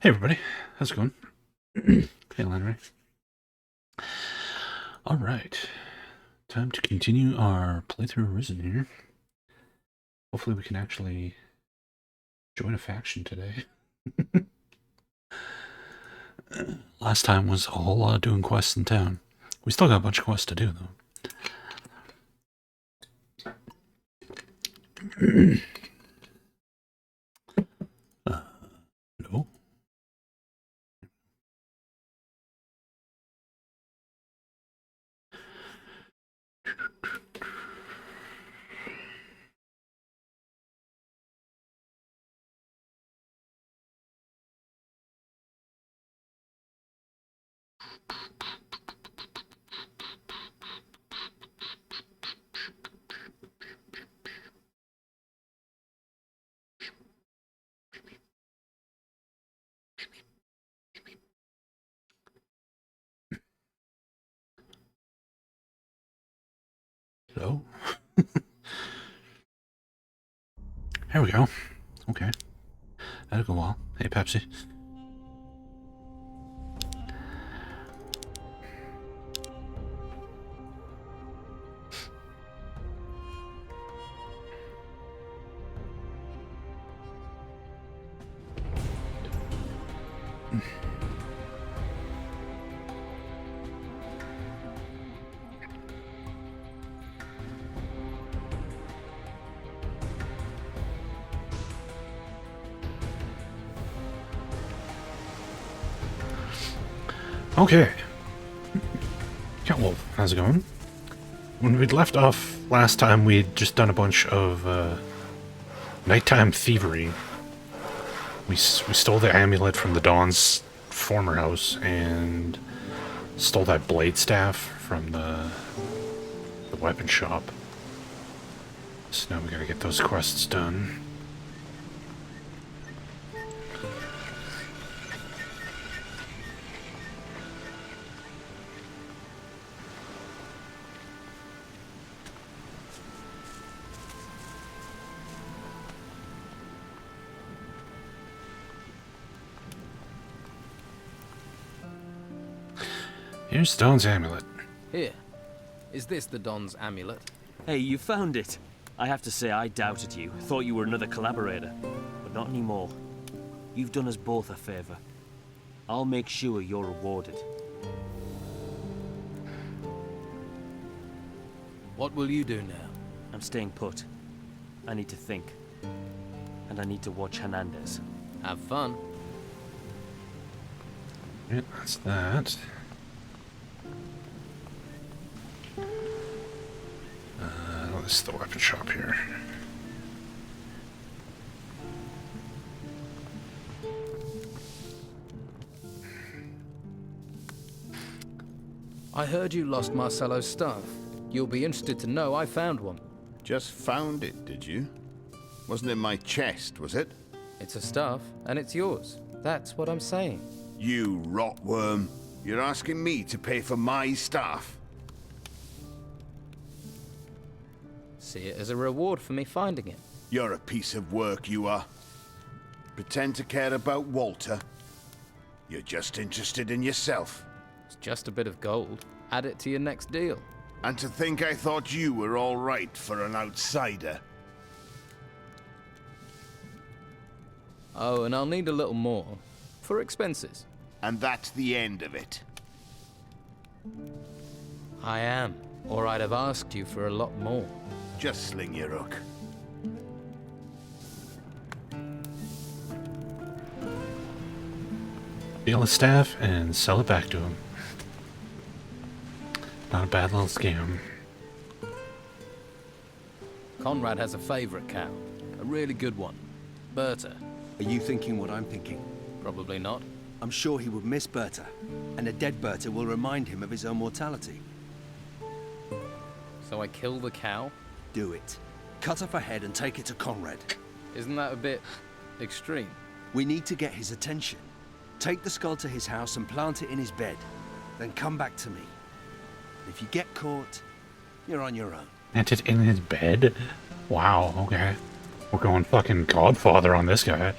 Hey everybody, how's it going? Hey Landry. Alright, time to continue our playthrough of Risen here. Hopefully we can actually join a faction today. Last time was a whole lot of doing quests in town. We still got a bunch of quests to do though. No. Hello? Here we go. Okay. That'll go well. Hey Pepsi. Okay. Catwolf, how's it going? When we'd left off last time, we'd just done a bunch of nighttime thievery. We stole the amulet from the Dawn's former house and stole that blade staff from the weapon shop. So now we gotta get those quests done. Here's Dawn's amulet. Here. Is this the Don's amulet? Hey, you found it. I have to say I doubted you. Thought you were another collaborator. But not anymore. You've done us both a favor. I'll make sure you're rewarded. What will you do now? I'm staying put. I need to think. And I need to watch Hernandez. Have fun. Yeah, that's that. This is the weapon shop here. I heard you lost Marcelo's stuff. You'll be interested to know I found one. Just found it, did you? Wasn't in my chest, was it? It's a stuff, and it's yours. That's what I'm saying. You rotworm. You're asking me to pay for my stuff? See it as a reward for me finding it. You're a piece of work, you are. Pretend to care about Walter. You're just interested in yourself. It's just a bit of gold. Add it to your next deal. And to think I thought you were all right for an outsider. Oh, and I'll need a little more. For expenses. And that's the end of it. I am. Or I'd have asked you for a lot more. Just sling your hook. Steal his staff and sell it back to him. Not a bad little scam. Conrad has a favorite cow. A really good one. Berta. Are you thinking what I'm thinking? Probably not. I'm sure he would miss Berta, and a dead Berta will remind him of his own mortality. So I kill the cow? Do it. Cut off her head and take it to Conrad. Isn't that a bit extreme? We need to get his attention. Take the skull to his house and plant it in his bed. Then come back to me. If you get caught, you're on your own. Plant it in his bed? Wow, okay. We're going fucking Godfather on this guy.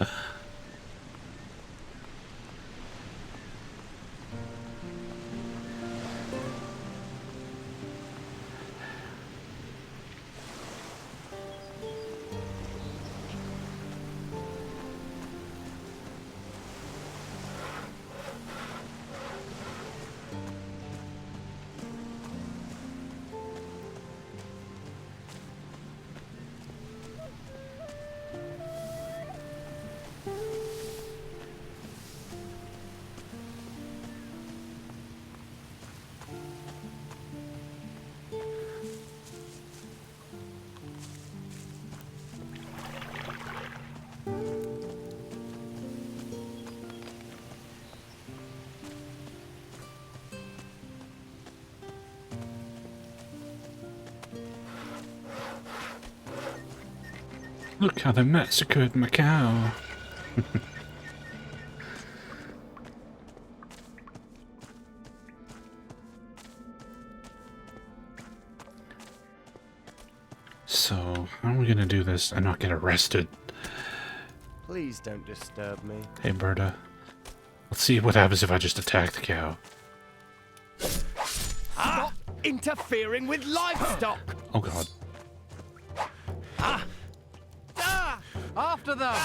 Look how they massacred my cow. So, how are we gonna do this and not get arrested? Please don't disturb me. Hey, Berta. Let's see what happens if I just attack the cow. Stop interfering with livestock! Oh god. After them!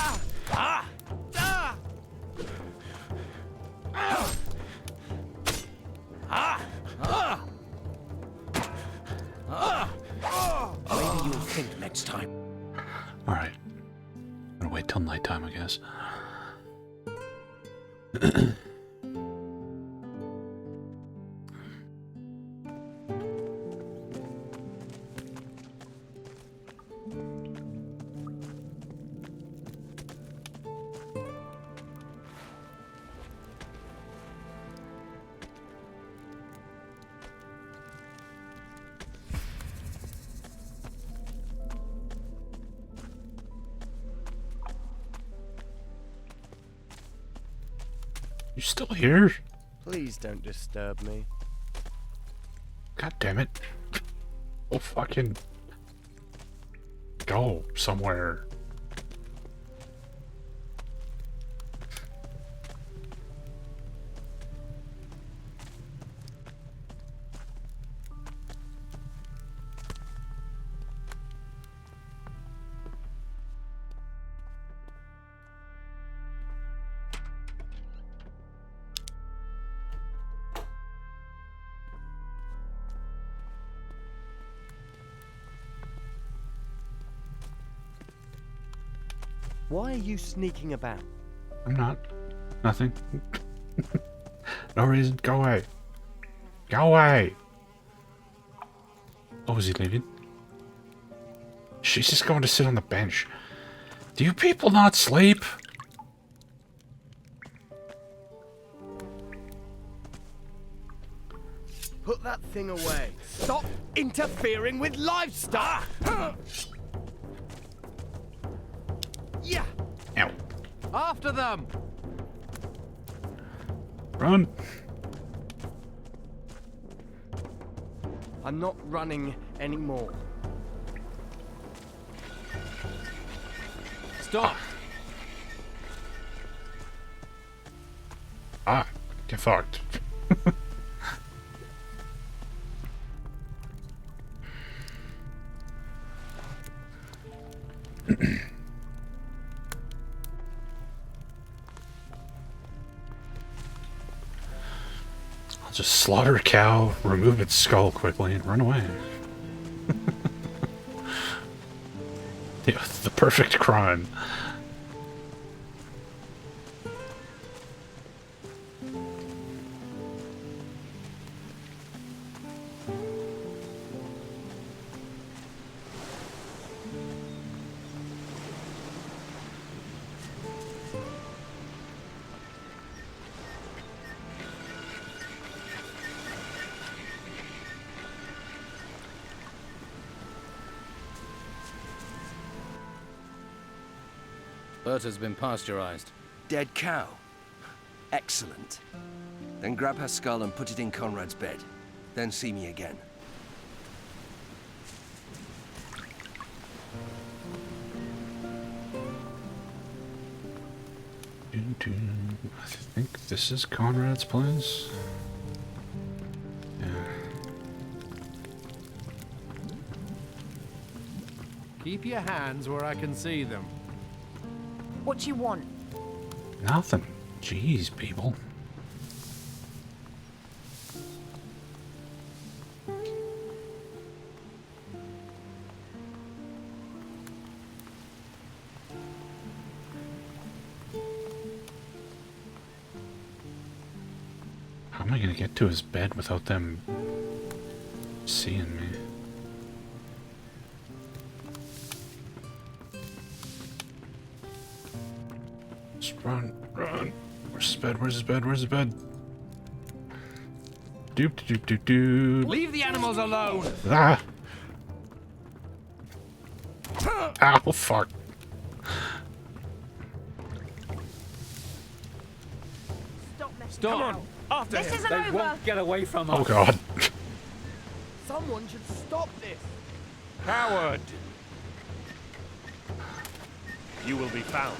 Maybe you'll think next time. Alright. I'm gonna wait till nighttime, I guess. You still here? Please don't disturb me. God damn it. Oh, fucking go somewhere. Why are you sneaking about? I'm not. Nothing. No reason. Go away. Go away. Oh, is he leaving? She's just going to sit on the bench. Do you people not sleep? Put that thing away. Stop interfering with livestock! Yeah! Ow. After them! Run. I'm not running anymore. Stop! Ah, get fucked. I'll just slaughter a cow, remove its skull quickly, and run away. Yeah, the perfect crime. Berta's been pasteurized. Dead cow. Excellent. Then grab her skull and put it in Conrad's bed. Then see me again. I think this is Conrad's place. Yeah. Keep your hands where I can see them. What you want? Nothing. Jeez, people. How am I gonna get to his bed without them seeing me? Just run, run. Where's his bed? Where's his bed? Where's his bed? Doop doop doop doop. Leave the animals alone! Ah! Ow, fuck. Stop. Come on, after This him. isn't They over. won't get away from us. Oh god. Someone should stop this. Coward! You will be found.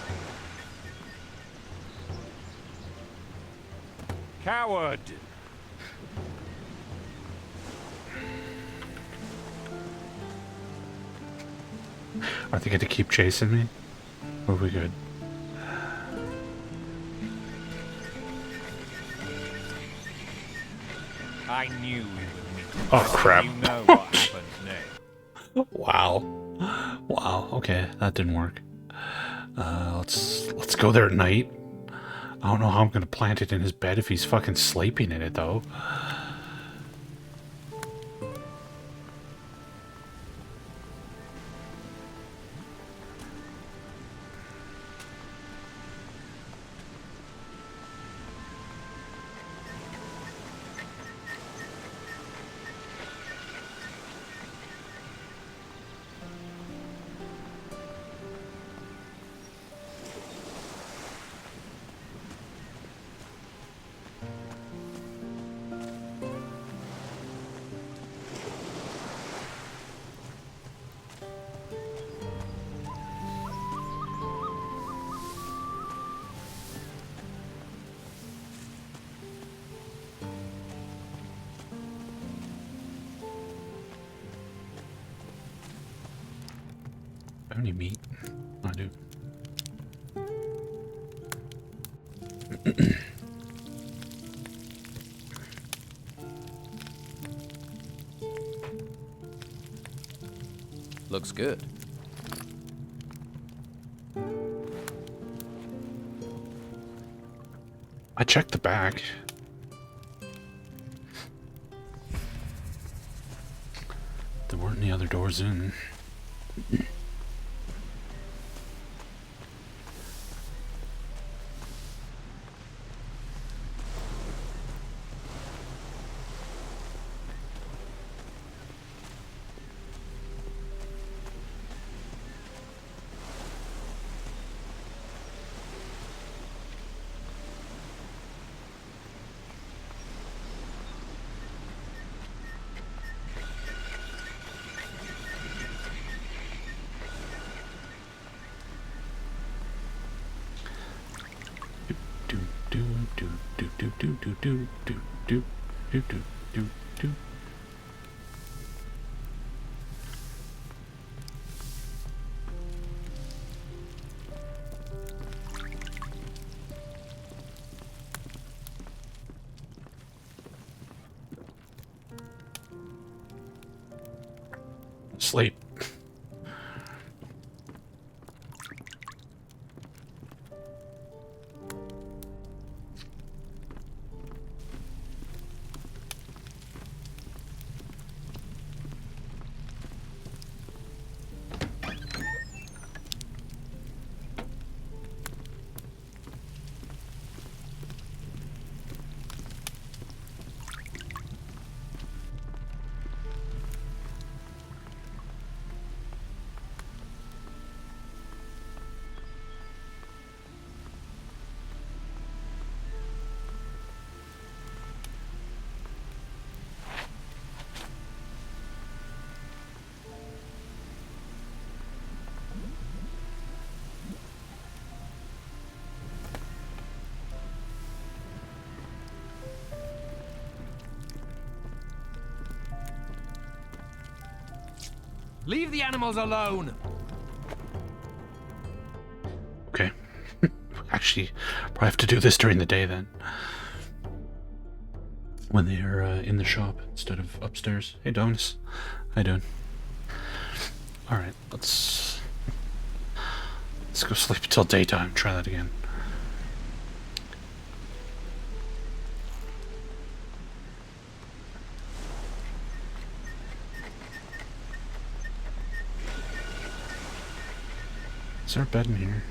Coward! Are they going to keep chasing me? Or are we good? I knew we would meet. Oh crap. You know what happens next. Wow. Wow. Okay, that didn't work. Let's go there at night. I don't know how I'm gonna plant it in his bed if he's fucking sleeping in it though. Have any meat? I do. Looks good. I checked the back. There weren't any other doors in. Do do do do do do do do do do do do do do. Sleep. Leave the animals alone. Okay. Actually, probably have to do this during the day then. When they are in the shop instead of upstairs. Hey, Donis. How you doing? Alright, let's go sleep until daytime. Try that again. Is there a bed in here?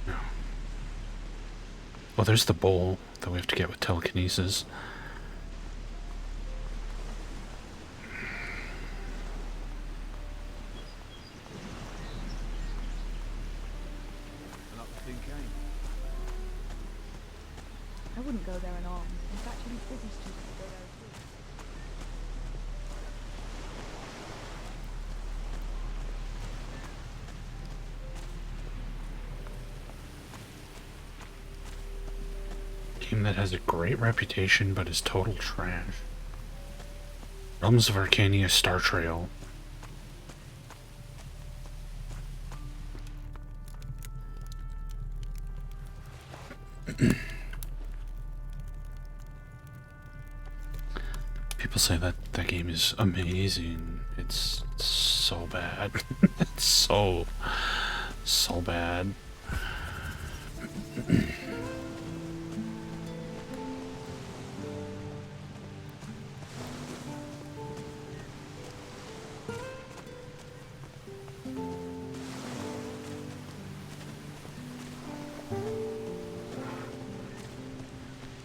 No. Oh, there's the bowl that we have to get with telekinesis. I wouldn't go there unarmed. In fact, you need business students to go there too. Game that has a great reputation but is total trash. Realms of Arcania Star Trail. People say that that game is amazing. It's so bad. It's so bad.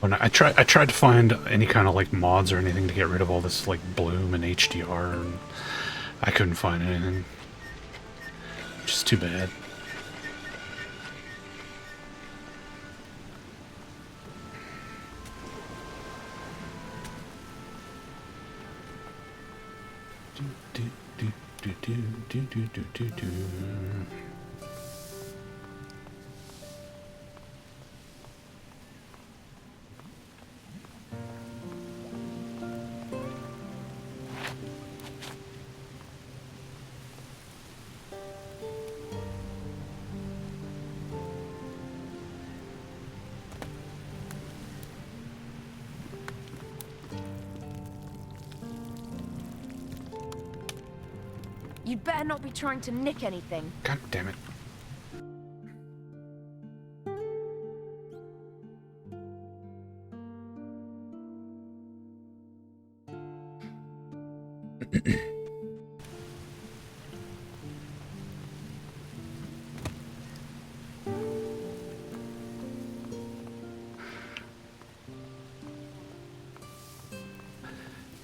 When I tried to find any kind of like mods or anything to get rid of all this like bloom and HDR, and I couldn't find anything. Which is too bad. You'd better not be trying to nick anything. God damn it.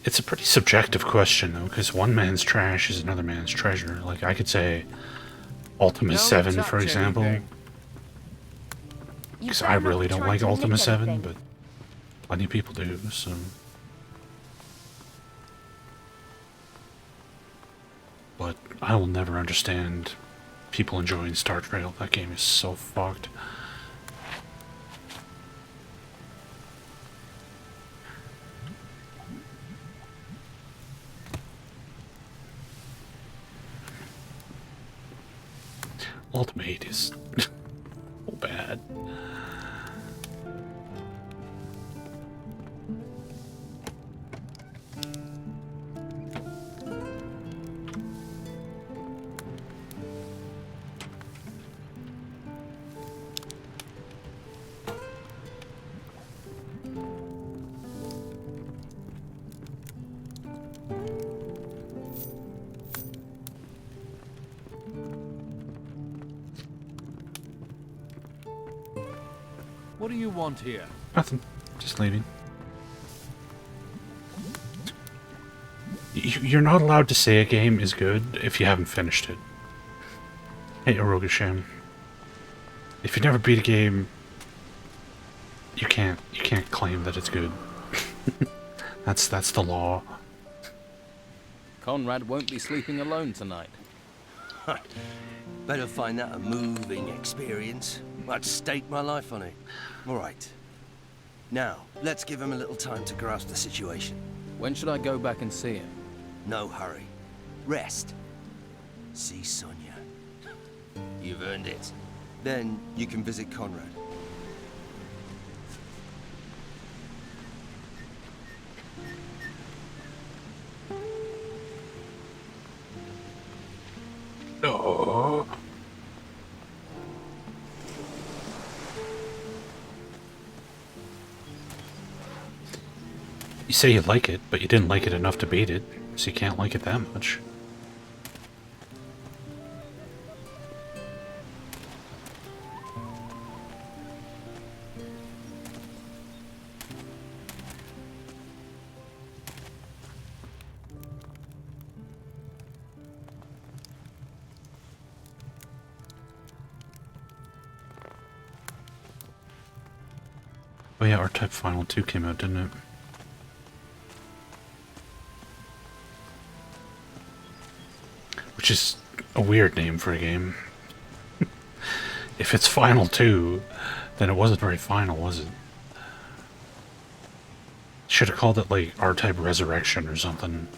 It's a pretty subjective question, though, because one man's trash is another man's treasure. Like, I could say Ultima 7, for example. Because I really don't like Ultima 7, but plenty of people do, so... But I will never understand people enjoying Star Trail. That game is so fucked. Ultimate is so bad. What do you want here? Nothing. Just leaving. You're not allowed to say a game is good if you haven't finished it. Hey, Orogasham. If you never beat a game, you can't claim that it's good. That's the law. Conrad won't be sleeping alone tonight. Better find that a moving experience. I'd stake my life on it. All right. Now, let's give him a little time to grasp the situation. When should I go back and see him? No hurry. Rest. See Sonia. You've earned it. Then you can visit Conrad. No. You say you like it, but you didn't like it enough to beat it, so you can't like it that much. Oh yeah, R-Type Final 2 came out, didn't it? Which is a weird name for a game. If it's Final 2, then it wasn't very final, was it? Should have called it like R-Type Resurrection or something.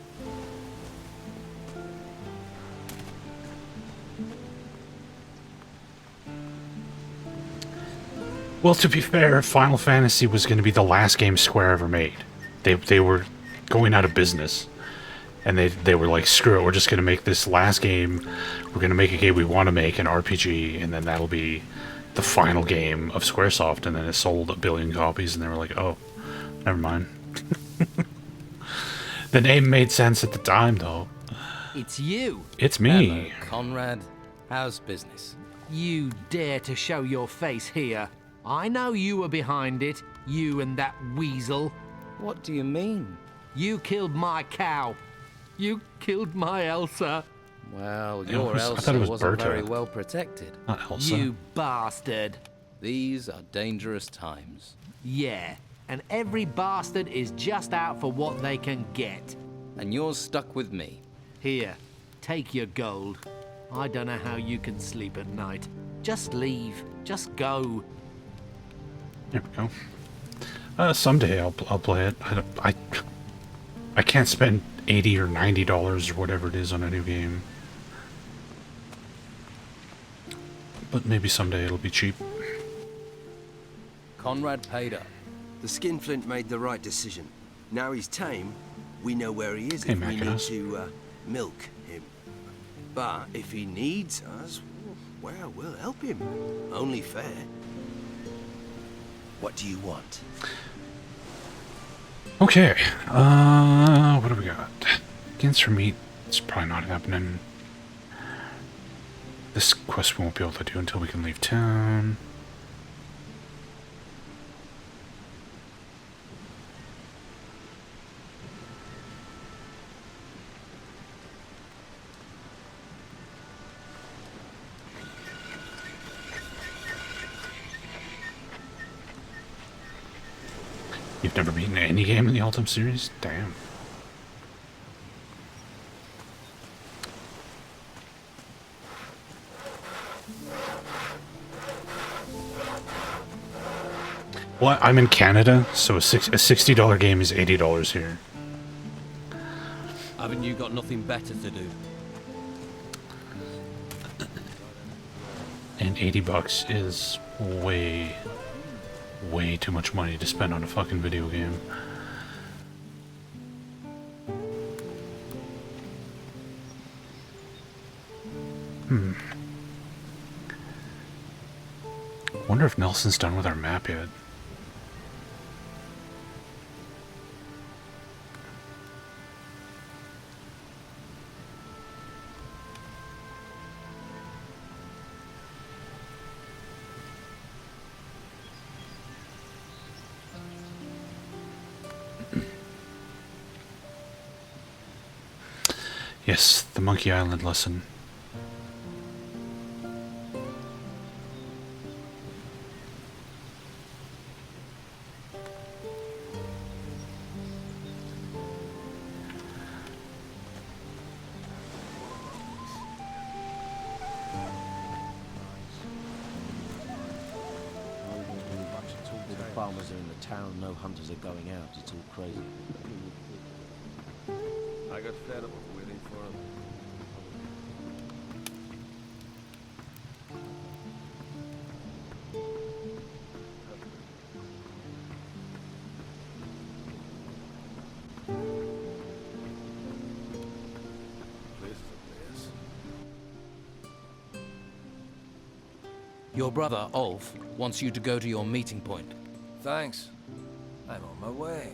Well, to be fair, Final Fantasy was going to be the last game Square ever made. They were going out of business. And they were like, screw it, we're just going to make this last game. We're going to make a game we want to make, an RPG, and then that'll be the final game of Squaresoft. And then it sold 1 billion copies, and they were like, oh, never mind. The name made sense at the time, though. It's you. It's me. Hello, Conrad. How's business? You dare to show your face here. I know you were behind it, you and that weasel. What do you mean? You killed my cow. You killed my Elsa. Well, It your was- I Elsa thought it was wasn't Berta. very well protected. Not Elsa. You bastard. These are dangerous times. Yeah, and every bastard is just out for what they can get. And you're stuck with me. Here, take your gold. I don't know how you can sleep at night. Just leave. Just go. There we go. Someday I'll play it. I can't spend $80 or $90 or whatever it is on a new game. But maybe someday it'll be cheap. Conrad paid up. The skinflint made the right decision. Now he's tame, we know where he is Hey, if we need Macinus. to milk him. But if he needs us, well, we'll help him. Only fair. What do you want? Okay, what do we got? Against for meat, it's probably not happening. This quest we won't be able to do until we can leave town. You've never beaten any game in the Ultim series? Damn. Well, I'm in Canada, so a $60 game is $80 here. Haven't you got nothing better to do? And $80 is way too much money to spend on a fucking video game. Wonder if Nelson's done with our map yet. Yes, the Monkey Island lesson. All the farmers are in the town, no hunters are going out. It's all crazy. I got fed up waiting for him. Your brother, Ulf, wants you to go to your meeting point. Thanks. I'm on my way.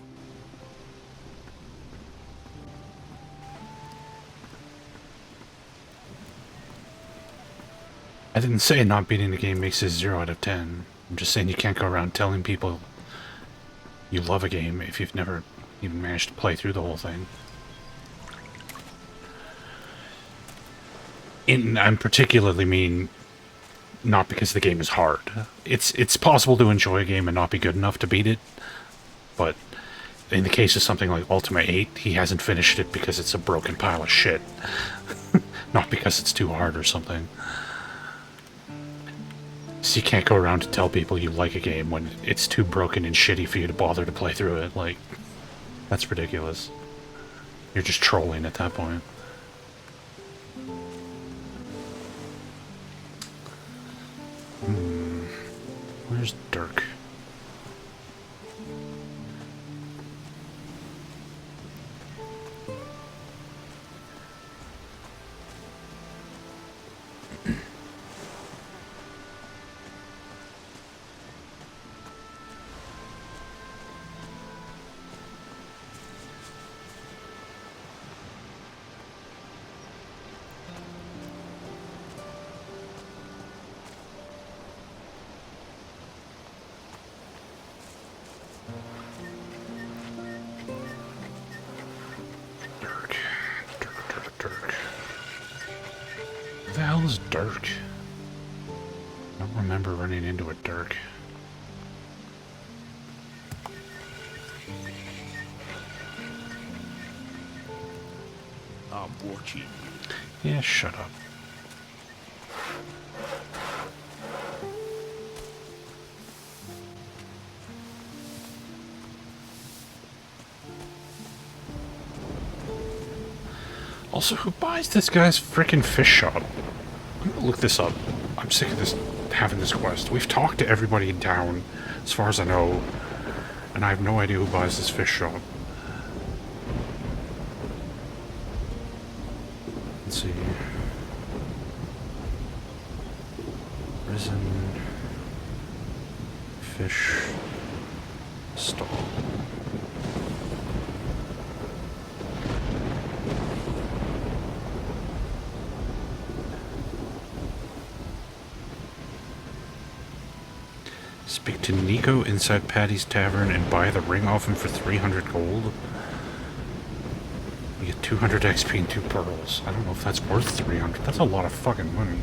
I didn't say not beating the game makes it a 0 out of 10. I'm just saying you can't go around telling people you love a game if you've never even managed to play through the whole thing. I'm particularly mean not because the game is hard. It's possible to enjoy a game and not be good enough to beat it, but in the case of something like Ultima 8, he hasn't finished it because it's a broken pile of shit. Not because it's too hard or something. So you can't go around to tell people you like a game when it's too broken and shitty for you to bother to play through it. Like, that's ridiculous. You're just trolling at that point. Where's Dirk? Dirk. Who the hell is Dirk? I don't remember running into a Dirk. I'm watching. Yeah, shut up. Also, who buys this guy's frickin' fish shop? I'm gonna look this up. I'm sick of this, having this quest. We've talked to everybody in town, as far as I know, and I have no idea who buys this fish shop. Let's see. Risen fish stall. Speak to Nico inside Patty's Tavern and buy the ring off him for 300 gold. You get 200 XP and 2 pearls. I don't know if that's worth 300. That's a lot of fucking money.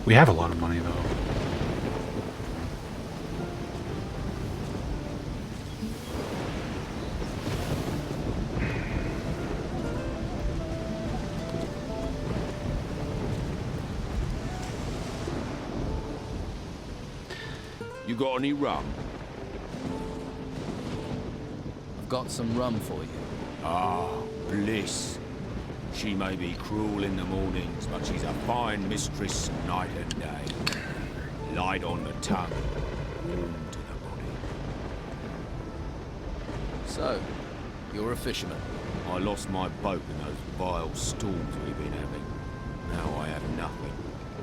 We have a lot of money, though. You got any rum? I've got some rum for you. Ah, bliss. She may be cruel in the mornings, but she's a fine mistress night and day. Light on the tongue, warm to the body. So, you're a fisherman. I lost my boat in those vile storms we've been having. Now I have nothing.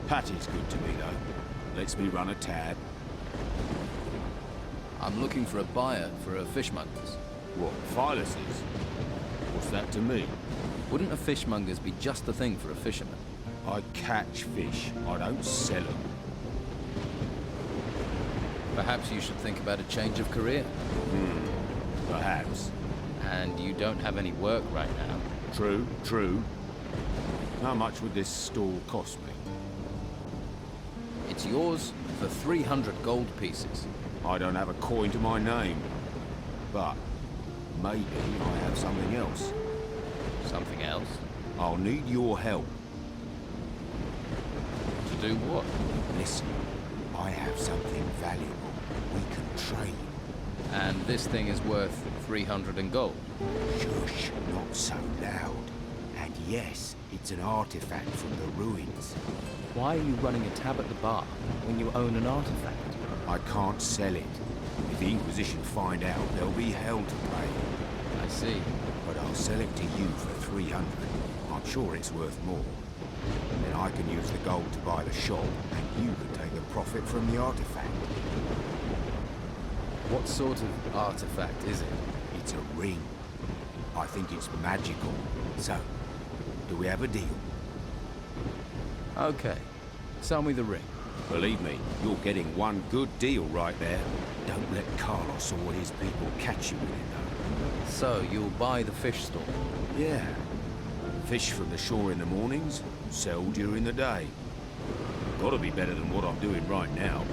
Patty's good to me, though. Lets me run a tab. I'm looking for a buyer for a fishmonger's. What, Philus's? What's that to me? Wouldn't a fishmonger's be just the thing for a fisherman? I catch fish. I don't sell them. Perhaps you should think about a change of career. Perhaps. And you don't have any work right now. True, true. How much would this stall cost me? It's yours for 300 gold pieces. I don't have a coin to my name. But maybe I have something else. Something else? I'll need your help. To do what? Listen, I have something valuable. We can trade. And this thing is worth 300 in gold. Shush, not so loud. And yes, it's an artifact from the ruins. Why are you running a tab at the bar when you own an artifact? I can't sell it. If the Inquisition find out, there'll be hell to pay. I see. But I'll sell it to you for 300. I'm sure it's worth more. Then I can use the gold to buy the shop, and you can take the profit from the artifact. What sort of artifact is it? It's a ring. I think it's magical. So, do we have a deal? Okay. Sell me the ring. Believe me, you're getting one good deal right there. Don't let Carlos or his people catch you with it, though. So, you'll buy the fish stall? Yeah. Fish from the shore in the mornings, sell during the day. Gotta be better than what I'm doing right now.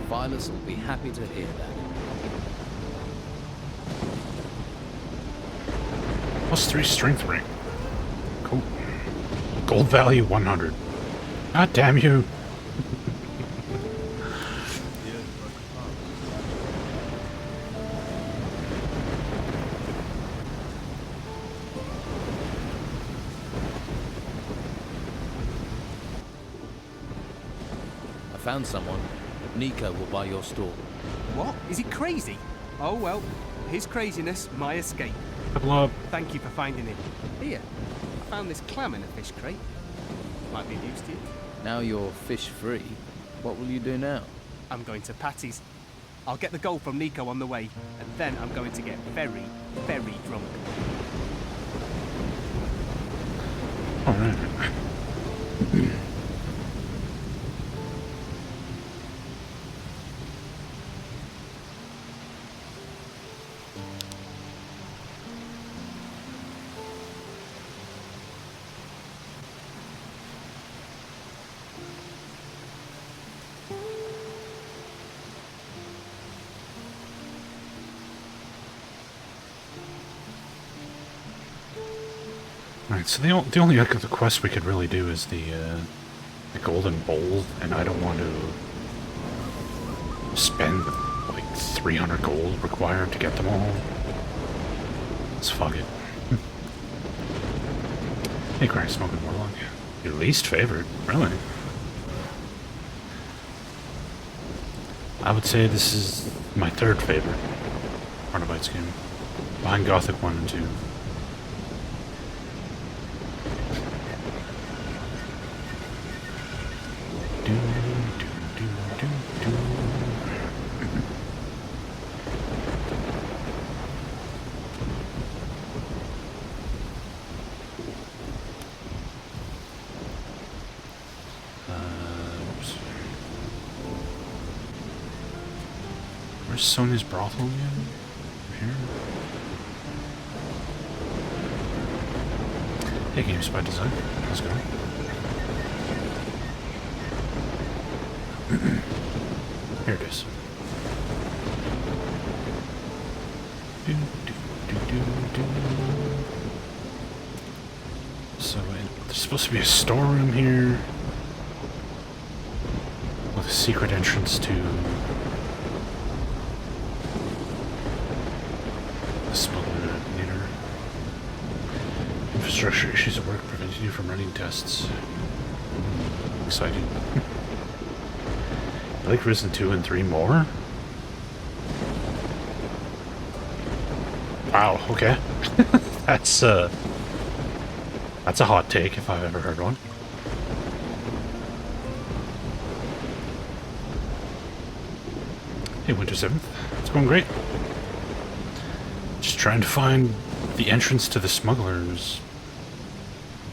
Phyllis will be happy to hear that. +3 strength ring. Cool. Gold value 100. God damn you. I found someone. Nico will buy your store. What? Is he crazy? Oh well, his craziness, my escape. Level up. Thank you for finding him. Here, I found this clam in a fish crate. Might be of use to you. Now you're fish free. What will you do now? I'm going to Patty's. I'll get the gold from Nico on the way, and then I'm going to get very, very drunk. Alright. Alright, so the only other quest we could really do is the golden bowl, and I don't want to spend like 300 gold required to get them all. Let's fuck it. Hey, Crack Smoking Warlock. Your least favorite? Really? I would say this is my third favorite Arnobites game, behind Gothic 1 and 2. Oops. Where's Sonia's brothel again? Here? Hey, Games by Design. How's it going? Here it is. So there's supposed to be a storeroom here with a secret entrance to the smuggler later. Infrastructure issues at work preventing you from running tests. Exciting. Like Risen 2 and 3 more? Wow, okay. That's a hot take if I've ever heard one. Hey, Winter 7th. It's going great. Just trying to find the entrance to the smugglers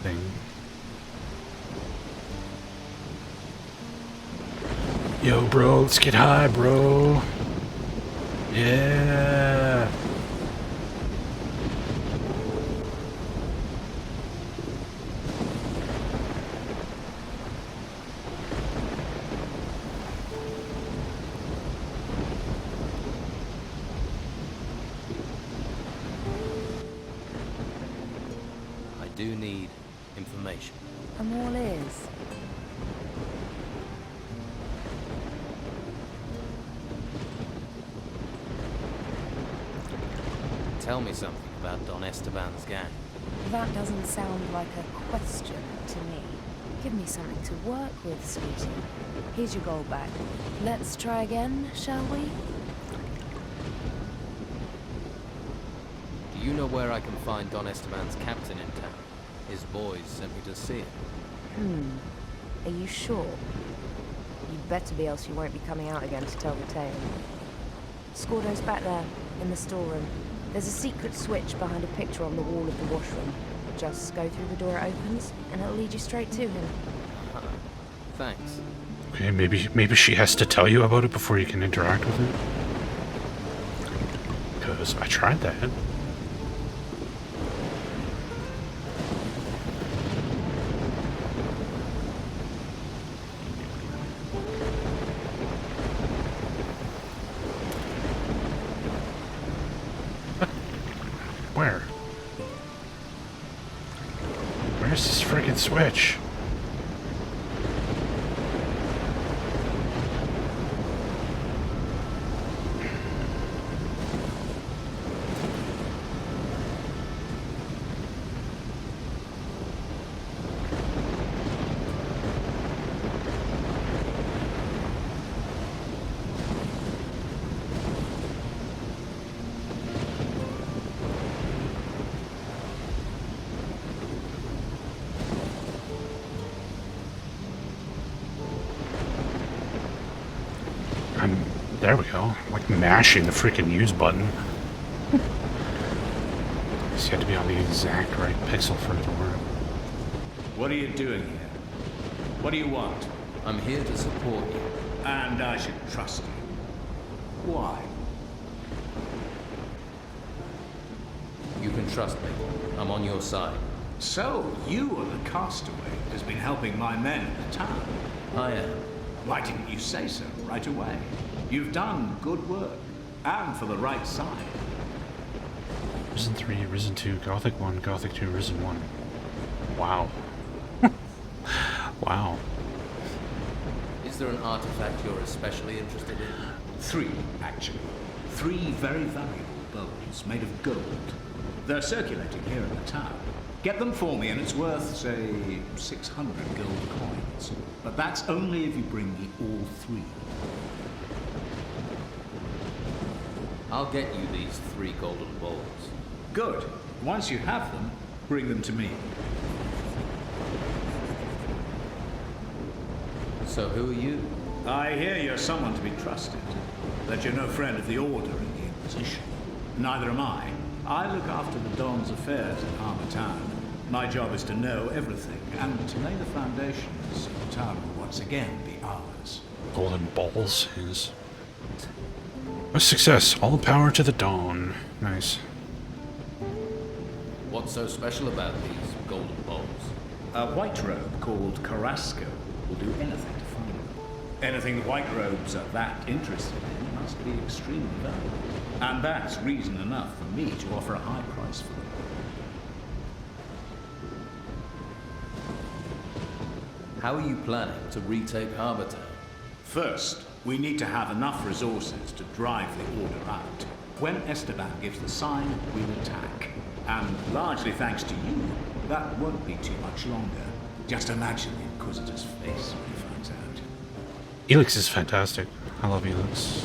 thing. Yo, bro, let's get high, bro. Yeah. I do need information. I'm all ears. Tell me something about Don Esteban's gang. That doesn't sound like a question to me. Give me something to work with, sweetie. Here's your gold back. Let's try again, shall we? Do you know where I can find Don Esteban's captain in town? His boys sent me to see him. Are you sure? You'd better be, else you won't be coming out again to tell the tale. Scordo's back there, in the storeroom. There's a secret switch behind a picture on the wall of the washroom. Just go through the door it opens, and it'll lead you straight to him. Thanks. Okay, maybe she has to tell you about it before you can interact with it. Because I tried that. Where? Where's this freaking switch? There we go. I'm like mashing the freaking use button. So you have to be on the exact right pixel for it to work. What are you doing here? What do you want? I'm here to support you. And I should trust you. Why? You can trust me. I'm on your side. So, you are the castaway who's been helping my men in the town. I am. Why didn't you say so right away? You've done good work, and for the right side. Risen 3, Risen 2, Gothic 1, Gothic 2, Risen 1. Wow. Wow. Is there an artifact you're especially interested in? 3, actually. 3 very valuable bones made of gold. They're circulating here in the town. Get them for me and it's worth, say, 600 gold coins. But that's only if you bring me all 3. I'll get you these 3 golden balls. Good. Once you have them, bring them to me. So who are you? I hear you're someone to be trusted. That you're no friend of the Order in the Inquisition. Neither am I. I look after the Don's affairs in Armor Town. My job is to know everything, and to lay the foundations so the town will once again be ours. Golden balls is a success. All power to the Dawn. Nice. What's so special about these golden balls? A white robe called Carrasco will do anything to find them. Anything the white robes are that interested in must be extremely valuable. And that's reason enough for me to offer a high price for them. How are you planning to retake Harbour Town? First, we need to have enough resources to drive the Order out. When Esteban gives the sign, we'll attack. And largely thanks to you, that won't be too much longer. Just imagine the Inquisitor's face when he finds out. Elix is fantastic. I love Elix.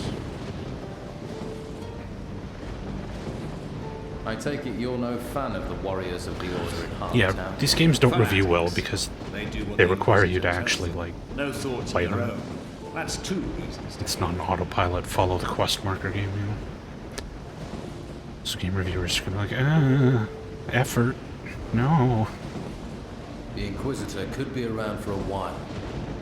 I take it you're no fan of the Warriors of the Order in Harbour Yeah, Town? these games don't review well because they require you to actually, like, No thoughts play of your them. own. That's 2 reasons. It's not an autopilot, follow the quest marker game, you know? So game reviewers can be like, effort, no. The Inquisitor could be around for a while.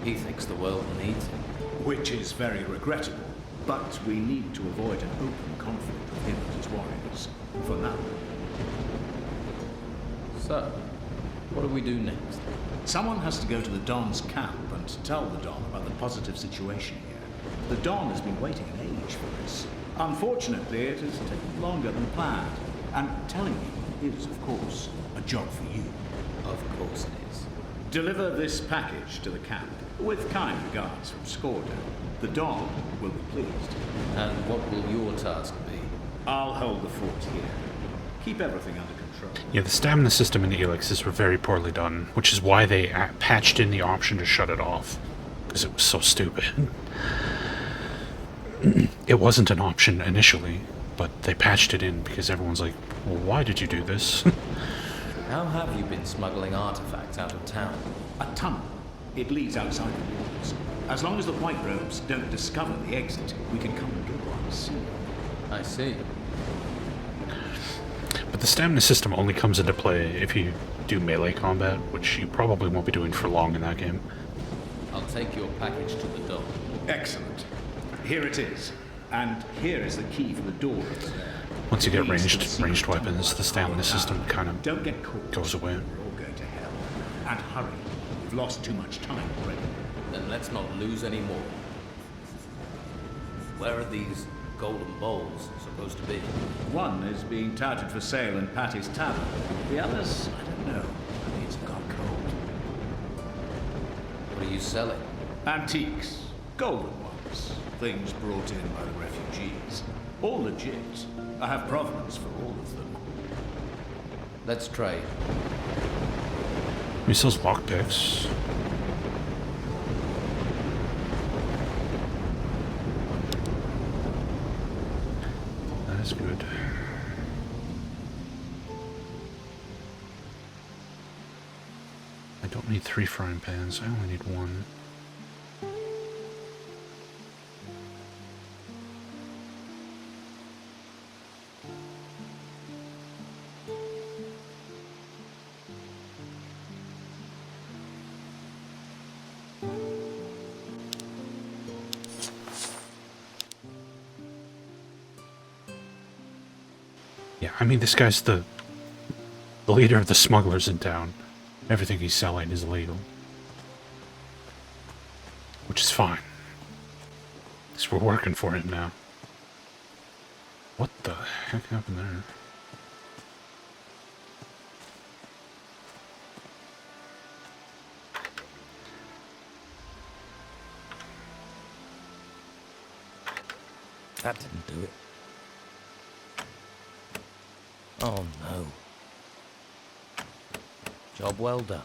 He thinks the world needs him. Which is very regrettable. But we need to avoid an open conflict with him and his warriors. For now. So, what do we do next? Someone has to go to the Don's camp and tell the Don about the positive situation here. The Don has been waiting an age for this. Unfortunately, it has taken longer than planned. And telling you is, of course, a job for you. Of course it is. Deliver this package to the camp, with kind regards from Scordo. The Don will be pleased. And what will your task be? I'll hold the fort here. Keep everything under control. Yeah, the stamina system in the Elixes were very poorly done, which is why they patched in the option to shut it off. Because it was so stupid. It wasn't an option initially, but they patched it in because everyone's like, well, why did you do this? How have you been smuggling artifacts out of town? A tunnel. It leads outside the walls. As long as the White Robes don't discover the exit, we can come and go unseen. I see. But the stamina system only comes into play if you do melee combat, which you probably won't be doing for long in that game. I'll take your package to the door. Excellent. Here it is. And here is the key for the door over there. Once you get Please don't see ranged the tunnel weapons, the stamina down. system kind of Don't get caught. goes away. We're all going to hell. And hurry. We've lost too much time already. Then let's not lose any more. Where are these golden bowls supposed to be? One is being touted for sale in Patty's Tavern. The others, I don't know. Maybe it's gone cold. What are you selling? Antiques. Golden ones. Things brought in by the refugees. All legit. I have provenance for all of them. Let's trade. He sells lockpicks. That is good. I don't need 3 frying pans, I only need 1. Yeah, I mean, this guy's the leader of the smugglers in town. Everything he's selling is illegal. Which is fine. Because we're working for him now. What the heck happened there? That didn't do it. Oh no. Job well done.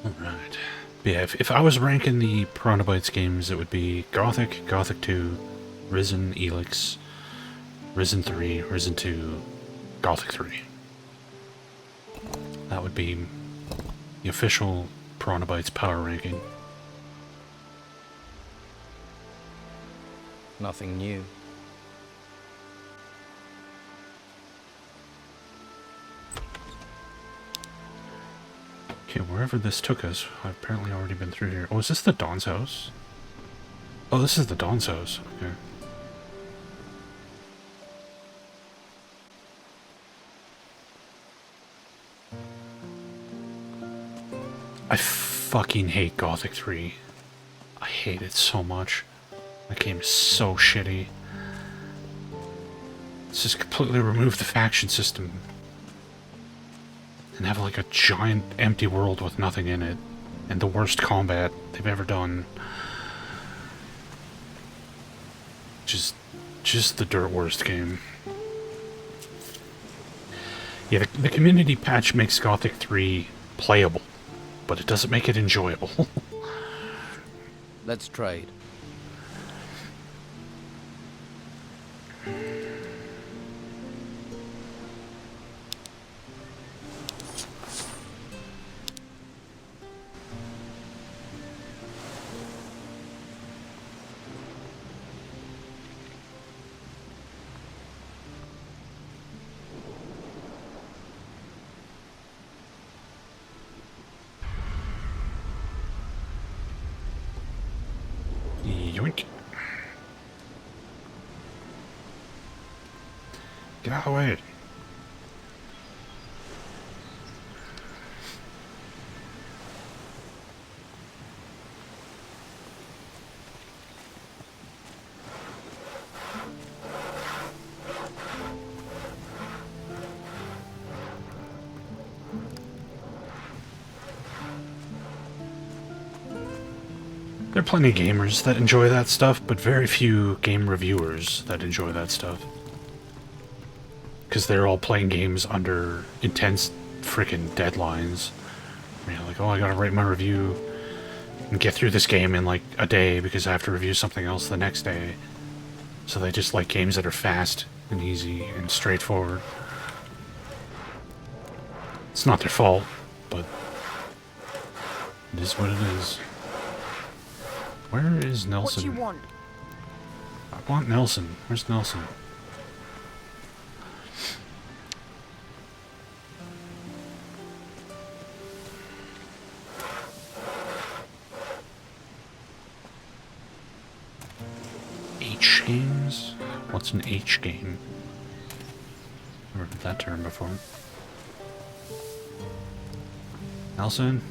Alright. Yeah, if I was ranking the Piranha Bytes games, it would be Gothic, Gothic 2, Risen, Elix, Risen 3, Risen 2, Gothic 3. That would be the official Piranha Bytes power ranking. Nothing new. Okay, wherever this took us, I've apparently already been through here. Oh, is this the Don's house? Oh, this is the Don's house. Okay. I fucking hate Gothic 3. I hate it so much. That game is so shitty. Let's just completely remove the faction system. And have like a giant empty world with nothing in it. And the worst combat they've ever done. Just the dirt worst game. Yeah, the community patch makes Gothic 3 playable. But it doesn't make it enjoyable. Let's trade. Yoink. Get out of the way. There are plenty of gamers that enjoy that stuff, but very few game reviewers that enjoy that stuff. Because they're all playing games under intense freaking deadlines. You know, like, oh, I gotta write my review and get through this game in like a day because I have to review something else the next day. So they just like games that are fast and easy and straightforward. It's not their fault, but it is what it is. Where is Nelson? What do you want? I want Nelson. Where's Nelson? H games? What's an H game? Never heard that term before. Nelson?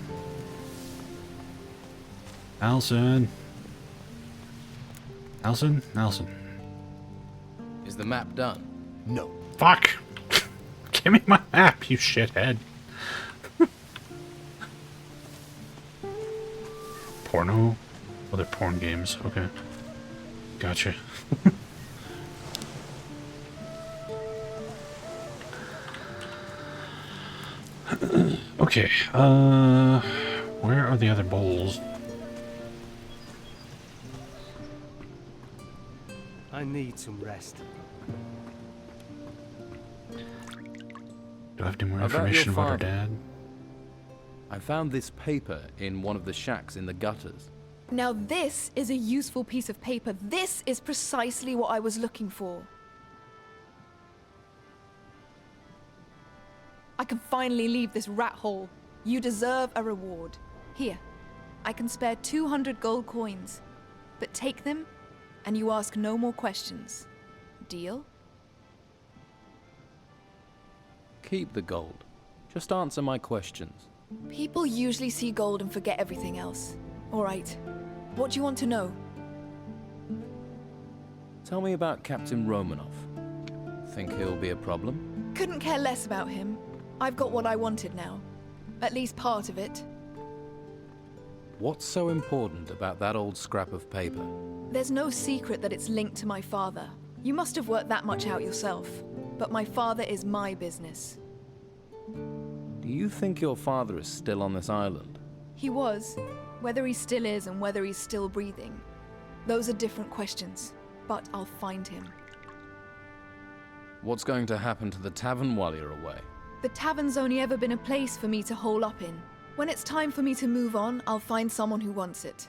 Nelson? Nelson? Nelson? Is the map done? No. Fuck! Give me my map, you shithead. Porno? Oh, they're porn games. Okay. Gotcha. Okay, where are the other bowls? I need some rest. Do I have any more About your information about her father. dad? I found this paper in one of the shacks in the gutters. Now this is a useful piece of paper. This is precisely what I was looking for. I can finally leave this rat hole. You deserve a reward. Here, I can spare 200 gold coins. But take them, and you ask no more questions. Deal? Keep the gold. Just answer my questions. People usually see gold and forget everything else. All right. What do you want to know? Tell me about Captain Romanov. Think he'll be a problem? Couldn't care less about him. I've got what I wanted now. At least part of it. What's so important about that old scrap of paper? There's no secret that it's linked to my father. You must have worked that much out yourself. But my father is my business. Do you think your father is still on this island? He was. Whether he still is and whether he's still breathing. Those are different questions. But I'll find him. What's going to happen to the tavern while you're away? The tavern's only ever been a place for me to hole up in. When it's time for me to move on, I'll find someone who wants it.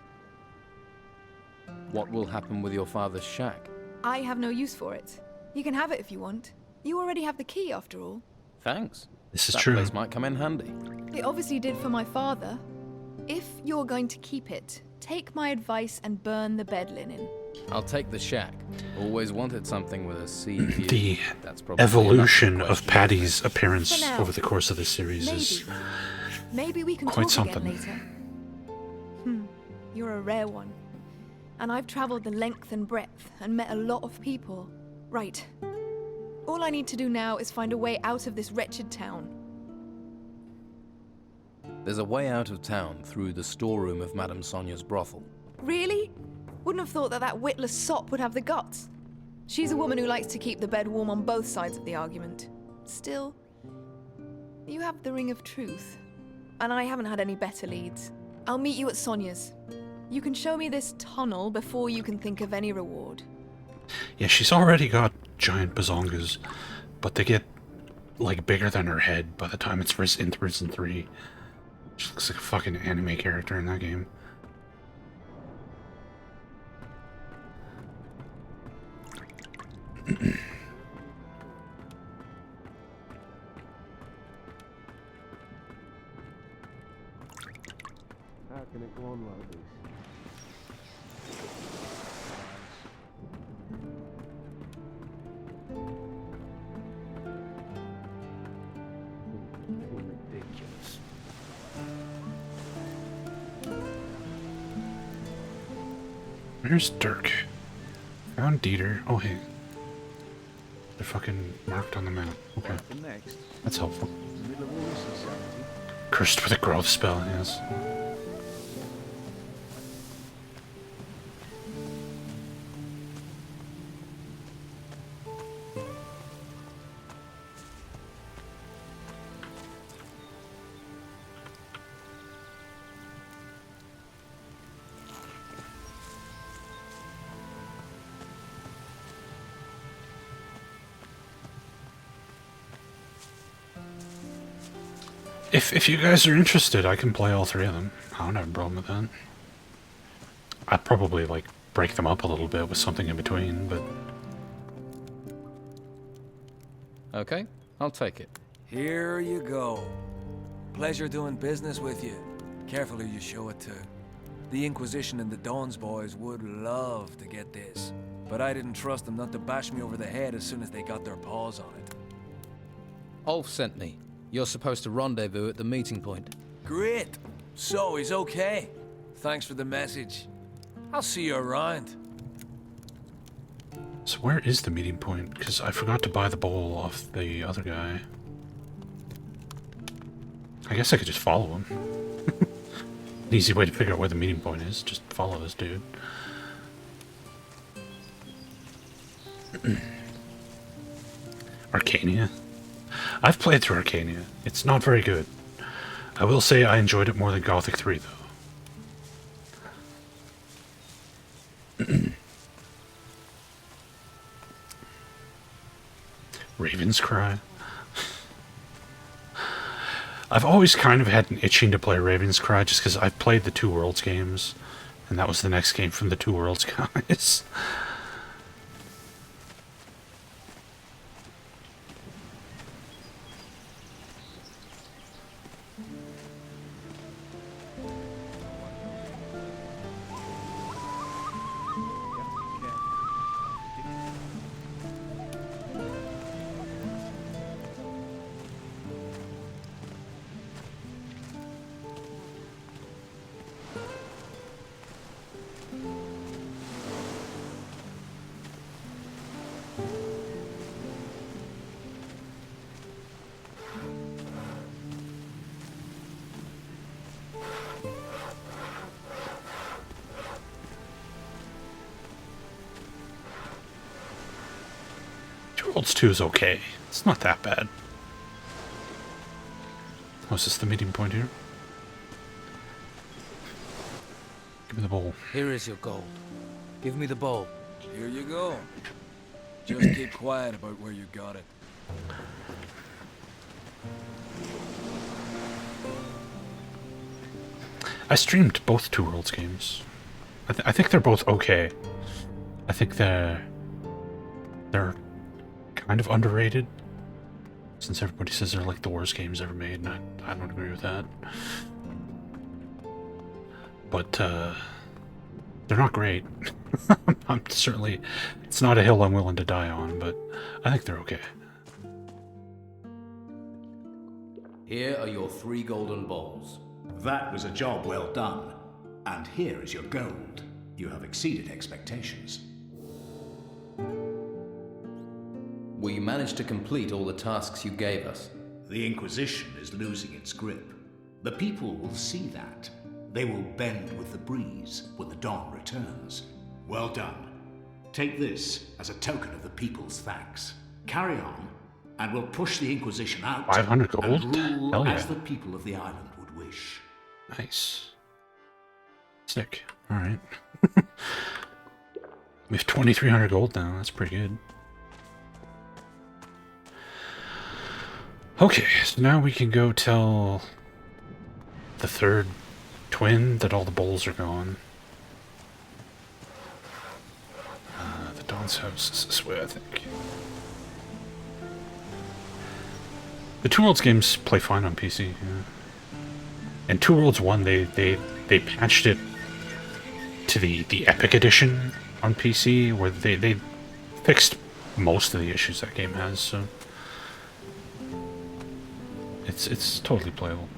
What will happen with your father's shack? I have no use for it. You can have it if you want. You already have the key, after all. Thanks. This is that true. place might come in handy. It obviously did for my father. If you're going to keep it, take my advice and burn the bed linen. I'll take the shack. Always wanted something with a sea view. The That's probably evolution enough of Patty's appearance For now. over the course of this series is Maybe we can quite talk something. again later. You're a rare one. And I've traveled the length and breadth and met a lot of people. Right. All I need to do now is find a way out of this wretched town. There's a way out of town through the storeroom of Madame Sonia's brothel. Really? Wouldn't have thought that that witless sop would have the guts. She's a woman who likes to keep the bed warm on both sides of the argument. Still, you have the ring of truth. And I haven't had any better leads. I'll meet you at Sonia's. You can show me this tunnel before you can think of any reward. Yeah, she's already got giant bazongas, but they get, like, bigger than her head by the time it's in Risen 3. She looks like a fucking anime character in that game. How can it go on like this? Ridiculous. Where's Dirk? Found Dieter. Oh, hey. They're fucking marked on the map. Okay. Next, That's helpful. middle of all this insanity. Cursed with a growth spell, yes. If you guys are interested, I can play all three of them. I don't have a problem with that. I'd probably, like, break them up a little bit with something in between, but... Okay, I'll take it. Here you go. Pleasure doing business with you. Careful who you show it to. The Inquisition and the Dawns boys would love to get this. but I didn't trust them not to bash me over the head as soon as they got their paws on it. Ulf sent me. You're supposed to rendezvous at the meeting point. Great! So he's okay. Thanks for the message. I'll see you around. So where is the meeting point? Because I forgot to buy the bowl off the other guy. I guess I could just follow him. An easy way to figure out where the meeting point is. Just follow this dude. Arcania. I've played through Arcania. It's not very good. I will say I enjoyed it more than Gothic 3, though. Raven's Cry. I've always kind of had an itching to play Raven's Cry just because I've played the Two Worlds games, and that was the next game from the Two Worlds guys. Worlds 2 is okay. It's not that bad. Oh, is this the meeting point here? Give me the bowl. Here is your gold. Give me the bowl. Here you go. Just keep quiet about where you got it. I streamed both Two Worlds games. I think they're both okay. I think they're kind of underrated, since everybody says they're like the worst games ever made, and I don't agree with that. But they're not great. I'm certainly, it's not a hill I'm willing to die on, but I think they're okay. Here are your 3 golden bowls. That was a job well done. And here is your gold. You have exceeded expectations. We managed to complete all the tasks you gave us. The Inquisition is losing its grip. The people will see that. They will bend with the breeze when the dawn returns. Well done. Take this as a token of the people's thanks. Carry on, and we'll push the Inquisition out 500 gold? and rule Hell yeah. as the people of the island would wish. Nice. Sick. Alright. We have 2,300 gold now. That's pretty good. Okay, so now we can go tell the third twin that all the bowls are gone. The Don's house is this way, I think. The Two Worlds games play fine on PC, yeah. And Two Worlds 1, they patched it to the Epic Edition on PC, where they fixed most of the issues that game has, so it's totally playable.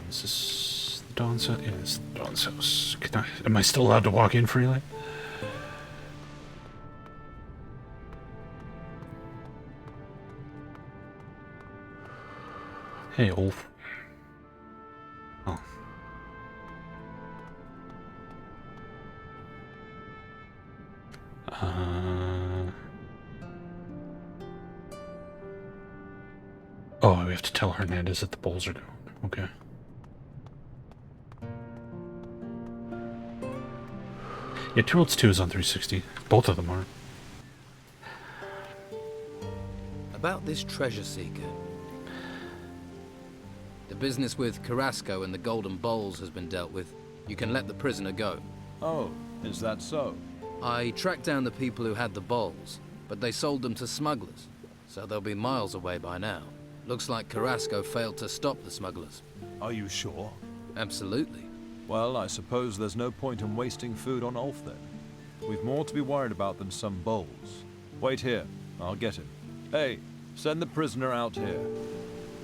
Is this the Dawn's house? Yeah, it's the Dawn's house. Am I still allowed to walk in freely? Hey, Ulf. Oh. Oh, we have to tell Hernandez that the bowls are gone. Okay. Yeah, Two Worlds 2 is on 360. Both of them are. About this treasure seeker. The business with Carrasco and the golden bowls has been dealt with. You can let the prisoner go. Oh, is that so? I tracked down the people who had the bowls, but they sold them to smugglers, so they'll be miles away by now. Looks like Carrasco failed to stop the smugglers. Are you sure? Absolutely. Well, I suppose there's no point in wasting food on Ulf then. We've more to be worried about than some bowls. Wait here. I'll get him. Hey, send the prisoner out here.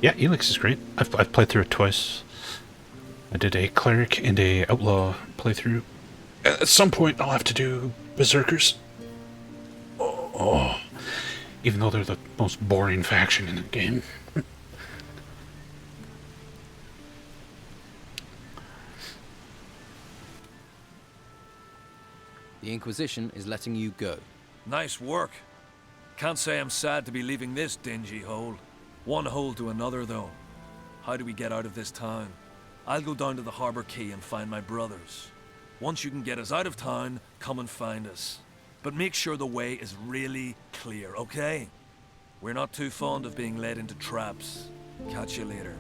Yeah, Elix is great. I've played through it twice. I did a cleric and a outlaw playthrough. At some point, I'll have to do berserkers. Oh, even though they're the most boring faction in the game. The Inquisition is letting you go. Nice work. Can't say I'm sad to be leaving this dingy hole. One hole to another, though. How do we get out of this town? I'll go down to the Harbor Quay and find my brothers. Once you can get us out of town, come and find us. But make sure the way is really clear, okay? We're not too fond of being led into traps. Catch you later.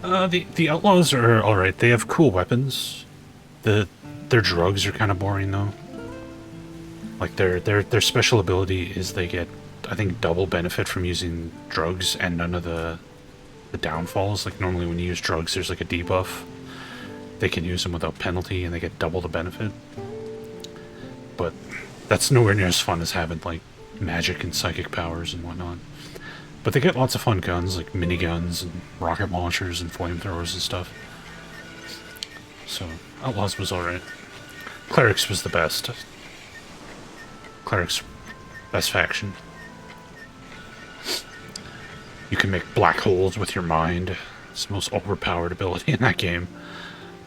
The outlaws are alright. They have cool weapons. Their drugs are kind of boring, though. Like, their special ability is they get, I think, double benefit from using drugs and none of the downfalls. Like, normally when you use drugs, there's like a debuff. They can use them without penalty, and they get double the benefit. But that's nowhere near as fun as having, like, magic and psychic powers and whatnot. But they get lots of fun guns, like miniguns and rocket launchers and flamethrowers and stuff. So, Outlaws was alright. Clerics was the best. Clerics, best faction. You can make black holes with your mind. It's the most overpowered ability in that game.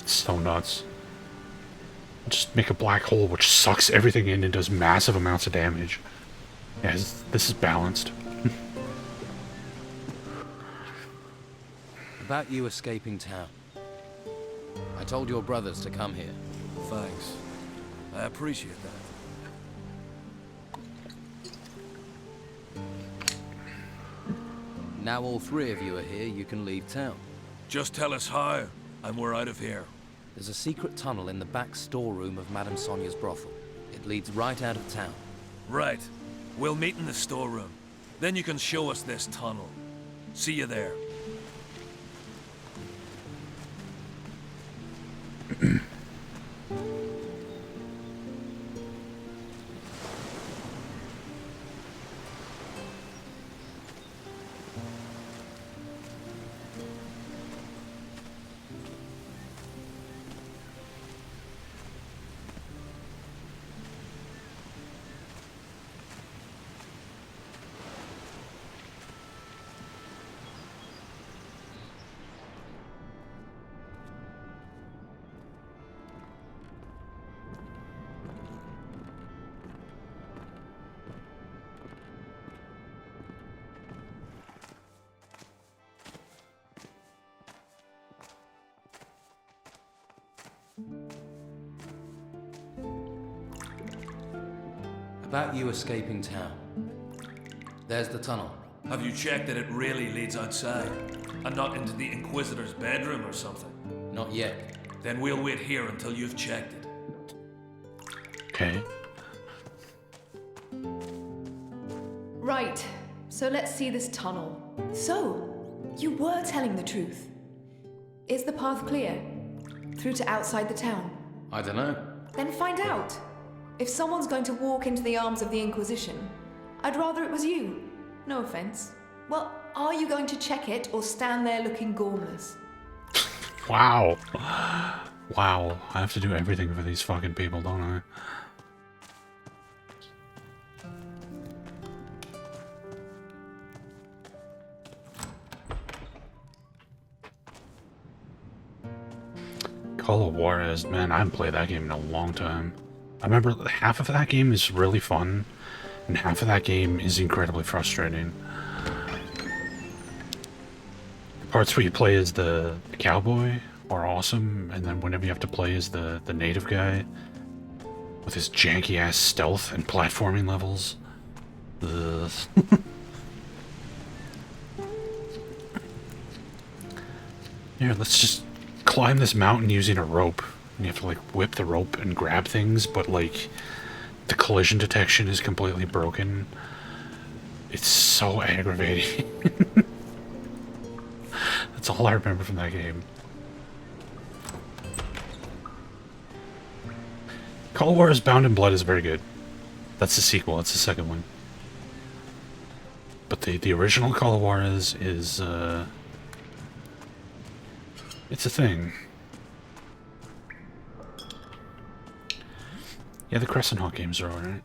It's so nuts. Just make a black hole which sucks everything in and does massive amounts of damage. Yeah, this is balanced. About you escaping town. I told your brothers to come here. Thanks. I appreciate that. Now all three of you are here, you can leave town. Just tell us how, and we're out of here. There's a secret tunnel in the back storeroom of Madame Sonia's brothel. It leads right out of town. Right. We'll meet in the storeroom. Then you can show us this tunnel. See you there. About you escaping town. There's the tunnel. Have you checked that it really leads outside? And not into the Inquisitor's bedroom or something? Not yet. Then we'll wait here until you've checked it. Okay. Right, so let's see this tunnel. So, you were telling the truth. Is the path clear? Through to outside the town? I don't know. Then find out. If someone's going to walk into the arms of the Inquisition, I'd rather it was you. No offense. Well, are you going to check it or stand there looking gormless? Wow. Wow. I have to do everything for these fucking people, don't I? Call of Juarez, man, I haven't played that game in a long time. I remember half of that game is really fun, and half of that game is incredibly frustrating. The parts where you play as the cowboy are awesome, and then whenever you have to play as the native guy with his janky-ass stealth and platforming levels. Ugh. Here, let's just climb this mountain using a rope. And you have to, like, whip the rope and grab things, but, like, the collision detection is completely broken. It's so aggravating. That's all I remember from that game. Call Wars Bound in Blood is very good. That's the sequel, that's the second one. But the original Call of Juarez is, it's a thing. Yeah, the Crescent Hawk games are alright.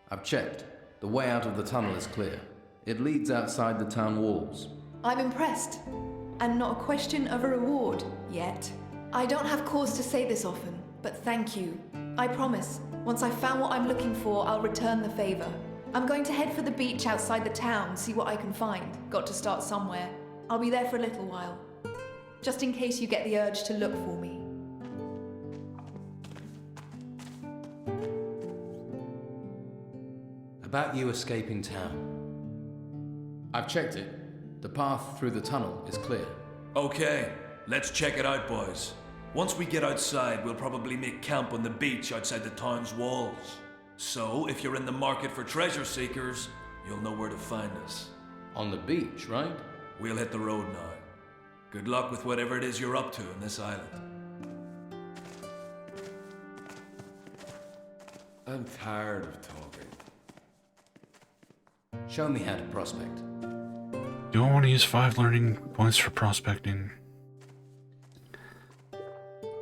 I've checked. The way out of the tunnel is clear. It leads outside the town walls. I'm impressed. And not a question of a reward, yet. I don't have cause to say this often, but thank you. I promise, once I've found what I'm looking for, I'll return the favor. I'm going to head for the beach outside the town, see what I can find. Got to start somewhere. I'll be there for a little while. Just in case you get the urge to look for me. About you escaping town. I've checked it. The path through the tunnel is clear. Okay, let's check it out, boys. Once we get outside, we'll probably make camp on the beach outside the town's walls. So, if you're in the market for treasure seekers, you'll know where to find us. On the beach, right? We'll hit the road now. Good luck with whatever it is you're up to on this island. I'm tired of talking. Show me how to prospect. Do I want to use 5 learning points for prospecting?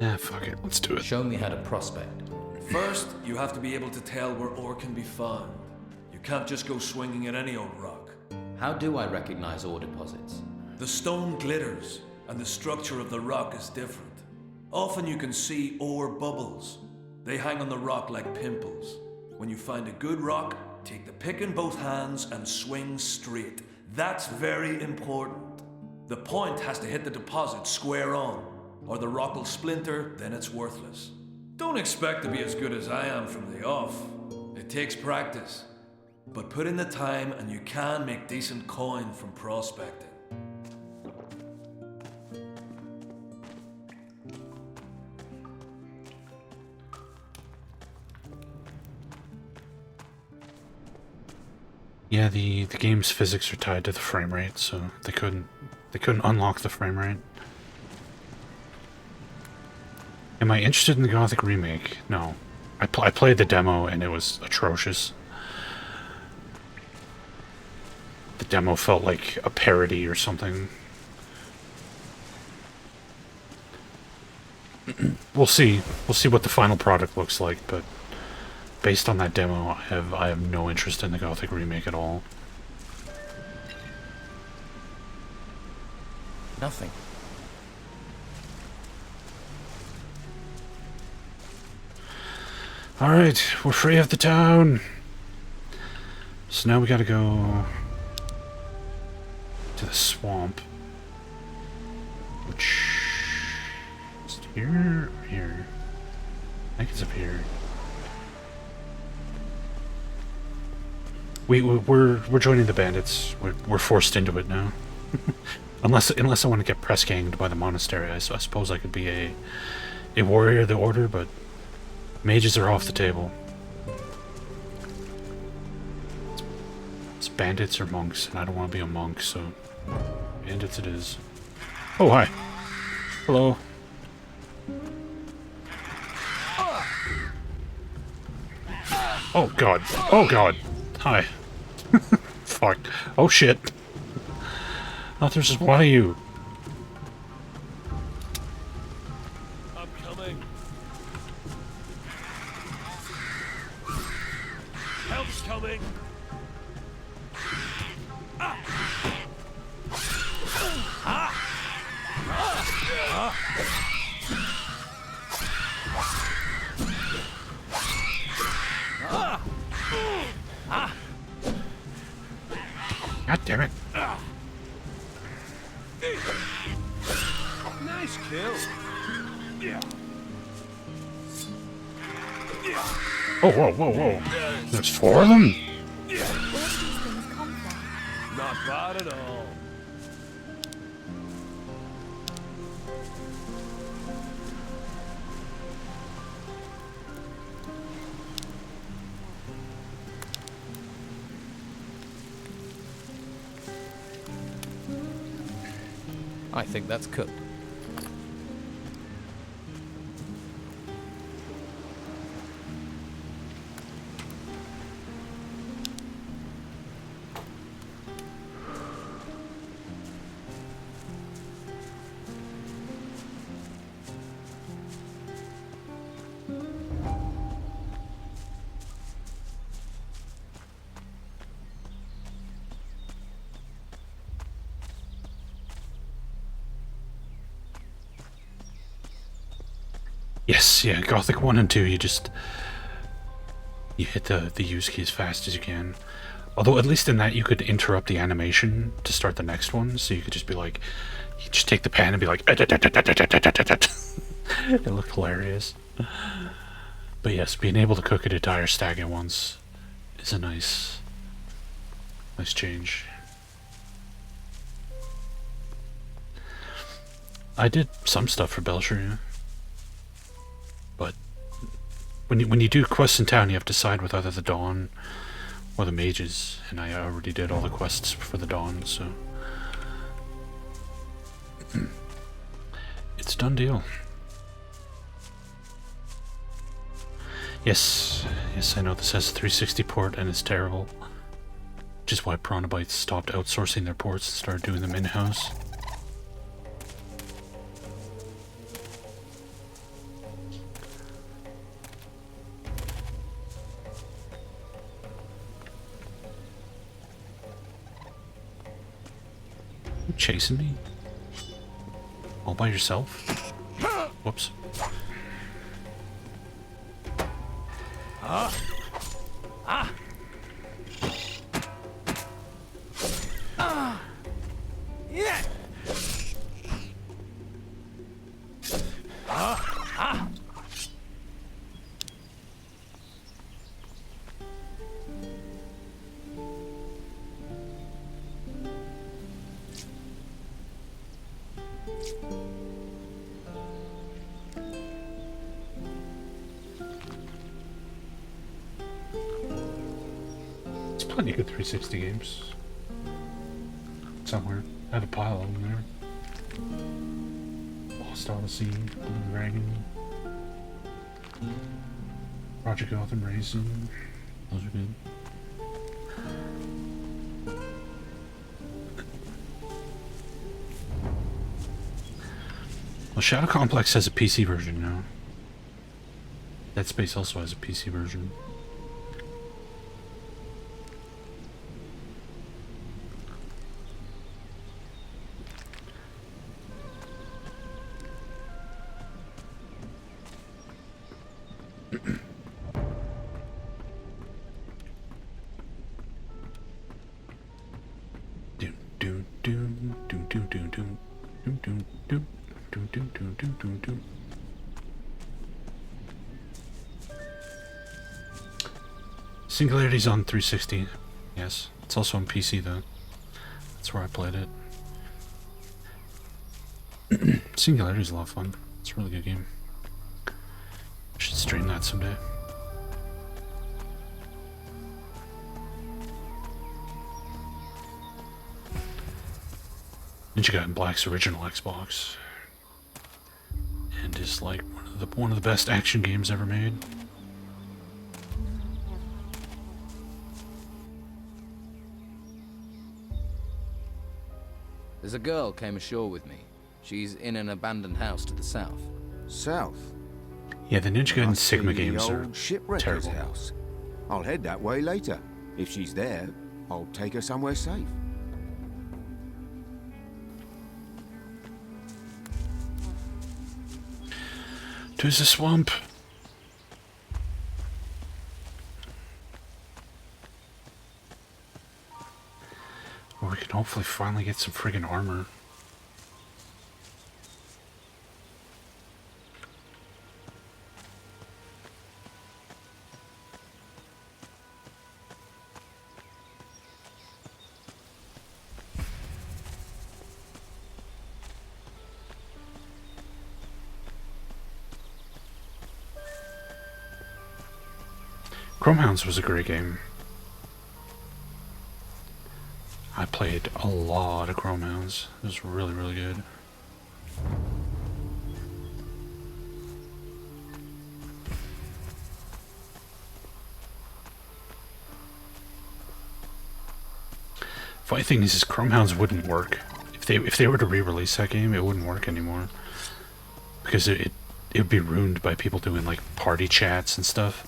Yeah, fuck it, let's do it. Show me how to prospect. First, you have to be able to tell where ore can be found. You can't just go swinging at any old rock. How do I recognize ore deposits? The stone glitters, and the structure of the rock is different. Often you can see ore bubbles. They hang on the rock like pimples. When you find a good rock, take the pick in both hands and swing straight. That's very important. The point has to hit the deposit square on, or the rock will splinter, then it's worthless. Don't expect to be as good as I am from the off. It takes practice. But put in the time and you can make decent coin from prospecting. Yeah, the game's physics are tied to the frame rate, so they couldn't unlock the frame rate. Am I interested in the Gothic remake? No. I played the demo and it was atrocious. The demo felt like a parody or something. We'll see. We'll see what the final product looks like, but based on that demo, I have no interest in the Gothic remake at all. Nothing. Alright, we're free of the town. So now we gotta go to the swamp. Which is it here or here? I think it's up here. We're joining the bandits. We're forced into it now. unless I want to get press ganged by the monastery, I suppose I could be a warrior of the order, but mages are off the table. It's bandits or monks, and I don't want to be a monk, so bandits it is. Oh, hi. Hello. Oh god. Oh god. Hi. Fuck. Oh shit. Oh, there's just one of you. I'm coming. Help's coming. God damn it. Nice kill. Oh, whoa, whoa, whoa. There's 4 of them? Not bad at all. I think that's cooked. Yes, yeah, Gothic 1 and 2, you hit the use key as fast as you can. Although at least in that you could interrupt the animation to start the next one, so you could just be like, you just take the pen and be like, it looked hilarious. But yes, being able to cook an entire stag at once is a nice change. I did some stuff for Belcher, yeah. But when you do quests in town, you have to decide with either the Dawn or the mages, and I already did all the quests for the Dawn, so it's a done deal. Yes, I know this has a 360 port and it's terrible, which is why Piranha stopped outsourcing their ports and started doing them in-house. You chasing me? All by yourself? Whoops. Yeah. There's plenty of good 360 games. Somewhere. I have a pile of them there. Lost Odyssey, Blue Dragon, Project Gotham Racing. Those are good. Well, Shadow Complex has a PC version now. Dead Space also has a PC version. Singularity's on 360. Yes, it's also on PC though. That's where I played it. Singularity's a lot of fun. It's a really good game. I should stream that someday. Ninja Gaiden Black's original Xbox, and is like one of the best action games ever made. There's a girl came ashore with me. She's in an abandoned house to the south. South? Yeah, the Ninja Gaiden Must Sigma be the games are old shipwrecker's terrible. house. I'll head that way later. If she's there, I'll take her somewhere safe. To the swamp. Or we can hopefully finally get some friggin' armor. Chromehounds was a great game. I played a lot of Chromehounds. It was really, really good. Funny thing is Chromehounds wouldn't work. If they were to re-release that game, it wouldn't work anymore. Because it would be ruined by people doing like party chats and stuff.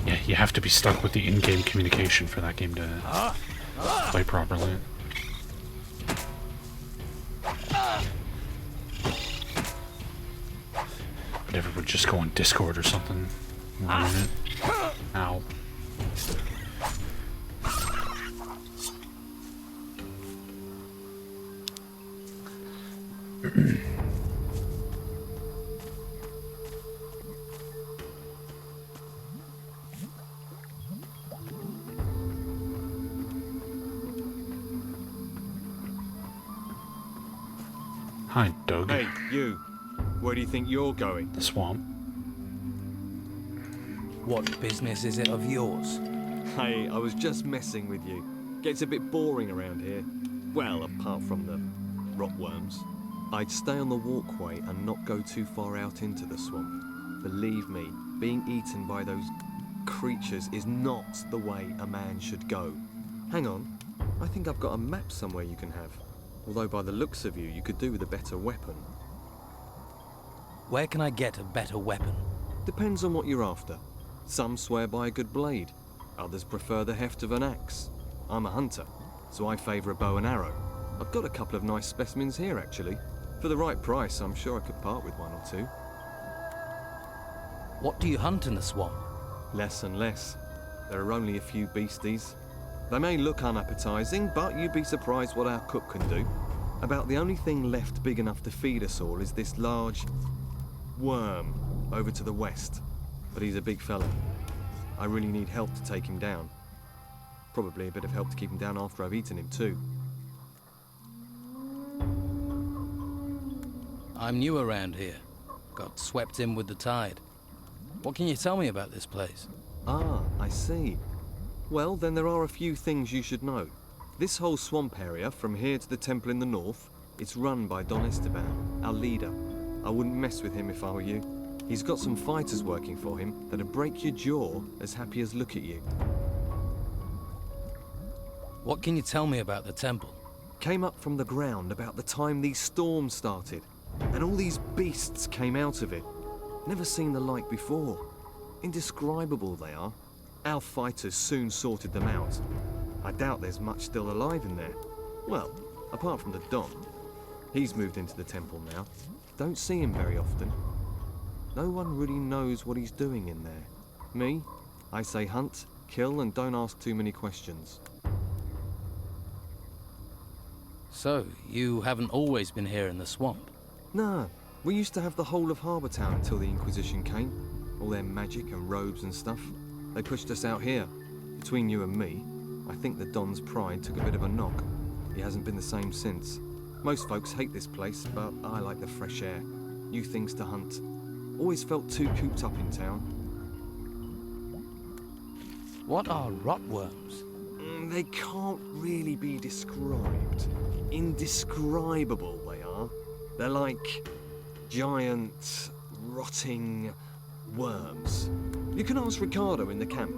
Yeah, you have to be stuck with the in-game communication for that game to play properly. But if it would just go on Discord or something, run it. Ow. Hi, Doug. Hey, you. Where do you think you're going? The swamp. What business is it of yours? Hey, I was just messing with you. Gets a bit boring around here. Well, apart from the rotworms. I'd stay on the walkway and not go too far out into the swamp. Believe me, being eaten by those creatures is not the way a man should go. Hang on, I think I've got a map somewhere you can have. Although by the looks of you, you could do with a better weapon. Where can I get a better weapon? Depends on what you're after. Some swear by a good blade. Others prefer the heft of an axe. I'm a hunter, so I favour a bow and arrow. I've got a couple of nice specimens here, actually. For the right price, I'm sure I could part with one or two. What do you hunt in the swamp? Less and less. There are only a few beasties. They may look unappetizing, but you'd be surprised what our cook can do. About the only thing left big enough to feed us all is this large worm over to the west. But he's a big fella. I really need help to take him down. Probably a bit of help to keep him down after I've eaten him too. I'm new around here. Got swept in with the tide. What can you tell me about this place? Ah, I see. Well, then there are a few things you should know. This whole swamp area, from here to the temple in the north, it's run by Don Esteban, our leader. I wouldn't mess with him if I were you. He's got some fighters working for him that'd break your jaw as happy as look at you. What can you tell me about the temple? Came up from the ground about the time these storms started, and all these beasts came out of it. Never seen the like before. Indescribable they are. Our fighters soon sorted them out. I doubt there's much still alive in there. Well, apart from the Don. He's moved into the temple now. Don't see him very often. No one really knows what he's doing in there. Me? I say hunt, kill, and don't ask too many questions. So, you haven't always been here in the swamp? No, we used to have the whole of Harbour Town until the Inquisition came. All their magic and robes and stuff. They pushed us out here. Between you and me, I think the Don's pride took a bit of a knock. He hasn't been the same since. Most folks hate this place, but I like the fresh air. New things to hunt. Always felt too cooped up in town. What are rotworms? They can't really be described. Indescribable they are. They're like giant, rotting worms. You can ask Ricardo in the camp.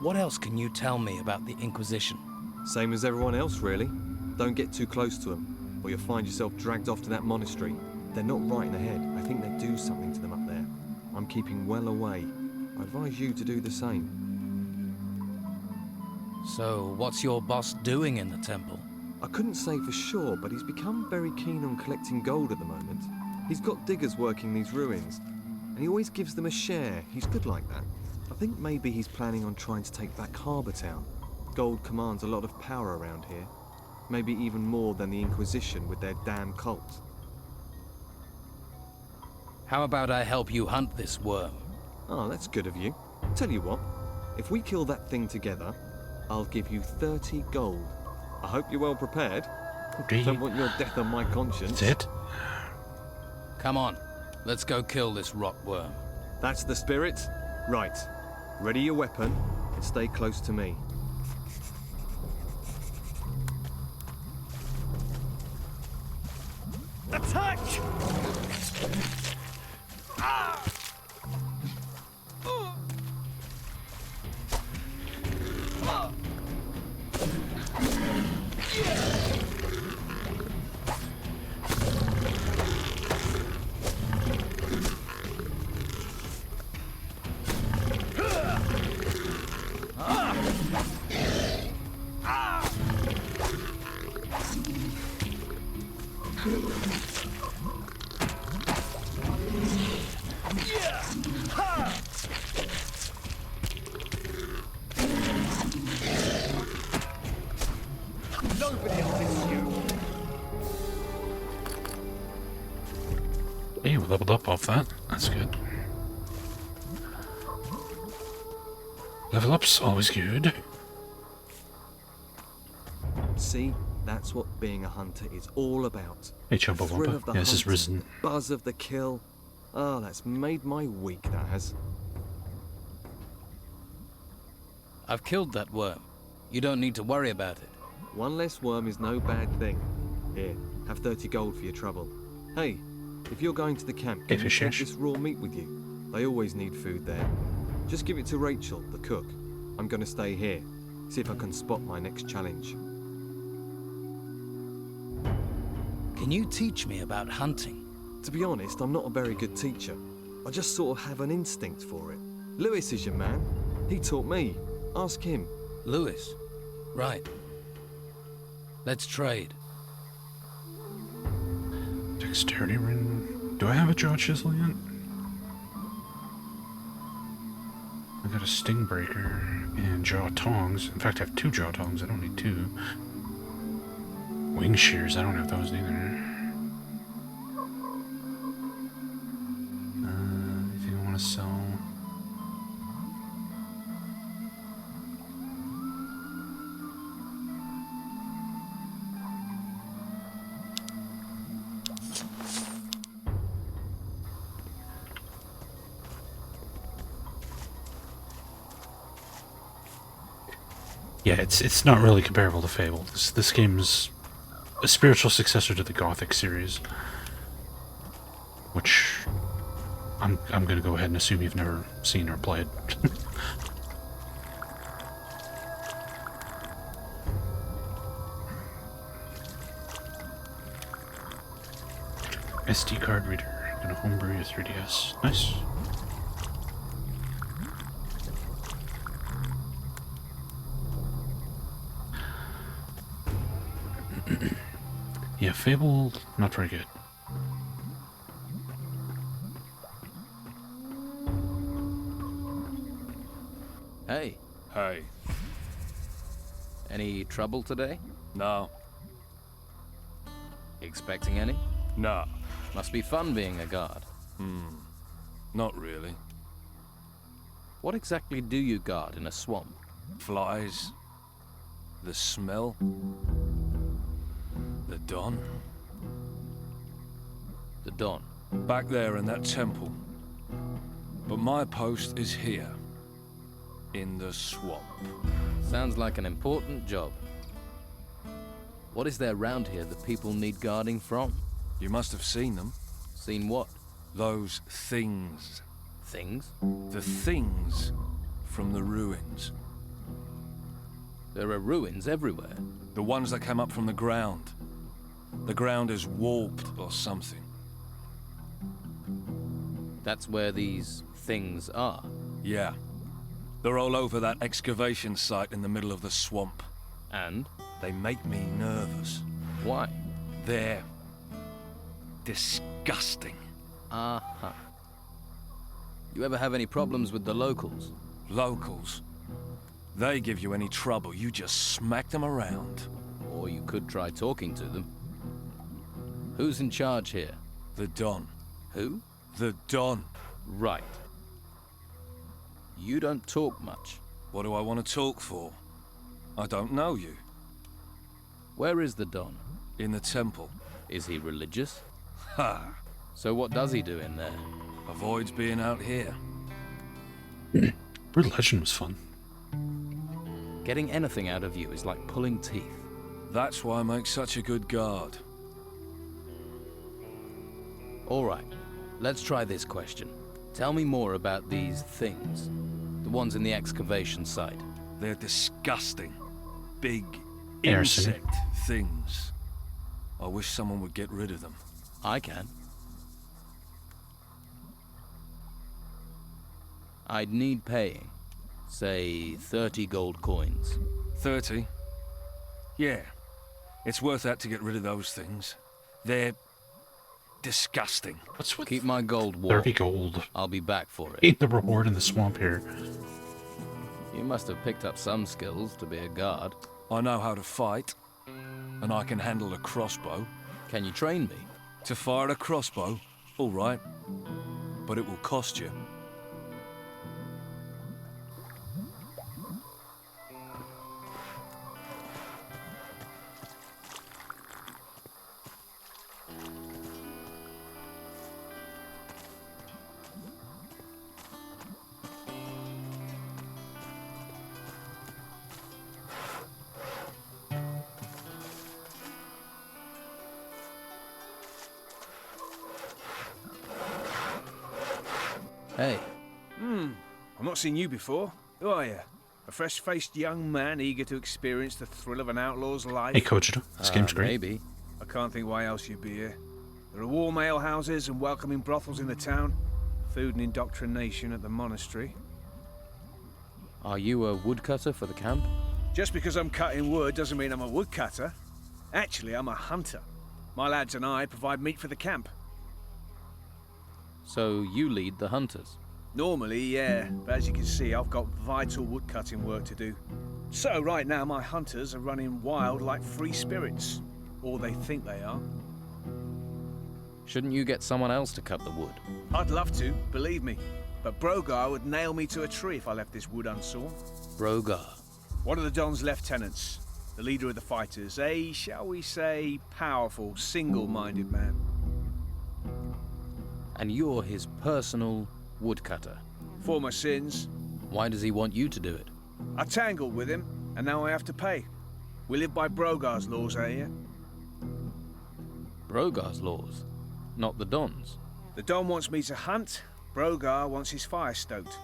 What else can you tell me about the Inquisition? Same as everyone else, really. Don't get too close to them, or you'll find yourself dragged off to that monastery. They're not right in the head. I think they do something to them up there. I'm keeping well away. I advise you to do the same. So, what's your boss doing in the temple? I couldn't say for sure, but he's become very keen on collecting gold at the moment. He's got diggers working these ruins, and he always gives them a share. He's good like that. I think maybe he's planning on trying to take back Harbour Town. Gold commands a lot of power around here. Maybe even more than the Inquisition with their damn cult. How about I help you hunt this worm? Oh, that's good of you. Tell you what, if we kill that thing together, I'll give you 30 gold. I hope you're well prepared. Don't want your death on my conscience. That's it? Come on, let's go kill this rotworm. That's the spirit? Right. Ready your weapon and stay close to me. Attack! leveled up off that. That's good. Level up's always good. See, that's what being a hunter is all about. Hey, The Chumpa thrill Wumpa. of the Yeah, this is hunt, Risen. the buzz of the kill. Ah, that's made my week, that has. I've killed that worm. You don't need to worry about it. One less worm is no bad thing. Here, have 30 gold for your trouble. Hey, if you're going to the camp, can you take this raw meat with you? They always need food there. Just give it to Rachel, the cook. I'm going to stay here. See if I can spot my next challenge. Can you teach me about hunting? To be honest, I'm not a very good teacher. I just sort of have an instinct for it. Lewis is your man. He taught me. Ask him. Lewis? Right. Let's trade. Dexterity ring. Do I have a jaw chisel yet? I got a sting breaker and jaw tongs. In fact, I have 2 jaw tongs. I don't need 2. Wing shears. I don't have those either. Anything I want to sell? Yeah, it's not really comparable to Fable. This game's a spiritual successor to the Gothic series, which I'm gonna go ahead and assume you've never seen or played. SD card reader. Gonna homebrew your 3DS. Nice. Yeah, Fable, not very good. Hey. Hey. Any trouble today? No. Expecting any? No. Must be fun being a guard. Not really. What exactly do you guard in a swamp? Flies. The smell. The dawn. The dawn. Back there in that temple. But my post is here. In the swamp. Sounds like an important job. What is there around here that people need guarding from? You must have seen them. Seen what? Those things. Things? The things from the ruins. There are ruins everywhere. The ones that came up from the ground. The ground is warped or something. That's where these things are? Yeah. They're all over that excavation site in the middle of the swamp. And? They make me nervous. Why? They're disgusting. Uh-huh. You ever have any problems with the locals? Locals? They give you any trouble, you just smack them around. Or you could try talking to them. Who's in charge here? The Don. Who? The Don. Right. You don't talk much. What do I want to talk for? I don't know you. Where is the Don? In the temple. Is he religious? Ha! So what does he do in there? Avoids being out here. Red Legend was fun. Getting anything out of you is like pulling teeth. That's why I make such a good guard. All right, let's try this question. Tell me more about these things. The ones in the excavation site. They're disgusting. Big Harrison. insect things. I wish someone would get rid of them. I can. I'd need paying. Say 30 gold coins. 30? Yeah. It's worth that to get rid of those things. They're disgusting. What's with Keep my gold warm. 30 gold? I'll be back for it. Ain't the reward in the swamp here. You must have picked up some skills to be a guard. I know how to fight. And I can handle a crossbow. Can you train me? To fire a crossbow? All right. But it will cost you. Hey. I've not seen you before. Who are you? A fresh-faced young man eager to experience the thrill of an outlaw's life? Hey, Coach, this game's great. Maybe. I can't think why else you'd be here. There are warm ale houses and welcoming brothels in the town. Food and indoctrination at the monastery. Are you a woodcutter for the camp? Just because I'm cutting wood doesn't mean I'm a woodcutter. Actually, I'm a hunter. My lads and I provide meat for the camp. So you lead the hunters? Normally, yeah, but as you can see, I've got vital woodcutting work to do. So right now, my hunters are running wild like free spirits. Or they think they are. Shouldn't you get someone else to cut the wood? I'd love to, believe me. But Brogar would nail me to a tree if I left this wood unsawn. Brogar? One of the Don's lieutenants. The leader of the fighters. A, shall we say, powerful, single-minded man. And you're his personal woodcutter? For my sins. Why does he want you to do it? I tangled with him, and now I have to pay. We live by Brogar's laws out here. Brogar's laws? Not the Don's? The Don wants me to hunt. Brogar wants his fire stoked.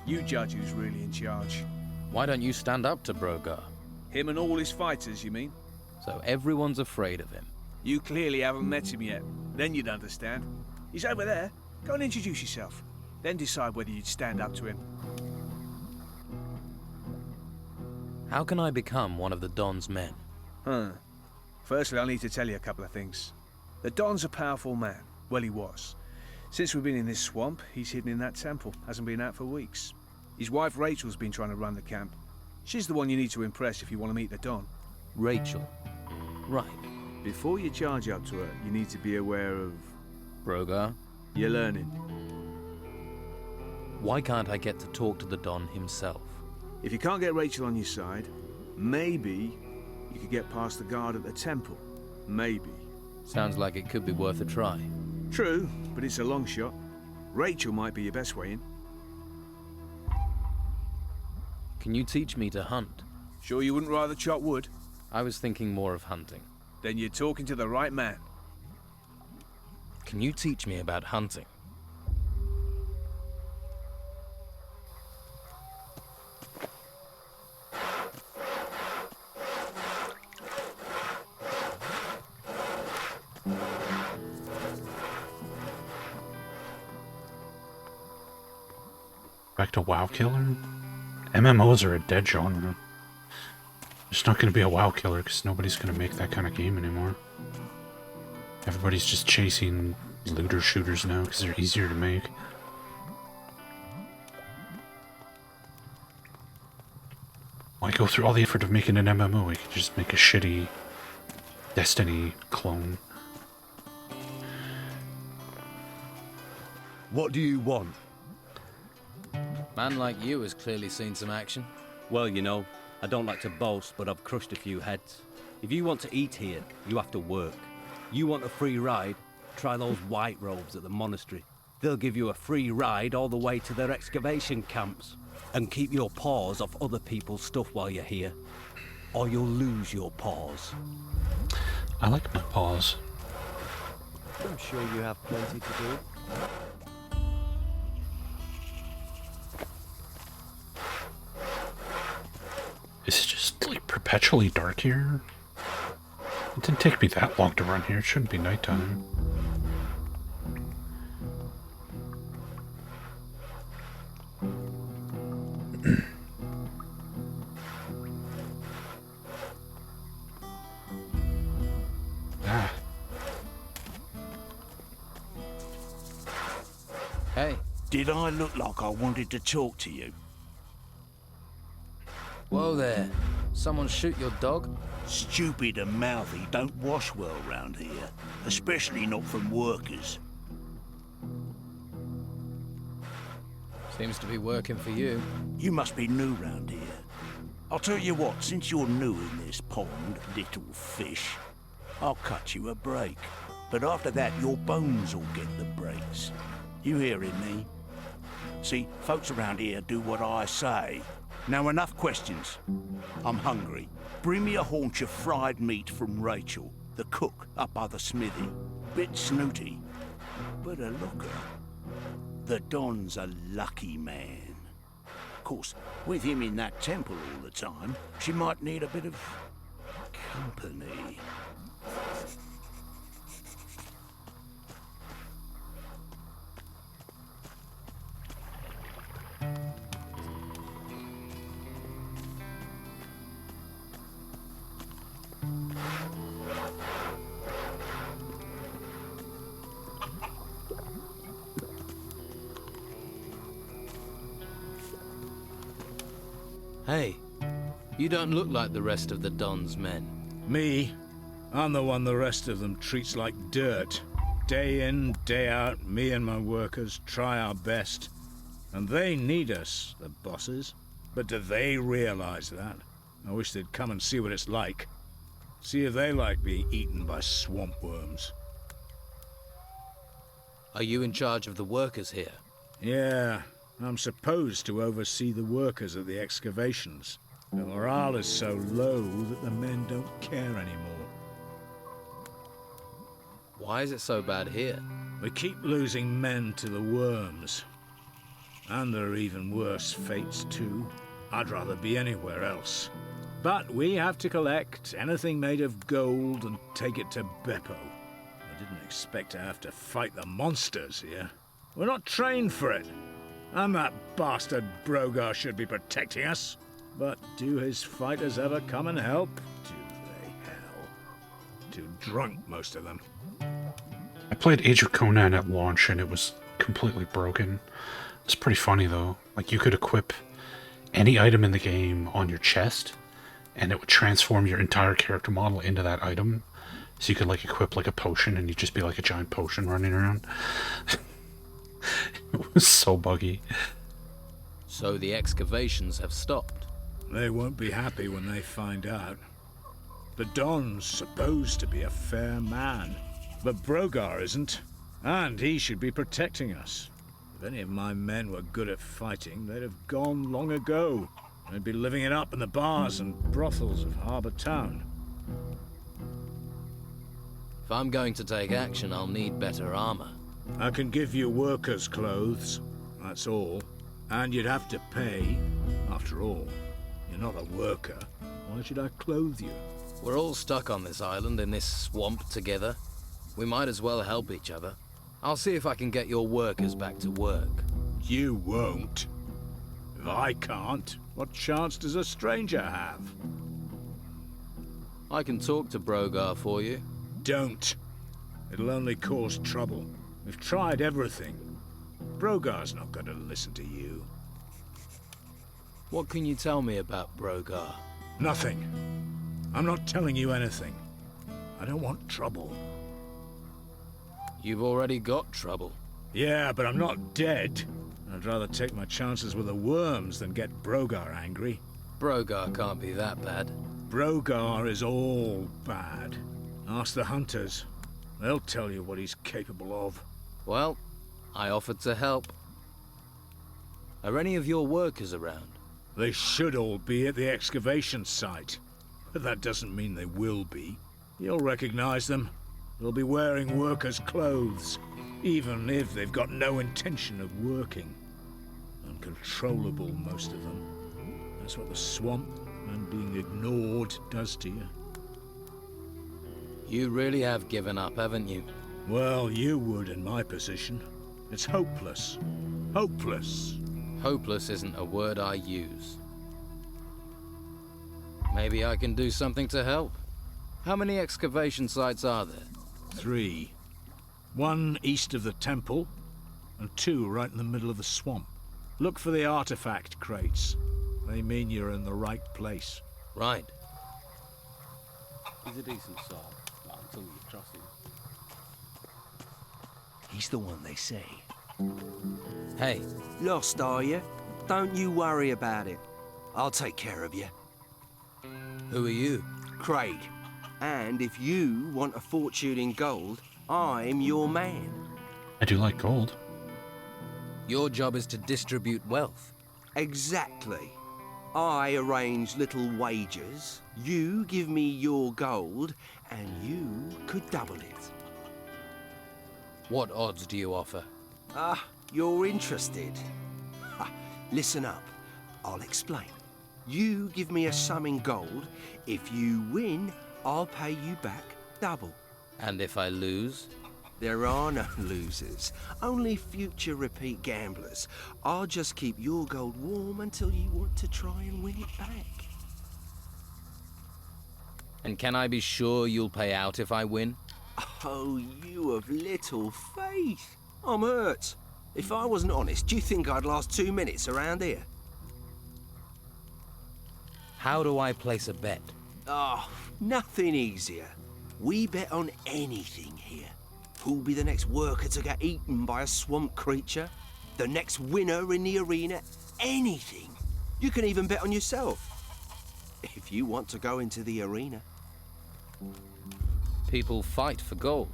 You judge who's really in charge. Why don't you stand up to Brogar? Him and all his fighters, you mean? So everyone's afraid of him? You clearly haven't met him yet. Then you'd understand. He's over there. Go and introduce yourself. Then decide whether you'd stand up to him. How can I become one of the Don's men? Firstly, I'll need to tell you a couple of things. The Don's a powerful man. Well, he was. Since we've been in this swamp, he's hidden in that temple. Hasn't been out for weeks. His wife Rachel's been trying to run the camp. She's the one you need to impress if you want to meet the Don. Rachel. Right. Before you charge up to her, you need to be aware of... Brogar? You're learning. Why can't I get to talk to the Don himself? If you can't get Rachel on your side, maybe you could get past the guard at the temple. Maybe. Sounds like it could be worth a try. True, but it's a long shot. Rachel might be your best way in. Can you teach me to hunt? Sure you wouldn't rather chop wood? I was thinking more of hunting. Then you're talking to the right man. Can you teach me about hunting? Back to WoW Killer? MMOs are a dead genre. There's not going to be a WoW Killer because nobody's going to make that kind of game anymore. Everybody's just chasing looter shooters now because they're easier to make. Why go through all the effort of making an MMO? We could just make a shitty Destiny clone. What do you want? Man like you has clearly seen some action. Well, you know, I don't like to boast, but I've crushed a few heads. If you want to eat here, you have to work. You want a free ride? Try those white robes at the monastery. They'll give you a free ride all the way to their excavation camps. And keep your paws off other people's stuff while you're here, or you'll lose your paws. I like my paws. I'm sure you have plenty to do. Is it just like perpetually dark here? It didn't take me that long to run here. It shouldn't be nighttime. Ah. Hey. Did I look like I wanted to talk to you? Whoa there. Someone shoot your dog? Stupid and mouthy don't wash well round here, especially not from workers. Seems to be working for you. You must be new round here. I'll tell you what, since you're new in this pond, little fish, I'll cut you a break. But after that, your bones will get the breaks. You hearing me? See, folks around here do what I say. Now enough questions. I'm hungry. Bring me a haunch of fried meat from Rachel, the cook up by the smithy. Bit snooty, but a looker. The Don's a lucky man. Of course, with him in that temple all the time, she might need a bit of company. Hey, you don't look like the rest of the Don's men. Me? I'm the one the rest of them treats like dirt. Day in, day out, me and my workers try our best. And they need us, the bosses. But do they realize that? I wish they'd come and see what it's like. See if they like being eaten by swamp worms. Are you in charge of the workers here? Yeah, I'm supposed to oversee the workers at the excavations. The morale is so low that the men don't care anymore. Why is it so bad here? We keep losing men to the worms. And there are even worse fates too. I'd rather be anywhere else. But we have to collect anything made of gold and take it to Beppo. I didn't expect to have to fight the monsters here. We're not trained for it. And that bastard Brogar should be protecting us. But do his fighters ever come and help? Do they, hell? Too drunk, most of them. I played Age of Conan at launch and it was completely broken. It's pretty funny though. Like you could equip any item in the game on your chest and it would transform your entire character model into that item. So you could like equip like a potion and you'd just be like a giant potion running around. It was so buggy. So the excavations have stopped. They won't be happy when they find out. The Don's supposed to be a fair man, but Brogar isn't, and he should be protecting us. If any of my men were good at fighting, they'd have gone long ago. They'd be living it up in the bars and brothels of Harbour Town. If I'm going to take action, I'll need better armor. I can give you workers' clothes, that's all. And you'd have to pay. After all, you're not a worker. Why should I clothe you? We're all stuck on this island in this swamp together. We might as well help each other. I'll see if I can get your workers back to work. You won't. If I can't, what chance does a stranger have? I can talk to Brogar for you. Don't. It'll only cause trouble. We've tried everything. Brogar's not going to listen to you. What can you tell me about Brogar? Nothing. I'm not telling you anything. I don't want trouble. You've already got trouble. Yeah, but I'm not dead. I'd rather take my chances with the worms than get Brogar angry. Brogar can't be that bad. Brogar is all bad. Ask the hunters. They'll tell you what he's capable of. Well, I offered to help. Are any of your workers around? They should all be at the excavation site. But that doesn't mean they will be. You'll recognize them. They'll be wearing workers' clothes, even if they've got no intention of working. Uncontrollable, most of them. That's what the swamp and being ignored does to you. You really have given up, haven't you? Well, you would in my position. It's hopeless. Hopeless. Hopeless isn't a word I use. Maybe I can do something to help. How many excavation sites are there? 3. 1 east of the temple, and 2 right in the middle of the swamp. Look for the artifact crates. They mean you're in the right place. Right. He's a decent soul, but until you trust him. He's the one they say. Hey, Lost, are you? Don't you worry about it. I'll take care of you. Who are you? Craig. And if you want a fortune in gold, I'm your man. I do like gold. Your job is to distribute wealth. Exactly. I arrange little wagers, you give me your gold, and you could double it. What odds do you offer? Ah, you're interested. Ha, listen up, I'll explain. You give me a sum in gold. If you win, I'll pay you back double. And if I lose? There are no losers, only future repeat gamblers. I'll just keep your gold warm until you want to try and win it back. And can I be sure you'll pay out if I win? Oh, you of little faith. I'm hurt. If I wasn't honest, do you think I'd last 2 minutes around here? How do I place a bet? Oh, nothing easier. We bet on anything here. Who'll be the next worker to get eaten by a swamp creature? The next winner in the arena? Anything. You can even bet on yourself. If you want to go into the arena. People fight for gold.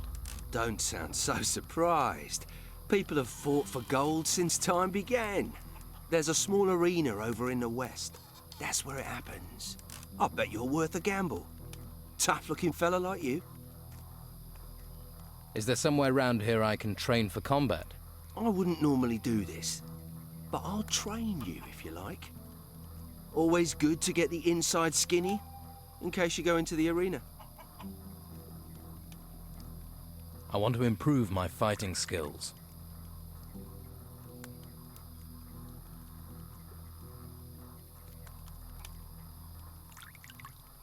Don't sound so surprised. People have fought for gold since time began. There's a small arena over in the west. That's where it happens. I bet you're worth a gamble. Tough-looking fella like you. Is there somewhere around here I can train for combat? I wouldn't normally do this, but I'll train you if you like. Always good to get the inside skinny, in case you go into the arena. I want to improve my fighting skills.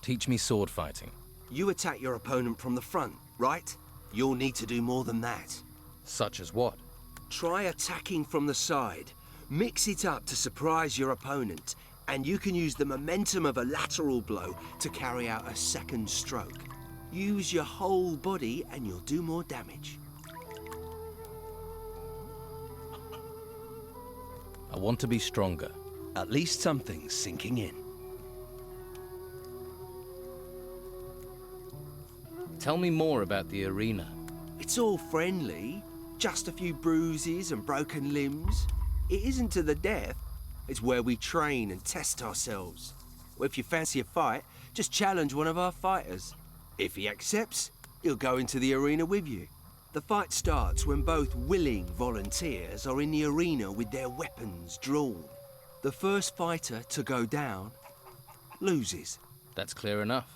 Teach me sword fighting. You attack your opponent from the front, right? You'll need to do more than that. Such as what? Try attacking from the side. Mix it up to surprise your opponent, and you can use the momentum of a lateral blow to carry out a second stroke. Use your whole body and you'll do more damage. I want to be stronger. At least something's sinking in. Tell me more about the arena. It's all friendly. Just a few bruises and broken limbs. It isn't to the death. It's where we train and test ourselves. Well, if you fancy a fight, just challenge one of our fighters. If he accepts, he'll go into the arena with you. The fight starts when both willing volunteers are in the arena with their weapons drawn. The first fighter to go down loses. That's clear enough.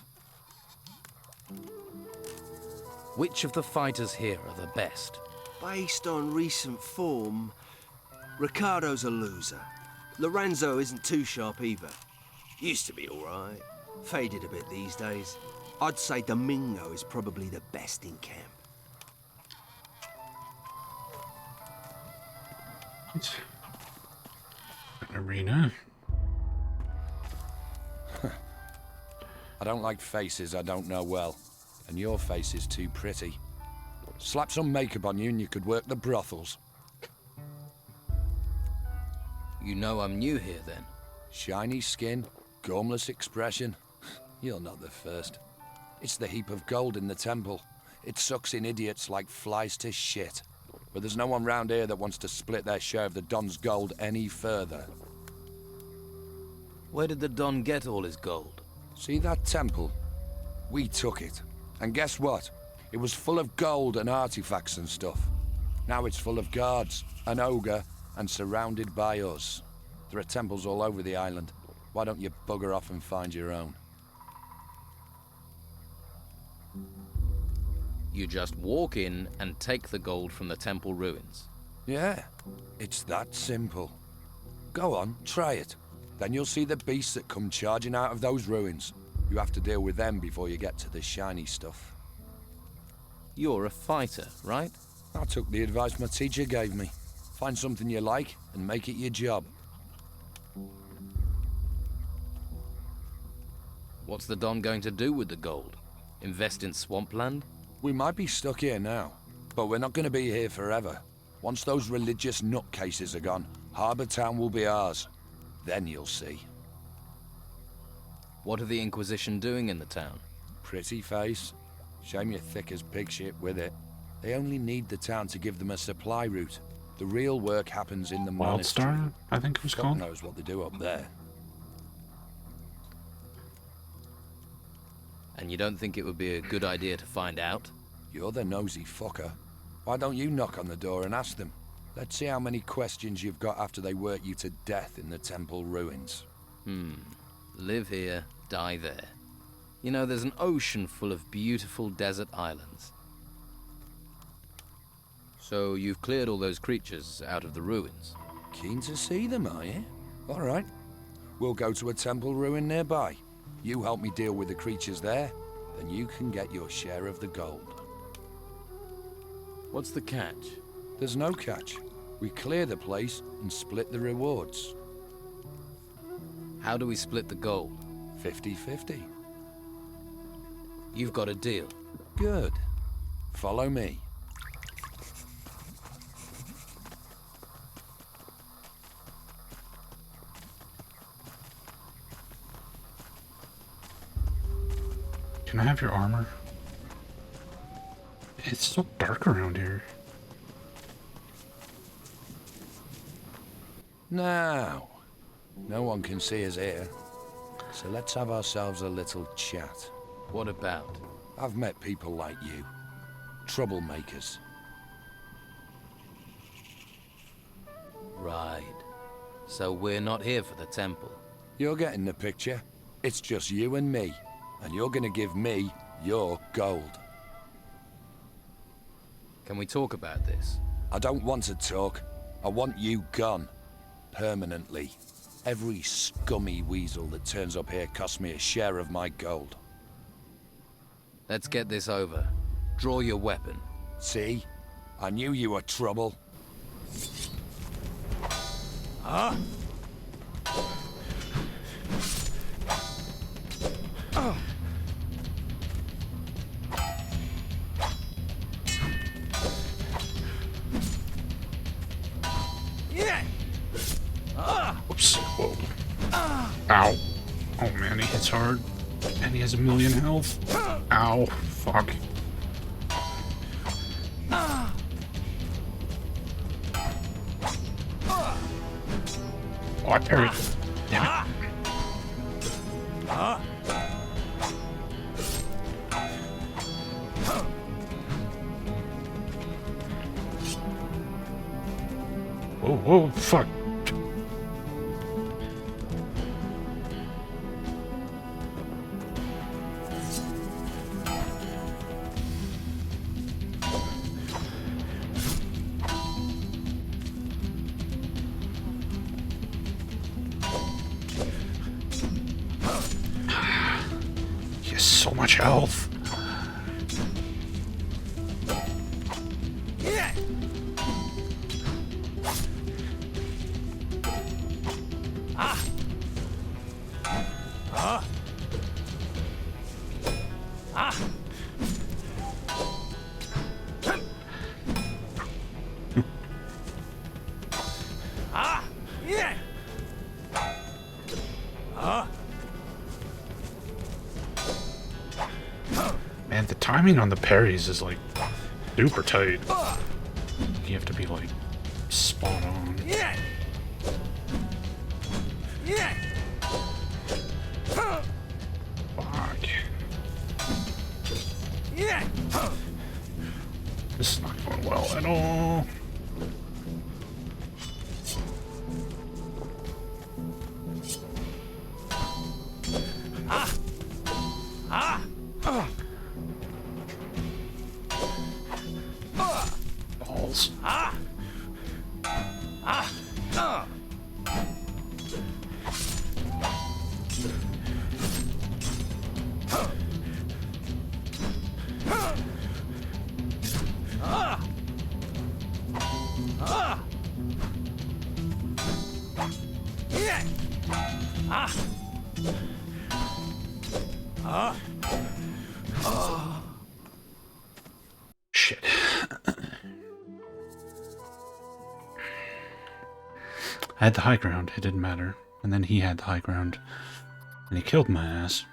Which of the fighters here are the best? Based on recent form, Ricardo's a loser. Lorenzo isn't too sharp either. Used to be all right. Faded a bit these days. I'd say Domingo is probably the best in camp. An arena. I don't like faces I don't know well, and your face is too pretty. Slap some makeup on you and you could work the brothels. You know I'm new here, then? Shiny skin, gormless expression. You're not the first. It's the heap of gold in the temple. It sucks in idiots like flies to shit. But there's no one round here that wants to split their share of the Don's gold any further. Where did the Don get all his gold? See that temple? We took it. And guess what? It was full of gold and artifacts and stuff. Now it's full of guards, an ogre, and surrounded by us. There are temples all over the island. Why don't you bugger off and find your own? You just walk in and take the gold from the temple ruins. Yeah, it's that simple. Go on, try it. Then you'll see the beasts that come charging out of those ruins. You have to deal with them before you get to the shiny stuff. You're a fighter, right? I took the advice my teacher gave me. Find something you like and make it your job. What's the Don going to do with the gold? Invest in swampland? We might be stuck here now, but we're not going to be here forever. Once those religious nutcases are gone, Harbour Town will be ours. Then you'll see. What are the Inquisition doing in the town? Pretty face. Shame you're thick as pig shit with it. They only need the town to give them a supply route. The real work happens in the monastery. Wildstar, I think it was God called. knows what they do up there. And you don't think it would be a good idea to find out? You're the nosy fucker. Why don't you knock on the door and ask them? Let's see how many questions you've got after they work you to death in the temple ruins. Live here, die there. You know, there's an ocean full of beautiful desert islands. So you've cleared all those creatures out of the ruins? Keen to see them, are you? All right. We'll go to a temple ruin nearby. You help me deal with the creatures there, then you can get your share of the gold. What's the catch? There's no catch. We clear the place and split the rewards. How do we split the gold? 50-50. You've got a deal. Good. Follow me. Can I have your armor? It's so dark around here. Now, no one can see us here, so let's have ourselves a little chat. What about? I've met people like you. Troublemakers. Right. So we're not here for the temple. You're getting the picture. It's just you and me, and you're gonna give me your gold. Can we talk about this? I don't want to talk. I want you gone. Permanently. Every scummy weasel that turns up here costs me a share of my gold. Let's get this over. Draw your weapon. See? I knew you were trouble. Huh? Oh. Yeah. Whoops. Whoa. Ow. Oh man, he hits hard. And he has 1,000,000 health. Ow. Fuck. Oh, I parried. Damn it. Whoa, whoa, fuck. He has so much health. Man, the timing on the parries is like super tight. You have to be like spot on. Fuck. This is not going well at all. Balls. Shit. I had the high ground, it didn't matter. And then he had the high ground, and he killed my ass.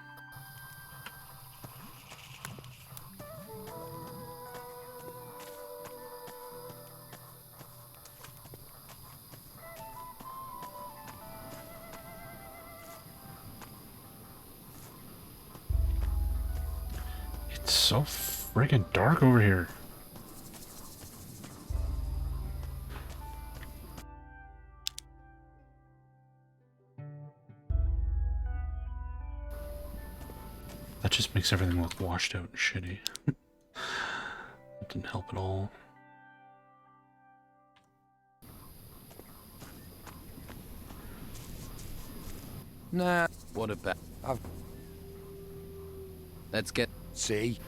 It's so friggin' dark over here. That just makes everything look washed out and shitty. That didn't help at all. Nah, what about... Let's get... See?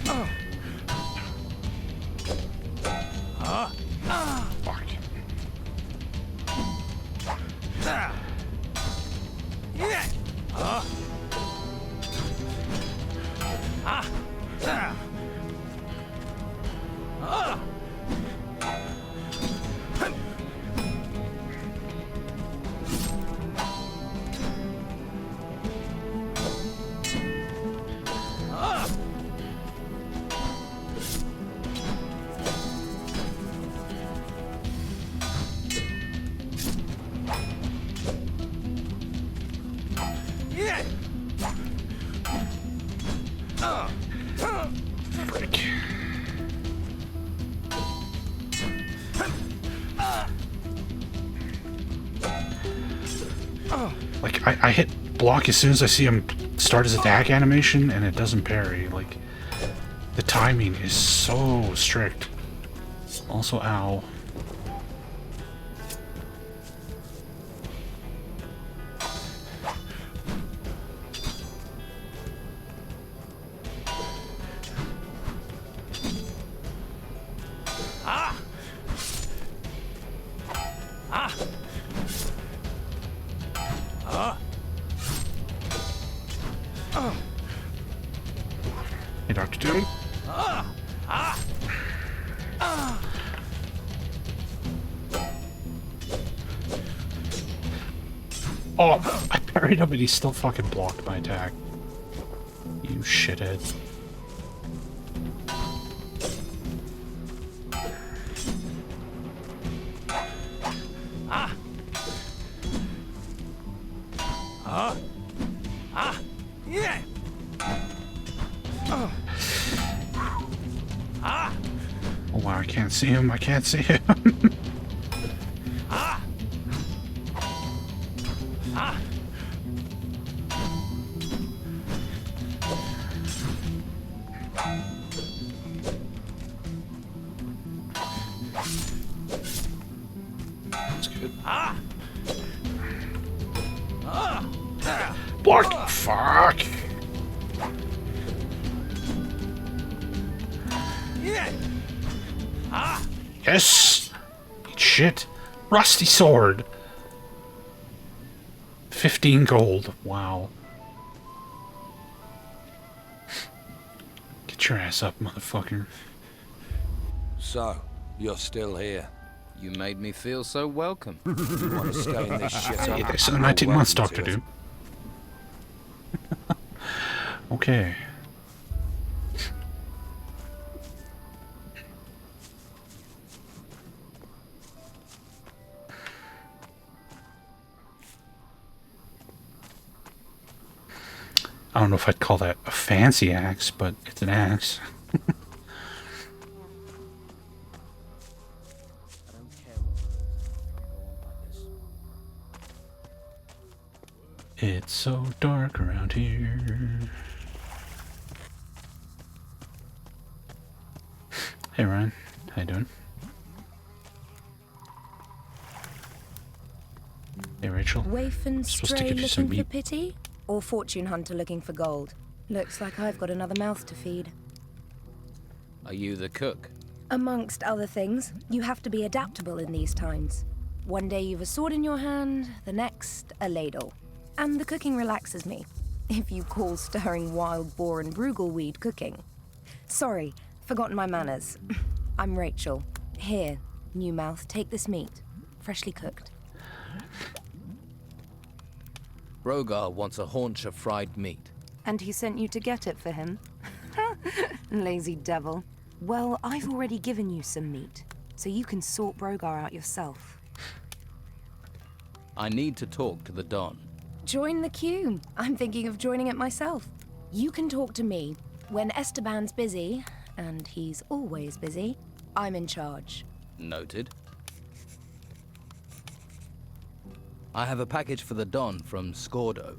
Fuck. Frick. Like, I hit block as soon as I see him start his attack animation, and it doesn't parry. Like, the timing is so strict. Also, ow. Hey, Dr. Doom. Oh, I parried him and he still fucking blocked my attack. You shithead. Oh wow, I can't see him. I can't see him. That's good. Block! Fuck! Yes! Shit! Rusty sword! 15 gold. Wow. Get your ass up, motherfucker. So, you're still here. You made me feel so welcome. You want to stay in this shit? Hey, this is 19 months, Dr. Doom. Okay. I don't know if I'd call that a fancy axe, but it's an axe. It's so dark around here. Hey Ryan, how you doing? Hey Rachel. Waif and Supposed to stray give you some looking for meat. pity? Or fortune hunter looking for gold? Looks like I've got another mouth to feed. Are you the cook? Amongst other things, you have to be adaptable in these times. One day you've a sword in your hand, the next, a ladle. And the cooking relaxes me, if you call stirring wild boar and brugal weed cooking. Sorry, forgotten my manners. I'm Rachel. Here, Newmouth, take this meat. Freshly cooked. Brogar wants a haunch of fried meat. And he sent you to get it for him? Lazy devil. Well, I've already given you some meat, so you can sort Brogar out yourself. I need to talk to the Don. Join the queue. I'm thinking of joining it myself. You can talk to me. When Esteban's busy, and he's always busy, I'm in charge. Noted. I have a package for the Don from Scordo.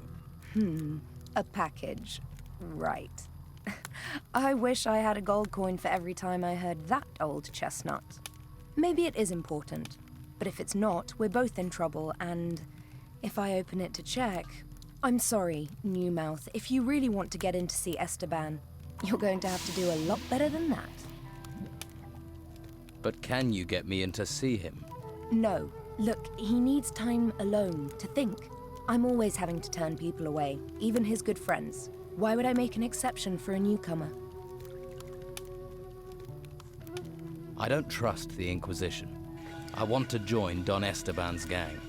A package. Right. I wish I had a gold coin for every time I heard that old chestnut. Maybe it is important, but if it's not, we're both in trouble, and if I open it to check... I'm sorry, Newmouth, if you really want to get in to see Esteban, you're going to have to do a lot better than that. But can you get me in to see him? No. Look, he needs time alone to think. I'm always having to turn people away, even his good friends. Why would I make an exception for a newcomer? I don't trust the Inquisition. I want to join Don Esteban's gang.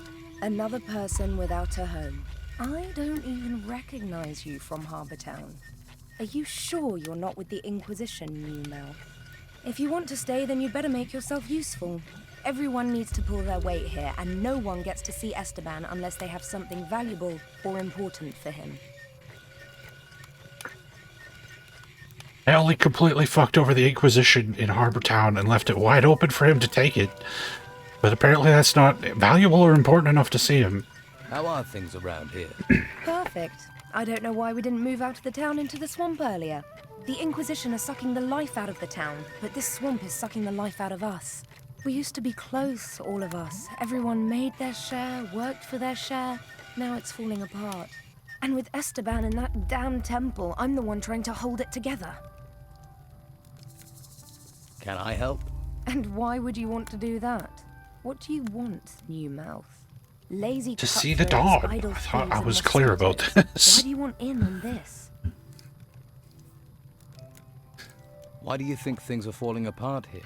Another person without a home. I don't even recognize you from Harbour Town. Are you sure you're not with the Inquisition, Newmouth? If you want to stay, then you'd better make yourself useful. Everyone needs to pull their weight here, and no one gets to see Esteban unless they have something valuable or important for him. I only completely fucked over the Inquisition in Harbour Town and left it wide open for him to take it. But apparently that's not valuable or important enough to see him. How are things around here? Perfect. I don't know why we didn't move out of the town into the swamp earlier. The Inquisition are sucking the life out of the town, but this swamp is sucking the life out of us. We used to be close, all of us. Everyone made their share, worked for their share. Now it's falling apart. And with Esteban in that damn temple, I'm the one trying to hold it together. Can I help? And why would you want to do that? What do you want, Newmouth? Lazy to see the dog. I thought I was clear about this. Why do you want in on this? Why do you think things are falling apart here?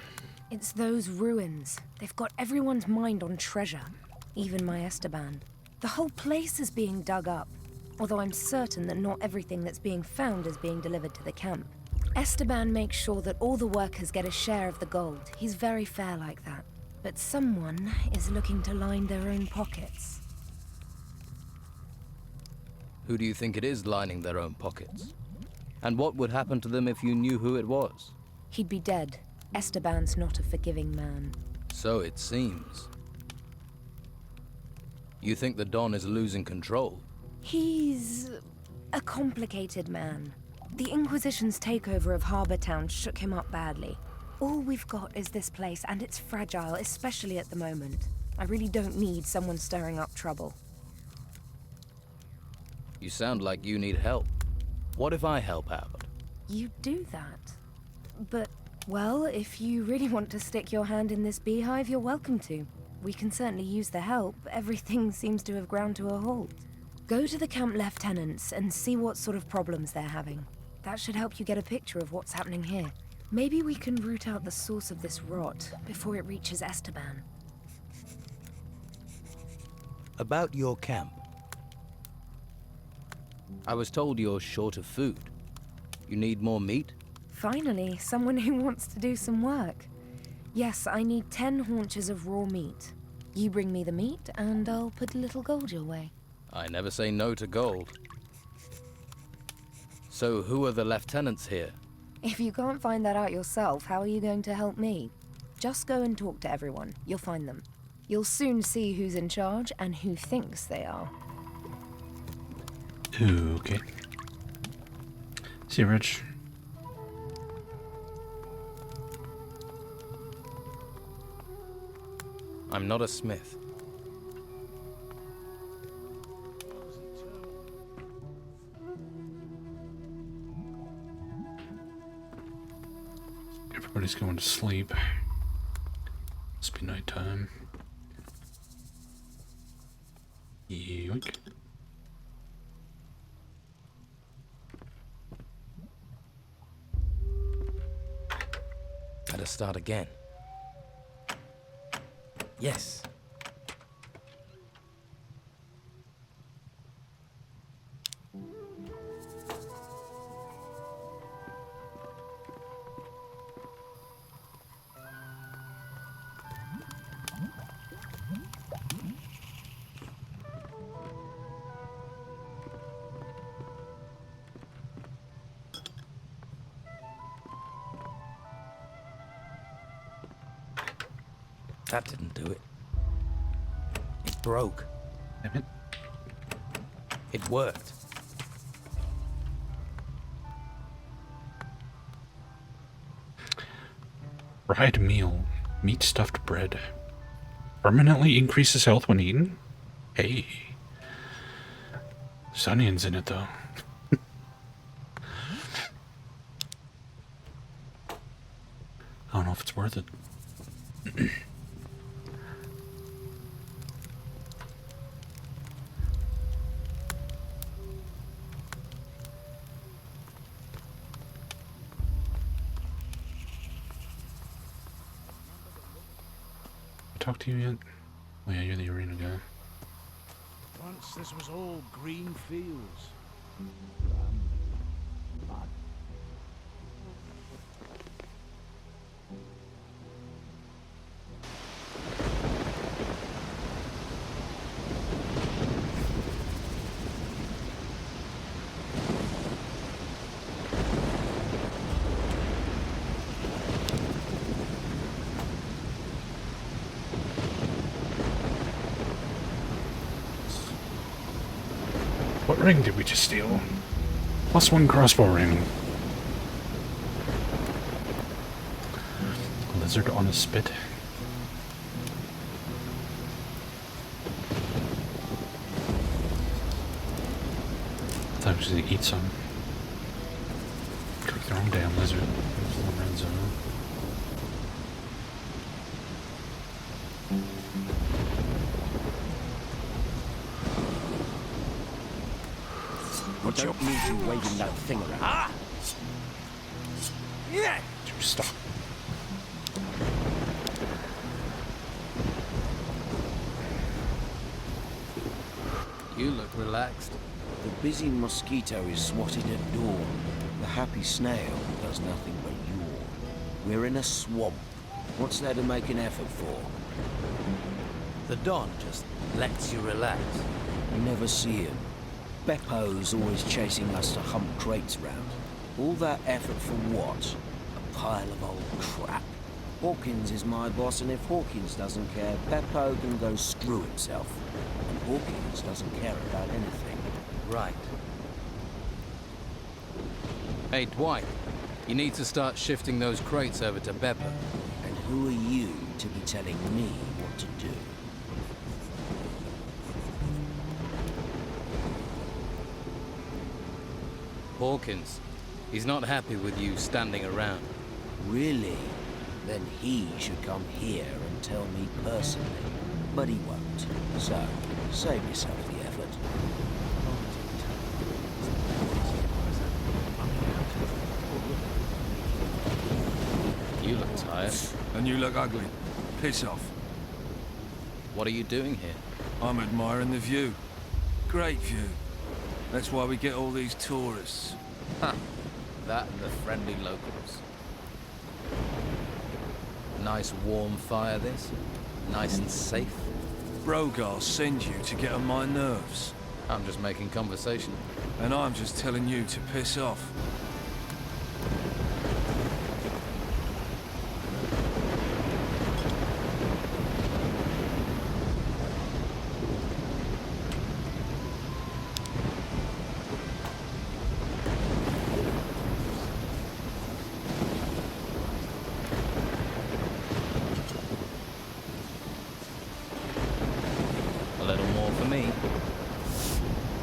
It's those ruins. They've got everyone's mind on treasure. Even my Esteban. The whole place is being dug up. Although I'm certain that not everything that's being found is being delivered to the camp. Esteban makes sure that all the workers get a share of the gold. He's very fair like that. But someone is looking to line their own pockets. Who do you think it is lining their own pockets? And what would happen to them if you knew who it was? He'd be dead. Esteban's not a forgiving man. So it seems. You think the Don is losing control? He's a complicated man. The Inquisition's takeover of Harbour Town shook him up badly. All we've got is this place, and it's fragile, especially at the moment. I really don't need someone stirring up trouble. You sound like you need help. What if I help out? You do that. But, well, if you really want to stick your hand in this beehive, you're welcome to. We can certainly use the help. Everything seems to have ground to a halt. Go to the camp lieutenants and see what sort of problems they're having. That should help you get a picture of what's happening here. Maybe we can root out the source of this rot before it reaches Esteban. About your camp. I was told you're short of food. You need more meat? Finally, someone who wants to do some work. Yes, I need 10 haunches of raw meat. You bring me the meat, and I'll put a little gold your way. I never say no to gold. So who are the lieutenants here? If you can't find that out yourself, how are you going to help me? Just go and talk to everyone. You'll find them. You'll soon see who's in charge and who thinks they are. Okay. See you, Rich. I'm not a smith. Everybody's going to sleep. Must be nighttime. Yoink. Better start again. Yes. That didn't do it. It broke. Damn it. It worked. Fried meal. Meat stuffed bread. Permanently increases health when eaten? Hey. There's onions in it, though. I don't know if it's worth it. Talk to you yet? Oh yeah, you're the arena guy. Once this was all green fields. What ring did we just steal? +1 crossbow ring. Lizard on a spit. I thought I was gonna eat some. Cook their own damn lizard. It's the red zone. We don't need you waving that thing around. Ah! Yeah! Stop. You look relaxed. The busy mosquito is swatted at dawn. The happy snail does nothing but yawn. We're in a swamp. What's there to make an effort for? The Don just lets you relax. You never see him. Beppo's always chasing us to hump crates round. All that effort for what? A pile of old crap. Hawkins is my boss, and if Hawkins doesn't care, Beppo can go screw himself. And Hawkins doesn't care about anything. Right. Hey, Dwight. You need to start shifting those crates over to Beppo. And who are you to be telling me what to do? Hawkins. He's not happy with you standing around. Really? Then he should come here and tell me personally. But he won't. So, save yourself the effort. You look tired. And you look ugly. Piss off. What are you doing here? I'm admiring the view. Great view. That's why we get all these tourists. Ha! That and the friendly locals. Nice warm fire, this. Nice and safe. Brogar send you to get on my nerves. I'm just making conversation. And I'm just telling you to piss off.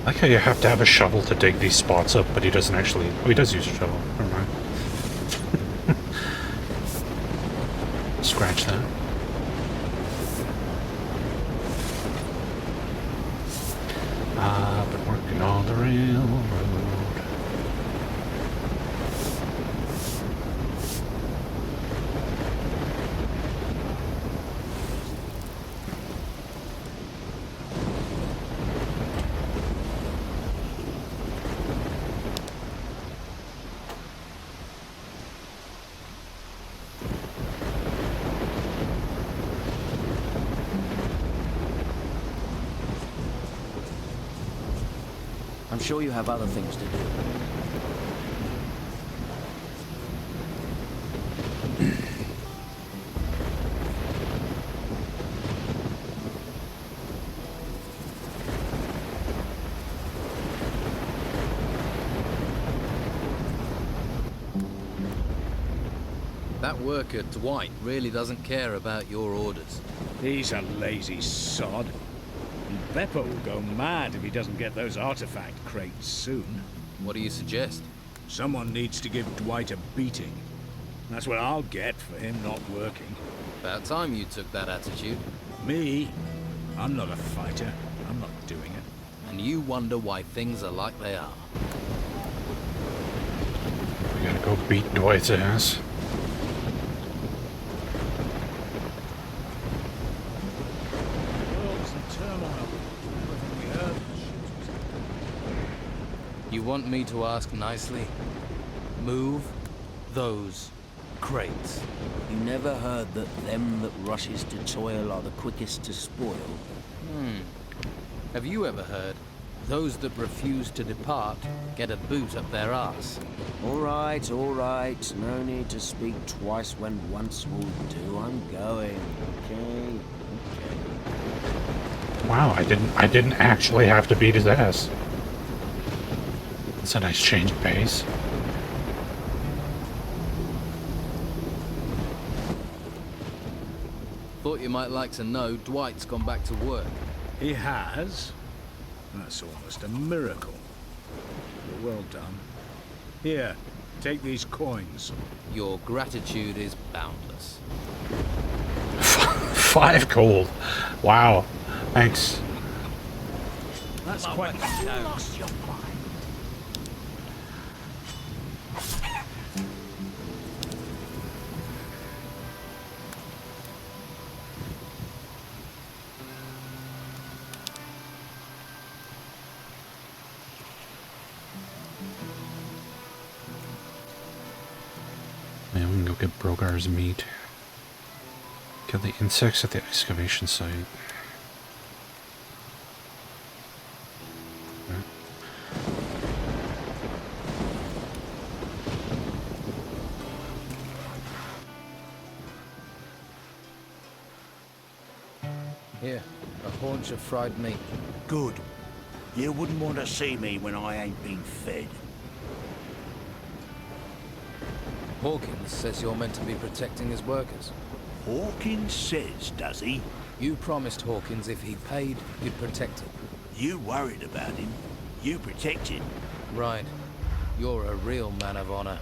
I like how you have to have a shovel to dig these spots up, but he doesn't actually... Oh, he does use a shovel. Never mind. Scratch that. I've been working on the railroad. I'm sure you have other things to do. That worker, Dwight, really doesn't care about your orders. He's a lazy sod. And Beppo will go mad if he doesn't get those artifact crates soon. What do you suggest? Someone needs to give Dwight a beating. That's what I'll get for him not working. About time you took that attitude. Me? I'm not a fighter. I'm not doing it. And you wonder why things are like they are. We gotta go beat Dwight's ass. You want me to ask nicely? Move those crates. You never heard that them that rushes to toil are the quickest to spoil? Have you ever heard those that refuse to depart get a boot up their arse? All right. No need to speak twice when once will do. I'm going, okay? Wow, I didn't actually have to beat his ass. That's a nice change of pace. Thought you might like to know Dwight's gone back to work. He has? That's almost a miracle. But well done. Here, take these coins. Your gratitude is boundless. 5 gold. Wow. Thanks. That's quite... Lost your mind. Yeah, we can go get Brogar's meat. Kill the insects at the excavation site. Here, a haunch of fried meat. Good. You wouldn't want to see me when I ain't been fed. Hawkins says you're meant to be protecting his workers. Hawkins says, does he? You promised Hawkins if he paid, you'd protect him. You worried about him. You protect him. Right. You're a real man of honor.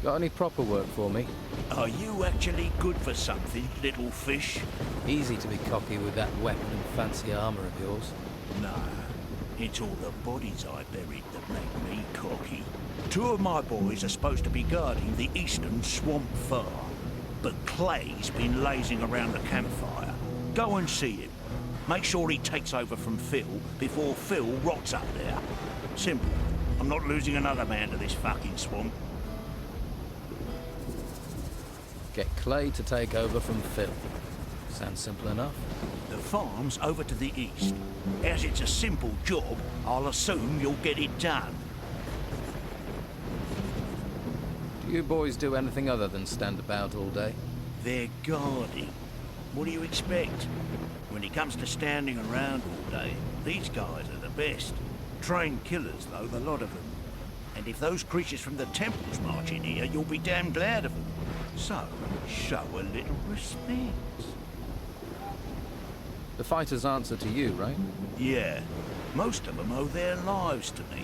Got any proper work for me? Are you actually good for something, little fish? Easy to be cocky with that weapon and fancy armor of yours. Nah, it's all the bodies I buried that make me cocky. 2 of my boys are supposed to be guarding the eastern swamp far, but Clay's been lazing around the campfire. Go and see him. Make sure he takes over from Phil before Phil rots up there. Simple. I'm not losing another man to this fucking swamp. Get Clay to take over from Phil. Sounds simple enough. The farm's over to the east. As it's a simple job, I'll assume you'll get it done. Do you boys do anything other than stand about all day? They're guarding. What do you expect? When it comes to standing around all day, these guys are the best. Trained killers, though, the lot of them. And if those creatures from the temples march in here, you'll be damn glad of them. So, show a little respect. The fighters answer to you, right? Yeah. Most of them owe their lives to me.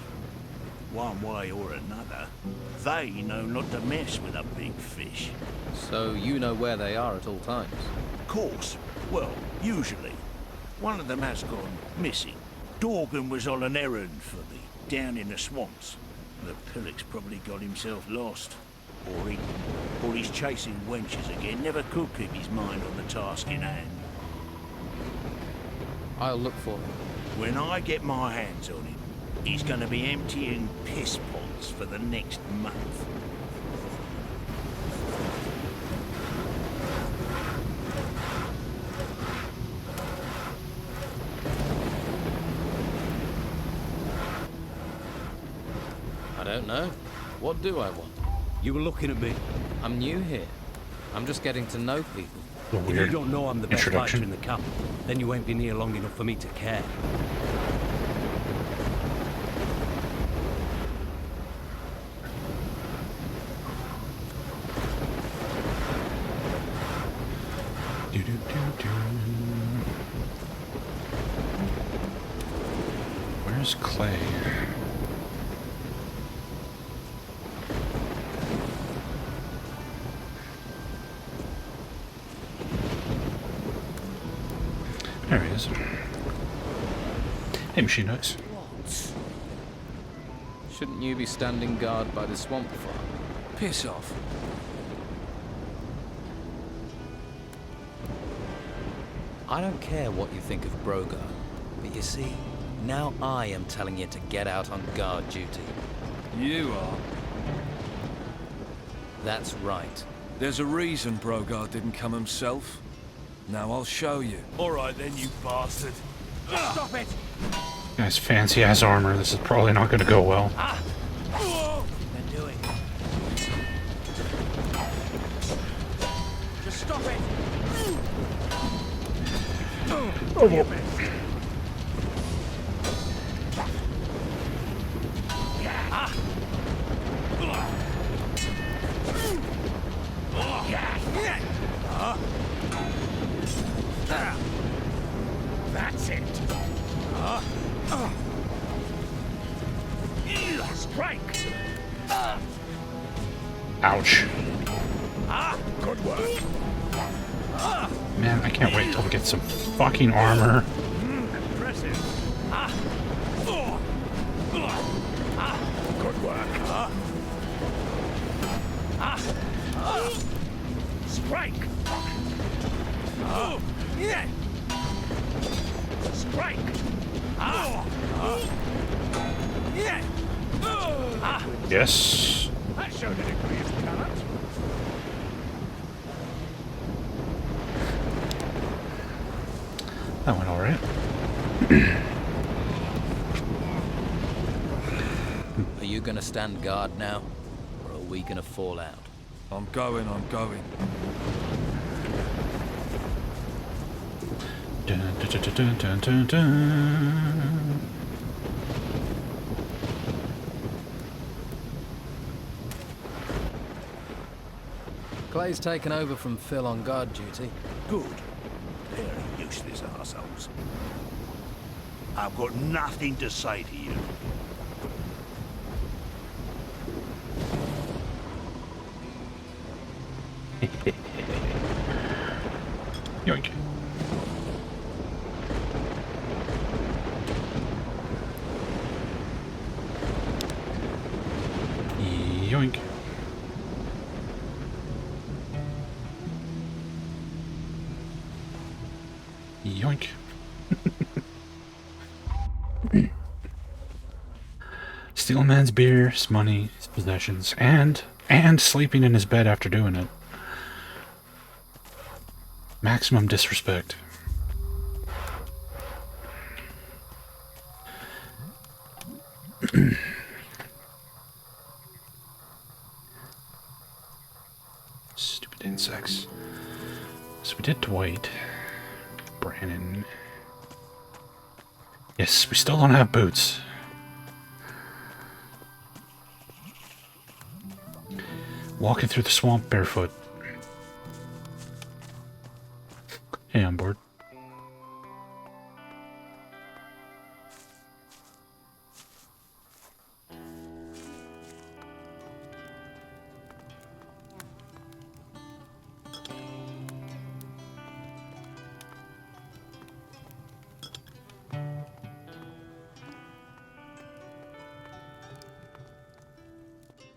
One way or another, they know not to mess with a big fish. So you know where they are at all times? Course. Well, usually. One of them has gone missing. Dorgan was on an errand for me, down in the swamps. The pillock's probably got himself lost. Or he's chasing wenches again. Never could keep his mind on the task in hand. I'll look for him. When I get my hands on him, he's gonna be emptying piss pots for the next month. don't know. What do I want? You were looking at me. I'm new here. I'm just getting to know people. If you don't know I'm the best fighter introduction. in the camp, then you ain't been here long enough for me to care. Where's Clay? There he is. Hey, Machine Notes. Shouldn't you be standing guard by the swamp farm? Piss off. I don't care what you think of Brogar, but you see, now I am telling you to get out on guard duty. You are. That's right. There's a reason Brogar didn't come himself. Now I'll show you. All right then, you bastard. Stop it! Guy's fancy ass armor. This is probably not going to go well. Then do it. Just stop it! Oh, well. That's it. Strike. Ouch. Good work. Man, I can't wait till we get some fucking armor. Impressive. Good work. Strike. Strike. Yes. That showed a degree of talent. That went alright. Are you gonna stand guard now, or are we gonna fall out? I'm going. Dun, dun, dun, dun, dun, dun, dun. Clay's taken over from Phil on guard duty. Good. They're useless assholes. I've got nothing to say to you. Yoink. Yoink. Yoink. Steal a man's beer, his money, his possessions, and sleeping in his bed after doing it. Maximum disrespect. Stupid insects. So we did Dwight. Brandon. Yes, we still don't have boots. Walking through the swamp barefoot. Hey, I'm bored.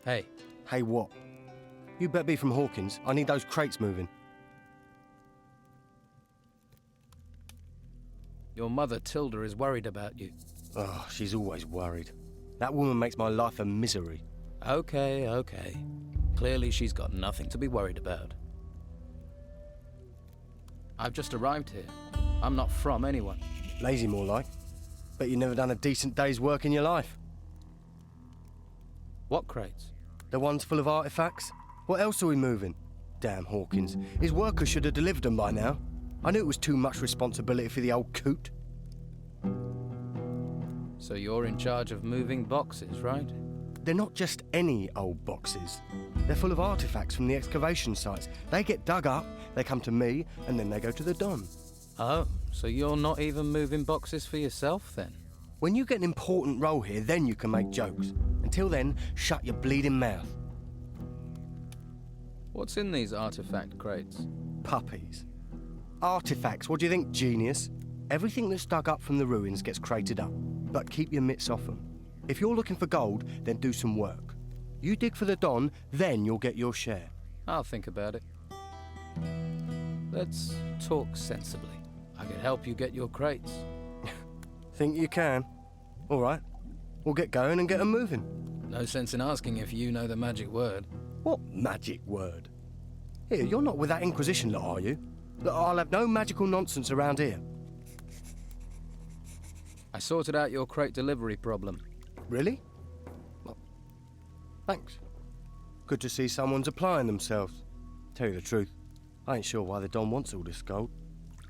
Hey. Hey, what? You better be from Hawkins. I need those crates moving. Your mother, Tilda, is worried about you. Oh, she's always worried. That woman makes my life a misery. Okay. Clearly she's got nothing to be worried about. I've just arrived here. I'm not from anyone. Lazy, more like. Bet you've never done a decent day's work in your life. What crates? The ones full of artifacts. What else are we moving? Damn Hawkins. His workers should have delivered them by now. I knew it was too much responsibility for the old coot. So you're in charge of moving boxes, right? They're not just any old boxes. They're full of artifacts from the excavation sites. They get dug up, they come to me, and then they go to the Don. Oh, so you're not even moving boxes for yourself, then? When you get an important role here, then you can make jokes. Until then, shut your bleeding mouth. What's in these artifact crates? Puppies. Artifacts, what do you think, genius? Everything that's dug up from the ruins gets crated up, but keep your mitts off them. If you're looking for gold, then do some work. You dig for the Don, then you'll get your share. I'll think about it. Let's talk sensibly. I can help you get your crates. Think you can? All right. We'll get going and get them moving. No sense in asking if you know the magic word. What magic word? Here, you're not with that Inquisition lot, are you? Look, I'll have no magical nonsense around here. I sorted out your crate delivery problem. Really? Well, thanks. Good to see someone's applying themselves. Tell you the truth, I ain't sure why the Don wants all this gold.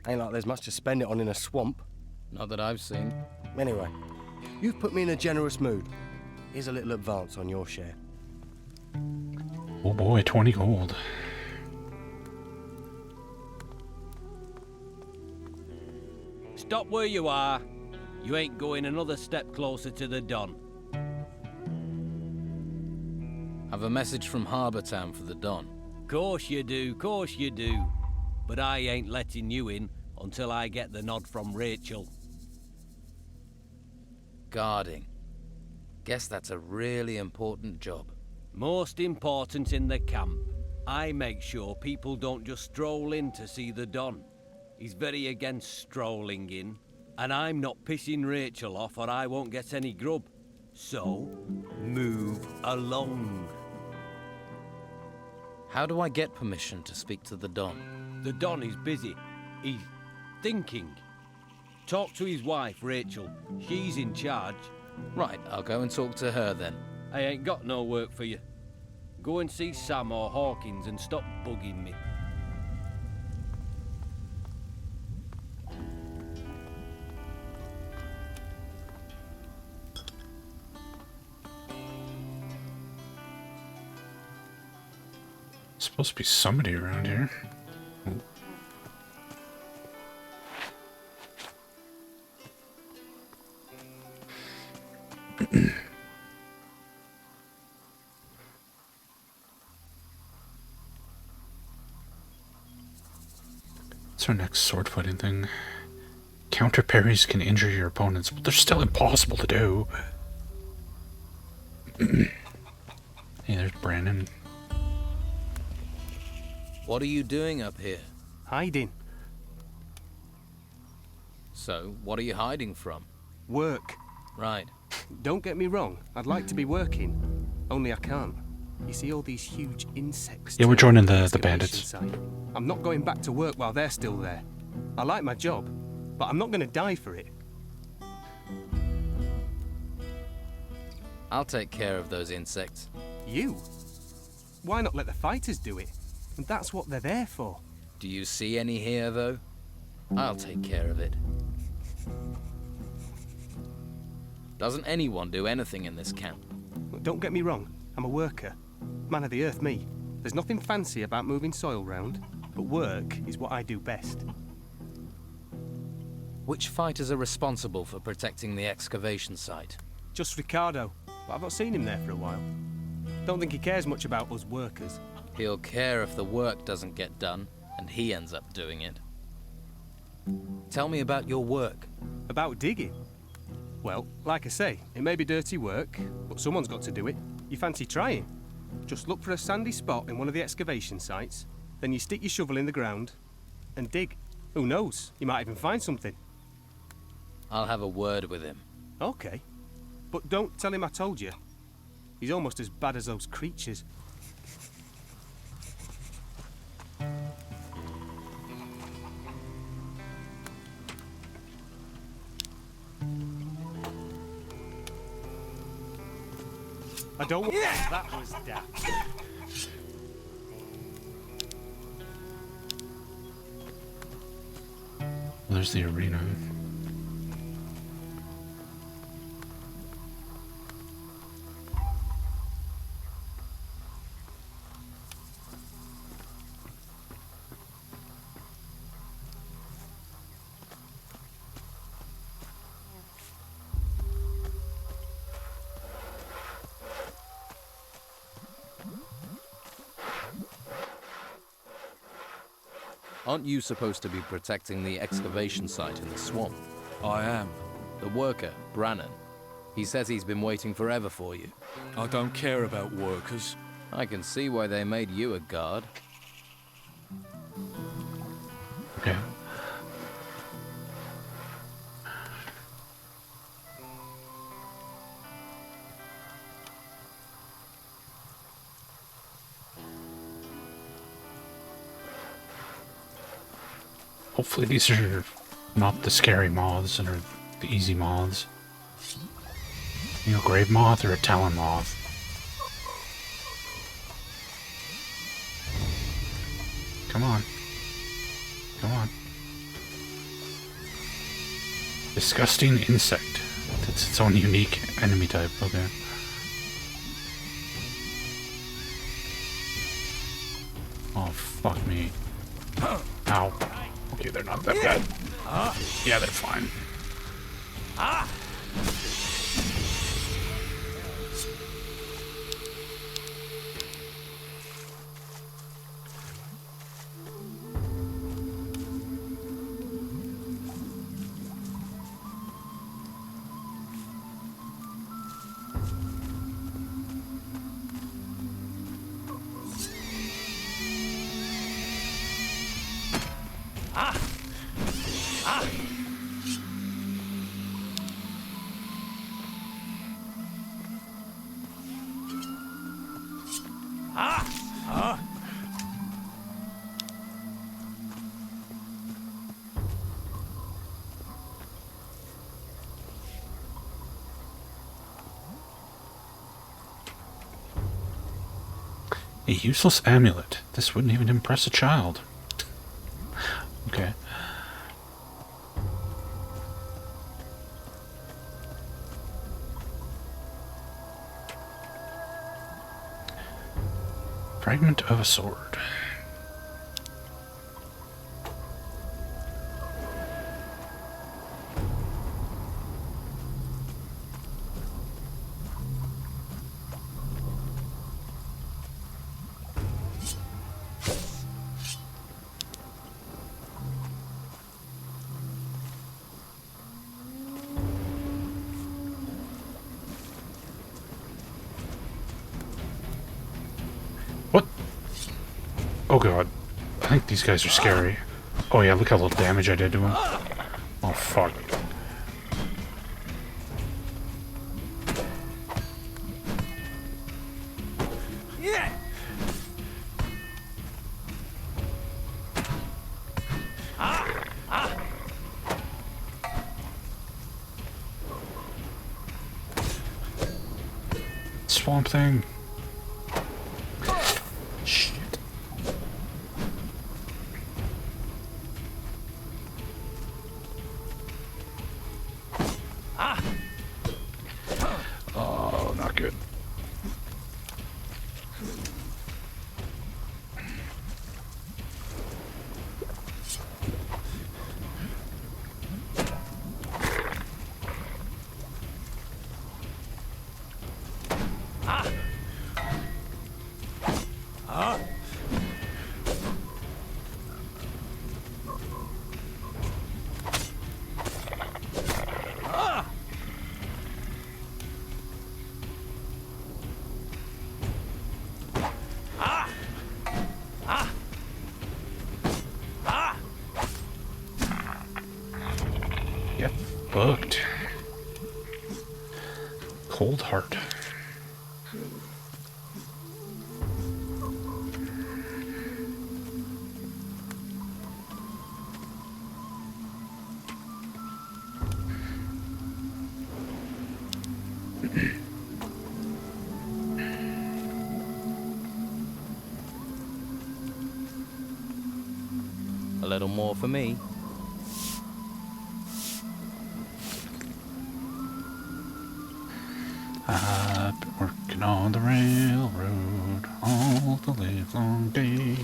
Ain't like there's much to spend it on in a swamp. Not that I've seen. Anyway, you've put me in a generous mood. Here's a little advance on your share. Oh boy, 20 gold. Stop where you are. You ain't going another step closer to the Don. I've a message from Harbour Town for the Don. Course you do. But I ain't letting you in until I get the nod from Rachel. Guarding. Guess that's a really important job. Most important in the camp. I make sure people don't just stroll in to see the Don. He's very against strolling in. And I'm not pissing Rachel off or I won't get any grub. So, move along. How do I get permission to speak to the Don? The Don is busy. He's thinking. Talk to his wife, Rachel. She's in charge. Right, I'll go and talk to her then. I ain't got no work for you. Go and see Sam or Hawkins and stop bugging me. Supposed to be somebody around here. What's our next sword fighting thing? Counter parries can injure your opponents, but they're still impossible to do. Hey, there's Brandon. What are you doing up here? Hiding. So, what are you hiding from? Work. Right. Don't get me wrong, I'd like to be working. Only I can't. You see all these huge insects? Yeah, we're joining the bandits. Site? I'm not going back to work while they're still there. I like my job, but I'm not going to die for it. I'll take care of those insects. You? Why not let the fighters do it? And that's what they're there for. Do you see any here, though? I'll take care of it. Doesn't anyone do anything in this camp? Don't get me wrong, I'm a worker. Man of the earth, me. There's nothing fancy about moving soil round, but work is what I do best. Which fighters are responsible for protecting the excavation site? Just Ricardo, but I've not seen him there for a while. Don't think he cares much about us workers. He'll care if the work doesn't get done, and he ends up doing it. Tell me about your work. About digging? Well, like I say, it may be dirty work, but someone's got to do it. You fancy trying? Just look for a sandy spot in one of the excavation sites, then you stick your shovel in the ground and dig. Who knows? You might even find something. I'll have a word with him. Okay. But don't tell him I told you. He's almost as bad as those creatures. I don't want that was daft. Well, there's the arena. Aren't you supposed to be protecting the excavation site in the swamp? I am. The worker, Brannan. He says he's been waiting forever for you. I don't care about workers. I can see why they made you a guard. Okay. Hopefully these are not the scary moths and are the easy moths. You know, grave moth or a talon moth. Come on. Come on. Disgusting insect. That's its own unique enemy type. Okay. Oh, fuck me. Ow. Okay, they're not that bad. Yeah, they're fine. A useless amulet. This wouldn't even impress a child. Okay. Fragment of a sword. What? Oh god. I think these guys are scary. Oh yeah, look how little damage I did to him. Oh fuck. Swamp thing. Shit. Oh, not good. Get booked. Cold heart. A little more for me. I've been working on the railroad all the livelong day.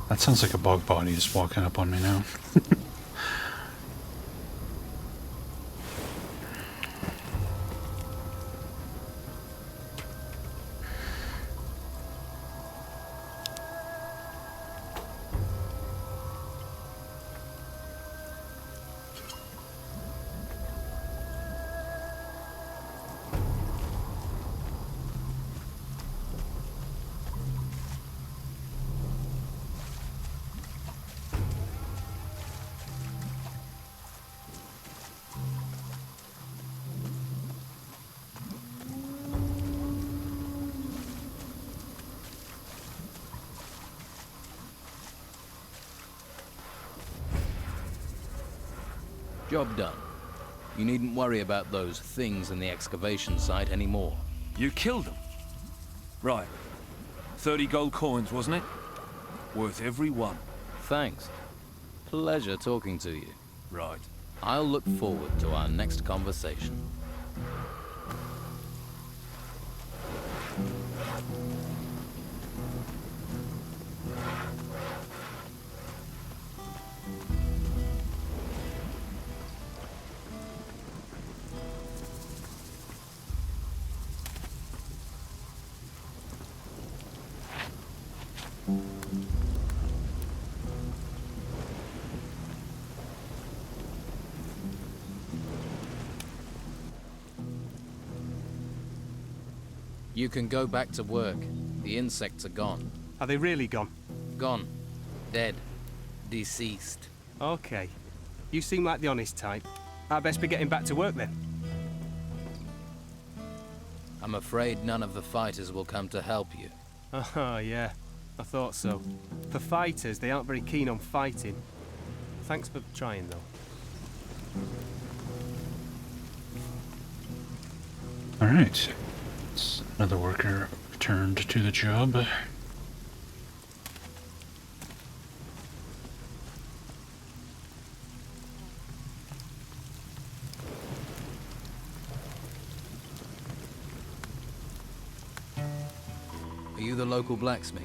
That sounds like a bog body just walking up on me now. Job done. You needn't worry about those things in the excavation site anymore. You killed them? Right. 30 gold coins, wasn't it? Worth every one. Thanks. Pleasure talking to you. Right. I'll look forward to our next conversation. You can go back to work. The insects are gone. Are they really gone? Gone. Dead. Deceased. Okay. You seem like the honest type. I'd best be getting back to work then. I'm afraid none of the fighters will come to help you. Oh, yeah. I thought so. For fighters, they aren't very keen on fighting. Thanks for trying, though. Alright. Another worker returned to the job. Are you the local blacksmith?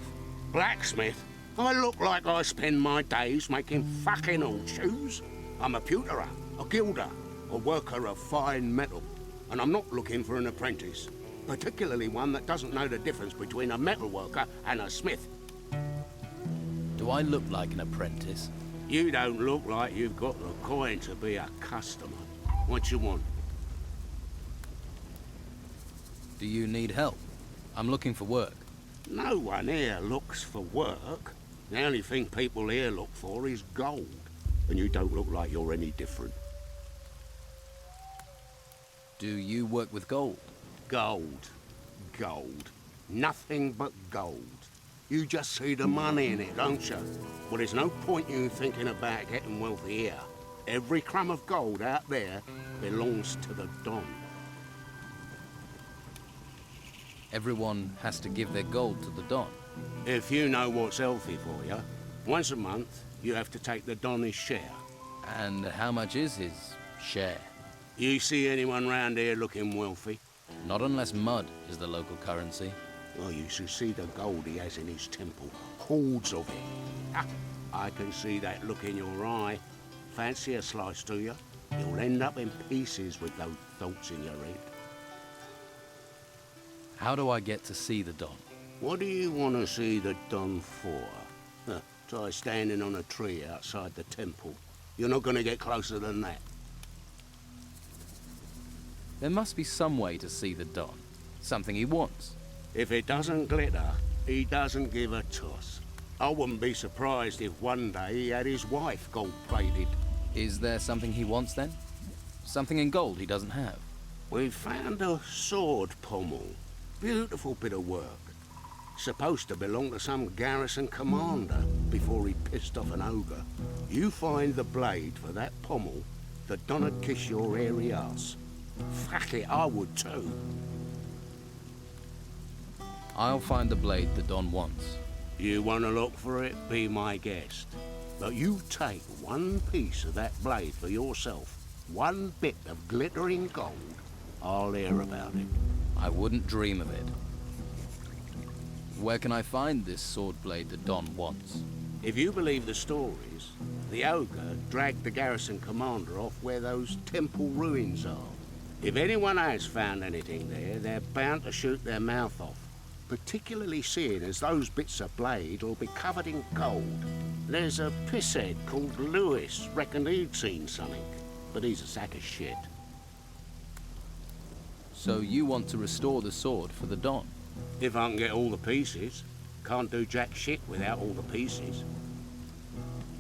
Blacksmith? I look like I spend my days making fucking horseshoes. I'm a pewterer, a gilder, a worker of fine metal. And I'm not looking for an apprentice. Particularly one that doesn't know the difference between a metal worker and a smith. Do I look like an apprentice? You don't look like you've got the coin to be a customer. What you want? Do you need help? I'm looking for work. No one here looks for work. The only thing people here look for is gold. And you don't look like you're any different. Do you work with gold? Gold. Gold. Nothing but gold. You just see the money in it, don't you? Well, there's no point you thinking about getting wealthy here. Every crumb of gold out there belongs to the Don. Everyone has to give their gold to the Don. If you know what's healthy for you, once a month you have to take the Don his share. And how much is his share? You see anyone round here looking wealthy? Not unless mud is the local currency. Well, you should see the gold he has in his temple. Hordes of it. Ah, I can see that look in your eye. Fancy a slice, do you? You'll end up in pieces with those thoughts in your head. How do I get to see the Don? What do you want to see the Don for? Huh, try standing on a tree outside the temple. You're not going to get closer than that. There must be some way to see the Don. Something he wants. If it doesn't glitter, he doesn't give a toss. I wouldn't be surprised if one day he had his wife gold-plated. Is there something he wants then? Something in gold he doesn't have? We've found a sword pommel. Beautiful bit of work. Supposed to belong to some garrison commander before he pissed off an ogre. You find the blade for that pommel, the Don'd kiss your hairy ass. Fuck it, I would too. I'll find the blade the Don wants. You want to look for it, be my guest. But you take one piece of that blade for yourself, one bit of glittering gold, I'll hear about it. I wouldn't dream of it. Where can I find this sword blade the Don wants? If you believe the stories, the ogre dragged the garrison commander off where those temple ruins are. If anyone has found anything there, they're bound to shoot their mouth off. Particularly seeing as those bits of blade will be covered in gold. There's a pisshead called Lewis, reckoned he'd seen something, but he's a sack of shit. So you want to restore the sword for the Don? If I can get all the pieces. Can't do jack shit without all the pieces.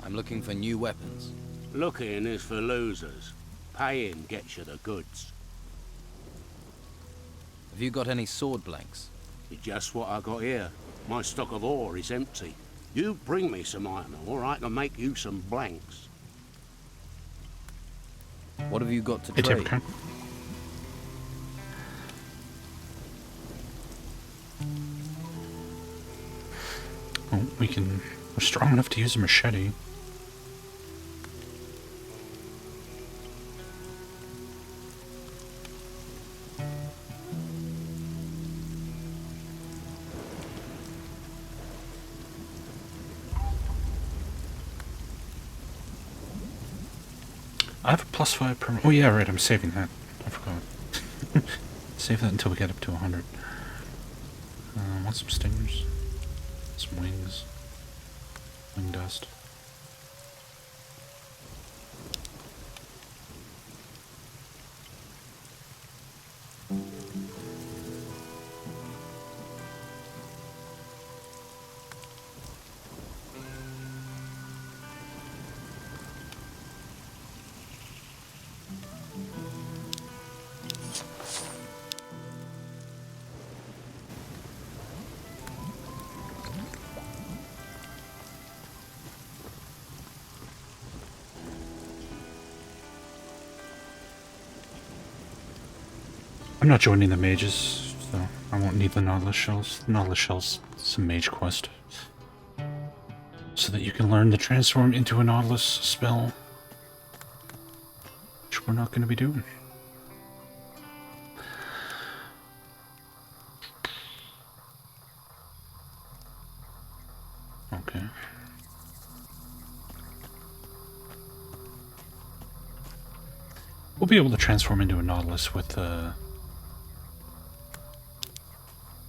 I'm looking for new weapons. Looking is for losers. Paying gets you the goods. Have you got any sword blanks? Just what I got here. My stock of ore is empty. You bring me some iron ore, I can make you some blanks. What have you got to Hey, trade? Tim, oh, we're strong enough to use a machete. I have a +5 per... Oh yeah, right, I'm saving that. I forgot. Save that until we get up to 100. Want some stingers? Some wings. Wing dust. I'm not joining the mages, so I won't need the Nautilus shells. The Nautilus shells, it's a mage quest. So that you can learn to transform into a Nautilus spell. Which we're not going to be doing. Okay. We'll be able to transform into a Nautilus with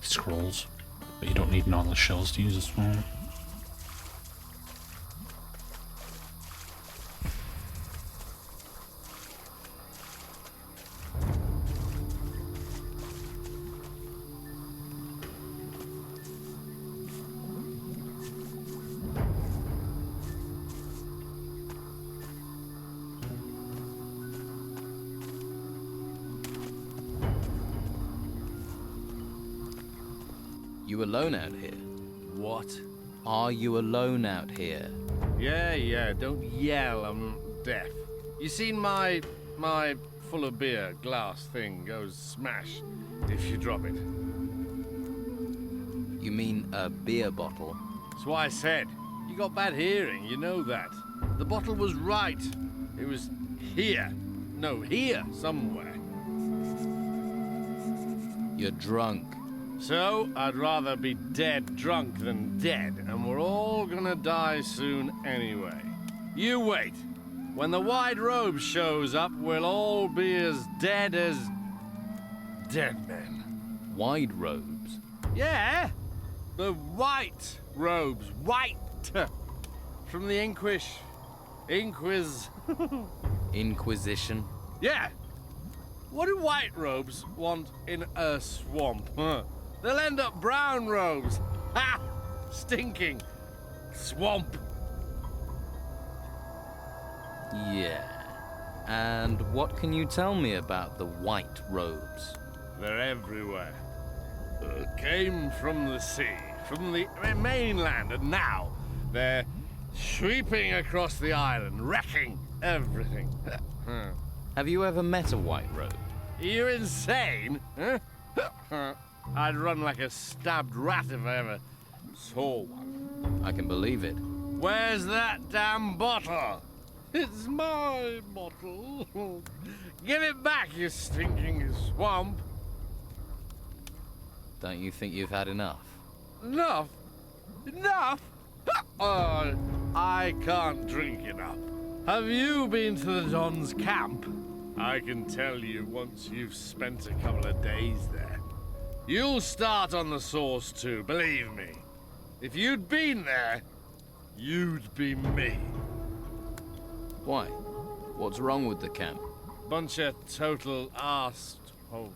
scrolls, but you don't need Nautilus shells to use as well. You alone out here? What? Are you alone out here? Yeah, don't yell, I'm deaf. You seen my full of beer glass thing goes smash if you drop it. You mean a beer bottle? That's why I said. You got bad hearing, you know that. The bottle was right. It was here. No, here, somewhere. You're drunk. So, I'd rather be dead drunk than dead, and we're all gonna die soon anyway. You wait. When the white robe shows up, we'll all be as dead men. White robes? Yeah! The white robes. White! From the Inquisition? Yeah! What do white robes want in a swamp? Huh? They'll end up brown robes. Ha! Stinking swamp. Yeah. And what can you tell me about the white robes? They're everywhere. Came from the sea, from the mainland, and now they're sweeping across the island, wrecking everything. Have you ever met a white robe? Are you insane? Huh? I'd run like a stabbed rat if I ever saw one. I can believe it. Where's that damn bottle? It's my bottle. Give it back, you stinking swamp. Don't you think you've had enough? Enough? Enough? Oh, I can't drink enough. Have you been to the Don's camp? I can tell you once you've spent a couple of days there. You'll start on the source too, believe me. If you'd been there, you'd be me. Why? What's wrong with the camp? Bunch of total arsehole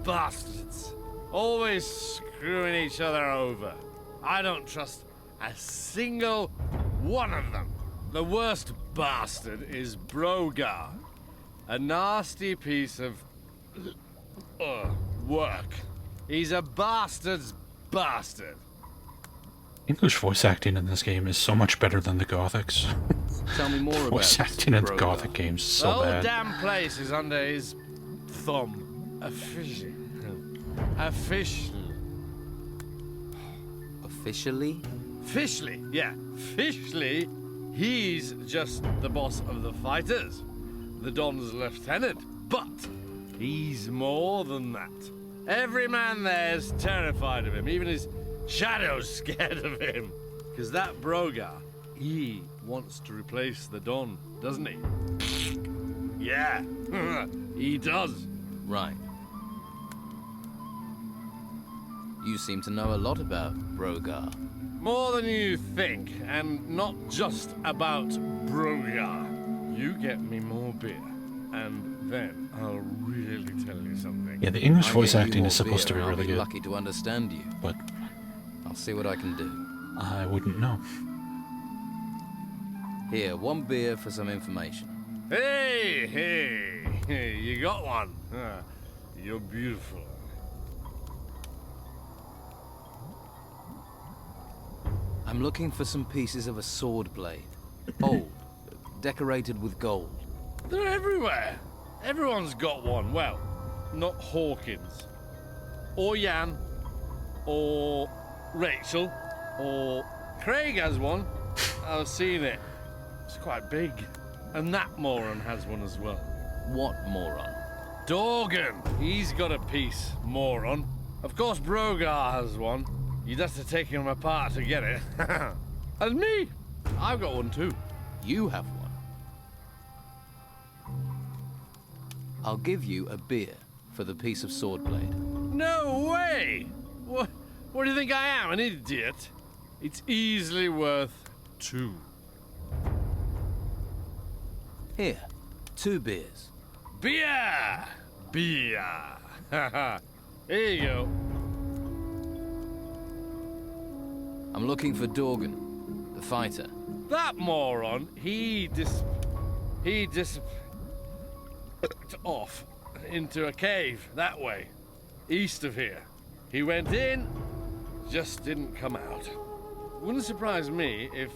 bastards. Always screwing each other over. I don't trust a single one of them. The worst bastard is Brogar. A nasty piece of work. He's a bastard's bastard. English voice acting in this game is so much better than the Gothics. Tell me more about voice acting in the Brogar. Gothic games is so The whole bad. damn place is under his thumb. Officially. Officially, yeah. Officially, he's just the boss of the fighters. The Don's lieutenant. But he's more than that. Every man there's terrified of him. Even his shadow's scared of him. Because that Brogar, he wants to replace the Don, doesn't he? Yeah, he does. Right. You seem to know a lot about Brogar. More than you think, and not just about Brogar. You get me more beer, and then I'll really tell you something. Yeah, the English I voice get you acting more is supposed to beer be and I'll really good. Lucky to understand you. But I'll see what I can do. I wouldn't know. Here, one beer for some information. Hey, you got one. You're beautiful. I'm looking for some pieces of a sword blade. Old, decorated with gold. They're everywhere. Everyone's got one. Well, not Hawkins. Or Jan. Or Rachel. Or Craig has one. I've seen it. It's quite big. And that moron has one as well. What moron? Dorgan. He's got a piece, moron. Of course Brogar has one. You'd have to take him apart to get it. And me. I've got one too. You have one. I'll give you a beer for the piece of sword blade. No way! What do you think I am, an idiot? It's easily worth 2. Here, 2 beers. Beer! Beer! Here you go. I'm looking for Dorgan, the fighter. That moron, he off into a cave that way, east of here. He went in, just didn't come out. Wouldn't surprise me if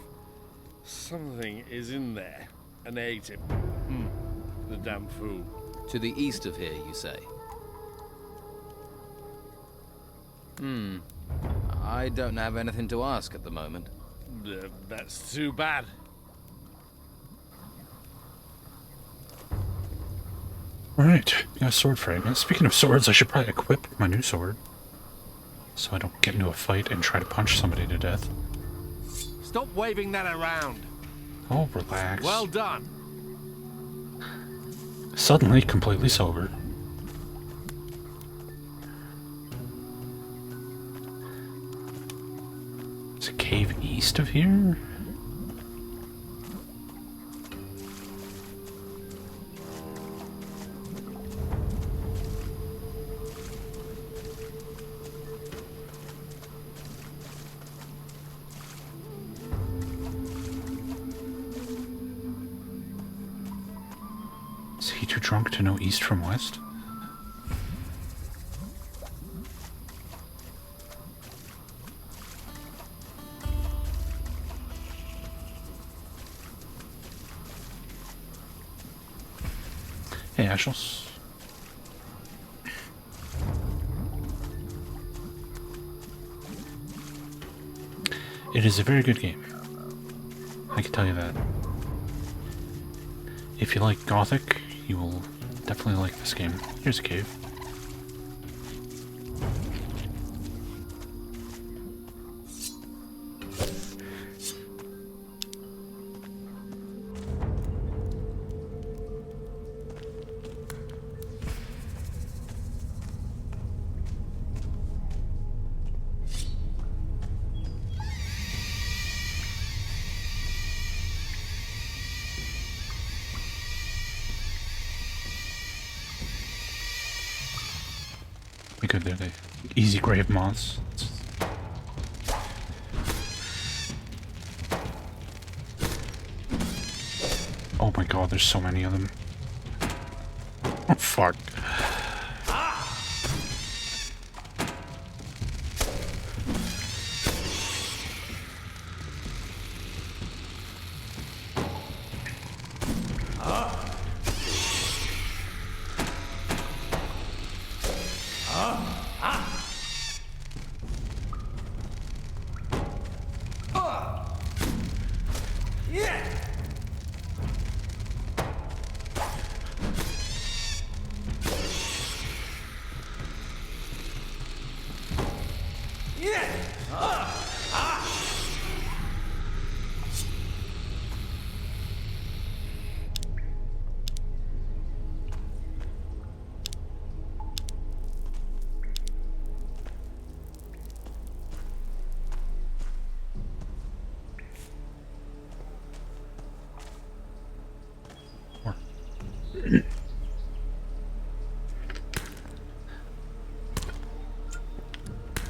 something is in there and ate him. The damn fool. To the east of here, you say? I don't have anything to ask at the moment. That's too bad. Alright, got a sword fragment. Speaking of swords, I should probably equip my new sword. So I don't get into a fight and try to punch somebody to death. Stop waving that around. Oh, relax. Well done. Suddenly completely sober. Is a cave east of here? Is he too drunk to know east from west? Hey, Ashles. It is a very good game. I can tell you that. If you like Gothic, you will definitely like this game. Here's a cave. Good, they're the easy grave moths. Oh my god, there's so many of them. Oh fuck.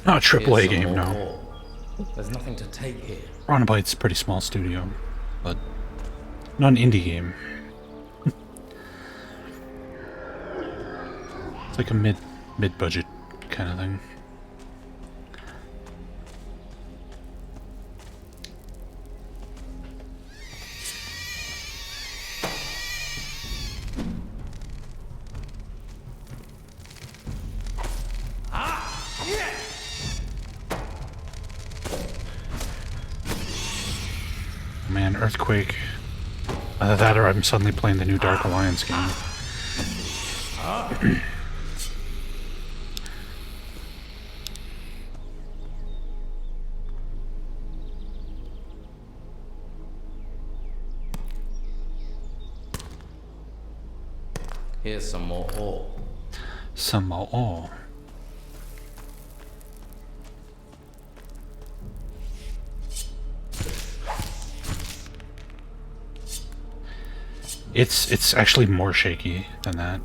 Not a AAA game, no. There's nothing to take here. Ronabite's a pretty small studio, but not an indie game. It's like a mid-budget kind of thing. Man, Earthquake. Either that or I'm suddenly playing the new Dark Alliance game. Here's some more ore. Some more ore. It's actually more shaky than that.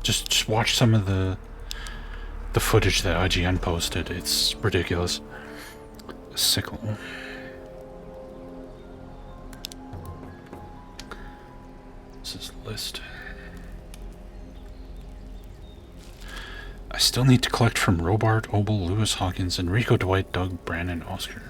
Just watch some of the footage that IGN posted. It's ridiculous. Sickle. This is the list. I still need to collect from Robart, Obel, Lewis Hawkins, Enrico, Dwight, Doug, Brandon, Oscar.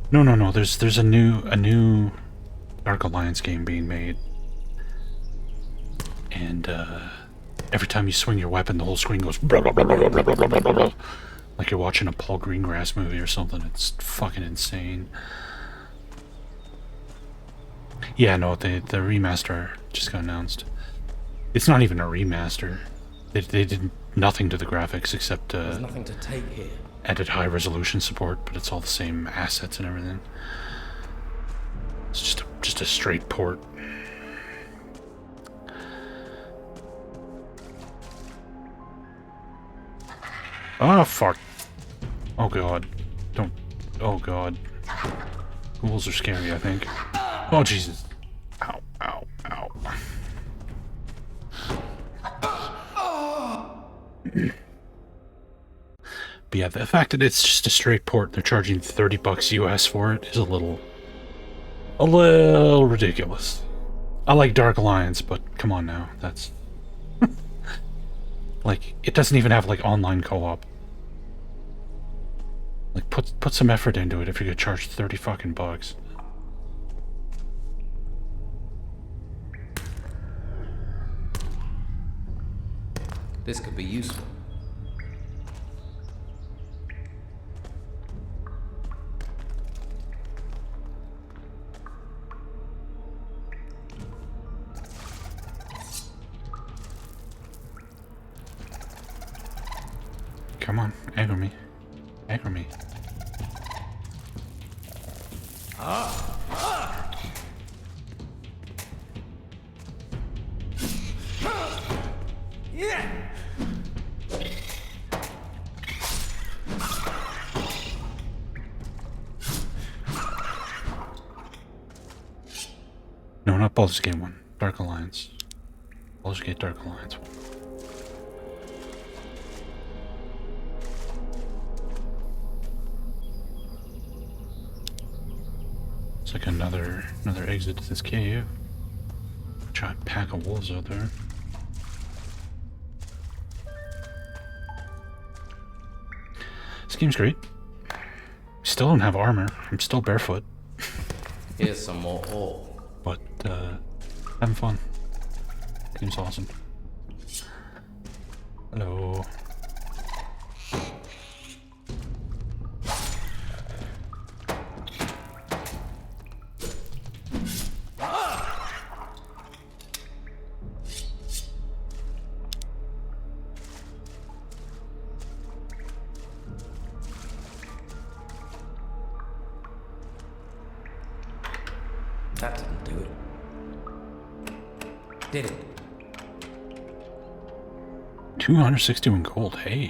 No. There's a new Dark Alliance game being made, and every time you swing your weapon, the whole screen goes blah, blah, blah, blah, blah, blah, blah, blah, blah, like you're watching a Paul Greengrass movie or something. It's fucking insane. Yeah, no, the remaster just got announced. It's not even a remaster. They did nothing to the graphics except There's nothing to take here. added high resolution support, but it's all the same assets and everything. It's just a straight port. Oh fuck. Oh god. Don't. Oh god. Ghouls are scary, I think. Oh Jesus. Ow, ow, ow. But yeah, the fact that it's just a straight port, they're charging $30 US for it, is a little ridiculous. I like Dark Alliance, but come on now, that's like, it doesn't even have like online co-op. Like, put some effort into it if you get charged 30 fucking bucks. This could be useful. Come on, aggro me. Aggro me. No, not Baldur's Gate 1. Dark Alliance. Baldur's Gate Dark Alliance 1. It's like another exit to this cave. Giant pack of wolves out there. This game's great. Still don't have armor. I'm still barefoot. Here's some more ore. But having fun. Game's awesome. Hello. That didn't do it. Did it? 261 gold. Hey.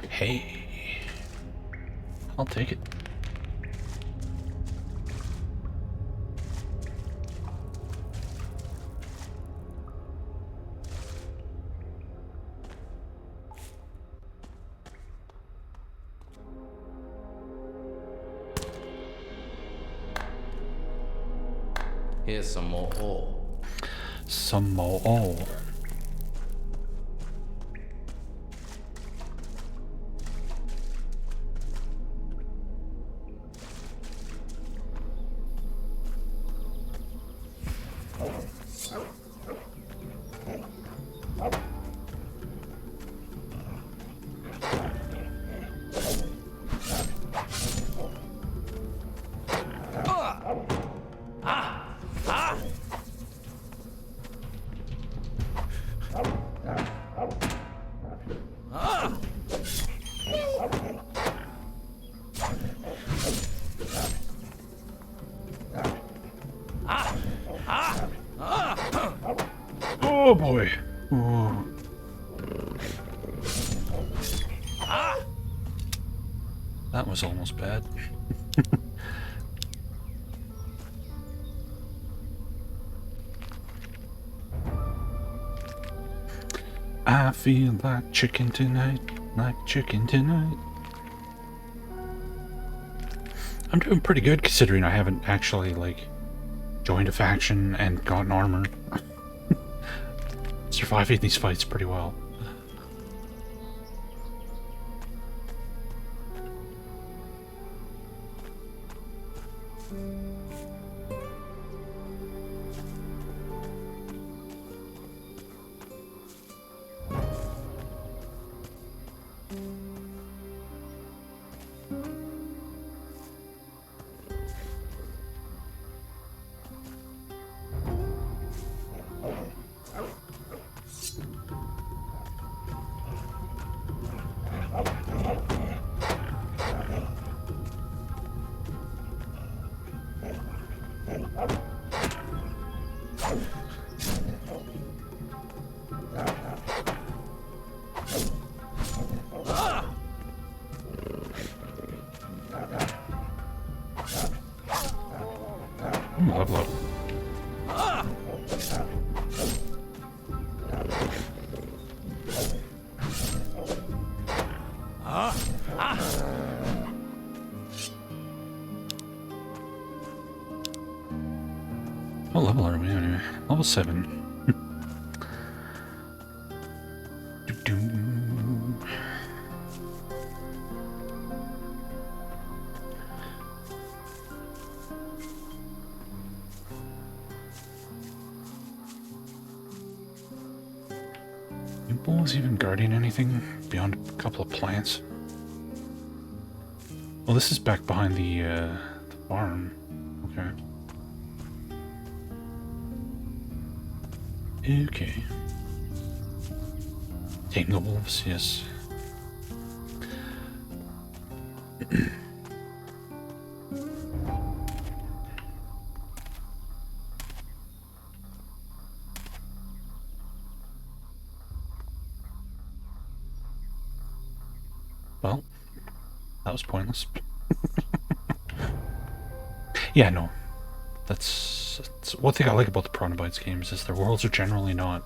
Hey. I'll take it. Here's some more ore. Some more ore. Oh boy. Ooh. That was almost bad. I feel like chicken tonight, like chicken tonight. I'm doing pretty good considering I haven't actually, like, joined a faction and gotten armor. Surviving these fights pretty well. Level up. What level are we anyway? Level 7. You bulls even guarding anything beyond a couple of plants? Well, this is back behind the farm. Okay. Okay. Tame the wolves, yes. Well, that was pointless. Yeah, no. That's one thing I like about the Protobites games is their worlds are generally not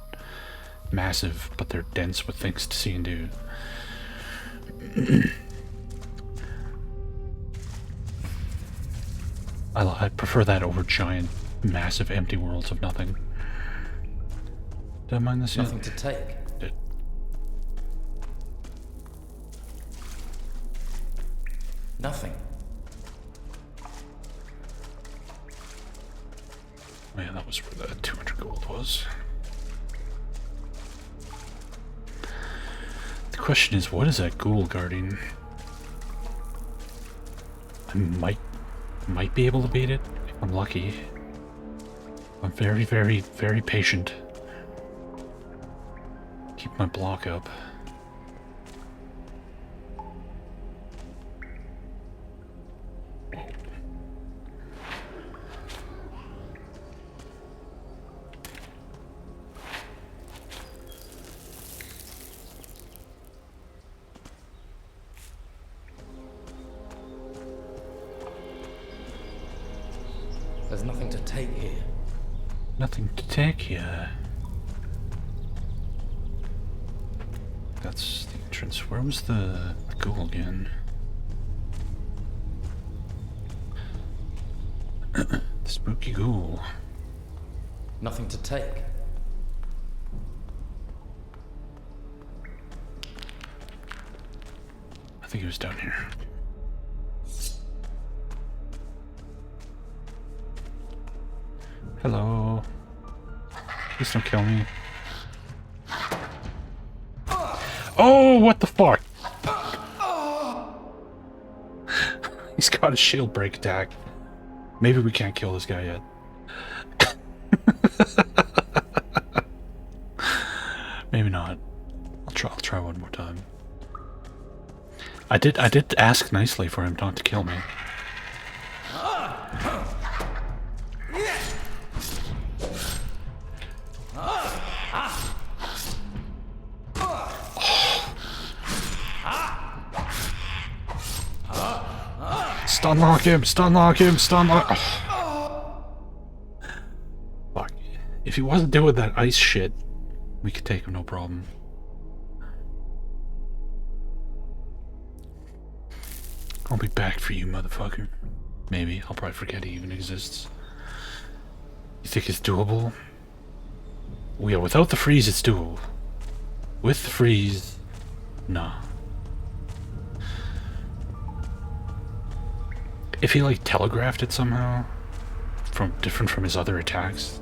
massive, but they're dense with things to see and do. I prefer that over giant, massive, empty worlds of nothing. Did I mind this yet? Nothing to take. Did. Nothing. Oh yeah, that was where the 200 gold was. The question is, what is that ghoul guarding? I might be able to beat it if I'm lucky. I'm very, very, very patient. Keep my block up. There's nothing to take here. Nothing to take here. That's the entrance. Where was the ghoul again? The spooky ghoul. Nothing to take. I think he was down here. Hello. Please don't kill me. Oh, what the fuck? He's got a shield break attack. Maybe we can't kill this guy yet. Maybe not. I'll try one more time. I did ask nicely for him not to kill me. Stunlock him! Stunlock him! Stunlock! Oh. Fuck. If he wasn't doing that ice shit, we could take him no problem. I'll be back for you, motherfucker. Maybe. I'll probably forget he even exists. You think it's doable? Well, yeah, without the freeze, it's doable. With the freeze, nah. If he like telegraphed it somehow, different from his other attacks,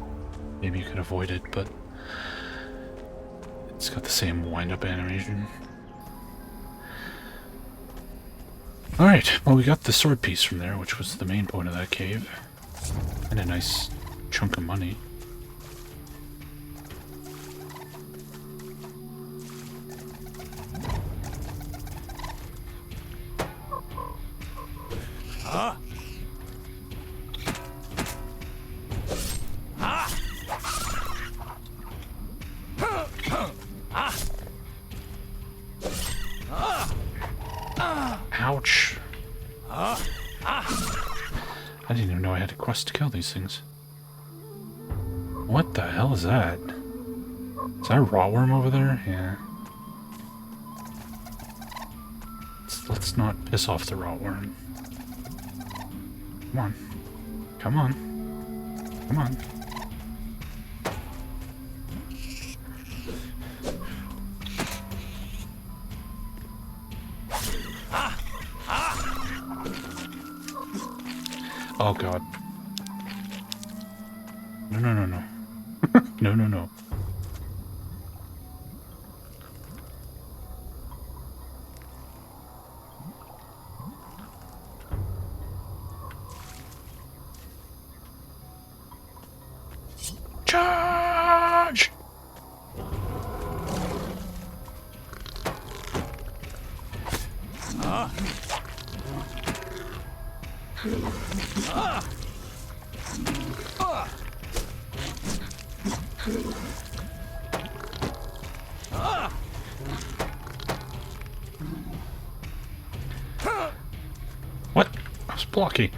maybe you could avoid it, but it's got the same wind-up animation. Alright, well we got the sword piece from there, which was the main point of that cave. And a nice chunk of money. Ouch. I didn't even know I had a quest to kill these things. What the hell is that? Is that a rotworm over there? Yeah. Let's not piss off the rotworm. Come on. Come on. Come on. Oh god. No, no, no, no. No, no, no. What? I was blocky.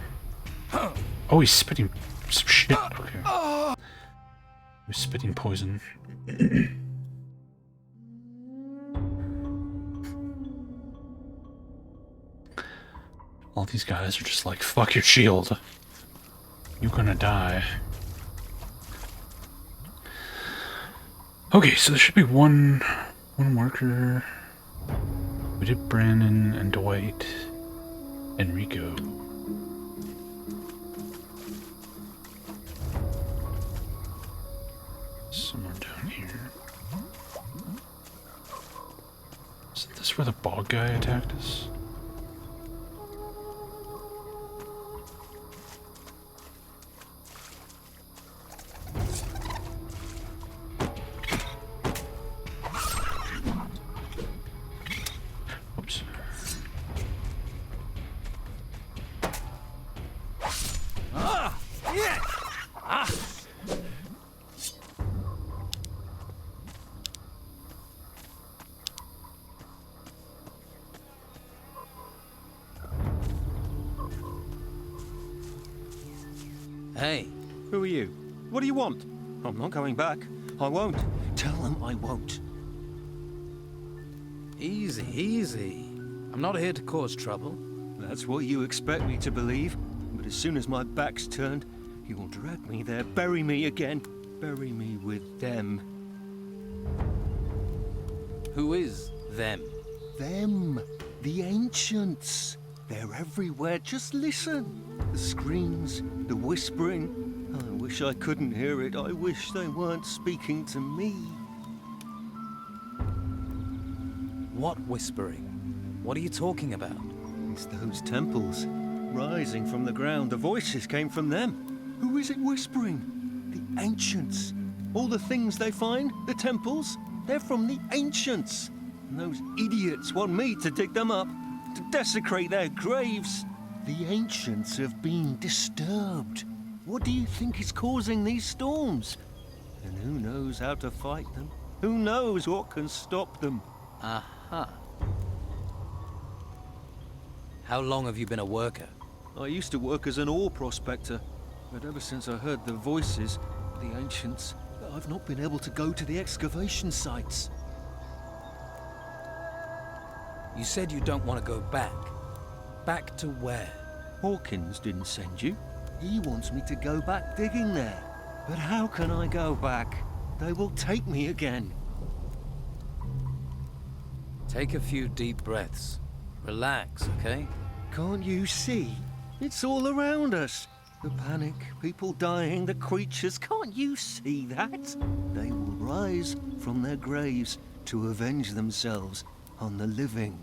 Oh, he's spitting some shit. Okay. He's spitting poison. All these guys are just like, fuck your shield. You're gonna die. Okay, so there should be one worker. We did Brandon and Dwight and Rico. Somewhere down here. Isn't this where the bog guy attacked us? Oops. Hey. Who are you? What do you want? I'm not going back. I won't. Tell them I won't. Easy, easy. I'm not here to cause trouble. That's what you expect me to believe. But as soon as my back's turned, you will drag me there, bury me again. Bury me with them. Who is them? Them. The ancients. They're everywhere. Just listen. The screams, the whispering. I wish I couldn't hear it. I wish they weren't speaking to me. What whispering? What are you talking about? It's those temples. Rising from the ground. The voices came from them. Who is it whispering? The ancients. All the things they find, the temples, they're from the ancients. And those idiots want me to dig them up, to desecrate their graves. The ancients have been disturbed. What do you think is causing these storms? And who knows how to fight them? Who knows what can stop them? Aha. How long have you been a worker? I used to work as an ore prospector, but ever since I heard the voices, the ancients, I've not been able to go to the excavation sites. You said you don't want to go back. Back to where? Hawkins didn't send you. He wants me to go back digging there. But how can I go back? They will take me again. Take a few deep breaths. Relax, okay? Can't you see? It's all around us. The panic, people dying, the creatures. Can't you see that? They will rise from their graves to avenge themselves on the living.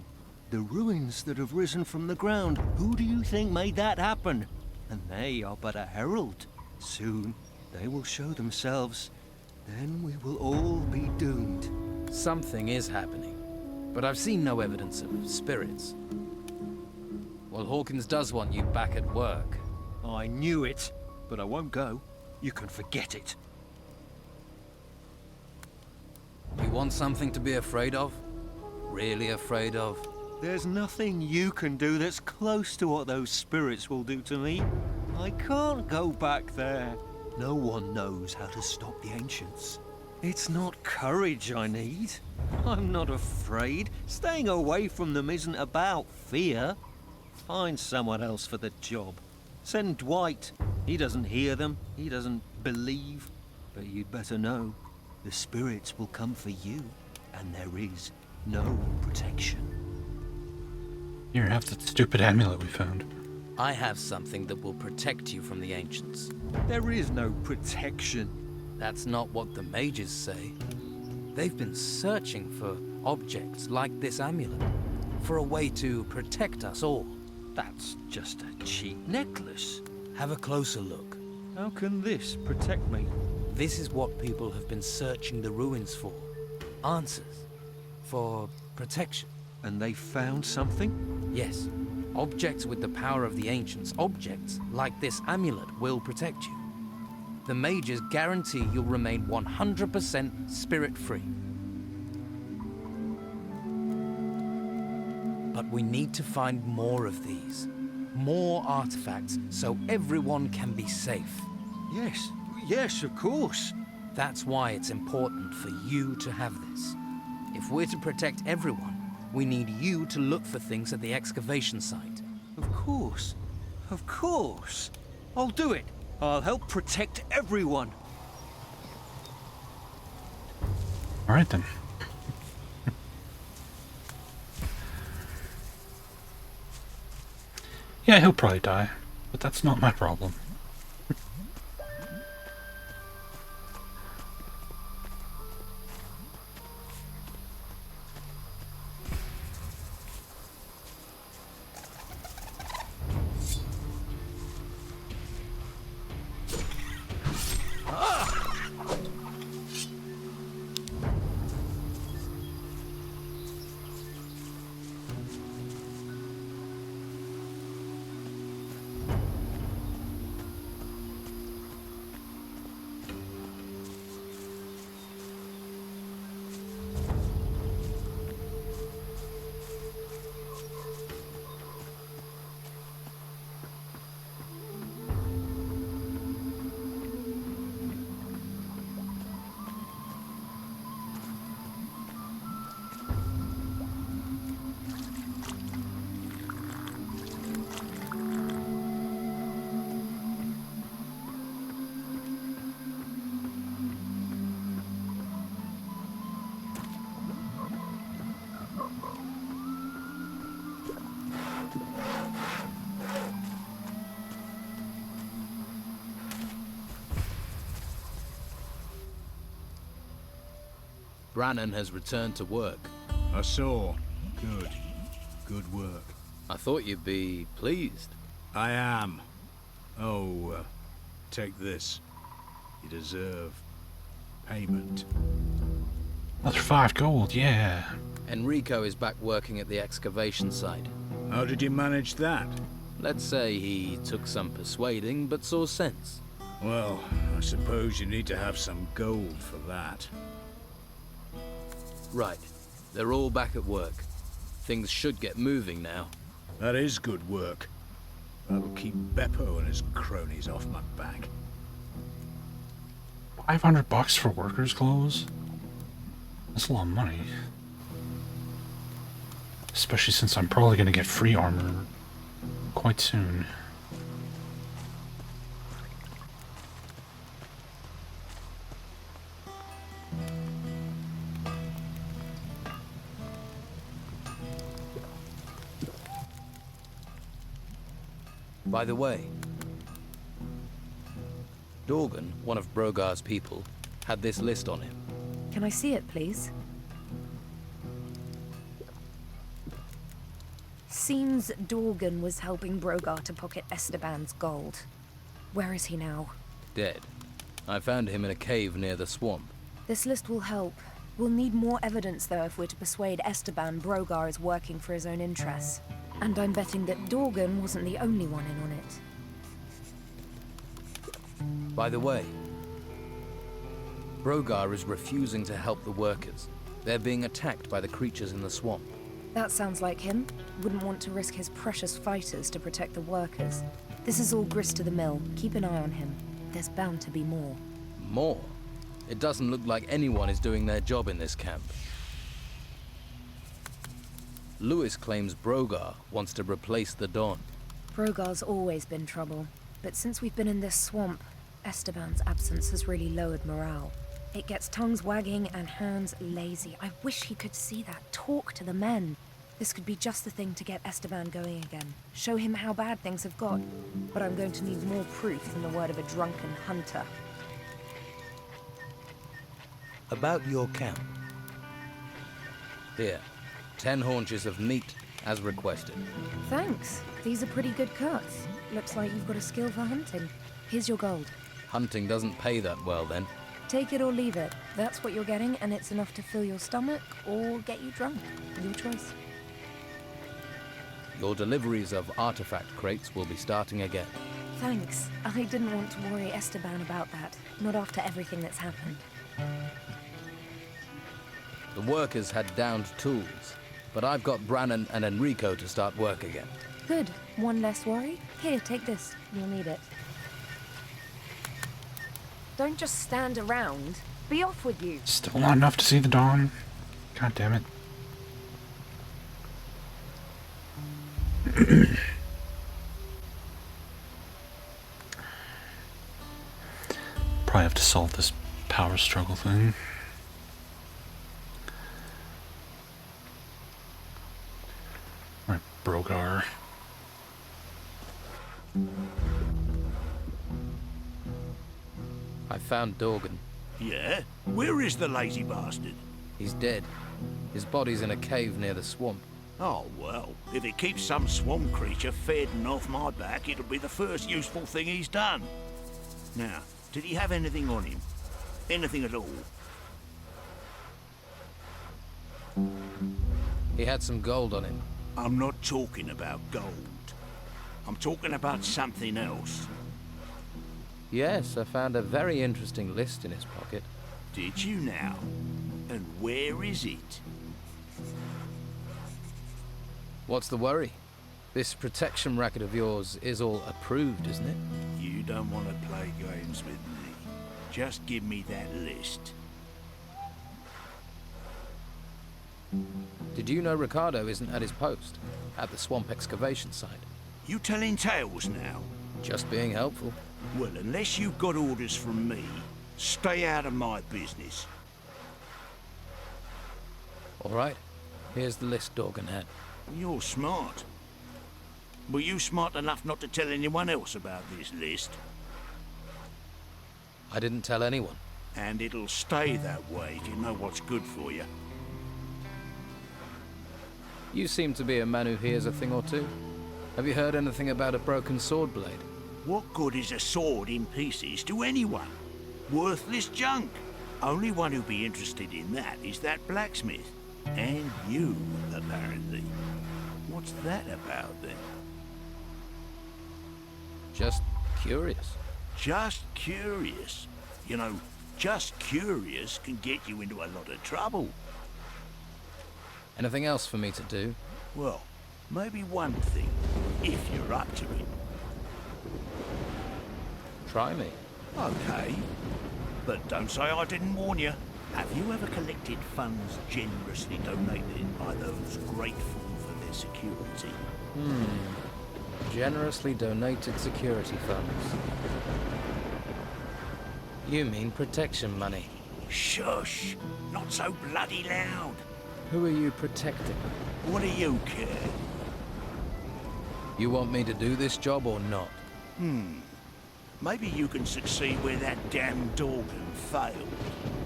The ruins that have risen from the ground, who do you think made that happen? And they are but a herald. Soon they will show themselves. Then we will all be doomed. Something is happening, but I've seen no evidence of spirits. Well, Hawkins does want you back at work. I knew it, but I won't go. You can forget it. You want something to be afraid of? Really afraid of? There's nothing you can do that's close to what those spirits will do to me. I can't go back there. No one knows how to stop the ancients. It's not courage I need. I'm not afraid. Staying away from them isn't about fear. Find someone else for the job. Send Dwight. He doesn't hear them. He doesn't believe. But you'd better know, the spirits will come for you, and there is no protection. Here, have that stupid amulet we found. I have something that will protect you from the ancients. There is no protection. That's not what the mages say. They've been searching for objects like this amulet, for a way to protect us all. That's just a cheap necklace. Have a closer look. How can this protect me? This is what people have been searching the ruins for. Answers. For protection. And they found something? Yes. Objects with the power of the ancients. Objects like this amulet will protect you. The mages guarantee you'll remain 100% spirit-free. But we need to find more of these. More artifacts, so everyone can be safe. Yes, of course. That's why it's important for you to have this. If we're to protect everyone, we need you to look for things at the excavation site. Of course. I'll do it. I'll help protect everyone. All right then. Yeah, he'll probably die, but that's not my problem. Brannan has returned to work. I saw. Good. Good work. I thought you'd be pleased. I am. Oh, take this. You deserve payment. Another 5 gold, yeah. Enrico is back working at the excavation site. How did you manage that? Let's say he took some persuading, but saw sense. Well, I suppose you need to have some gold for that. Right. They're all back at work. Things should get moving now. That is good work. That'll keep Beppo and his cronies off my back. $500 for workers' clothes? That's a lot of money. Especially since I'm probably going to get free armor quite soon. By the way, Dorgan, one of Brogar's people, had this list on him. Can I see it, please? Seems Dorgan was helping Brogar to pocket Esteban's gold. Where is he now? Dead. I found him in a cave near the swamp. This list will help. We'll need more evidence, though, if we're to persuade Esteban Brogar is working for his own interests. And I'm betting that Dorgan wasn't the only one in on it. By the way, Brogar is refusing to help the workers. They're being attacked by the creatures in the swamp. That sounds like him. Wouldn't want to risk his precious fighters to protect the workers. This is all grist to the mill. Keep an eye on him. There's bound to be more. More? It doesn't look like anyone is doing their job in this camp. Lewis claims Brogar wants to replace the Don. Brogar's always been trouble, but since we've been in this swamp, Esteban's absence has really lowered morale. It gets tongues wagging and hands lazy. I wish he could see that. Talk to the men. This could be just the thing to get Esteban going again. Show him how bad things have got. But I'm going to need more proof than the word of a drunken hunter. About your camp. Here, 10 haunches of meat, as requested. Thanks. These are pretty good cuts. Looks like you've got a skill for hunting. Here's your gold. Hunting doesn't pay that well, then. Take it or leave it. That's what you're getting, and it's enough to fill your stomach or get you drunk. Your choice. Your deliveries of artifact crates will be starting again. Thanks. I didn't want to worry Esteban about that. Not after everything that's happened. The workers had downed tools, but I've got Brannon and Enrico to start work again. Good. One less worry. Here, take this. You'll need it. Don't just stand around. Be off with you. Still not enough to see the dawn. God damn it. Probably have to solve this power struggle thing. Right, Brogar. I found Dorgan. Yeah? Where is the lazy bastard? He's dead. His body's in a cave near the swamp. Oh, well, if it keeps some swamp creature feeding off my back, it'll be the first useful thing he's done. Now, did he have anything on him? Anything at all? He had some gold on him. I'm not talking about gold. I'm talking about something else. Yes, I found a very interesting list in his pocket. Did you now? And where is it? What's the worry? This protection racket of yours is all approved, isn't it? You don't want to play games with me. Just give me that list. Did you know Ricardo isn't at his post? At the swamp excavation site? You telling tales now? Just being helpful. Well, unless you've got orders from me, stay out of my business. All right. Here's the list Dorgan had. You're smart. Were you smart enough not to tell anyone else about this list? I didn't tell anyone. And it'll stay that way if you know what's good for you. You seem to be a man who hears a thing or two. Have you heard anything about a broken sword blade? What good is a sword in pieces to anyone? Worthless junk. Only one who'd be interested in that is that blacksmith. And you, apparently. What's that about, then? Just curious. Just curious. You know, just curious can get you into a lot of trouble. Anything else for me to do? Well, maybe one thing, if you're up to it. Try me. Okay. But don't say I didn't warn you. Have you ever collected funds generously donated by those grateful for their security? Generously donated security funds. You mean protection money? Shush! Not so bloody loud. Who are you protecting? What do you care? You want me to do this job or not? Maybe you can succeed where that damn Dorgan failed.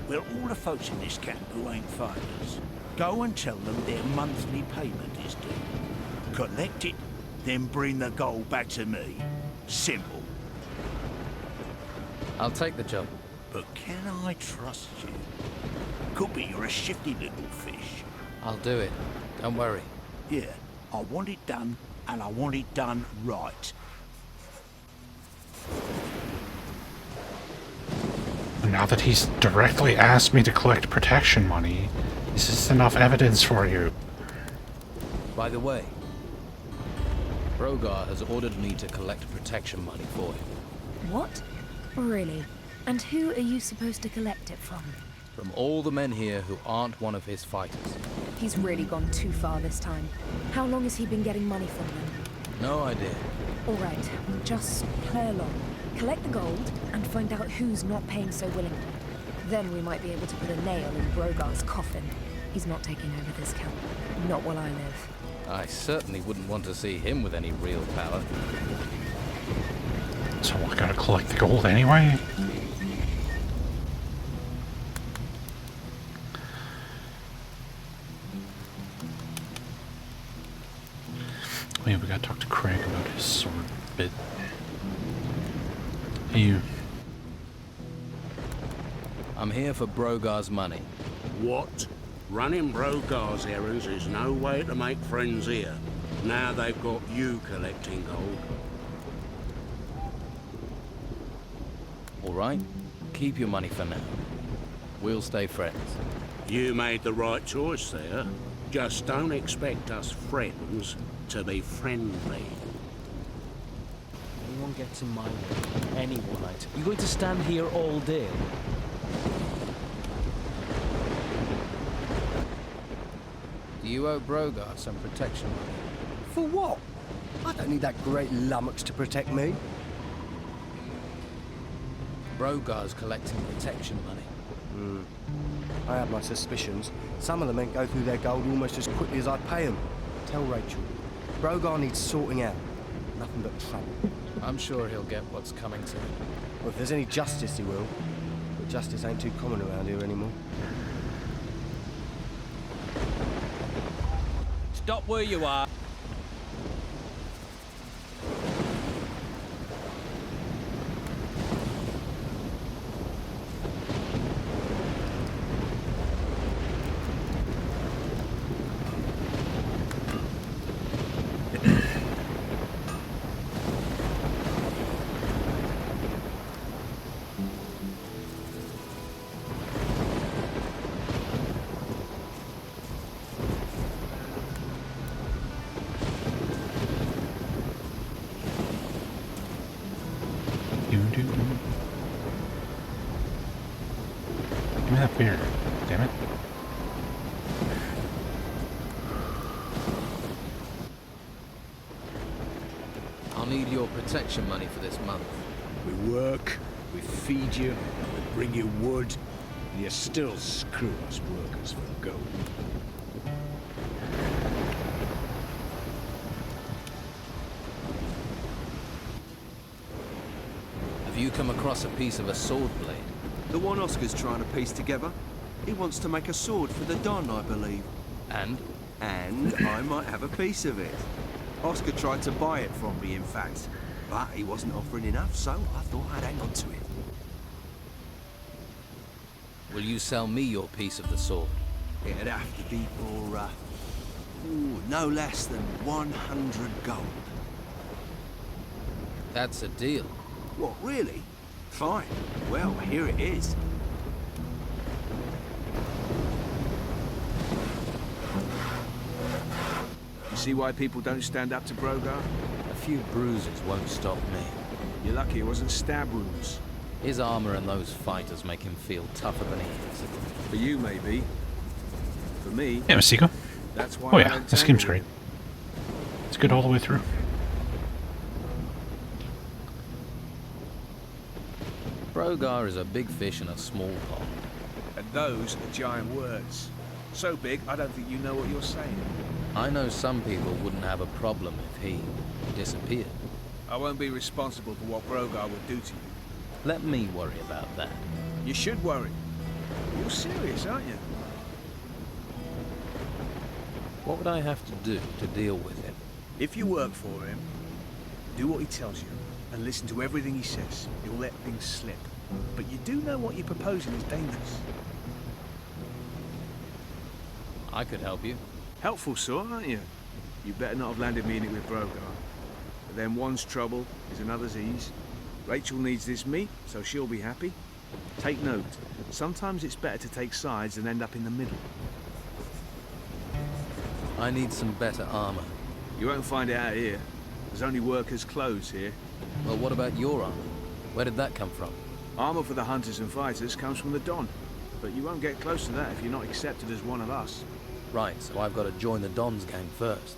Well, all the folks in this camp who ain't fighters, go and tell them their monthly payment is due. Collect it, then bring the gold back to me. Simple. I'll take the job. But can I trust you? Could be you're a shifty little fish. I'll do it. Don't worry. Yeah, I want it done, and I want it done right. Now that he's directly asked me to collect protection money, is this enough evidence for you? By the way, Brogar has ordered me to collect protection money for him. What? Really? And who are you supposed to collect it from? From all the men here who aren't one of his fighters. He's really gone too far this time. How long has he been getting money from them? No idea. All right, just play along. Collect the gold and find out who's not paying so willingly. Then we might be able to put a nail in Brogar's coffin. He's not taking over this camp. Not while I live. I certainly wouldn't want to see him with any real power. So I gotta collect the gold anyway? Oh yeah, we gotta talk to Craig about his sword bit. Hey, you. I'm here for Brogar's money. What? Running Brogar's errands is no way to make friends here. Now they've got you collecting gold. right? Keep your money for now. We'll stay friends. You made the right choice there. Just don't expect us friends to be friendly. Anyone gets in my way, anyone, you're going to stand here all day? Do you owe Brogar some protection money? For what? I don't need that great lummox to protect me. Brogar's collecting protection money. I have my suspicions. Some of the men go through their gold almost as quickly as I pay them. Tell Rachel. Brogar needs sorting out. Nothing but trouble. I'm sure he'll get what's coming to him. Well, if there's any justice, he will. But justice ain't too common around here anymore. Stop where you are. Give me that beer. Damn it. I'll need your protection money for this month. We work, we feed you, we bring you wood, and you still screw us workers for gold. Have you come across a piece of a sword blade? The one Oscar's trying to piece together. He wants to make a sword for the Don, I believe. And? And I might have a piece of it. Oscar tried to buy it from me, in fact. But he wasn't offering enough, so I thought I'd hang on to it. Will you sell me your piece of the sword? It'd have to be for, no less than 100 gold. That's a deal. What, really? Fine. Well, here it is. You see why people don't stand up to Brogar? A few bruises won't stop me. You're lucky it wasn't stab wounds. His armor and those fighters make him feel tougher than he is. For you, maybe. For me... Yeah, Masiko. That's why Oh I yeah, don't this game's tangle great. It's good all the way through. Brogar is a big fish in a small pond. And those are giant words. So big, I don't think you know what you're saying. I know some people wouldn't have a problem if he disappeared. I won't be responsible for what Brogar would do to you. Let me worry about that. You should worry. You're serious, aren't you? What would I have to do to deal with him? If you work for him, do what he tells you, and listen to everything he says. You'll let things slip. But you do know what you're proposing is dangerous. I could help you. Helpful sort, aren't you? You better not have landed me in it with Brogar. But then one's trouble is another's ease. Rachel needs this meat, so she'll be happy. Take note, sometimes it's better to take sides than end up in the middle. I need some better armor. You won't find it out here. There's only workers' clothes here. Well, what about your armor? Where did that come from? Armor for the hunters and fighters comes from the Don. But you won't get close to that if you're not accepted as one of us. Right, so I've got to join the Don's gang first.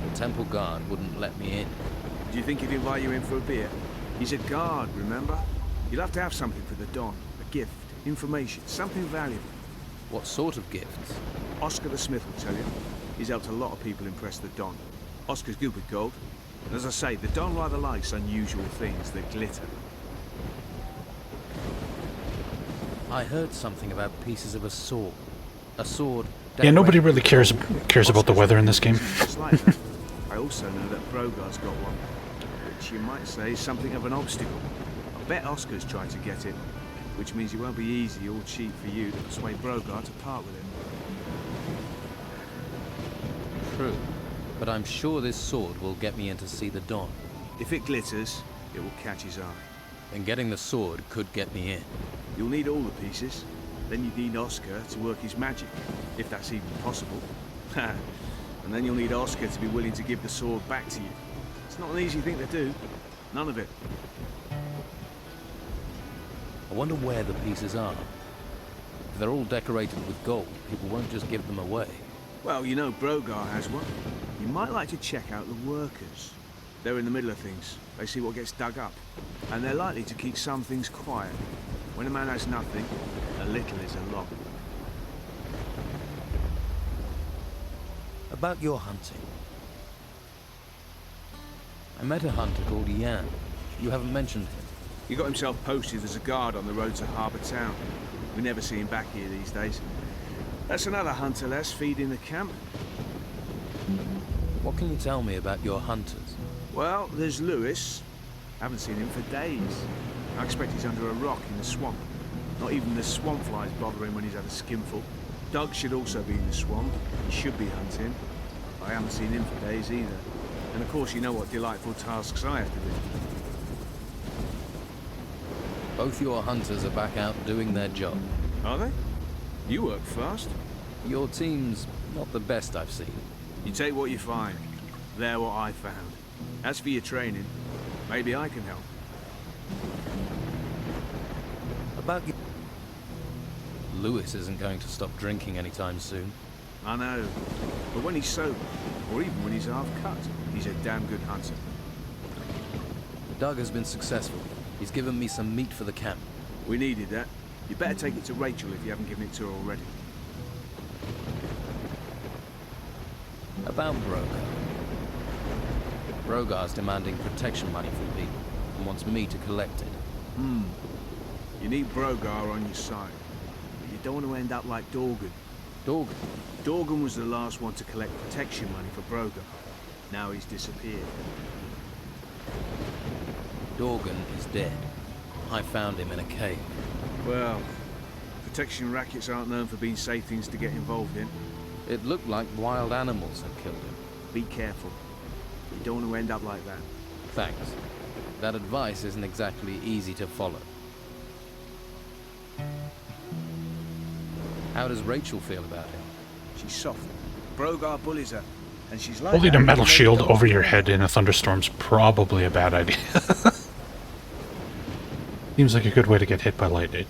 The Temple Guard wouldn't let me in. Do you think he'd invite you in for a beer? He's a guard, remember? You'll have to have something for the Don. A gift, information, something valuable. What sort of gifts? Oscar the Smith will tell you. He's helped a lot of people impress the Don. Oscar's good with gold. And as I say, the Don rather likes unusual things that glitter. I heard something about pieces of a sword. A sword... Yeah, nobody really cares about the weather in this game. Just like that. I also know that Brogar's got one, which you might say is something of an obstacle. I bet Oscar's tried to get it, which means it won't be easy or cheap for you to persuade Brogar to part with it. True, but I'm sure this sword will get me in to see the Don. If it glitters, it will catch his eye. And getting the sword could get me in. You'll need all the pieces. Then you need Oscar to work his magic, if that's even possible. And then you'll need Oscar to be willing to give the sword back to you. It's not an easy thing to do. None of it. I wonder where the pieces are. If they're all decorated with gold, people won't just give them away. Well, you know Brogar has one. You might like to check out the workers. They're in the middle of things. They see what gets dug up. And they're likely to keep some things quiet. When a man has nothing, a little is a lot. About your hunting. I met a hunter called Yan. You haven't mentioned him. He got himself posted as a guard on the road to Harbour Town. We never see him back here these days. That's another hunter less feeding the camp. What can you tell me about your hunters? Well, there's Lewis. Haven't seen him for days. I expect he's under a rock in the swamp. Not even the swamp flies bother him when he's had a skinful. Doug should also be in the swamp. He should be hunting. I haven't seen him for days either. And of course you know what delightful tasks I have to do. Both your hunters are back out doing their job. Are they? You work fast. Your team's not the best I've seen. You take what you find. They're what I found. As for your training, maybe I can help. About you... Lewis isn't going to stop drinking anytime soon. I know. But when he's sober, or even when he's half cut, he's a damn good hunter. Doug has been successful. He's given me some meat for the camp. We needed that. You better take it to Rachel if you haven't given it to her already. About Brogar. Brogar's demanding protection money from people and wants me to collect it. You need Brogar on your side. But you don't want to end up like Dorgan. Dorgan? Dorgan was the last one to collect protection money for Brogar. Now he's disappeared. Dorgan is dead. I found him in a cave. Well, protection rackets aren't known for being safe things to get involved in. It looked like wild animals had killed him. Be careful. You don't want to end up like that. Thanks. That advice isn't exactly easy to follow. How does Rachel feel about him? She's soft. Brogar bullies her, and she's like... Holding a metal shield over your head in a thunderstorm's probably a bad idea. Seems like a good way to get hit by lightning.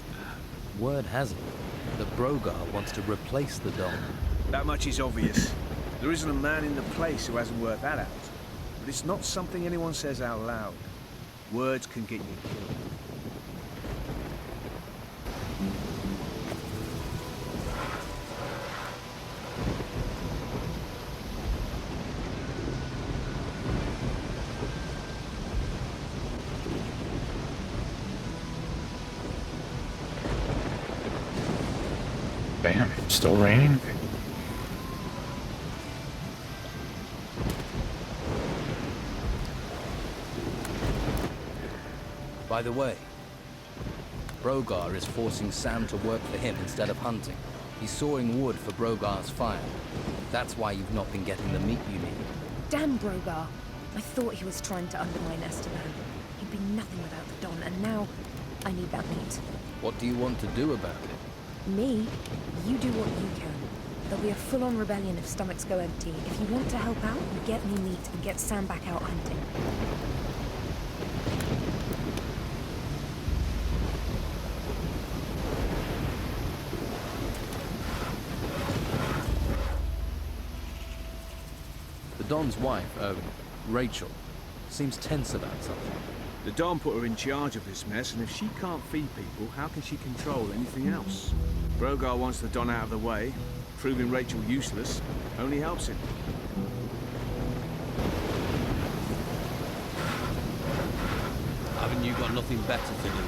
Word has it that Brogar wants to replace the Don. That much is obvious. There isn't a man in the place who hasn't worked that out. But it's not something anyone says out loud. Words can get you killed. Damn, still raining? By the way, Brogar is forcing Sam to work for him instead of hunting. He's sawing wood for Brogar's fire. That's why you've not been getting the meat you need. Damn Brogar. I thought he was trying to undermine Esteban. He'd be nothing without the Don, and now I need that meat. What do you want to do about it? Me? You do what you can. There'll be a full-on rebellion if stomachs go empty. If you want to help out, get me meat and get Sam back out hunting. The Don's wife, Rachel, seems tense about something. The Don put her in charge of this mess, and if she can't feed people, how can she control anything else? Brogar wants the Don out of the way. Proving Rachel useless only helps him. Haven't you got nothing better to do?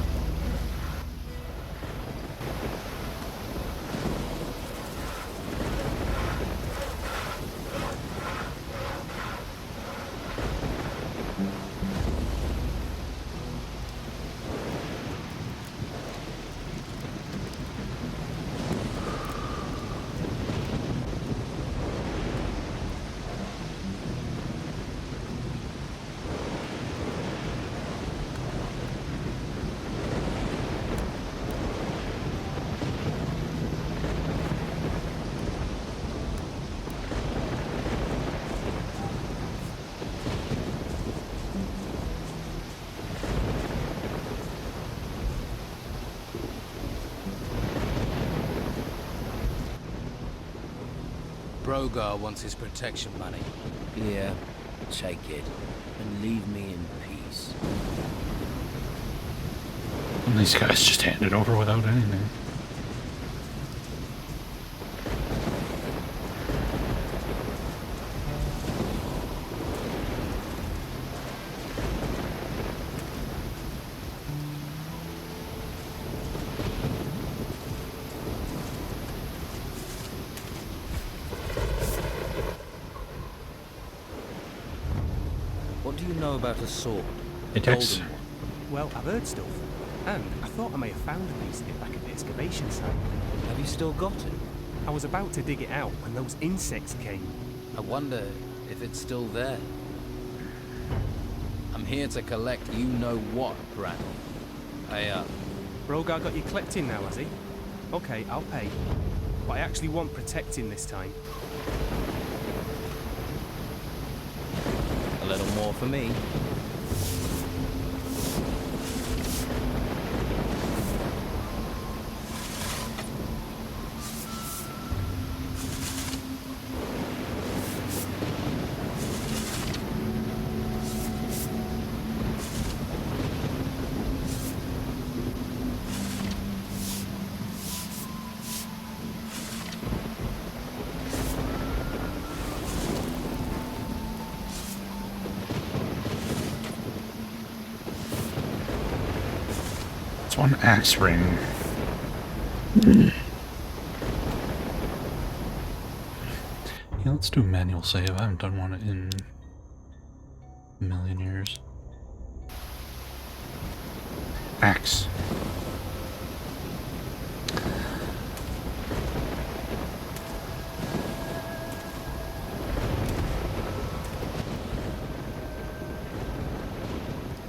Brogar wants his protection money. Here, take it, and leave me in peace. And these guys just hand it over without anything. What do you know about a sword? It takes. Golden one. Well, I've heard stuff. And I thought I may have found a piece of it back at the excavation site. Have you still got it? I was about to dig it out when those insects came. I wonder if it's still there. I'm here to collect you-know-what, Bradley. Brogar got you collecting now, has he? Okay, I'll pay. But I actually want protecting this time. A little more for me. It's one axe ring. Yeah, let's do a manual save. I haven't done one in a million years. Axe.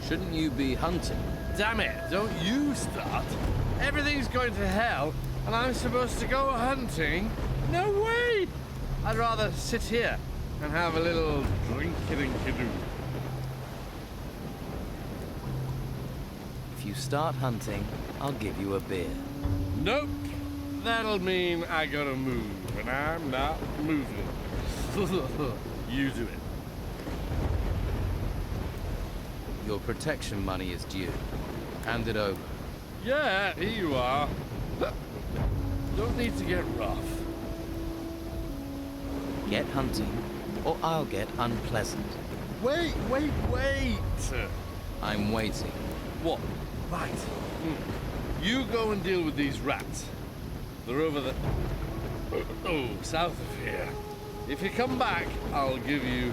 Shouldn't you be hunting? Damn it, don't you start. Everything's going to hell, and I'm supposed to go hunting? No way! I'd rather sit here and have a little drink-a-dink-a-doo. If you start hunting, I'll give you a beer. Nope. That'll mean I gotta move, and I'm not moving. You do it. Your protection money is due. Hand it over. Yeah, here you are. Don't need to get rough. Get hunting, or I'll get unpleasant. Wait! I'm waiting. What? Right. You go and deal with these rats. They're over the... Oh, south of here. If you come back, I'll give you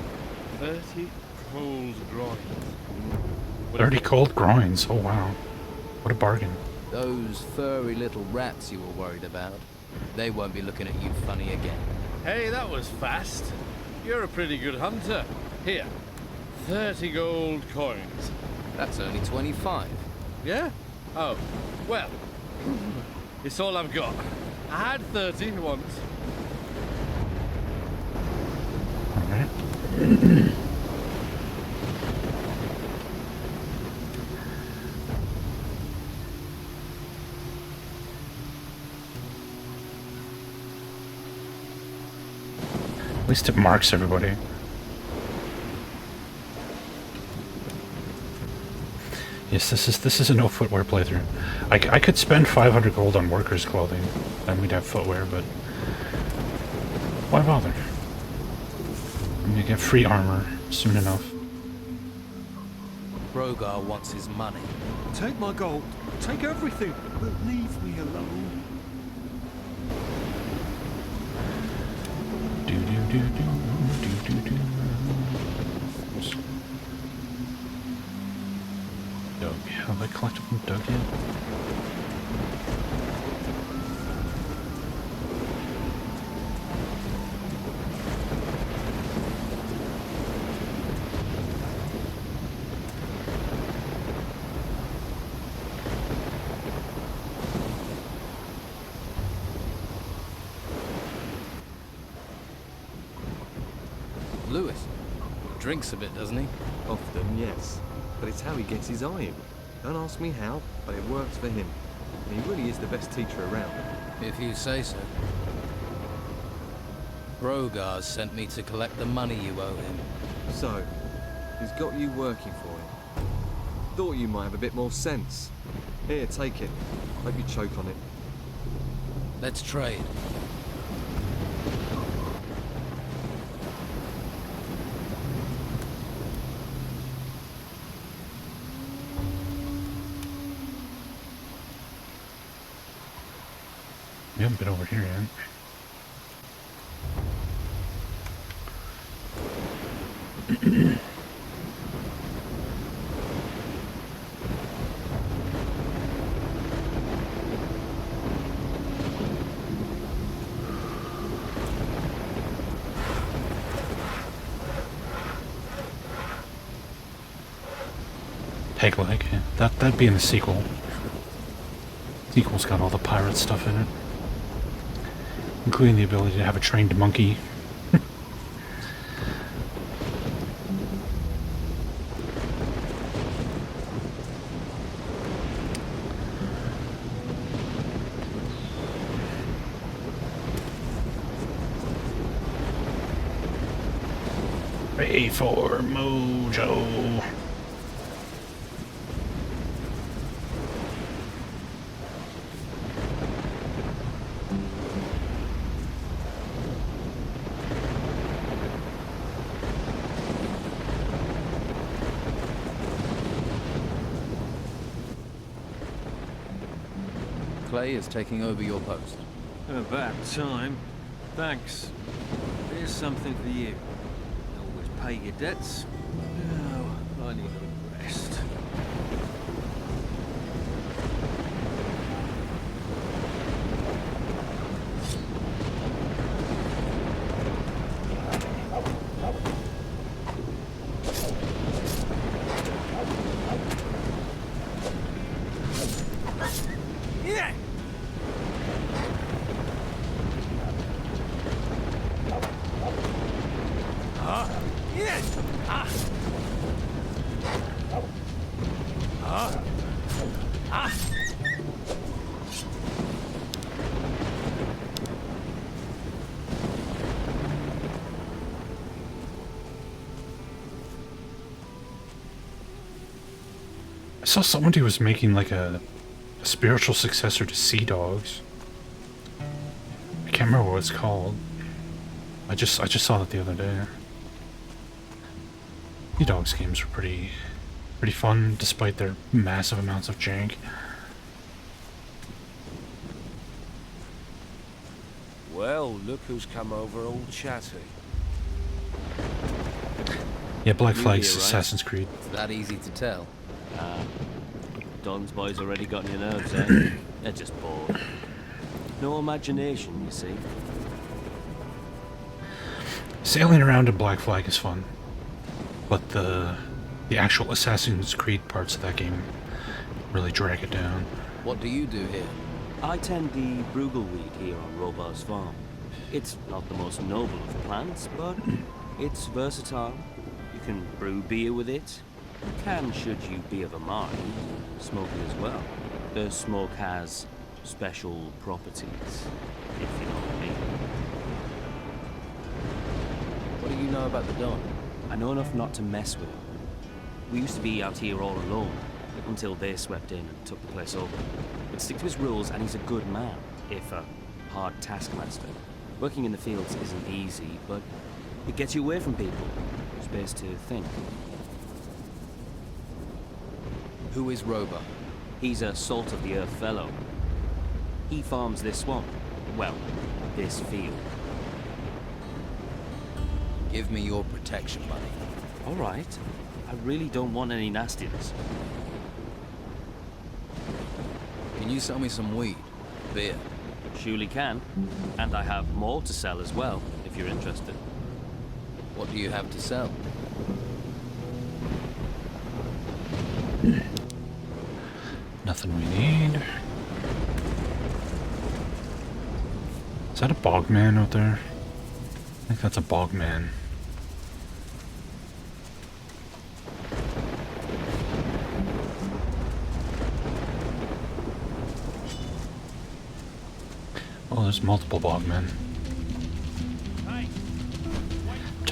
30 cold groins. 30 cold groins. Oh, wow. What a bargain. Those furry little rats you were worried about, they won't be looking at you funny again. Hey, that was fast. You're a pretty good hunter. Here, 30 gold coins. That's only 25. Yeah? Oh, well, it's all I've got. I had 30 once. Alright. At least it marks everybody. Yes, this is a no footwear playthrough. I could spend 500 gold on workers' clothing, then we'd have footwear, but why bother? I'm gonna get free armor soon enough. Brogar wants his money. Take my gold. Take everything. But leave me alone. Doug. Have I collected from Doug yet? Lewis drinks a bit, doesn't he? Often, yes. But it's how he gets his iron. Don't ask me how, but it works for him. And he really is the best teacher around. If you say so. Brogar sent me to collect the money you owe him. So, he's got you working for him. Thought you might have a bit more sense. Here, take it. Hope you choke on it. Let's trade. We haven't been over here yet. Peg leg, yeah. That'd be in the sequel. Sequel's got all the pirate stuff in it, including the ability to have a trained monkey. Pray for Mojo. Clay is taking over your post. About time. Thanks. Here's something for you. Always pay your debts. No, I need a rest. I saw someone who was making like a spiritual successor to Sea Dogs. I can't remember what it's called. I just saw that the other day. Sea Dogs games are pretty fun despite their massive amounts of jank. Well, look who's come over all chatty. Yeah, Black New Flag's here, right? Assassin's Creed. It's that easy to tell. Don's boys already got in your nerves, eh? They're just bored. No imagination, you see. Sailing around in Black Flag is fun, but the actual Assassin's Creed parts of that game really drag it down. What do you do here? I tend the Brugelweed here on Robar's farm. It's not the most noble of plants, but it's versatile. You can brew beer with it. You can, should you be of a mind, smoke it as well. The smoke has special properties, if you know what I mean. What do you know about the Don? I know enough not to mess with it. We used to be out here all alone, until they swept in and took the place over. But stick to his rules, and he's a good man, if a hard taskmaster. Working in the fields isn't easy, but it gets you away from people. Space to think. Who is Robar? He's a salt-of-the-earth fellow. He farms this swamp. Well, this field. Give me your protection money. All right. I really don't want any nastiness. Can you sell me some weed? Beer? Surely can. And I have more to sell as well, if you're interested. What do you have to sell? Nothing we need. Is that a bogman out there? I think that's a bogman. Oh, there's multiple bogmen. Hey,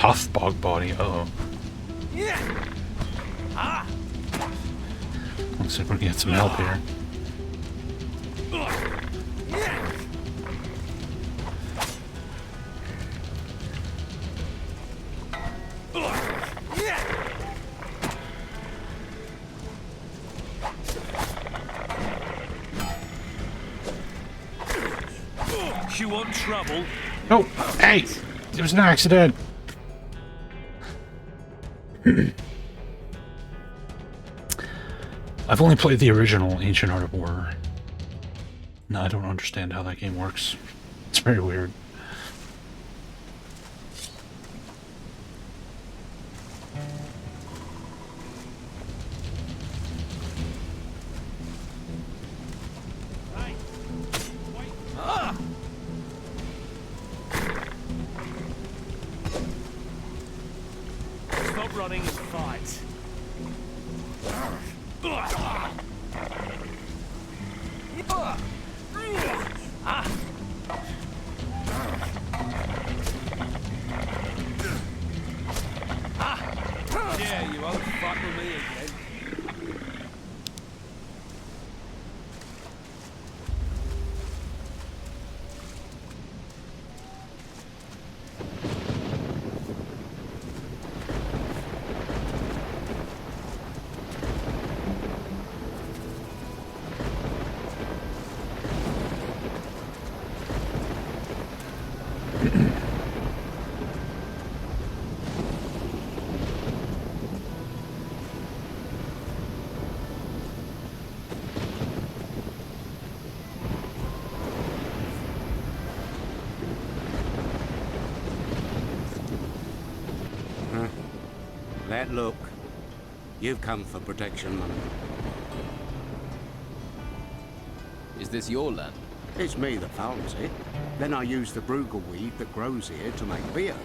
tough bog body. Uh-oh. Looks like we're gonna get some help here. You want trouble? Oh, hey! It was an accident! I've only played the original Ancient Art of War. No, I don't understand how that game works. It's very weird. Stop running and fight. Yeah, you won't fuck with me again. That look. You've come for protection money. Is this your land? It's me that farms it. Then I use the Brugal weed that grows here to make beer.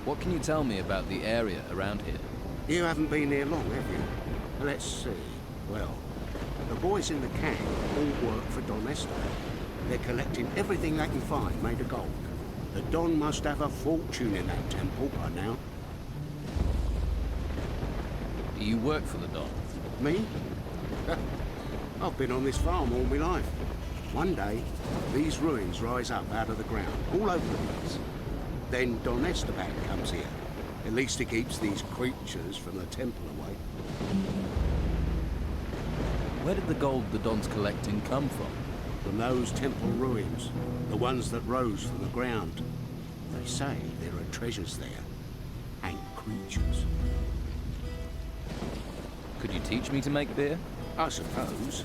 What can you tell me about the area around here? You haven't been here long, have you? Let's see. Well, the boys in the camp all work for Don Esther. They're collecting everything they can find made of gold. The Don must have a fortune in that temple by now. You work for the Don? Me? I've been on this farm all my life. One day, these ruins rise up out of the ground, all over the place. Then Don Esteban comes here. At least he keeps these creatures from the temple away. Where did the gold the Don's collecting come from? From those temple ruins, the ones that rose from the ground. They say there are treasures there, and creatures. Could you teach me to make beer? I suppose.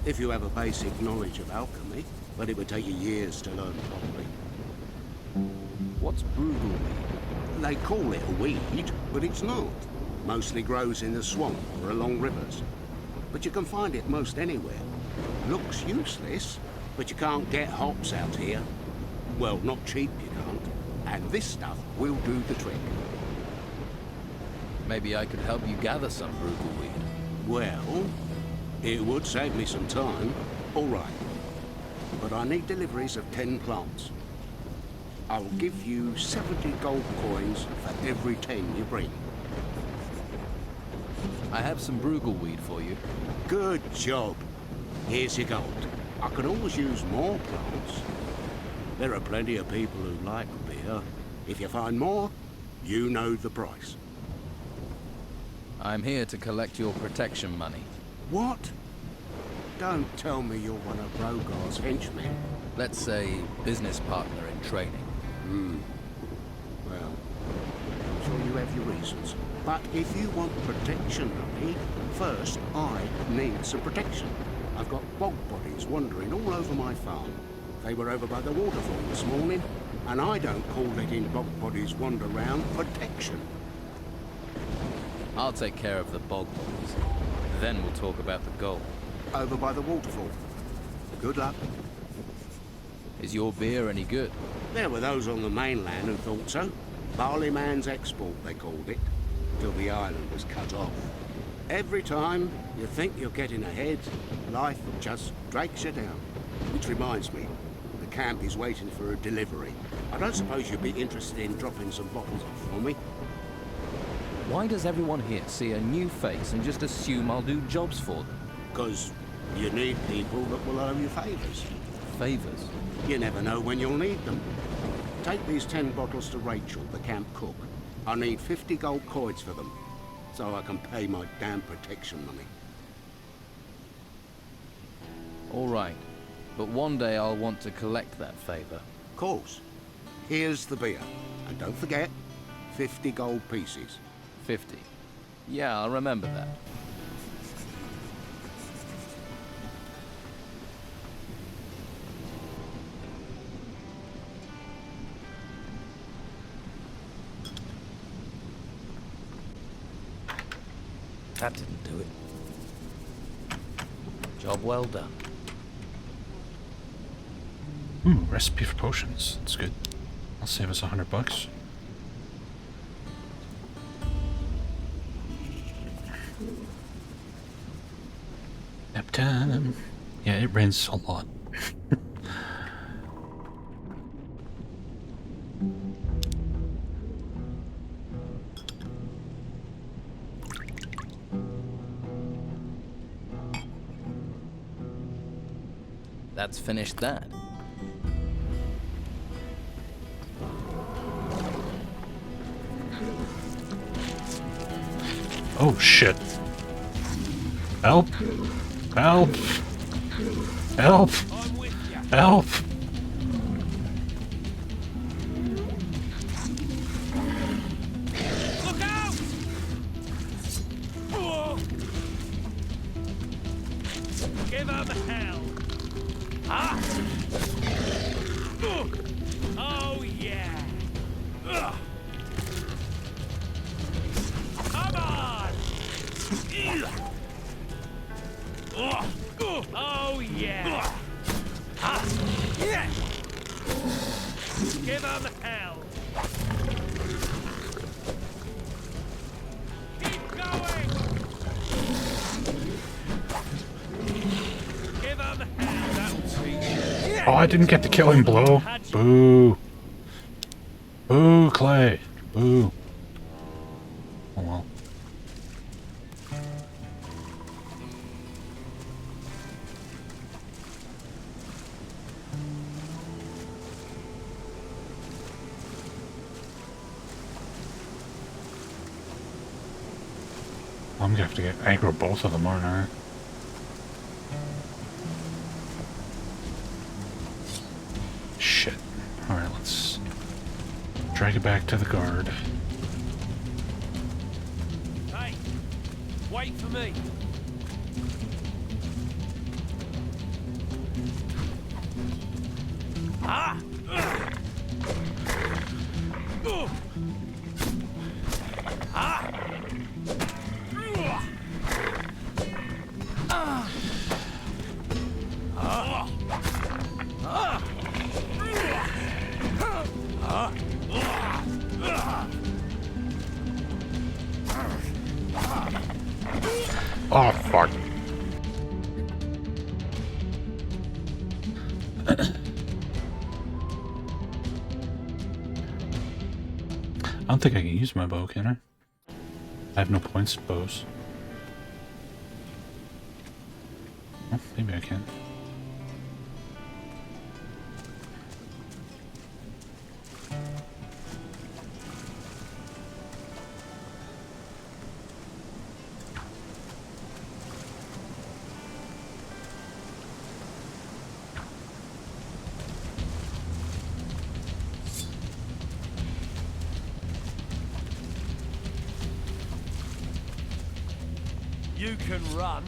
If you have a basic knowledge of alchemy, but it would take you years to learn properly. What's Brugal weed? They call it a weed, but it's not. Mostly grows in the swamp or along rivers. But you can find it most anywhere. Looks useless, but you can't get hops out here. Well, not cheap you can't. And this stuff will do the trick. Maybe I could help you gather some Brugal weed. Well, it would save me some time. All right. But I need deliveries of 10 plants. I'll give you 70 gold coins for every 10 you bring. I have some Brugal weed for you. Good job. Here's your gold. I could always use more plants. There are plenty of people who like beer. If you find more, you know the price. I'm here to collect your protection money. What? Don't tell me you're one of Rogar's henchmen. Let's say business partner in training. Well, I'm sure you have your reasons. But if you want protection money, first I need some protection. I've got bog bodies wandering all over my farm. They were over by the waterfall this morning, and I don't call letting bog bodies wander around protection. I'll take care of the bog bodies. Then we'll talk about the gold. Over by the waterfall. Good luck. Is your beer any good? There were those on the mainland who thought so. Barley Man's Export, they called it, till the island was cut off. Every time you think you're getting ahead, life just drags you down. Which reminds me, the camp is waiting for a delivery. I don't suppose you'd be interested in dropping some bottles off for me? Why does everyone here see a new face and just assume I'll do jobs for them? Because you need people that will owe you favours. Favours? You never know when you'll need them. Take these 10 bottles to Rachel, the camp cook. I need 50 gold coins for them, so I can pay my damn protection money. All right, but one day I'll want to collect that favour. Of course. Here's the beer. And don't forget, 50 gold pieces. 50. Yeah, I'll remember that. That didn't do it. Job well done. Ooh, recipe for potions. That's good. I'll save us $100. Nap time. Yeah, it rains a lot. That's finished that. Oh shit. Help! Help! Help! Help! Look out! Give them hell. Ah! Oh yeah! Come on! Oh yeah! Ah! Yeah! Give them hell! Keep going! Give them hell! That'll teach you. Oh, I didn't get the killing blow. Boo. Boo, Clay. Boo. Oh well. I'm gonna have to get aggro both of them, aren't I? Shit. Alright, let's drag it back to the guard. Hey, wait for me. Ah! Ah! Oh, fuck. I don't think I can use my bow, can I? I have no points in bows. Oh, maybe I can. You can run.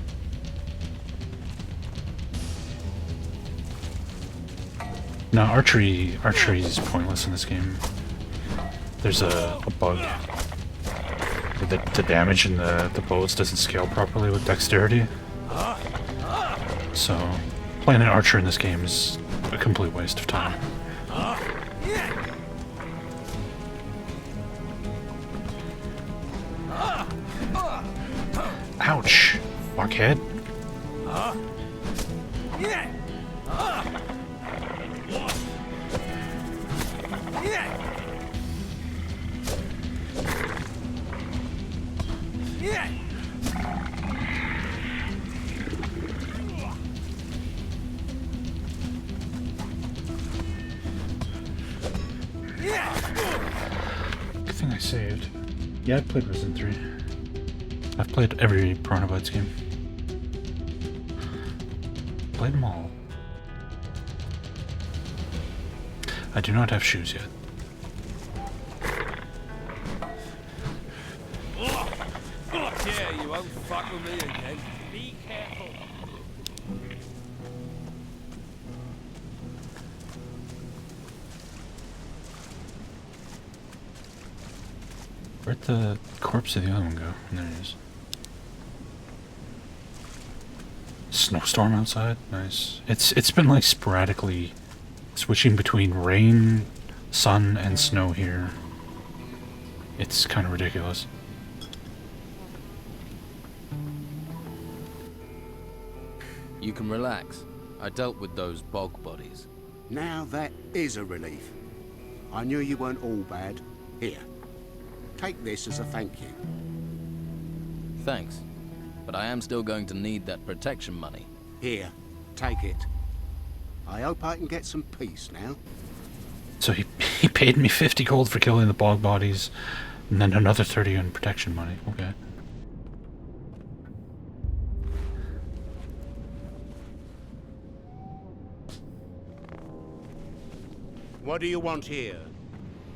No, archery is pointless in this game. There's a bug. The damage in the bullets doesn't scale properly with dexterity. So, playing an archer in this game is a complete waste of time. Ouch! Fuckhead. Good thing I saved. Yeah, I've played Resident 3. I've played every Piranha Bytes game. Played them all. I do not have shoes yet. Yeah, you won't fuck with me again. Be careful. Where'd the corpse of the other one go? There it is. Snowstorm outside? Nice. It's been like sporadically switching between rain, sun, and snow here. It's kind of ridiculous. You can relax. I dealt with those bog bodies. Now that is a relief. I knew you weren't all bad. Here, take this as a thank you. Thanks. But I am still going to need that protection money. Here, take it. I hope I can get some peace now. So he paid me 50 gold for killing the bog bodies, and then another 30 in protection money. Okay. What do you want here?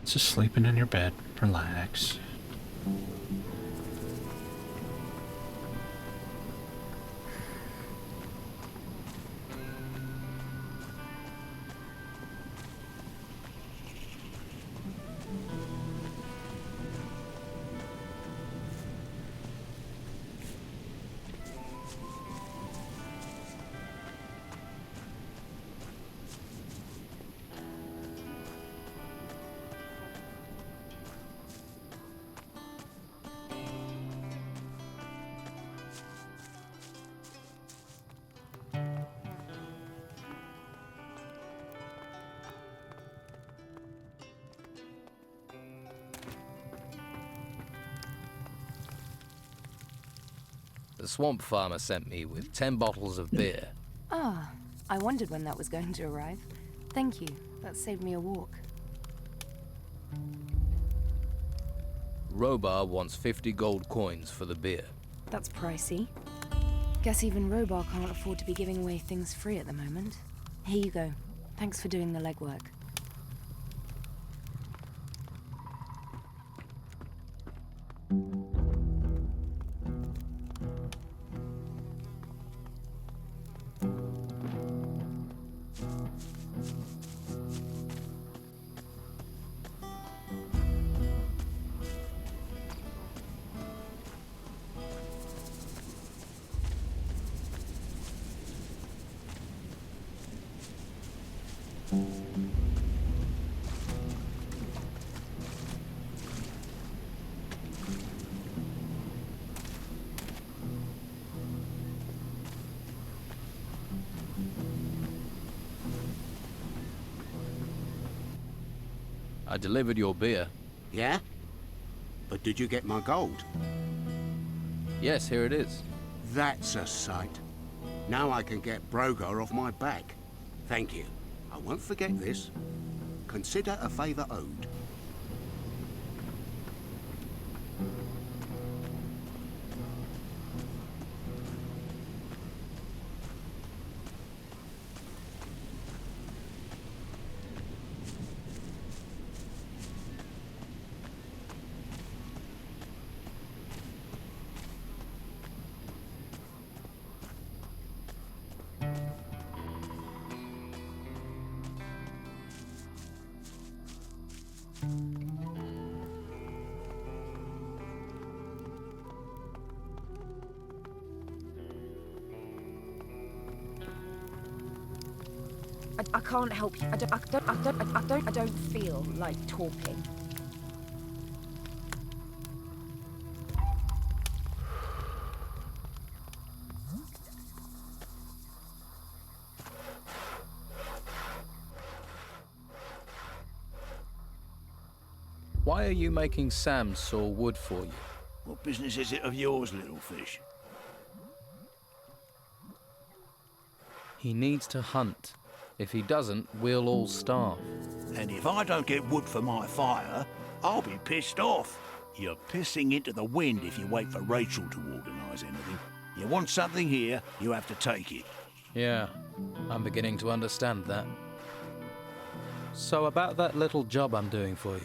Just sleeping in your bed. Relax. The swamp farmer sent me with 10 bottles of beer. Ah, I wondered when that was going to arrive. Thank you. That saved me a walk. Robar wants 50 gold coins for the beer. That's pricey. Guess even Robar can't afford to be giving away things free at the moment. Here you go. Thanks for doing the legwork. I delivered your beer. Yeah? But did you get my gold? Yes, here it is. That's a sight. Now I can get Brogar off my back. Thank you. I won't forget this. Consider a favour owed. I can't help you. I don't feel like talking. Why are you making Sam saw wood for you? What business is it of yours, little fish? He needs to hunt. If he doesn't, we'll all starve. And if I don't get wood for my fire, I'll be pissed off. You're pissing into the wind if you wait for Rachel to organise anything. You want something here, you have to take it. Yeah, I'm beginning to understand that. So about that little job I'm doing for you.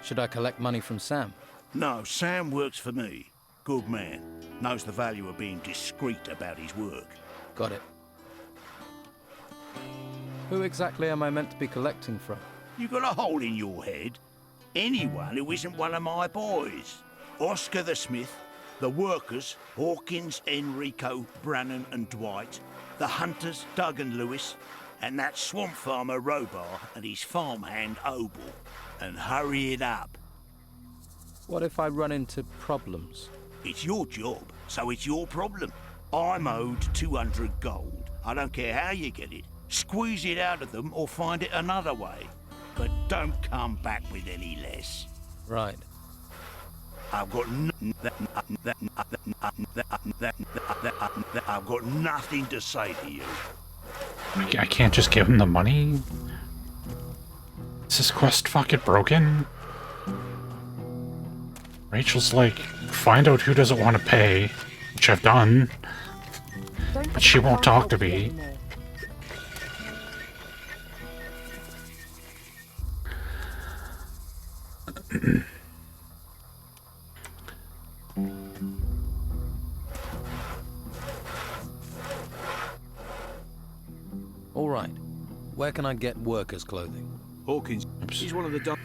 Should I collect money from Sam? No, Sam works for me. Good man. Knows the value of being discreet about his work. Got it. Who exactly am I meant to be collecting from? You got a hole in your head? Anyone who isn't one of my boys. Oscar the Smith, the workers, Hawkins, Enrico, Brannan and Dwight, the hunters, Doug and Lewis, and that swamp farmer Robar and his farmhand Obel. And hurry it up. What if I run into problems? It's your job, so it's your problem. I'm owed 200 gold. I don't care how you get it. Squeeze it out of them or find it another way. But don't come back with any less. Right. I've got I've got nothing to say to you. I can't just give him the money? Is this quest fucking broken? Rachel's like, find out who doesn't want to pay, which I've done, but she won't talk to me. All right. Where can I get workers' clothing? Hawkins, he's one of the...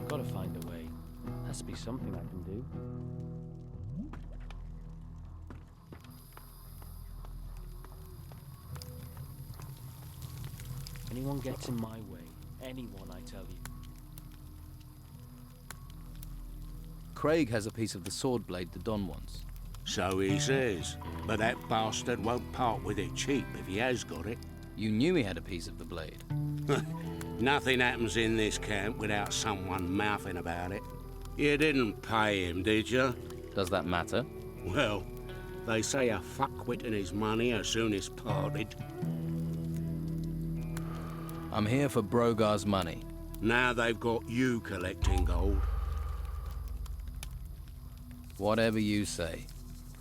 Gotta find a way. Has to be something I can do. Anyone gets in my way, anyone, I tell you. Craig has a piece of the sword blade the Don wants. So he says, but that bastard won't part with it cheap if he has got it. You knew he had a piece of the blade. Nothing happens in this camp without someone mouthing about it. You didn't pay him, did you? Does that matter? Well, they say a fuckwit and his money are soonest parted. I'm here for Brogar's money. Now they've got you collecting gold. Whatever you say.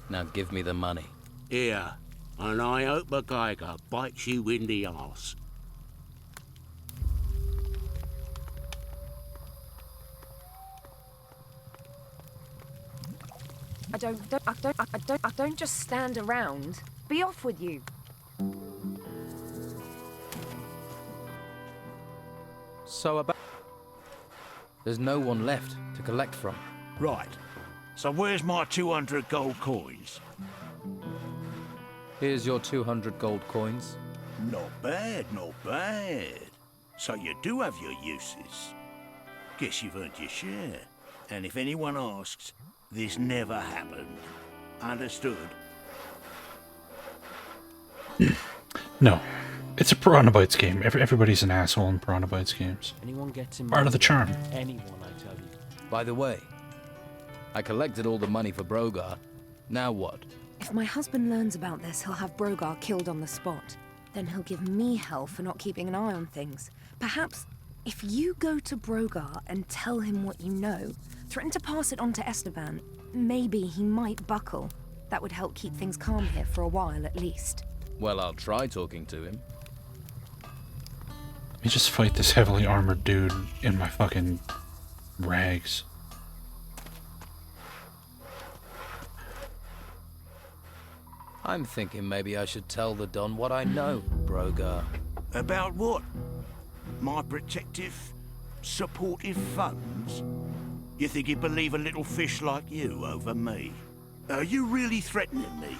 Now give me the money. Here, and I hope a Geiger bites you in the arse. I don't just stand around. Be off with you. So about... There's no one left to collect from. Right. So where's my 200 gold coins? Here's your 200 gold coins. Not bad, not bad. So you do have your uses. Guess you've earned your share. And if anyone asks, this never happened. Understood? No. It's a Piranha Bytes game. Everybody's an asshole in Piranha Bytes games. Anyone gets in Part of the charm. Anyone, I tell you. By the way, I collected all the money for Brogar. Now what? If my husband learns about this, he'll have Brogar killed on the spot. Then he'll give me hell for not keeping an eye on things. Perhaps if you go to Brogar and tell him what you know, threaten to pass it on to Esteban, maybe he might buckle. That would help keep things calm here for a while at least. Well, I'll try talking to him. Let me just fight this heavily armored dude in my fucking rags. I'm thinking maybe I should tell the Don what I know, Brogar. About what? My protective, supportive funds? You think he'd believe a little fish like you over me? Are you really threatening me?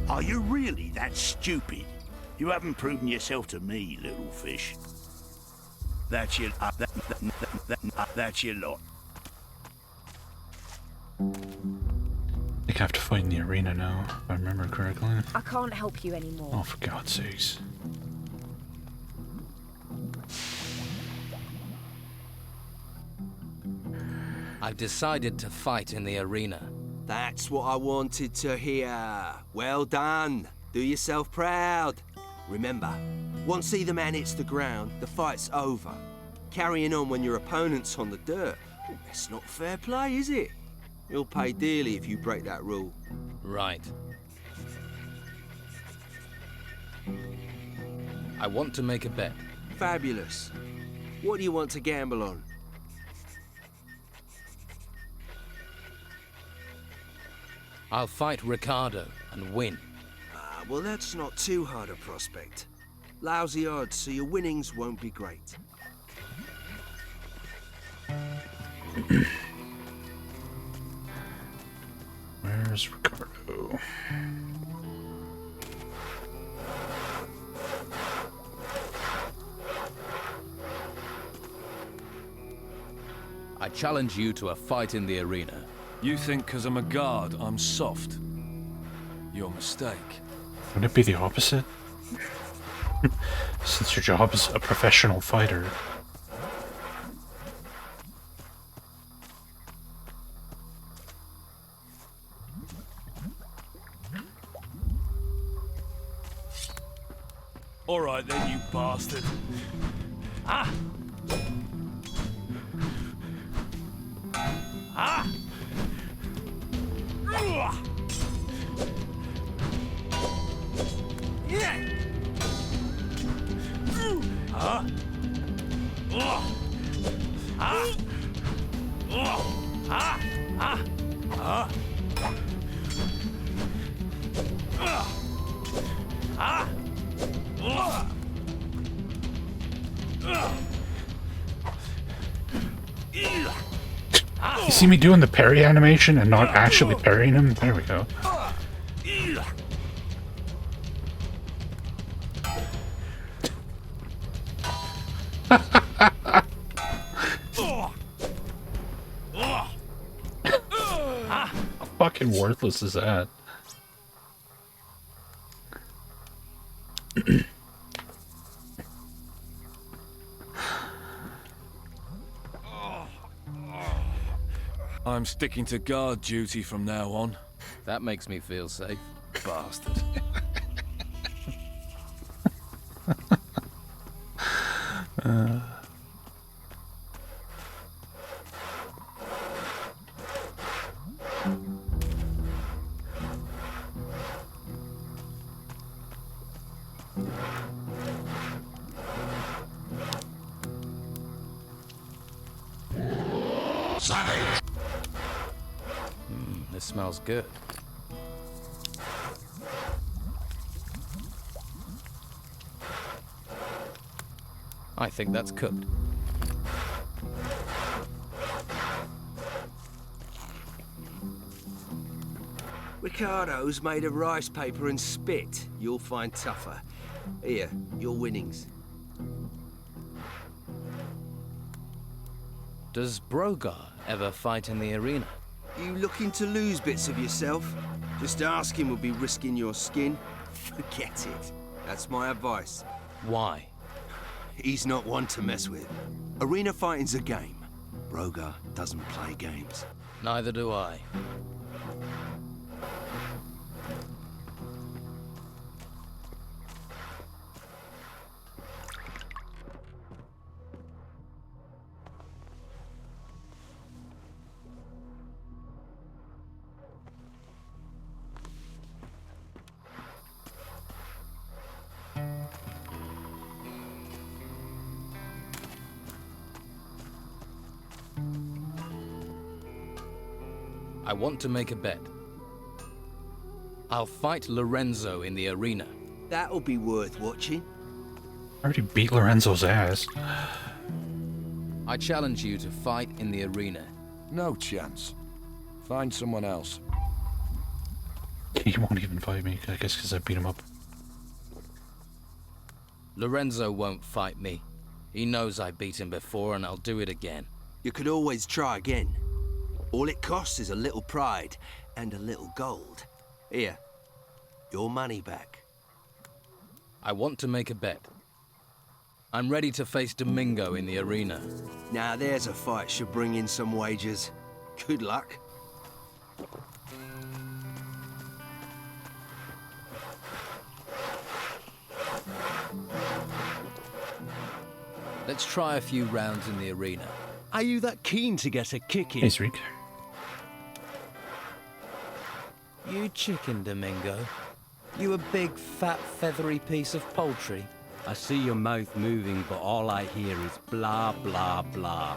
Are you really that stupid? You haven't proven yourself to me, little fish. That's your... that's your lot. I think I have to fight in the arena now, if I remember correctly. I can't help you anymore. Oh, for God's sakes. I've decided to fight in the arena. That's what I wanted to hear. Well done. Do yourself proud. Remember, once either man hits the ground, the fight's over. Carrying on when your opponent's on the dirt, that's not fair play, is it? You'll pay dearly if you break that rule. Right. I want to make a bet. Fabulous. What do you want to gamble on? I'll fight Ricardo and win. Well, that's not too hard a prospect. Lousy odds, so your winnings won't be great. Where's Ricardo? I challenge you to a fight in the arena. You think because I'm a guard, I'm soft? Your mistake. Wouldn't it be the opposite? Since your job is a professional fighter. Alright then, you bastard. Ah! Ah! Yeah! Huh? Ah! Ah! Ah! Ah! Ah! You see me doing the parry animation and not actually parrying him? There we go. How fucking worthless is that? I'm sticking to guard duty from now on. That makes me feel safe. Bastard. This smells good. I think that's cooked. Ricardo's made of rice paper and spit. You'll find tougher. Here, your winnings. Does Brogar ever fight in the arena? You looking to lose bits of yourself? Just asking would be risking your skin. Forget it. That's my advice. Why? He's not one to mess with. Arena fighting's a game. Brogar doesn't play games. Neither do I. I want to make a bet. I'll fight Lorenzo in the arena. That'll be worth watching. I already beat Lorenzo's ass. I challenge you to fight in the arena. No chance. Find someone else. He won't even fight me, I guess because I beat him up. Lorenzo won't fight me. He knows I beat him before and I'll do it again. You could always try again. All it costs is a little pride and a little gold. Here, your money back. I want to make a bet. I'm ready to face Domingo in the arena. Now there's a fight should bring in some wagers. Good luck. Let's try a few rounds in the arena. Are you that keen to get a kick in? Hey, Sreek. You chicken, Domingo. You a big, fat, feathery piece of poultry. I see your mouth moving, but all I hear is blah, blah, blah.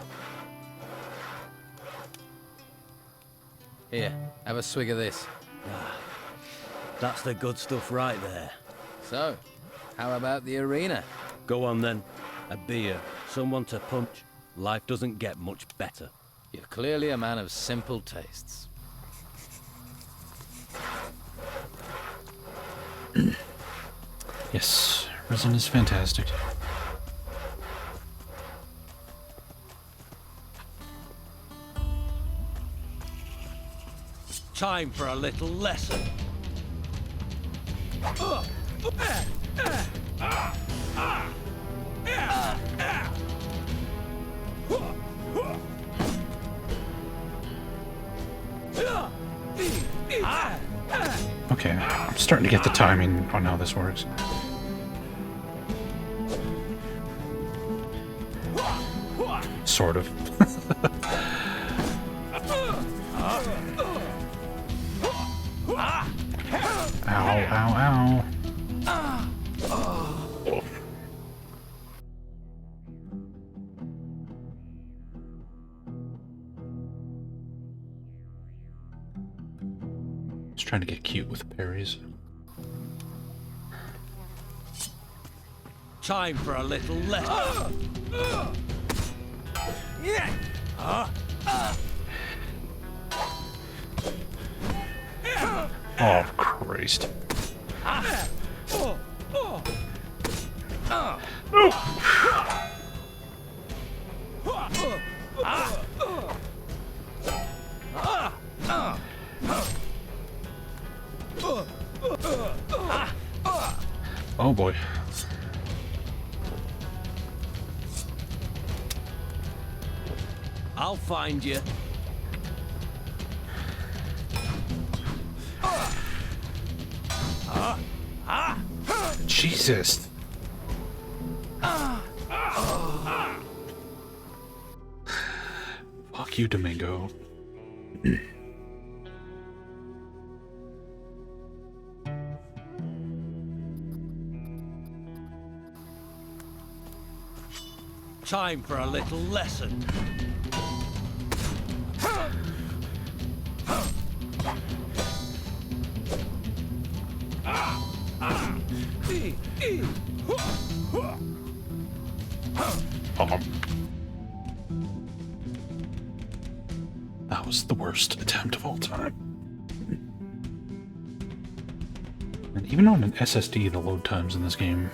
Here, have a swig of this. That's the good stuff right there. So, how about the arena? Go on then. A beer, someone to punch. Life doesn't get much better. You're clearly a man of simple tastes. Yes, resin is fantastic. Time for a little lesson. Okay, I'm starting to get the timing on how this works. Sort of. Ow, ow, ow. Oh. Just trying to get cute with parries. Time for a little lesson. Oh, Christ. Oh boy. I'll find you. Jesus. Fuck you, Domingo. Time for a little lesson. That was the worst attempt of all time. And even on an SSD, the load times in this game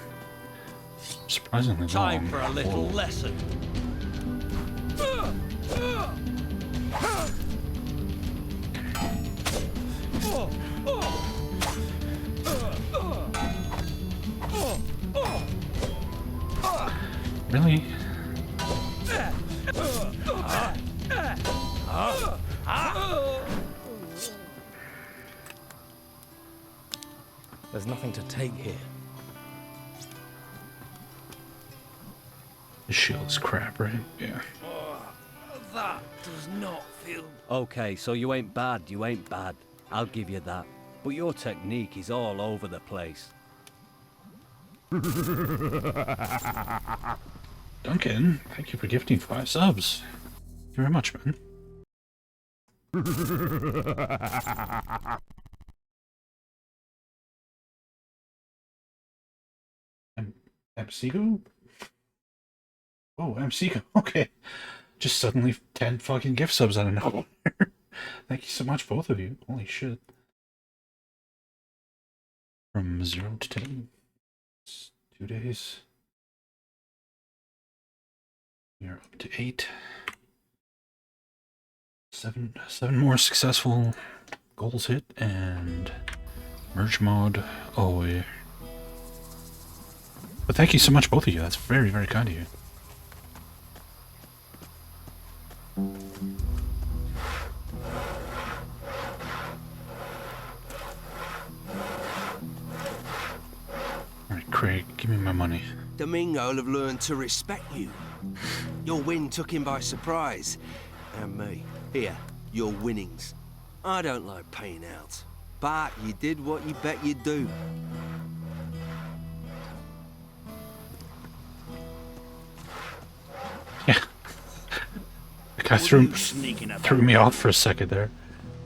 surprisingly long. Time for a little Whoa. lesson. Really? There's nothing to take here. The shield's crap, right? Yeah. That does not feel... Okay, so you ain't bad, you ain't bad. I'll give you that. But your technique is all over the place. Duncan, thank you for gifting 5 subs. Thank you very much, man. MCgo? Oh, MCgo, okay. Just suddenly 10 fucking gift subs out of nowhere. Thank you so much, both of you. Holy shit. From 0 to 10. It's 2 days. You're up to 8. Seven more successful goals hit and merge mod away. But thank you so much, both of you. That's very, very kind of you. Alright, Craig, give me my money. Domingo will have learned to respect you. Your win took him by surprise. And me. Here, your winnings. I don't like paying out. But you did what you bet you'd do. Yeah. The guy threw me off for a second there.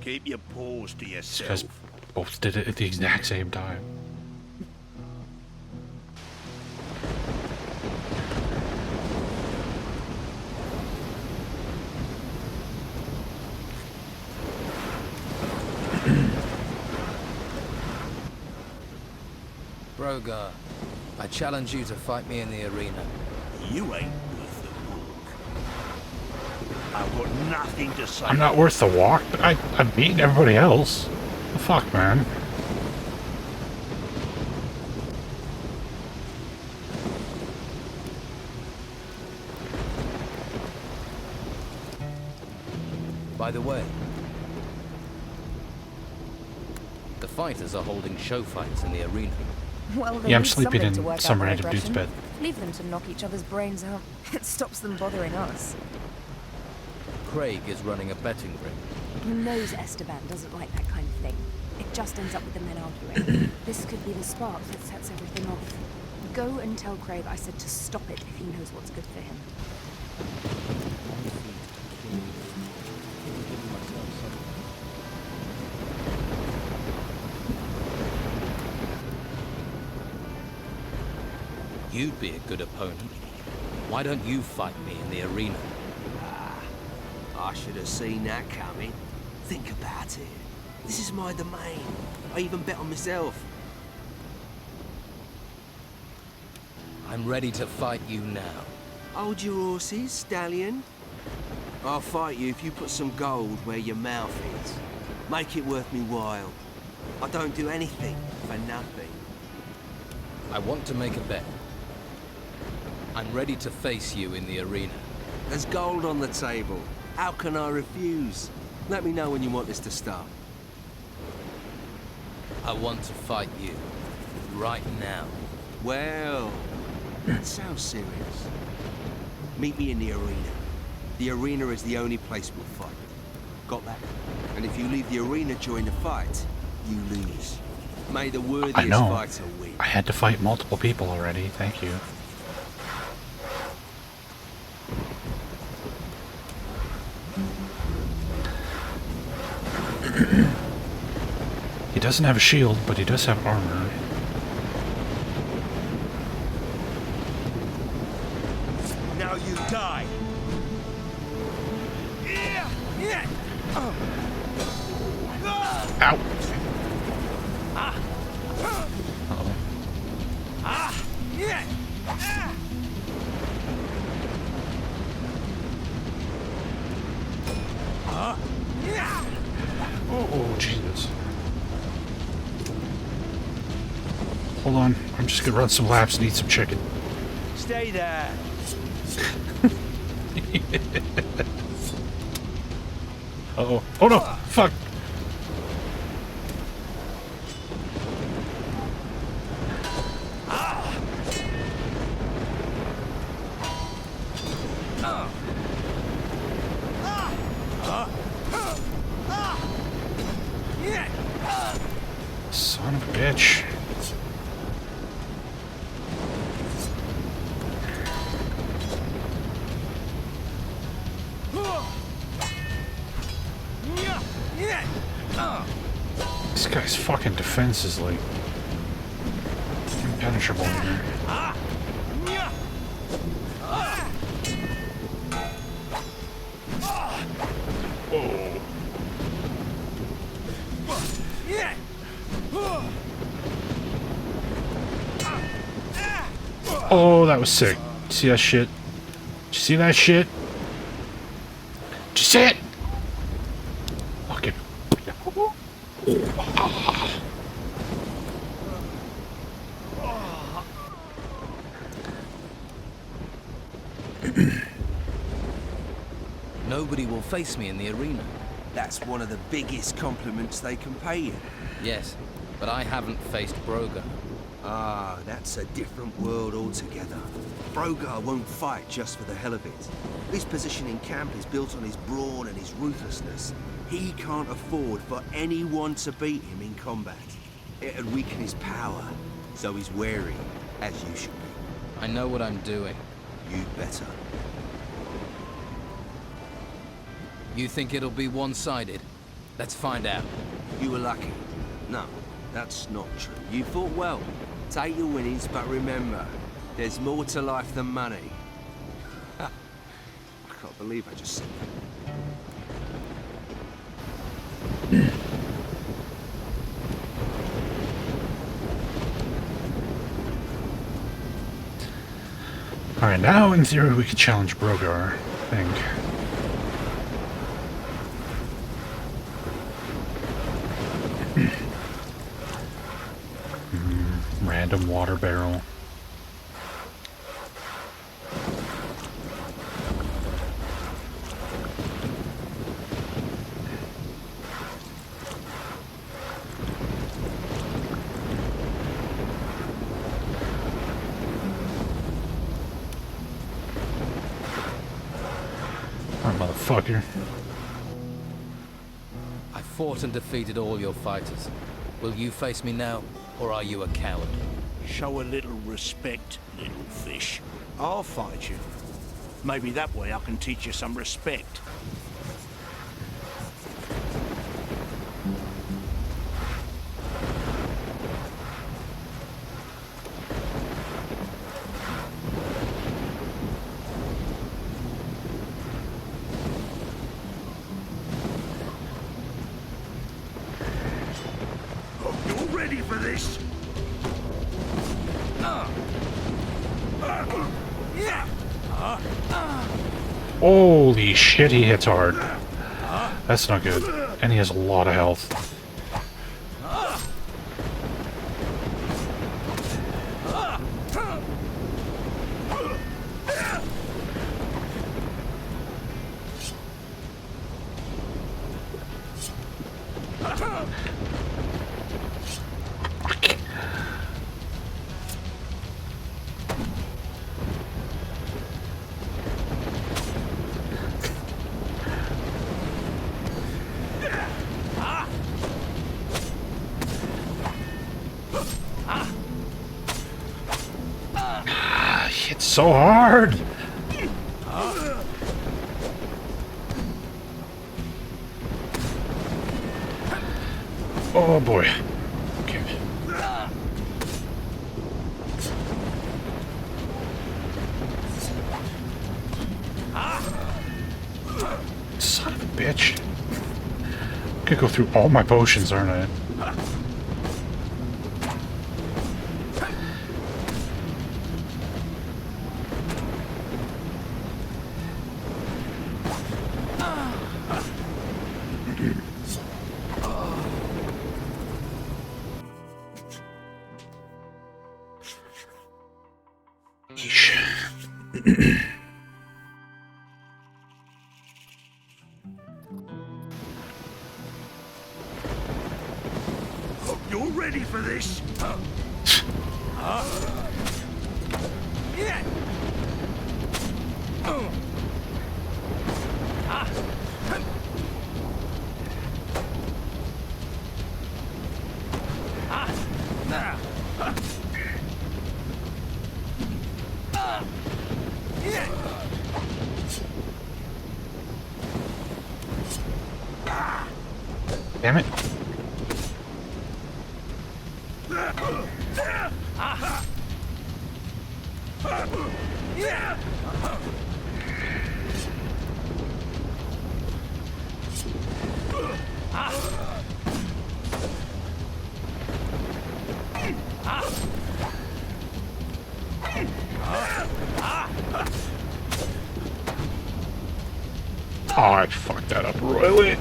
Keep your paws to These yourself. guys both did it at the exact same time. Brogar, I challenge you to fight me in the arena. You ain't worth the walk. I've got nothing to say. I'm not worth the walk, but I'm beating everybody else. The fuck, man. By the way, the fighters are holding show fights in the arena. Well, Yeah, I'm sleeping in some random dude's bed. Leave them to knock each other's brains out. It stops them bothering us. Craig is running a betting ring. Who knows Esteban doesn't like that kind of thing. It just ends up with the men arguing. This could be the spark that sets everything off. Go and tell Craig I said to stop it if he knows what's good for him. You'd be a good opponent. Why don't you fight me in the arena? I should have seen that coming. Think about it. This is my domain. I even bet on myself. I'm ready to fight you now. Hold your horses, stallion. I'll fight you if you put some gold where your mouth is. Make it worth me while. I don't do anything for nothing. I want to make a bet. I'm ready to face you in the arena. There's gold on the table. How can I refuse? Let me know when you want this to start. I want to fight you. Right now. Well, that sounds serious. Meet me in the arena. The arena is the only place we'll fight. Got that? And if you leave the arena during the fight, you lose. May the worthiest I know. fighter win. I had to fight multiple people already. Thank you. He doesn't have a shield, but he does have armor. Now you die. Ow! Oh, Jesus. Hold on. I'm just gonna run some laps and eat some chicken. Stay there. Uh-oh. Oh no! Fuck! Son of a bitch. This guy's fucking defense is like impenetrable here. Oh, that was sick. See that shit? Did you see that shit? Did you see it? nobody will face me in the arena. That's one of the biggest compliments they can pay you. Yes, but I haven't faced Brogar. Ah, that's a different world altogether. Brogar won't fight just for the hell of it. His position in camp is built on his brawn and his ruthlessness. He can't afford for anyone to beat him in combat. It'd weaken his power, so he's wary, as you should be. I know what I'm doing. You'd better. You think it'll be one-sided? Let's find out. You were lucky. No, that's not true. You fought well. Take your winnings, but remember, there's more to life than money. I can't believe I just said that. Alright, now in theory we could challenge Brogar, I think. Random water barrel. Motherfucker. I fought and defeated all your fighters. Will you face me now, or are you a coward? Show a little respect, little fish. I'll fight you. Maybe that way I can teach you some respect. Holy shit, he hits hard. That's not good. And he has a lot of health. It's so hard. Oh boy. Okay. Son of a bitch. Could go through all my potions, aren't I? You're ready for this? Damn it. Oh, I fucked that up royally.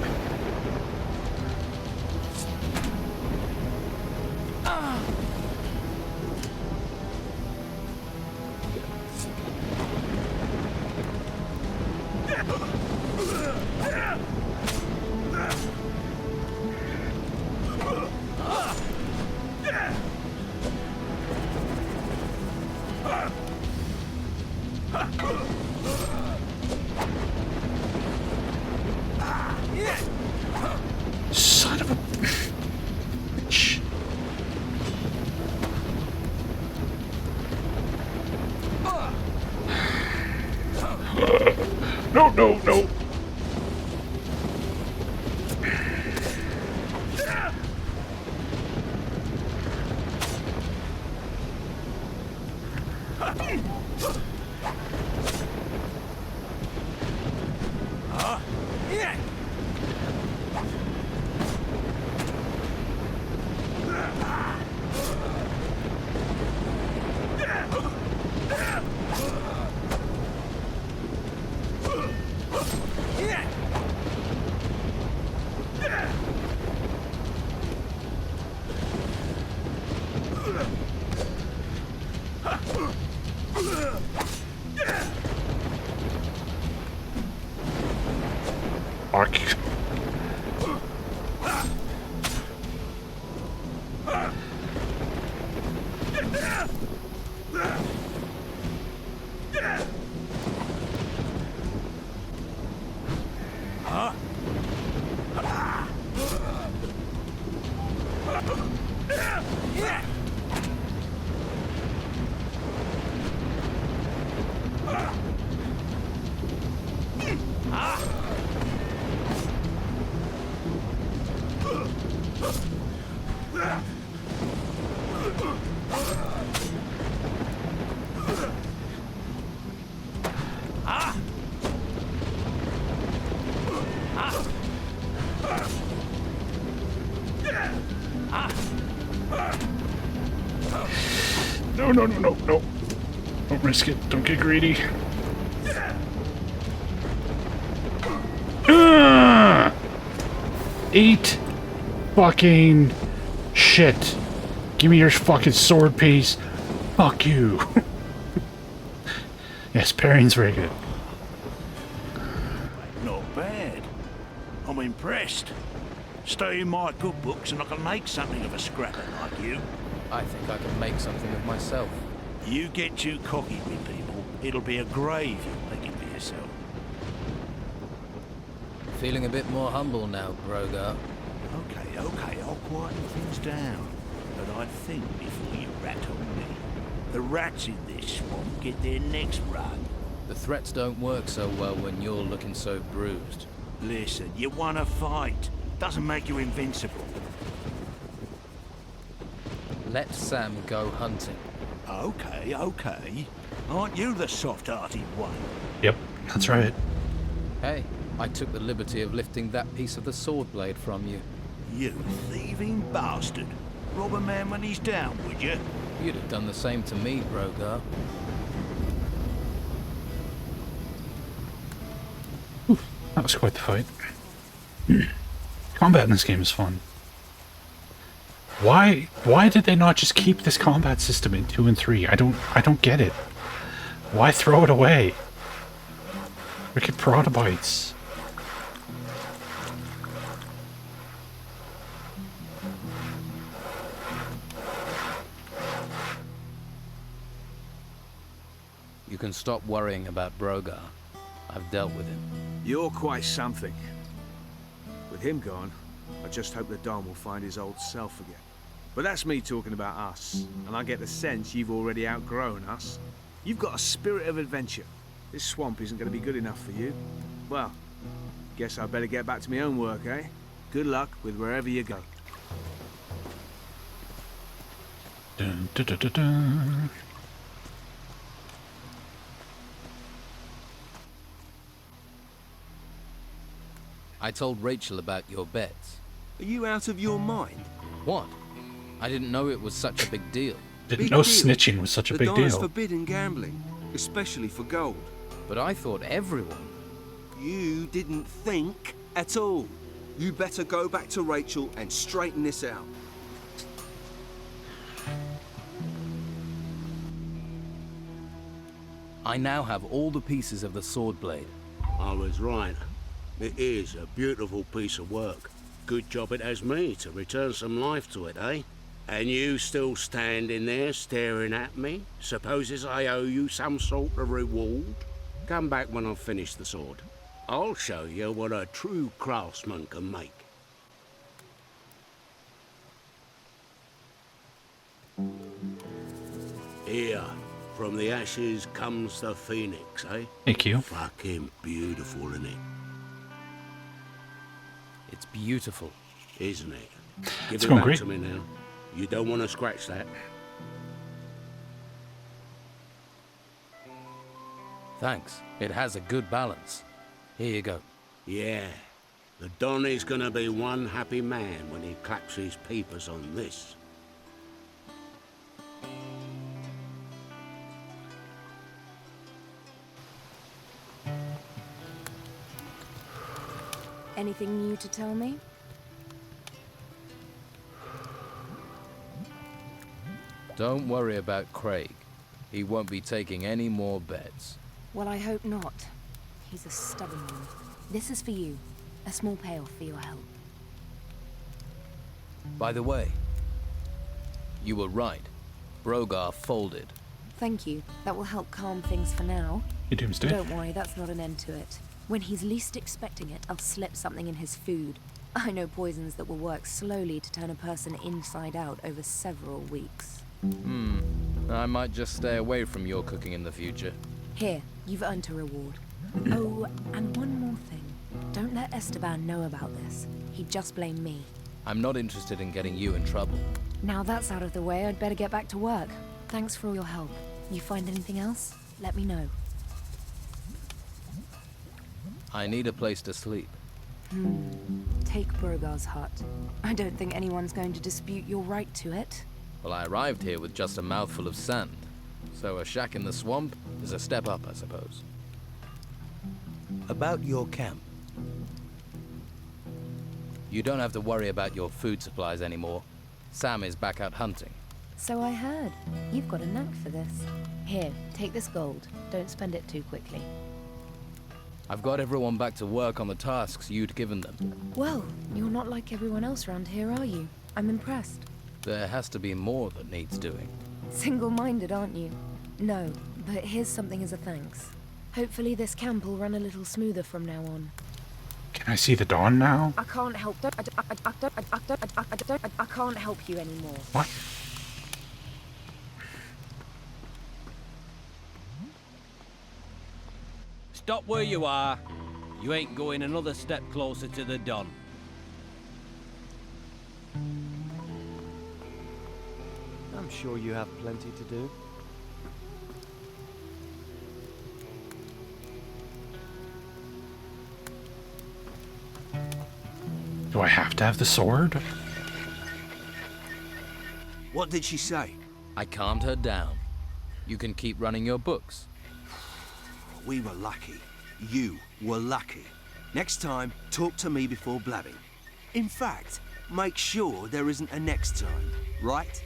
no, no. Arc. No, no, no, no, no. Don't risk it. Don't get greedy. Eat fucking shit. Give me your fucking sword piece. Fuck you. Yes, parrying's very good. Not bad. I'm impressed. Stay in my good books and I can make something of a scrapper like you. I think I can make something of myself. You get too cocky with people, it'll be a grave you're making for yourself. Feeling a bit more humble now, Brogar. Okay, I'll quieten things down. But I think before you rat on me. The rats in this swamp get their necks wrung. The threats don't work so well when you're looking so bruised. Listen, you want to fight. Doesn't make you invincible. Let Sam go hunting. Okay. Aren't you the soft-hearted one? Yep, that's right. Hey, I took the liberty of lifting that piece of the sword blade from you. You thieving bastard. Rob a man when he's down, would you? You'd have done the same to me, Brogar. Oof, that was quite the fight. Combat in this game is fun. Why did they not just keep this combat system in 2 and 3? I don't get it. Why throw it away? Wicked protobites. You can stop worrying about Brogar. I've dealt with him. You're quite something. With him gone, I just hope that Don will find his old self again. But that's me talking about us, and I get the sense you've already outgrown us. You've got a spirit of adventure. This swamp isn't going to be good enough for you. Well, guess I better get back to my own work, eh? Good luck with wherever you go. Dun, dun, dun, dun, dun. I told Rachel about your bets. Are you out of your mind? What? I didn't know it was such a big deal. Didn't know snitching was such a big The Don's deal. forbidden gambling, especially for gold. But I thought everyone... You didn't think at all. You better go back to Rachel and straighten this out. I now have all the pieces of the sword blade. I was right. It is a beautiful piece of work. Good job it has me to return some life to it, eh? And you still standing there staring at me? Supposes I owe you some sort of reward? Come back when I've finished the sword. I'll show you what a true craftsman can make. Here, From the ashes comes the phoenix, eh? Thank you. Fucking beautiful, isn't it? It's beautiful. Isn't it? Give It's it going back great. to me now. You don't want to scratch that. Thanks. It has a good balance. Here you go. Yeah. The Don is gonna be one happy man when he claps his peepers on this. Anything new to tell me? Don't worry about Craig. He won't be taking any more bets. Well, I hope not. He's a stubborn one. This is for you. A small payoff for your help. By the way, you were right. Brogar folded. Thank you. That will help calm things for now. You doomsday. Don't worry, that's not an end to it. When he's least expecting it, I'll slip something in his food. I know poisons that will work slowly to turn a person inside out over several weeks. I might just stay away from your cooking in the future. Here, you've earned a reward. Oh, and one more thing. Don't let Esteban know about this. He'd just blame me. I'm not interested in getting you in trouble. Now that's out of the way, I'd better get back to work. Thanks for all your help. You find anything else? Let me know. I need a place to sleep. Take Brogar's hut. I don't think anyone's going to dispute your right to it. Well, I arrived here with just a mouthful of sand. So a shack in the swamp is a step up, I suppose. About your camp. You don't have to worry about your food supplies anymore. Sam is back out hunting. So I heard. You've got a knack for this. Here, take this gold. Don't spend it too quickly. I've got everyone back to work on the tasks you'd given them. Well, you're not like everyone else around here, are you? I'm impressed. There has to be more that needs doing. Single-minded, aren't you? No, but here's something as a thanks. Hopefully this camp will run a little smoother from now on. Can I see the dawn now? I can't help. I can't help you anymore. What? Stop where you are. You ain't going another step closer to the Don. I'm sure you have plenty to do. Do I have to have the sword? What did she say? I calmed her down. You can keep running your books. We were lucky. You were lucky. Next time, talk to me before blabbing. In fact, make sure there isn't a next time, right?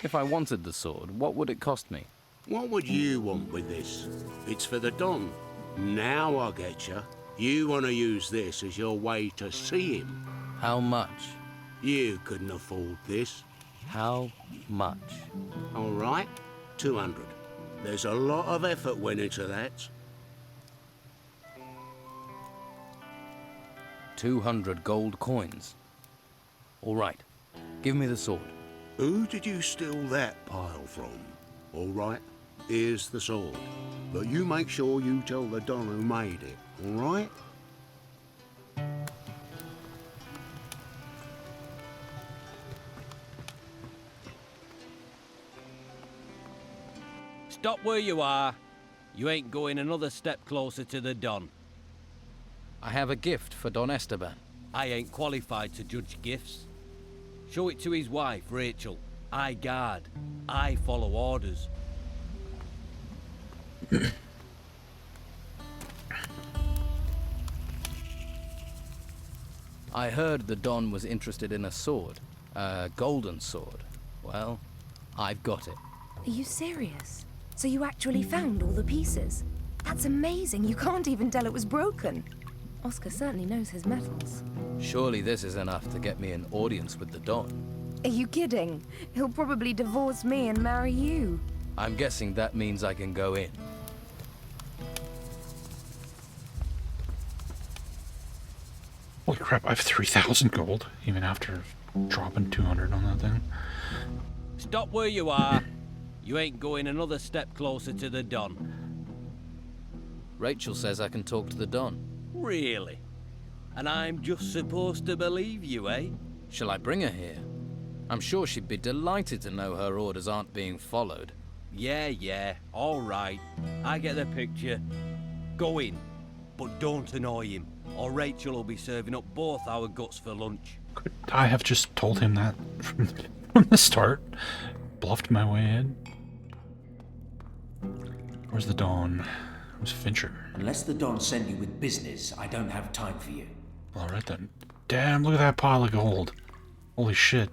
If I wanted the sword, what would it cost me? What would you want with this? It's for the Don. Now I get you. You want to use this as your way to see him. How much? You couldn't afford this. How much? All right, 200. There's a lot of effort went into that. 200 gold coins. All right, give me the sword. Who did you steal that pile from? All right, here's the sword. But you make sure you tell the Don who made it, all right? Stop where you are. You ain't going another step closer to the Don. I have a gift for Don Esteban. I ain't qualified to judge gifts. Show it to his wife, Rachel. I guard. I follow orders. I heard the Don was interested in a sword. A golden sword. Well, I've got it. Are you serious? So you actually found all the pieces? That's amazing. You can't even tell it was broken. Oscar certainly knows his metals. Surely this is enough to get me an audience with the Don. Are you kidding? He'll probably divorce me and marry you. I'm guessing that means I can go in. Holy crap. crap, I have 3,000 gold, even after dropping 200 on that thing. Stop where you are. You ain't going another step closer to the Don. Rachel says I can talk to the Don. Really? And I'm just supposed to believe you, eh? Shall I bring her here? I'm sure she'd be delighted to know her orders aren't being followed. Yeah, all right. I get the picture. Go in, but don't annoy him, or Rachel will be serving up both our guts for lunch. Could I have just told him that from the start? Bluffed my way in? Where's the Dawn? Where's Fincher? Unless the Don send you with business, I don't have time for you. Alright then. Damn, look at that pile of gold. Holy shit.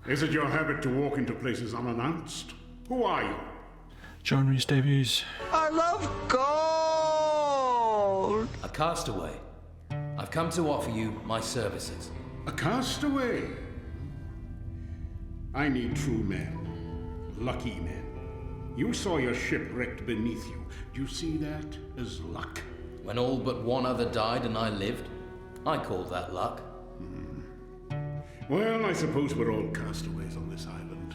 Is it your habit to walk into places unannounced? Who are you? John Rhys Davies. I love gold! A castaway. I've come to offer you my services. A castaway? I need true men. Lucky men. You saw your ship wrecked beneath you. Do you see that as luck? When all but one other died and I lived, I call that luck. Well, I suppose we're all castaways on this island.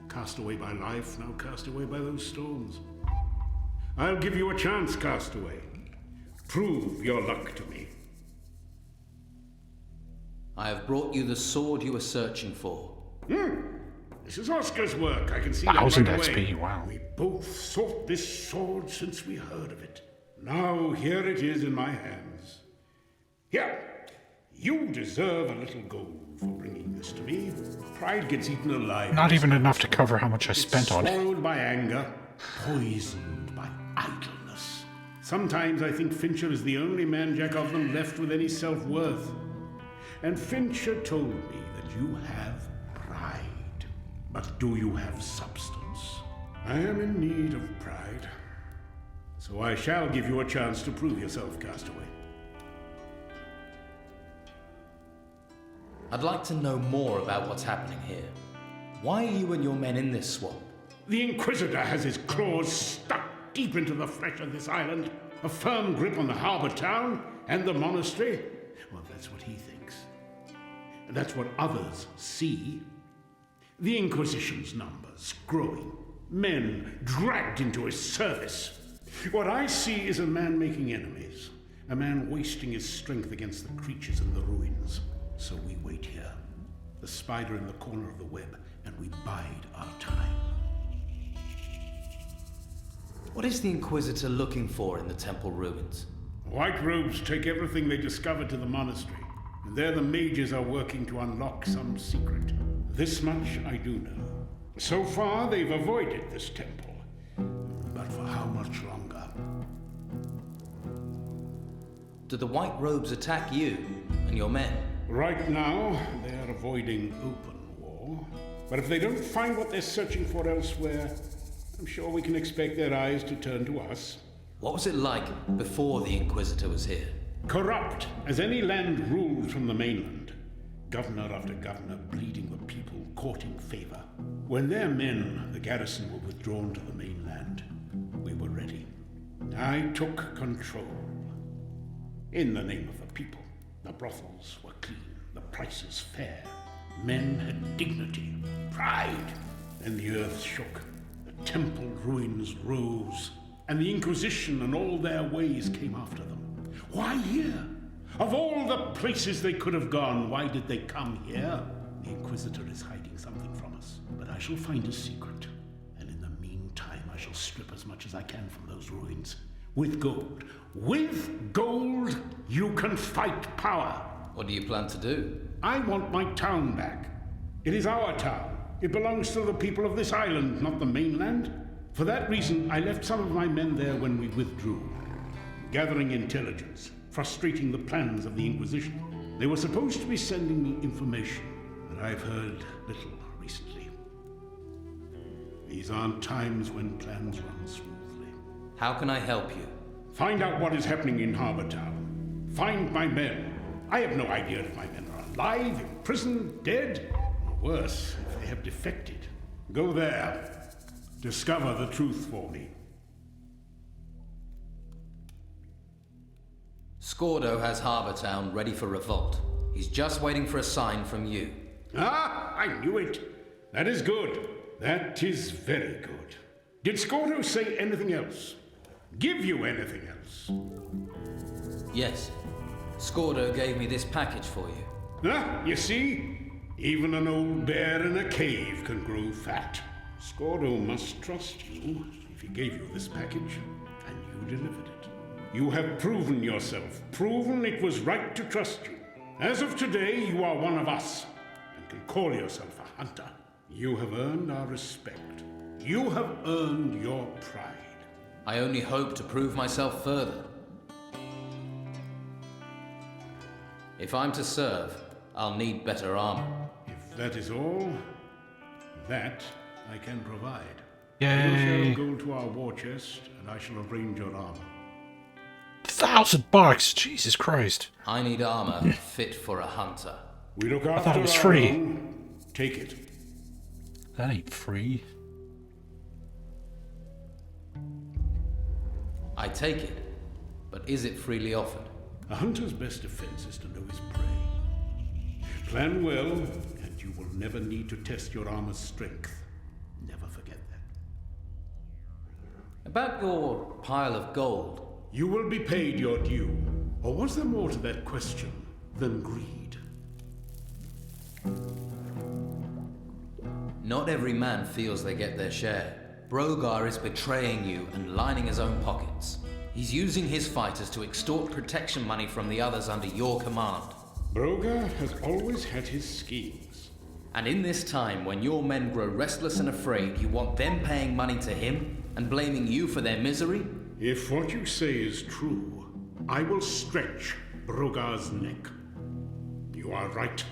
Castaway by life, now castaway by those storms. I'll give you a chance, castaway. Prove your luck to me. I have brought you the sword you were searching for. This is Oscar's work. I can see 1,000 that right XP, away. wow. We both sought this sword since we heard of it. Now here it is in my hands. Here, you deserve a little gold for bringing this to me. Pride gets eaten alive. Not even enough to cover how much I spent on it. Swallowed by anger, poisoned by idleness. Sometimes I think Fincher is the only man Jack of them left with any self-worth. And Fincher told me that you have pride. But do you have substance? I am in need of pride. So I shall give you a chance to prove yourself, castaway. I'd like to know more about what's happening here. Why are you and your men in this swamp? The Inquisitor has his claws stuck deep into the flesh of this island, a firm grip on the harbor town and the monastery. Well, that's what he thinks. And that's what others see. The Inquisition's numbers growing, men dragged into his service. What I see is a man making enemies, a man wasting his strength against the creatures in the ruins. So we wait here, the spider in the corner of the web, and we bide our time. What is the Inquisitor looking for in the temple ruins? White robes take everything they discover to the monastery, and there the mages are working to unlock some secret. This much I do know. So far, they've avoided this temple. But for how much longer? Do the White Robes attack you and your men? Right now, they are avoiding open war. But if they don't find what they're searching for elsewhere, I'm sure we can expect their eyes to turn to us. What was it like before the Inquisitor was here? Corrupt as any land ruled from the mainland. Governor after governor bleeding the people, courting favor. When their men, the garrison, were withdrawn to the mainland, we were ready. I took control. In the name of the people. The brothels were clean, the prices fair. Men had dignity, pride. Then the earth shook, the temple ruins rose, and the Inquisition and all their ways came after them. Why here? Of all the places they could have gone, why did they come here? The Inquisitor is hiding something from us, but I shall find his secret. And in the meantime, I shall strip as much as I can from those ruins. With gold. With gold, you can fight power. What do you plan to do? I want my town back. It is our town. It belongs to the people of this island, not the mainland. For that reason, I left some of my men there when we withdrew, gathering intelligence, frustrating the plans of the Inquisition. They were supposed to be sending me information, but I've heard little recently. These aren't times when plans run smoothly. How can I help you? Find out what is happening in Harbor Town. Find my men. I have no idea if my men are alive, imprisoned, dead, or worse, if they have defected. Go there. Discover the truth for me. Scordo has Harbour Town ready for revolt. He's just waiting for a sign from you. Ah, I knew it. That is good. That is very good. Did Scordo say anything else? Give you anything else? Yes. Scordo gave me this package for you. Ah, you see? Even an old bear in a cave can grow fat. Scordo must trust you if he gave you this package, and you delivered it. You have proven yourself, proven it was right to trust you. As of today, you are one of us, and can call yourself a hunter. You have earned our respect. You have earned your pride. I only hope to prove myself further. If I'm to serve, I'll need better armor. If that is all, that I can provide. Yay. Bring your share of gold to our war chest, and I shall arrange your armor. $1,000! Jesus Christ. I need armor fit for a hunter. We look I after thought it was our free. own. Take it. That ain't free. I take it, but is it freely offered? A hunter's best defense is to know his prey. Plan well, and you will never need to test your armor's strength. Never forget that. About your pile of gold. You will be paid your due. Or was there more to that question than greed? Not every man feels they get their share. Brogar is betraying you and lining his own pockets. He's using his fighters to extort protection money from the others under your command. Brogar has always had his schemes. And in this time, when your men grow restless and afraid, you want them paying money to him and blaming you for their misery? If what you say is true, I will stretch Brogar's neck. You are right.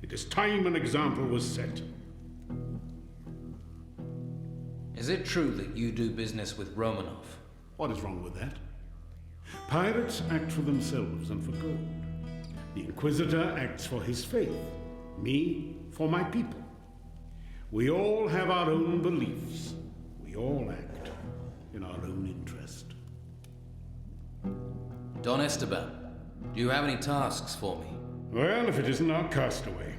It is time an example was set. Is it true that you do business with Romanov? What is wrong with that? Pirates act for themselves and for gold. The Inquisitor acts for his faith. Me, for my people. We all have our own beliefs. We all act in our own interest. Don Esteban, do you have any tasks for me? Well, if it isn't our castaway.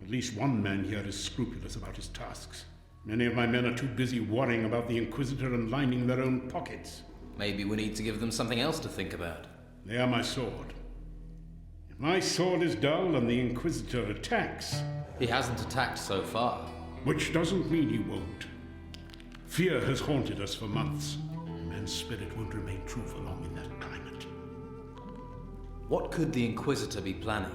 At least one man here is scrupulous about his tasks. Many of my men are too busy worrying about the Inquisitor and lining their own pockets. Maybe we need to give them something else to think about. They are my sword. If my sword is dull and the Inquisitor attacks... He hasn't attacked so far. Which doesn't mean he won't. Fear has haunted us for months. Man's spirit won't remain true for long in that climate. What could the Inquisitor be planning?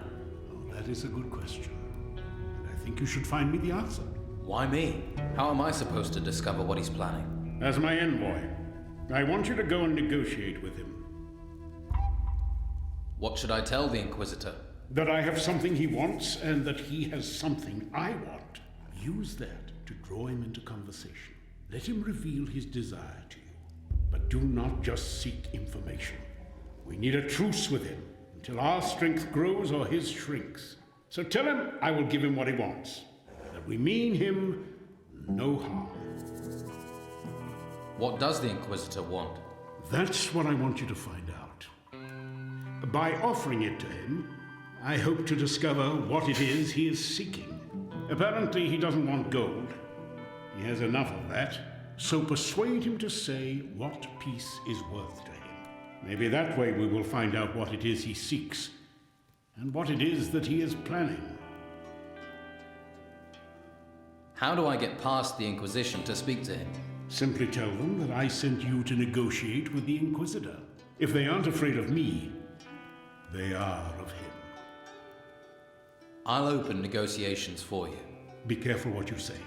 Oh, that is a good question. And I think you should find me the answer. Why me? How am I supposed to discover what he's planning? As my envoy, I want you to go and negotiate with him. What should I tell the Inquisitor? That I have something he wants and that he has something I want. Use that to draw him into conversation. Let him reveal his desire to you. But do not just seek information. We need a truce with him until our strength grows or his shrinks. So tell him I will give him what he wants. That we mean him no harm. What does the Inquisitor want? That's what I want you to find out. By offering it to him, I hope to discover what it is he is seeking. Apparently, he doesn't want gold. He has enough of that. So persuade him to say what peace is worth to him. Maybe that way we will find out what it is he seeks, and what it is that he is planning. How do I get past the Inquisition to speak to him? Simply tell them that I sent you to negotiate with the Inquisitor. If they aren't afraid of me, they are of him. I'll open negotiations for you. Be careful what you say.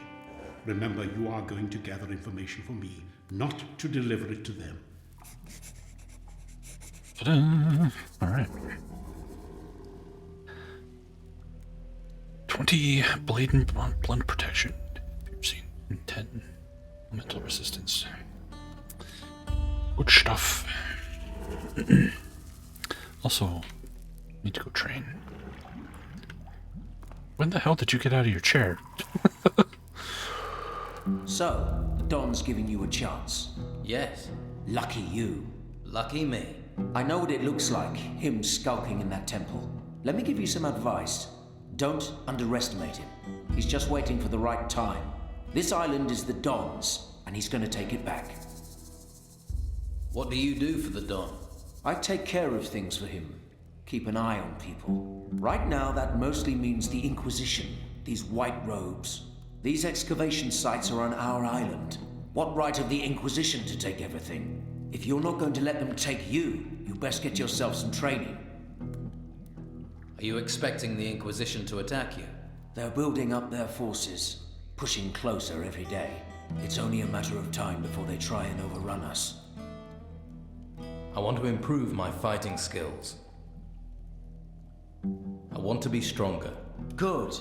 Remember, you are going to gather information for me, not to deliver it to them. Ta-da! All right. 20 blade and blunt protection. Piercing and 10 mental resistance. Good stuff. Also, need to go train. When the hell did you get out of your chair? So, the Don's giving you a chance. Yes. Lucky you. Lucky me. I know what it looks like, him skulking in that temple. Let me give you some advice. Don't underestimate him. He's just waiting for the right time. This island is the Don's, and he's going to take it back. What do you do for the Don? I take care of things for him. Keep an eye on people. Right now, that mostly means the Inquisition, these white robes. These excavation sites are on our island. What right have the Inquisition to take everything? If you're not going to let them take you, you best get yourself some training. Are you expecting the Inquisition to attack you? They're building up their forces, pushing closer every day. It's only a matter of time before they try and overrun us. I want to improve my fighting skills. I want to be stronger. Good.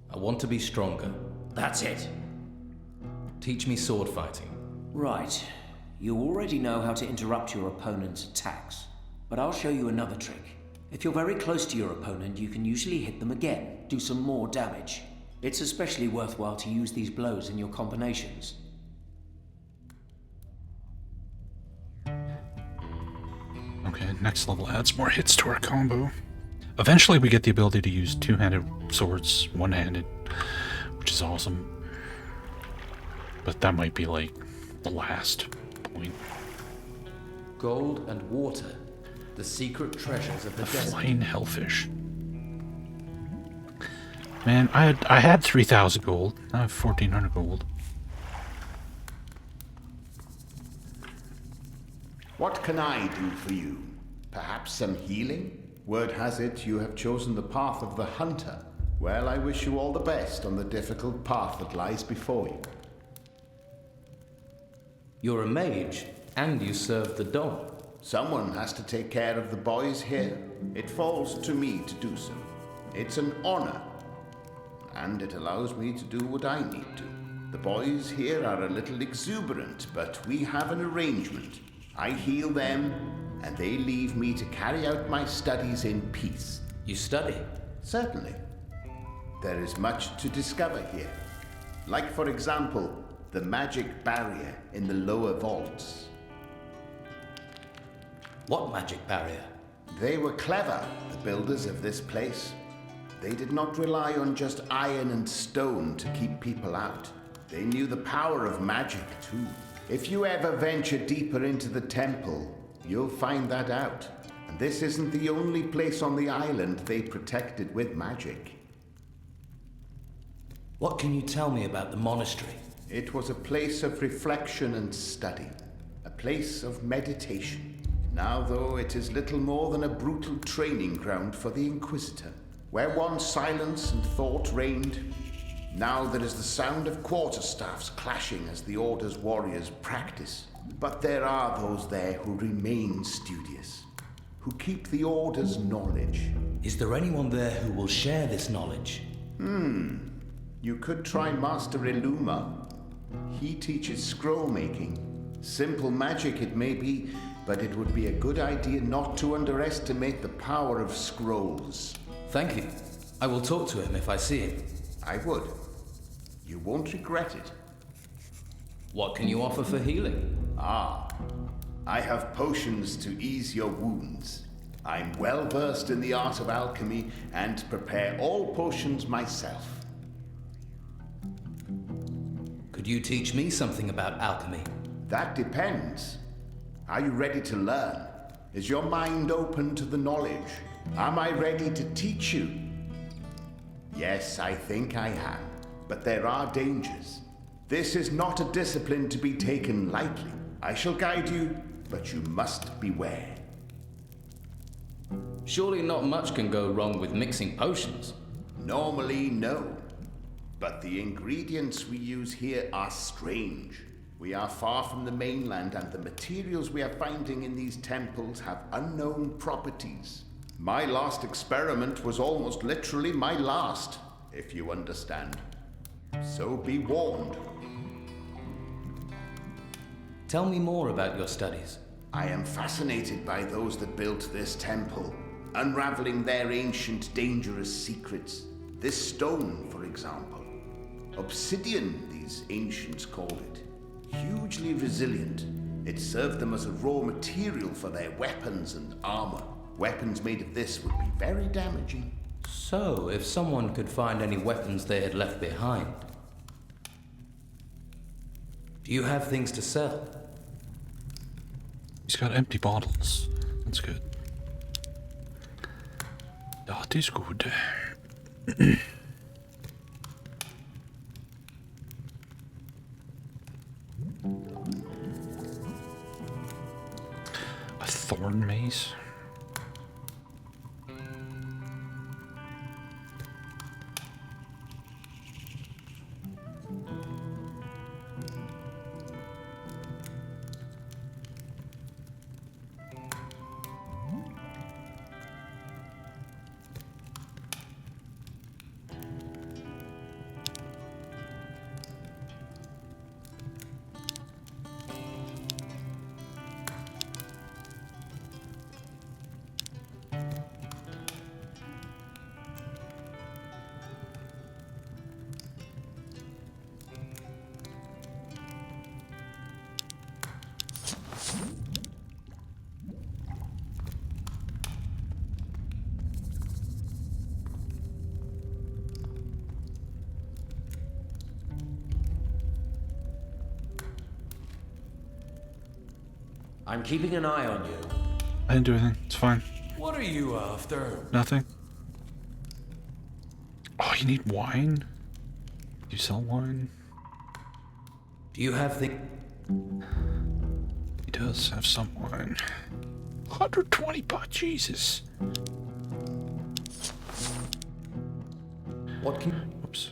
I want to be stronger. That's it. Teach me sword fighting. Right. You already know how to interrupt your opponent's attacks. But I'll show you another trick. If you're very close to your opponent, you can usually hit them again, do some more damage. It's especially worthwhile to use these blows in your combinations. Okay, next level adds more hits to our combo. Eventually we get the ability to use two-handed swords, one-handed, which is awesome. But that might be like the last point. Gold and water, the secret treasures of the desert. Flying hellfish. Man, I had 3,000 gold. I have 1,400 gold. What can I do for you? Perhaps some healing? Word has it you have chosen the path of the hunter. Well, I wish you all the best on the difficult path that lies before you. You're a mage, and you serve the Don. Someone has to take care of the boys here. It falls to me to do so. It's an honor, and it allows me to do what I need to. The boys here are a little exuberant, but we have an arrangement. I heal them, and they leave me to carry out my studies in peace. You study? Certainly. There is much to discover here. Like, for example, the magic barrier in the lower vaults. What magic barrier? They were clever, the builders of this place. They did not rely on just iron and stone to keep people out. They knew the power of magic, too. If you ever venture deeper into the temple, you'll find that out. And this isn't the only place on the island they protected with magic. What can you tell me about the monastery? It was a place of reflection and study, a place of meditation. Now, though, it is little more than a brutal training ground for the Inquisitor. Where once silence and thought reigned, now there is the sound of quarterstaffs clashing as the Order's warriors practice. But there are those there who remain studious, who keep the Order's knowledge. Is there anyone there who will share this knowledge? You could try Master Illuma. He teaches scroll making. Simple magic it may be, but it would be a good idea not to underestimate the power of scrolls. Thank you. I will talk to him if I see him. I would. You won't regret it. What can you offer for healing? I have potions to ease your wounds. I'm well versed in the art of alchemy and prepare all potions myself. Could you teach me something about alchemy? That depends. Are you ready to learn? Is your mind open to the knowledge? Am I ready to teach you? Yes, I think I am. But there are dangers. This is not a discipline to be taken lightly. I shall guide you, but you must beware. Surely not much can go wrong with mixing potions. Normally, no. But the ingredients we use here are strange. We are far from the mainland, and the materials we are finding in these temples have unknown properties. My last experiment was almost literally my last, if you understand. So be warned. Tell me more about your studies. I am fascinated by those that built this temple, unraveling their ancient, dangerous secrets. This stone, for example. Obsidian, these ancients called it. Hugely resilient. It served them as a raw material for their weapons and armor. Weapons made of this would be very damaging. So, if someone could find any weapons they had left behind, do you have things to sell? He's got empty bottles. That's good. That is good. A thorn mace. I'm keeping an eye on you. I didn't do anything. It's fine. What are you after? Nothing. Oh, you need wine? You sell wine? Do you have the... He does have some wine. 120 bucks, Jesus. What can... Oops.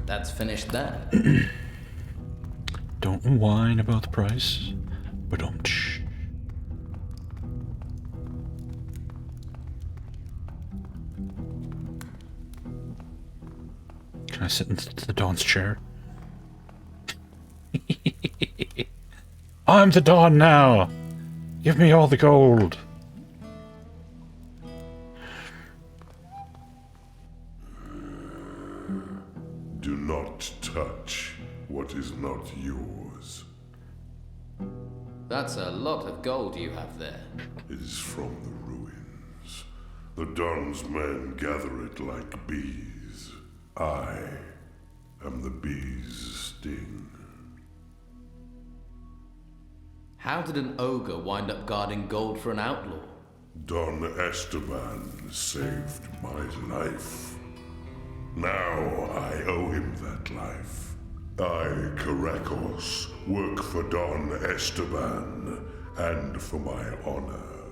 That's finished that. Don't whine about the price, but don't shh. Can I sit in the Dawn's chair? I'm the Dawn now! Give me all the gold! Do not touch what is not yours. That's a lot of gold you have there. It is from the ruins. The Dawn's men gather it like bees. I am the bee's sting. How did an ogre wind up guarding gold for an outlaw? Don Esteban saved my life. Now I owe him that life. I, Caracos, work for Don Esteban and for my honor.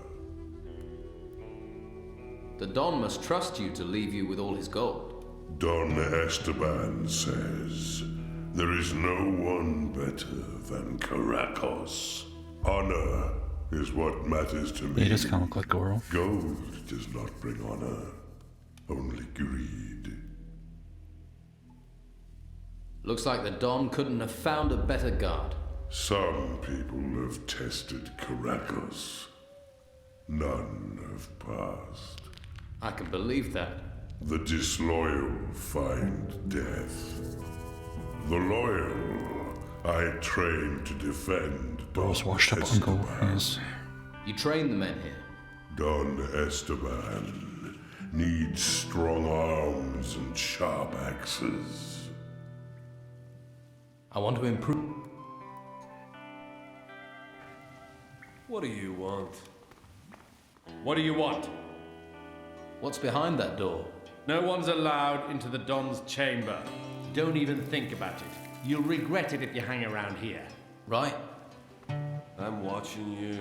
The Don must trust you to leave you with all his gold. Don Esteban says, there is no one better than Caracos. Honor is what matters to me. He does kind of look like Goro. Gold does not bring honor, only greed. Looks like the Don couldn't have found a better guard. Some people have tested Caracos. None have passed. I can believe that. The disloyal find death. The loyal I train to defend. Bro's washed up uncle is. You train the men here? Don Esteban needs strong arms and sharp axes. I want to improve. What do you want? What do you want? What's behind that door? No one's allowed into the Don's chamber. Don't even think about it. You'll regret it if you hang around here. Right. I'm watching you.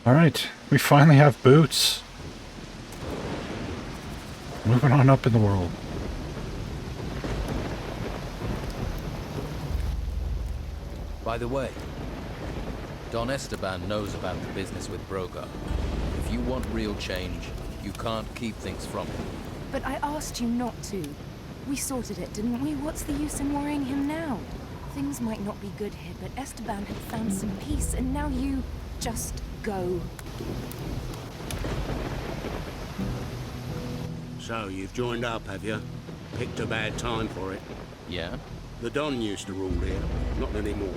Alright, we finally have boots. Moving on up in the world. By the way, Don Esteban knows about the business with Brogar. If you want real change, you can't keep things from him. But I asked you not to. We sorted it, didn't we? What's the use in worrying him now? Things might not be good here, but Esteban had found some peace, and now you just go. So, you've joined up, have you? Picked a bad time for it. Yeah? The Don used to rule here. Not anymore.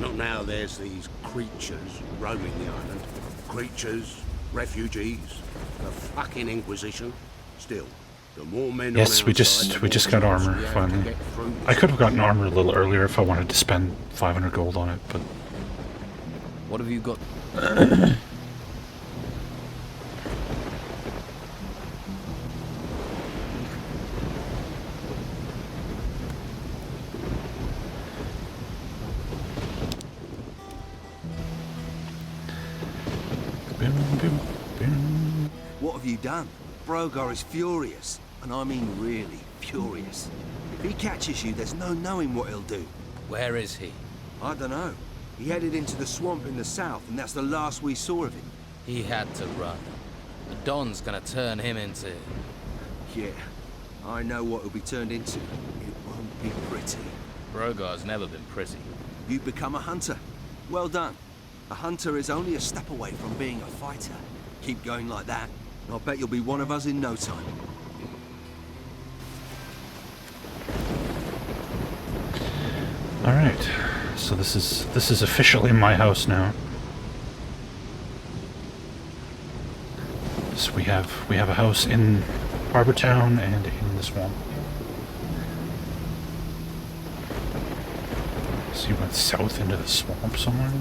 Not now there's these creatures roaming the island. Creatures, refugees, the fucking Inquisition. Still, the more men Yes, on we our side, just the more got chance armor we have to finally. get through I could have gotten armor a little earlier if I wanted to spend 500 gold on it, but What have you got? What have you done? Brogar is furious, and I mean really furious. If he catches you, there's no knowing what he'll do. Where is he? I don't know. He headed into the swamp in the south, and that's the last we saw of him. He had to run. The Don's gonna turn him into... Yeah, I know what he'll be turned into. It won't be pretty. Brogar's never been pretty. You become a hunter. Well done. A hunter is only a step away from being a fighter. Keep going like that, and I'll bet you'll be one of us in no time. alright. So this is officially my house now. So we have a house in Harbor Town and in the swamp. So you went south into the swamp somewhere?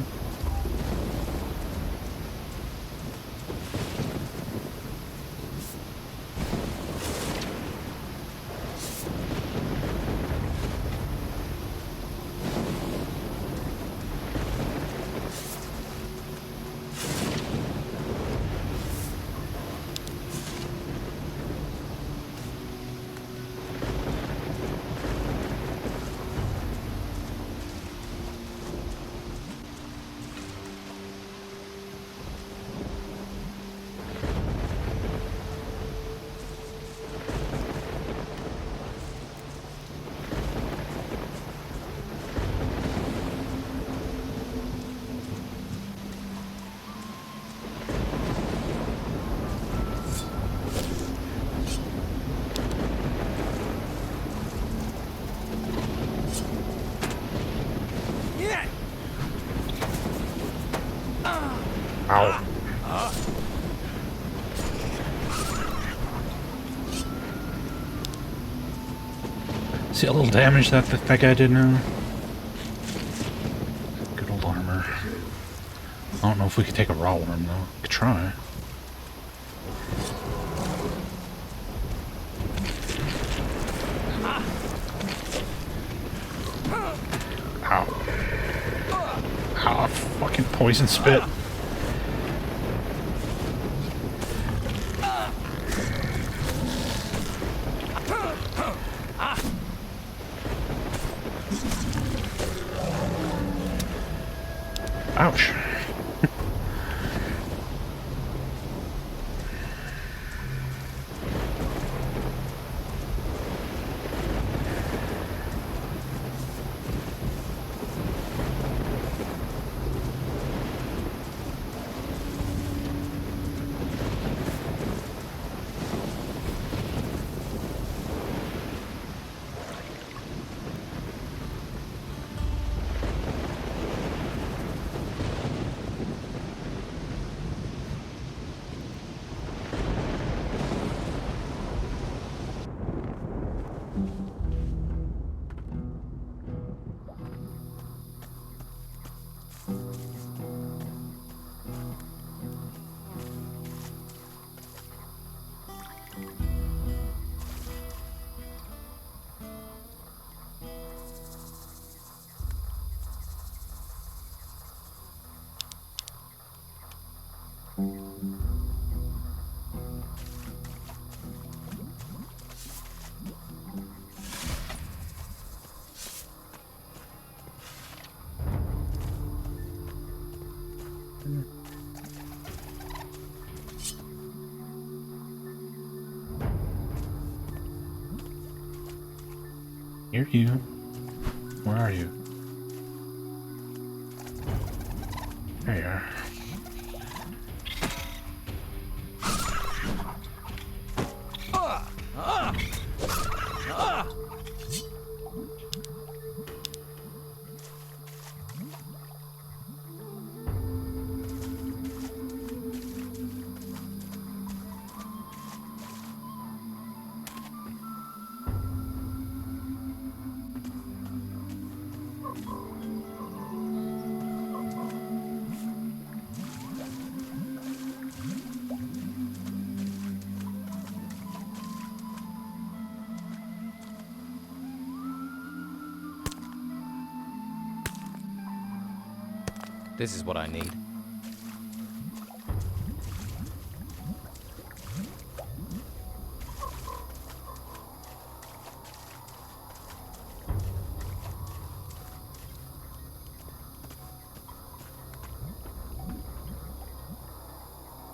Ow. See a little damage that guy did now? Good old armor. I don't know if we could take a raw worm though. Could try. Ow. Ow, fucking poison spit. Ouch. Hear you. Where are you? There you are. This is what I need.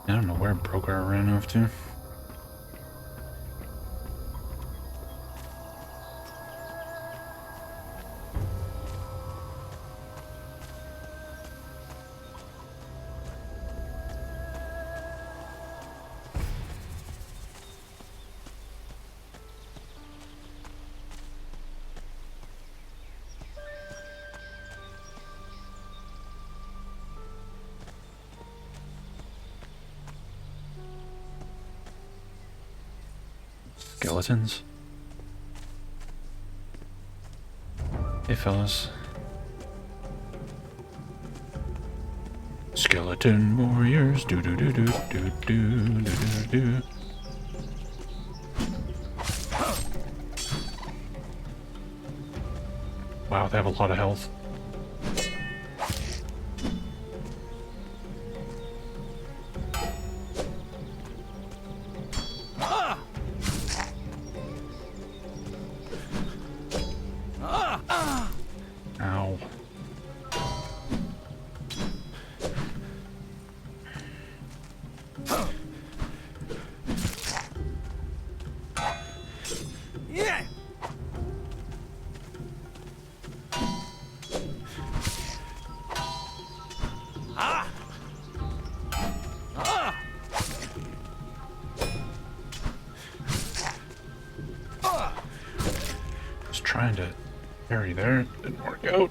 I don't know where Brogar ran off to. Skeletons. Hey fellas. Skeleton warriors, do do do do do do do do do. Wow, they have a lot of health. Ow. Yeah. Was trying to parry there, didn't work out.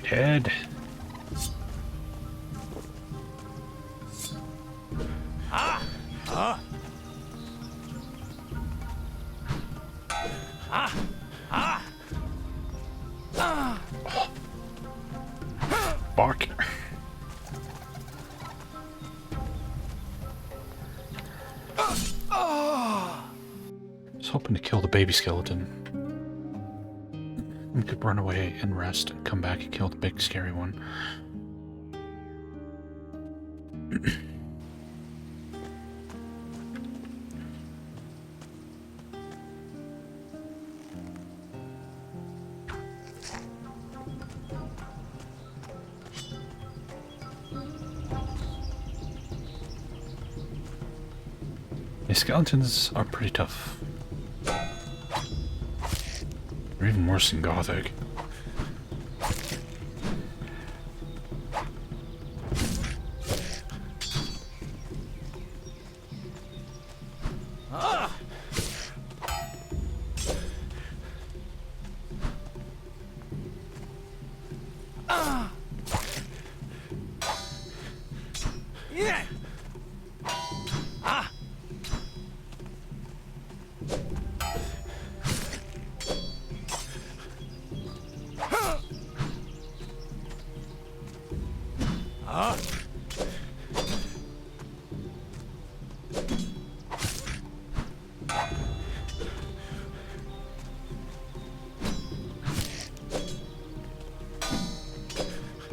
Head. Bark. I was hoping to kill the baby skeleton. We could run away and rest and come back and kill the big scary one. The skeletons are pretty tough. They're even worse than Gothic. Yeah.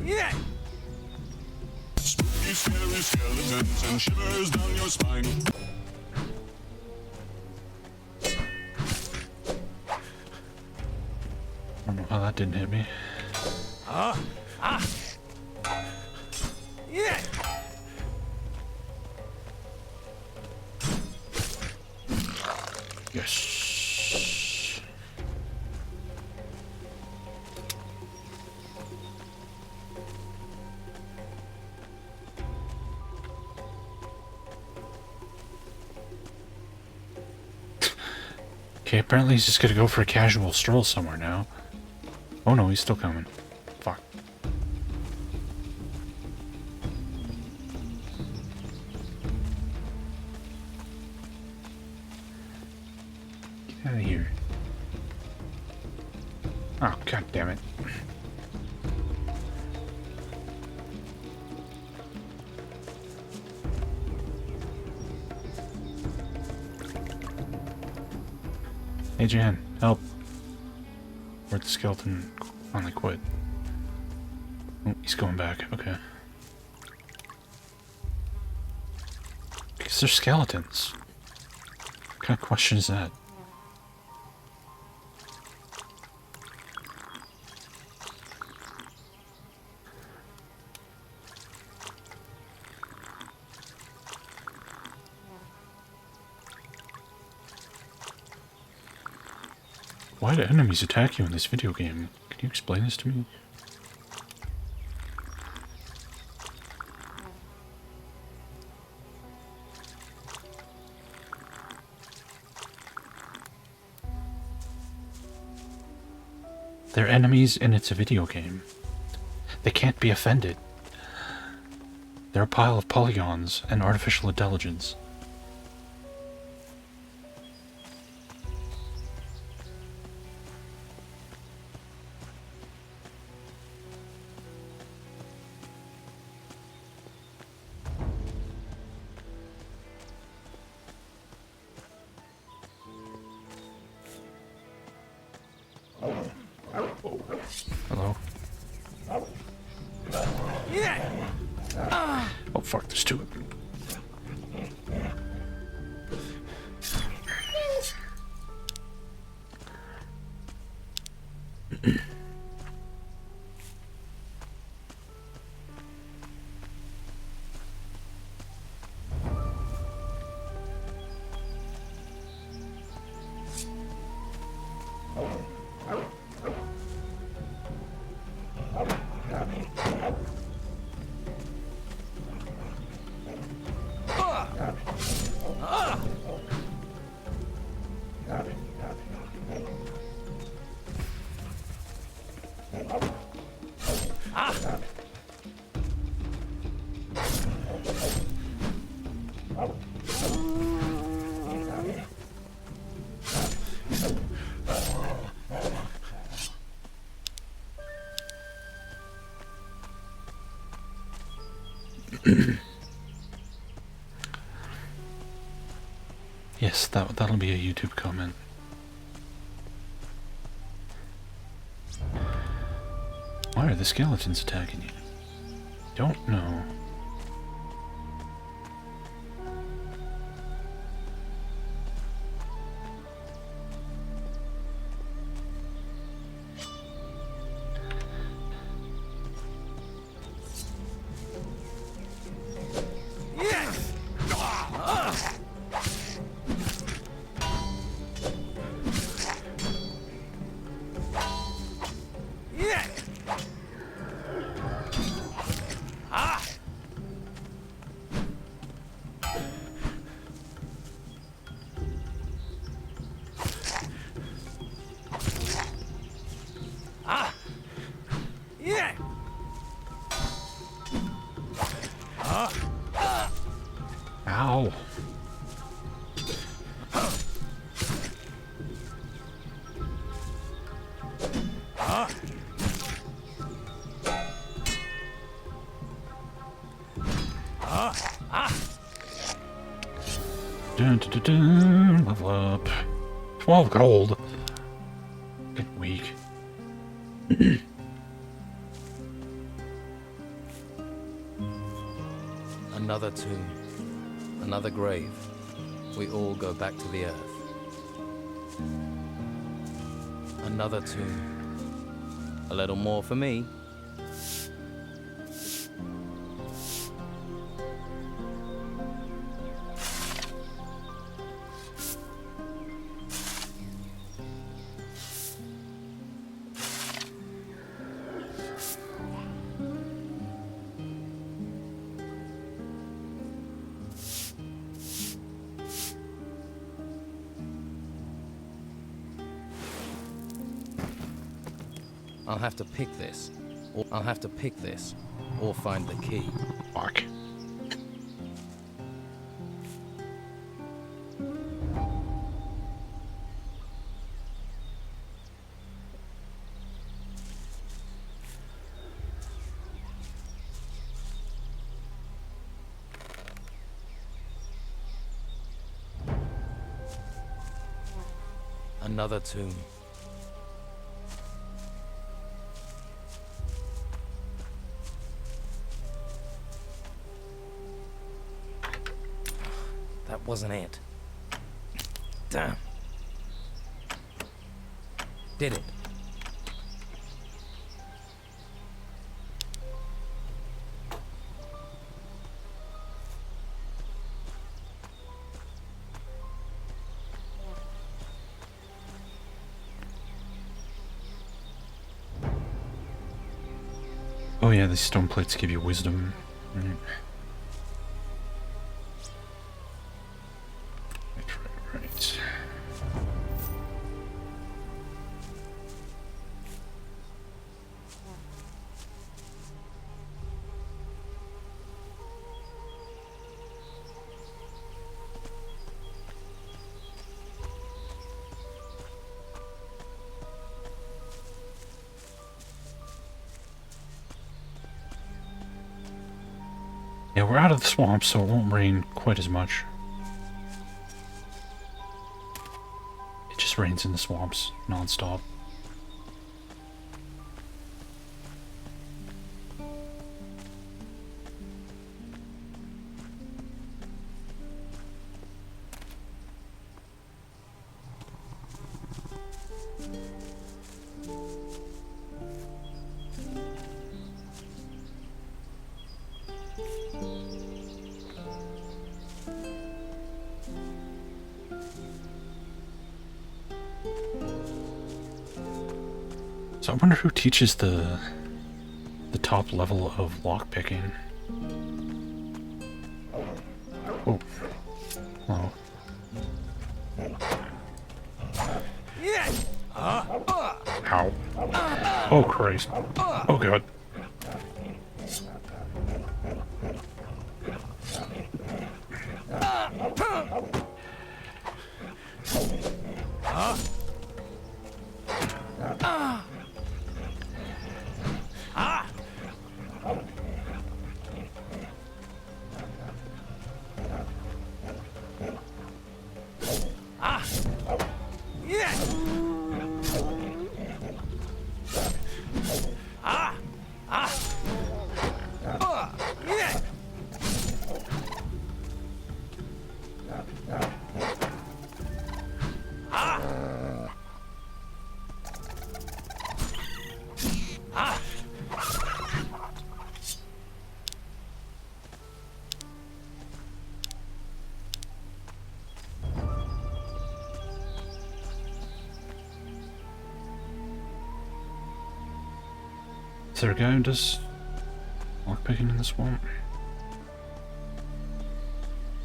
Yeah. Spooky, scary skeletons and shivers down your spine. it didn't hit me. Yeah. Yes. Okay, apparently he's just gonna go for a casual stroll somewhere now. Oh no, he's still coming. Fuck. Get out of here. Oh, god damn it. Hey Jan, help. Where'd the skeleton finally quit? Oh, he's going back, okay. Because they're skeletons. What kind of question is that? Why do enemies attack you in this video game? Can you explain this to me? They're enemies and it's a video game. They can't be offended. They're a pile of polygons and artificial intelligence. Hello? Oh fuck, there's two of them. Yes, that'll be a YouTube comment. Why are the skeletons attacking you? Don't know. Ow. Dun, dun, dun, dun, level up. 12 gold. Get weak. Another tomb. Another grave. We all go back to the earth. Another tomb. A little more for me. I'll have to pick this, or find the key. Fuck. Another tomb. That wasn't it. Damn. Did it? Oh yeah, these stone plates give you wisdom. Right. Right. Yeah, we're out of the swamp, so it won't rain quite as much. It just rains in the swamps non-stop. So I wonder who teaches the top level of lockpicking. Oh. Oh. Ow. Oh Christ. Oh God. Is there a guy who does lockpicking in the swamp?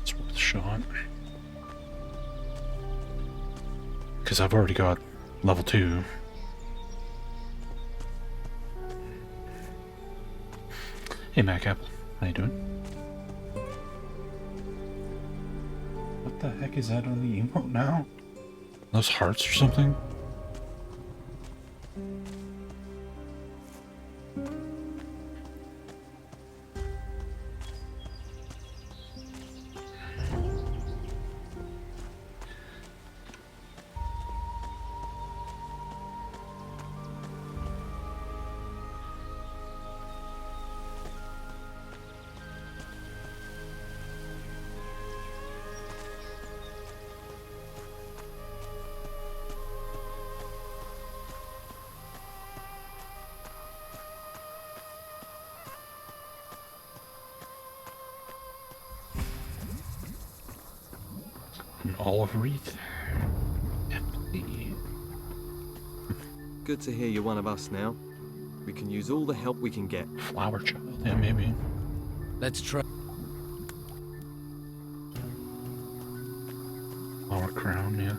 It's worth a shot. Because I've already got level 2. Hey Mac Apple, how you doing? What the heck is that on the emote now? Those hearts or something? An olive wreath. Empty. Good to hear you're one of us now. We can use all the help we can get. Flower child, yeah, maybe. Let's try. Flower crown, yeah.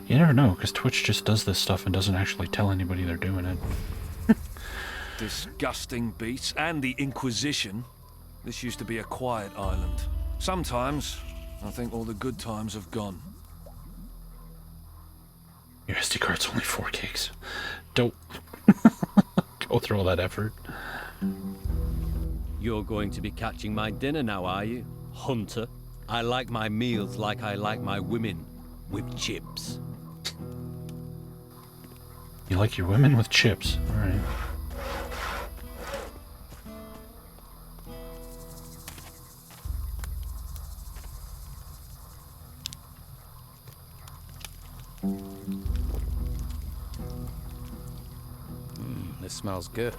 You never know, because Twitch just does this stuff and doesn't actually tell anybody they're doing it. Disgusting beasts and the Inquisition. This used to be a quiet island. Sometimes, I think all the good times have gone. Your SD card's only 4 gigs. Don't go through all that effort. You're going to be catching my dinner now, are you, Hunter? I like my meals like I like my women, with chips. You like your women with chips, alright. This smells good.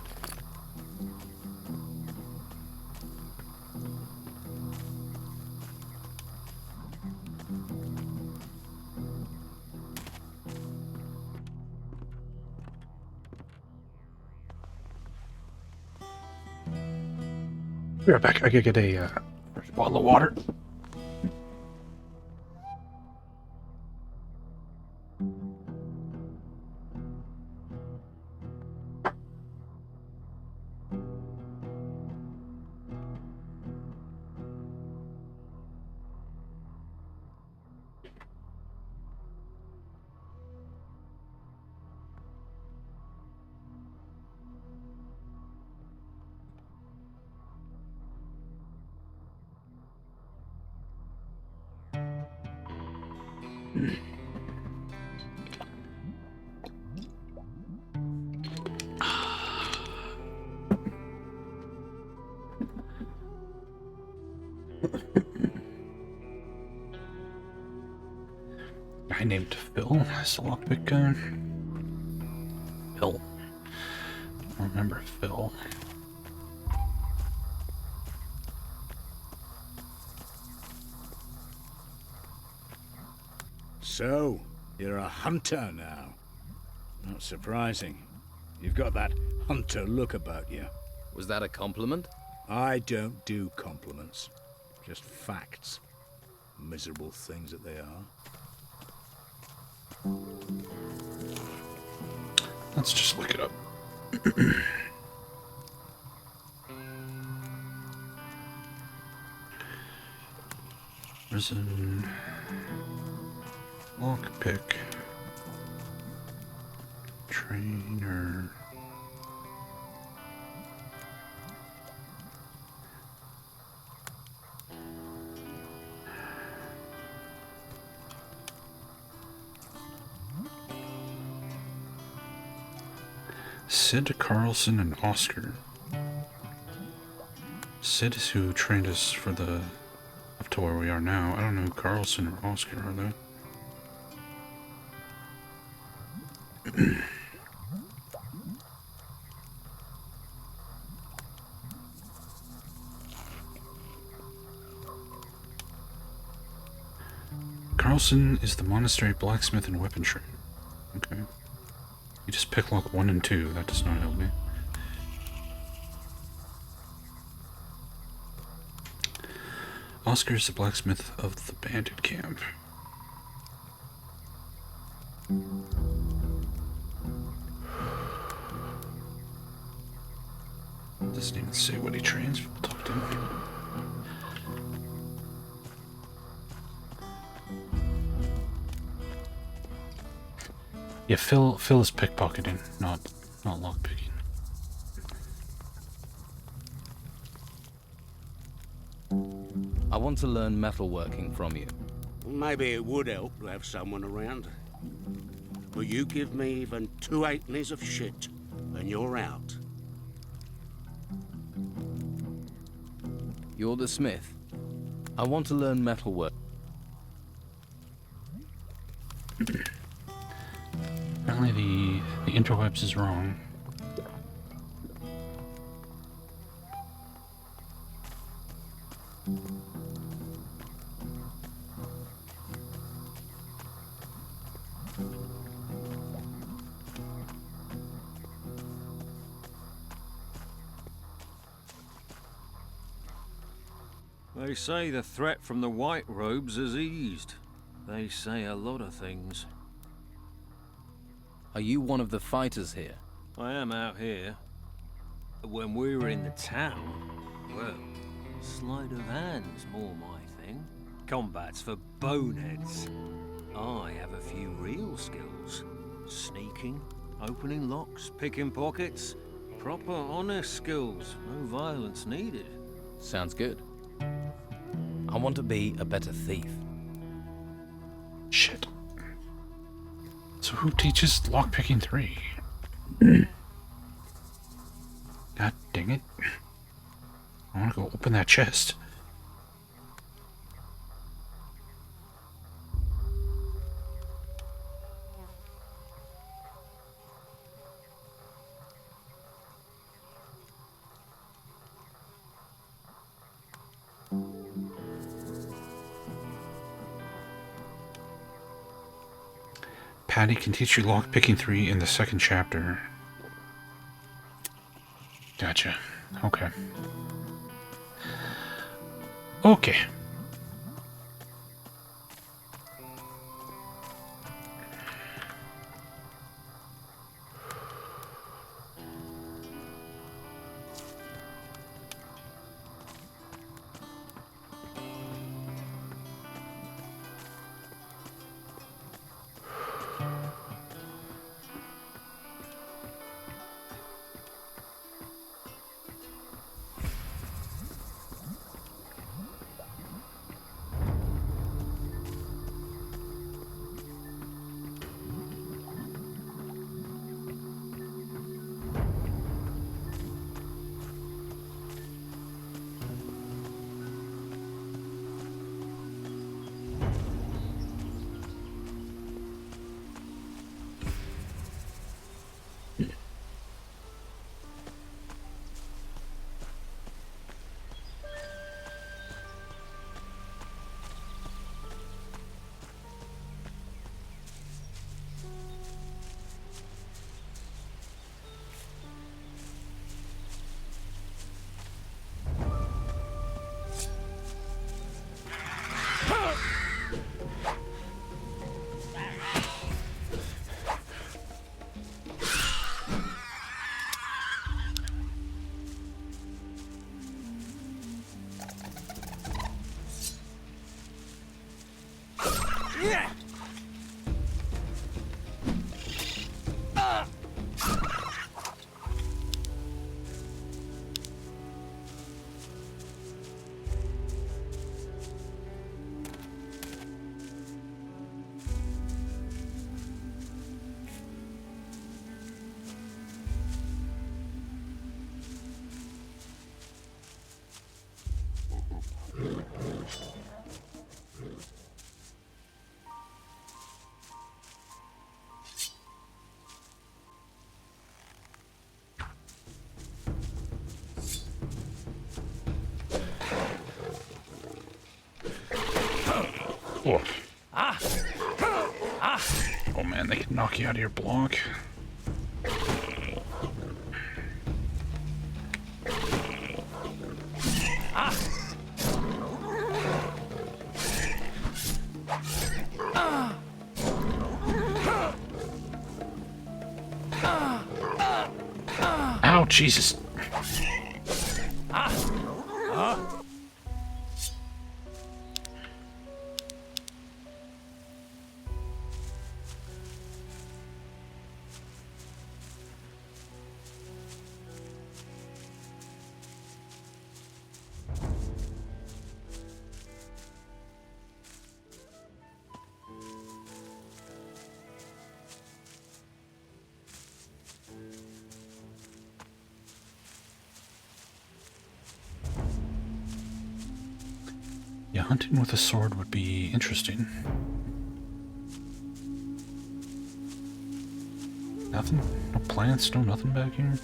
Be right back. I gotta get a fresh bottle of water. Guy named Phil has the lockpick gun. Phil. I don't remember Phil. So, you're a hunter now. Not surprising. You've got that hunter look about you. Was that a compliment? I don't do compliments. Just facts. Miserable things that they are. Let's just look it up. Prison. Lockpick. Trainer. Sid, Carlson, and Oscar. Sid is who trained us for the up to where we are now. I don't know who Carlson or Oscar are though. Carlson is the monastery blacksmith and weapon trader. Okay. You just pick lock 1 and 2. That does not help me. Oscar is the blacksmith of the bandit camp. Doesn't even say what he trains. We'll talk to him. Yeah, Phil is pickpocketing, not lockpicking. I want to learn metalworking from you. Maybe it would help to have someone around. But you give me even 2 halfpennies of shit, and you're out. You're the smith. I want to learn metalwork. Apparently the interwebs is wrong. They say the threat from the White Robes has eased. They say a lot of things. Are you one of the fighters here? I am out here. When we were in the town, well, sleight of hand's more my thing. Combat's for boneheads. I have a few real skills. Sneaking, opening locks, picking pockets. Proper, honest skills. No violence needed. Sounds good. I want to be a better thief. Shit. So who teaches lockpicking 3? God dang it. I want to go open that chest. Patty can teach you lockpicking 3 in the 2nd chapter. Gotcha. Okay. Okay. Oh. Oh man, they can knock you out of your block. Ow, Jesus. Yeah, hunting with a sword would be interesting. Nothing? No plants? No nothing back here?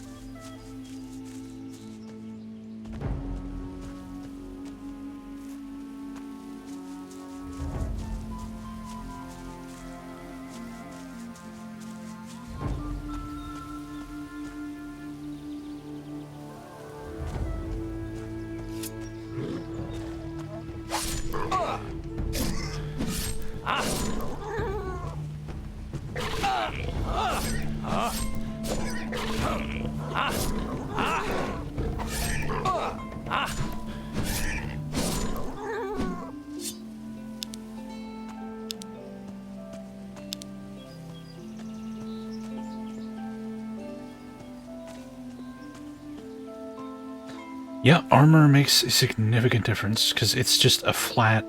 Yeah, armor makes a significant difference because it's just a flat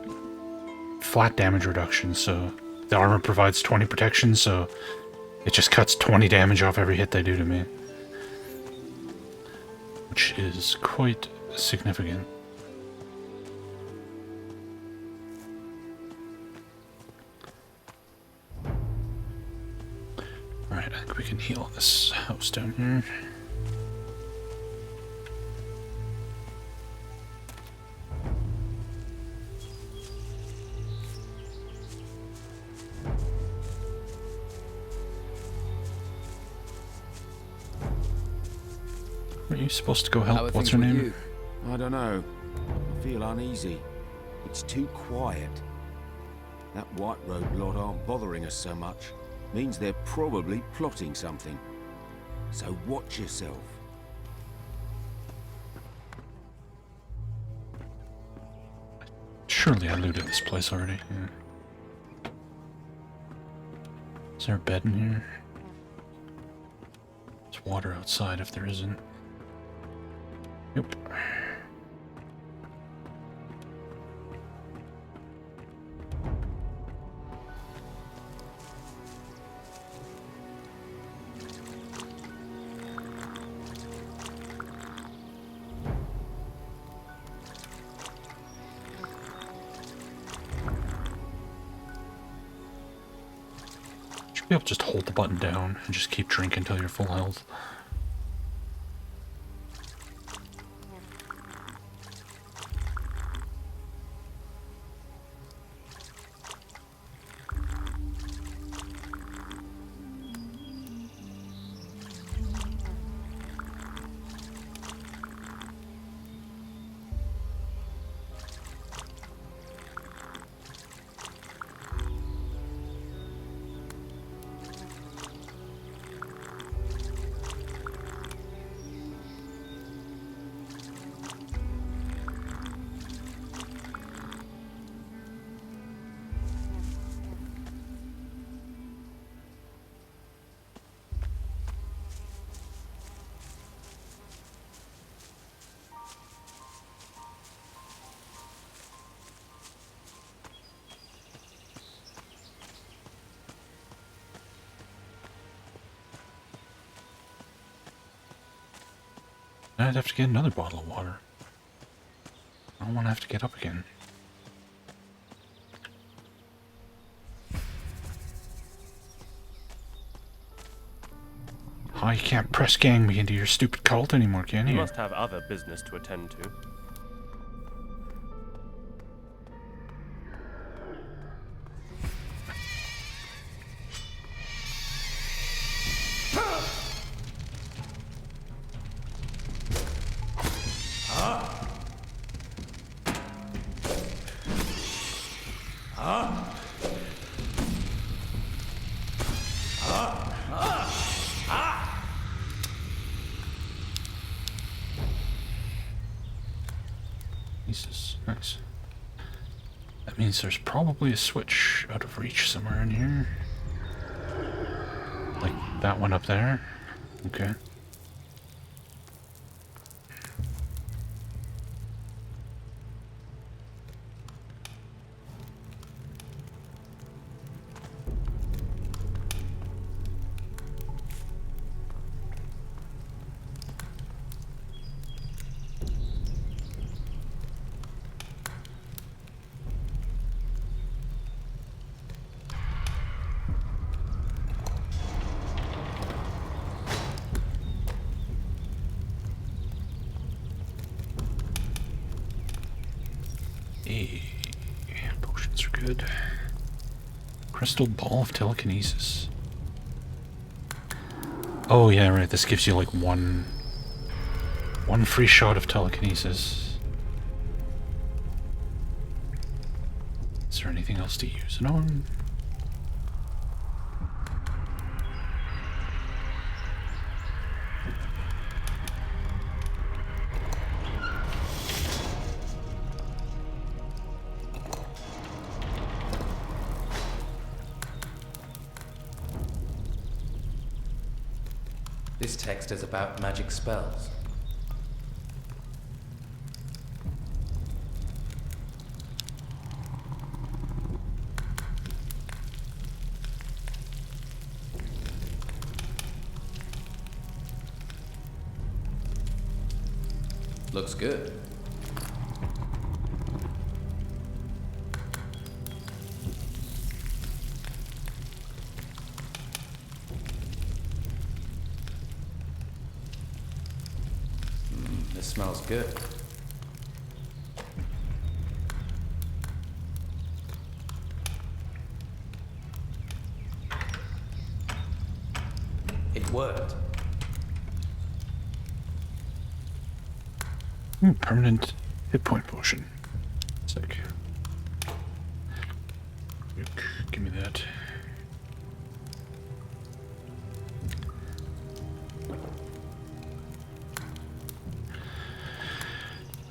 damage reduction. So the armor provides 20 protection, so it just cuts 20 damage off every hit they do to me, which is quite significant. Alright, I think we can heal this house down here. Are you supposed to go help? What's her name? I don't know. I feel uneasy. It's too quiet. That White Road lot aren't bothering us so much. Means they're probably plotting something. So watch yourself. Surely I looted this place already. Yeah. Is there a bed in here? There's water outside if there isn't. Nope. Should be able to just hold the button down and just keep drinking until you're full health. I'd have to get another bottle of water. I don't want to have to get up again. Oh, you can't press gang me into your stupid cult anymore, can you? You must have other business to attend to. Jesus, nice. That means there's probably a switch out of reach somewhere in here. Like that one up there. Okay. Hey, potions are good. Crystal ball of telekinesis. Oh yeah, right. This gives you like one free shot of telekinesis. Is there anything else to use it on? This text is about magic spells. Looks good. This smells good. It worked. Permanent hit point potion. Sick. Give me that.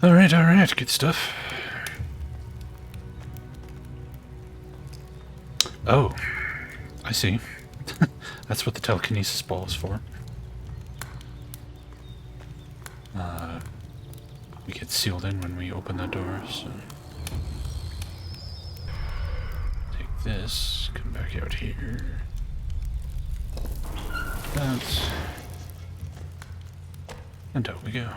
Alright, good stuff. Oh, I see. That's what the telekinesis ball is for. We get sealed in when we open the door, so... Take this, come back out here. That. And out we go.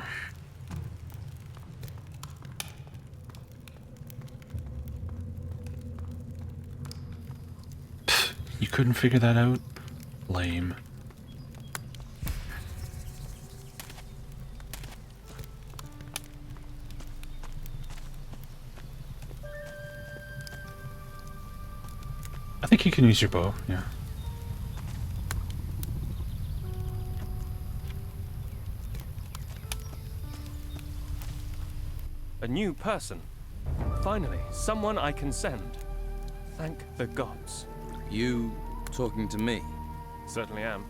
Pfft, you couldn't figure that out? Lame. I think you can use your bow, yeah. A new person. Finally, someone I can send. Thank the gods. You talking to me? Certainly am.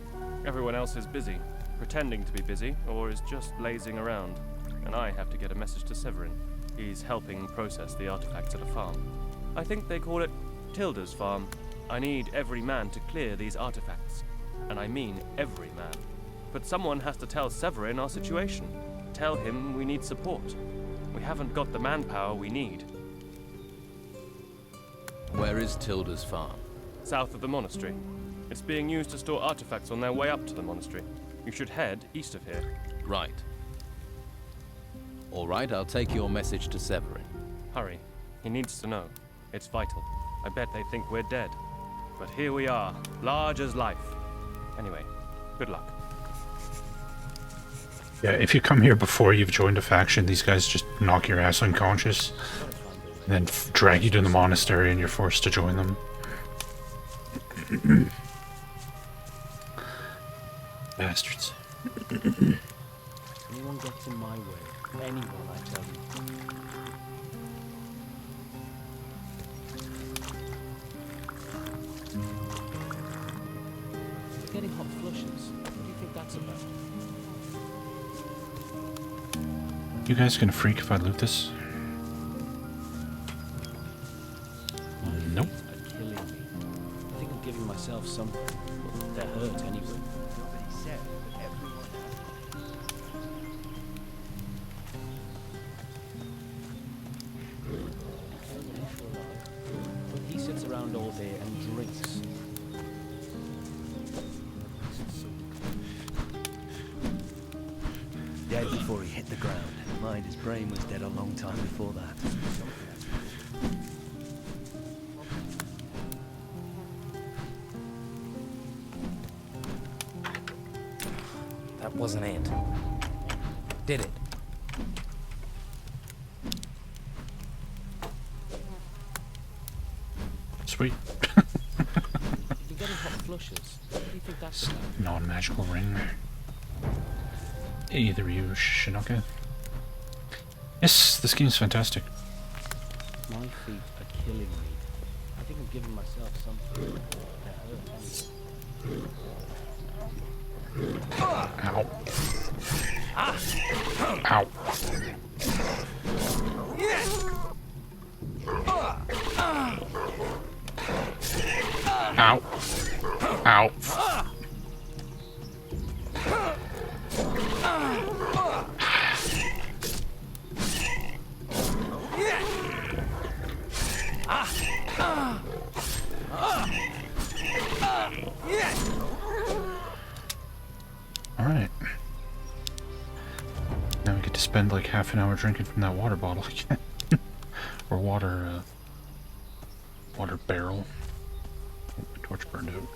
Everyone else is busy, pretending to be busy, or is just lazing around. And I have to get a message to Severin. He's helping process the artifacts at a farm. I think they call it Tilda's farm. I need every man to clear these artifacts. And I mean every man. But someone has to tell Severin our situation. Tell him we need support. We haven't got the manpower we need. Where is Tilda's farm? South of the monastery. It's being used to store artifacts on their way up to the monastery. You should head east of here. Right. All right, I'll take your message to Severin. Hurry. He needs to know. It's vital. I bet they think we're dead. But here we are, large as life. Anyway, good luck. Yeah, if you come here before you've joined a faction, these guys just knock your ass unconscious. And then drag you to the monastery and you're forced to join them. Bastards. Anyone gets in my way, anyone, I tell you. You're getting hot flushes. What do you think that's about? You guys gonna freak if I loot this? Nope. Are killing me. I think I'm giving myself something. They're hurt anyway. Nobody said that everyone but he sits around all day and drinks. Dead before he hit the ground. Mind, his brain was dead a long time before that. That wasn't it. Did it? Sweet. You're getting hot flushes. What do you think that's about? Non-magical ring. Either you, Shinoka. Yes, this game's fantastic. My feet are killing me. I think I'm giving myself something. They're hurt anyway. Ow. Ow. Ow. Ow. Now we get to spend like half an hour drinking from that water bottle again. Or water barrel. Oh, my torch burned out.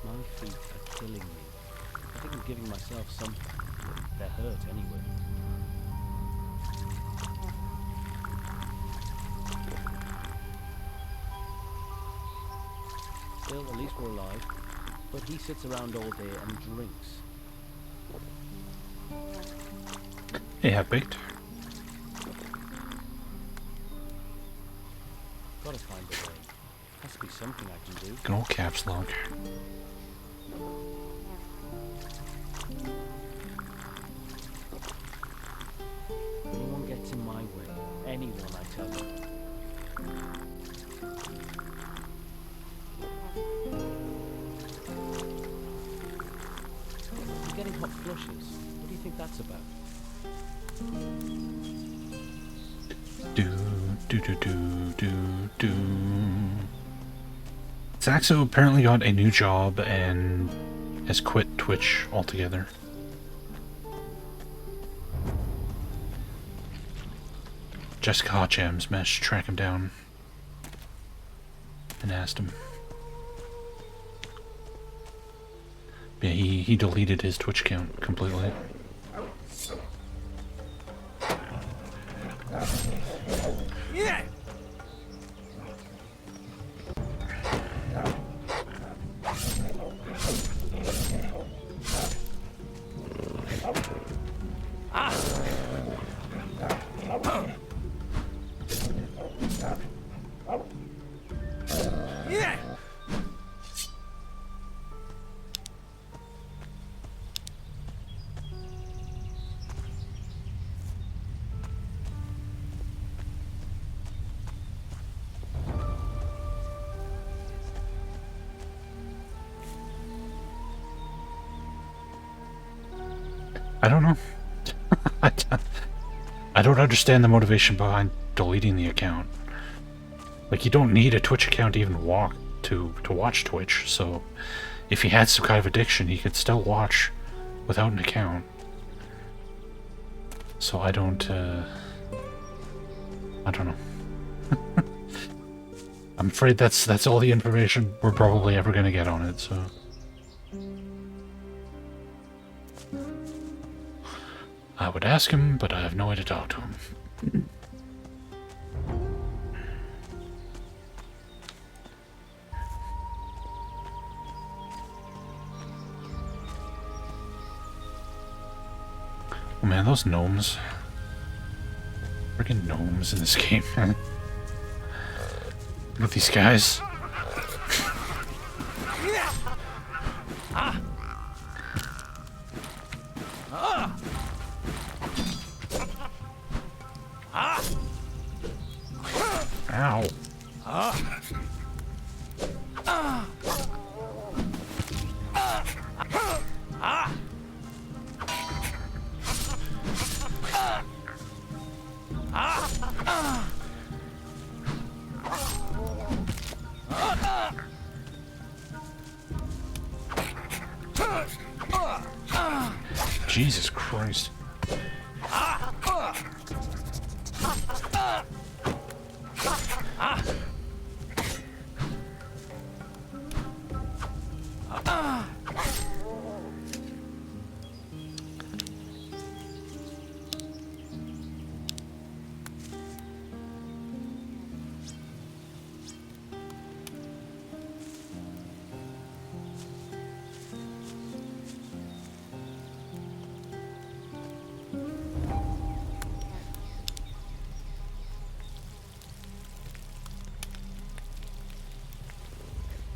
My feet are killing me. I think I'm giving myself something. They're hurt anyway. Still, at least we're alive. But he sits around all day and drinks. Hey, half-baked. Gotta find a way. Has to be something I can do. Good old caps lock. Anyone gets in my way. Anyone, I tell you. I'm getting hot flushes. What do you think that's about? Do. Saxo apparently got a new job and has quit Twitch altogether. Jessica Hotjams managed to track him down and asked him. Yeah, he deleted his Twitch account completely. Yeah. Yeah. I don't know. I don't understand the motivation behind deleting the account. Like, you don't need a Twitch account to even to watch Twitch, so if he had some kind of addiction, he could still watch without an account. So I don't know. I'm afraid that's all the information we're probably ever gonna get on it, so. I would ask him, but I have no way to talk to him. Oh man, those gnomes. Freaking gnomes in this game, man. Look at these guys. Ow. Jesus Christ.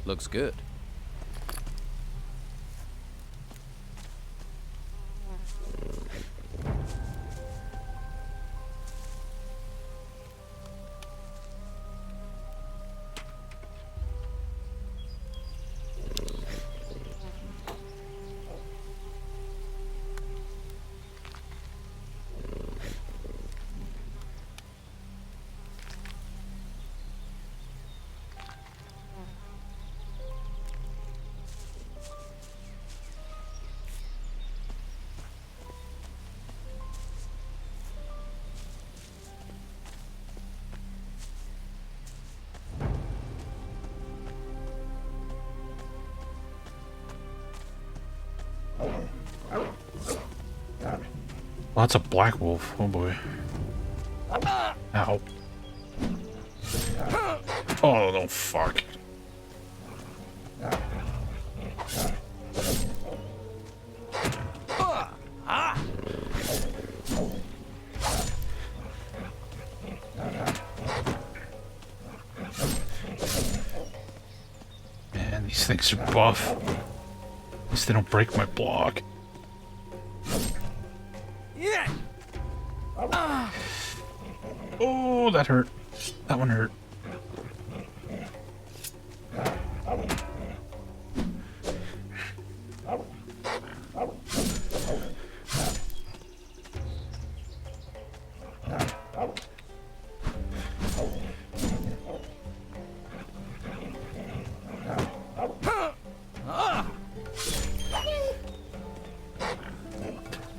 Looks good. Lots of black wolf. Oh boy. Ow. Oh no, fuck. Man, these things are buff. At least they don't break my block. Yeah. Oh, that hurt. That one hurt.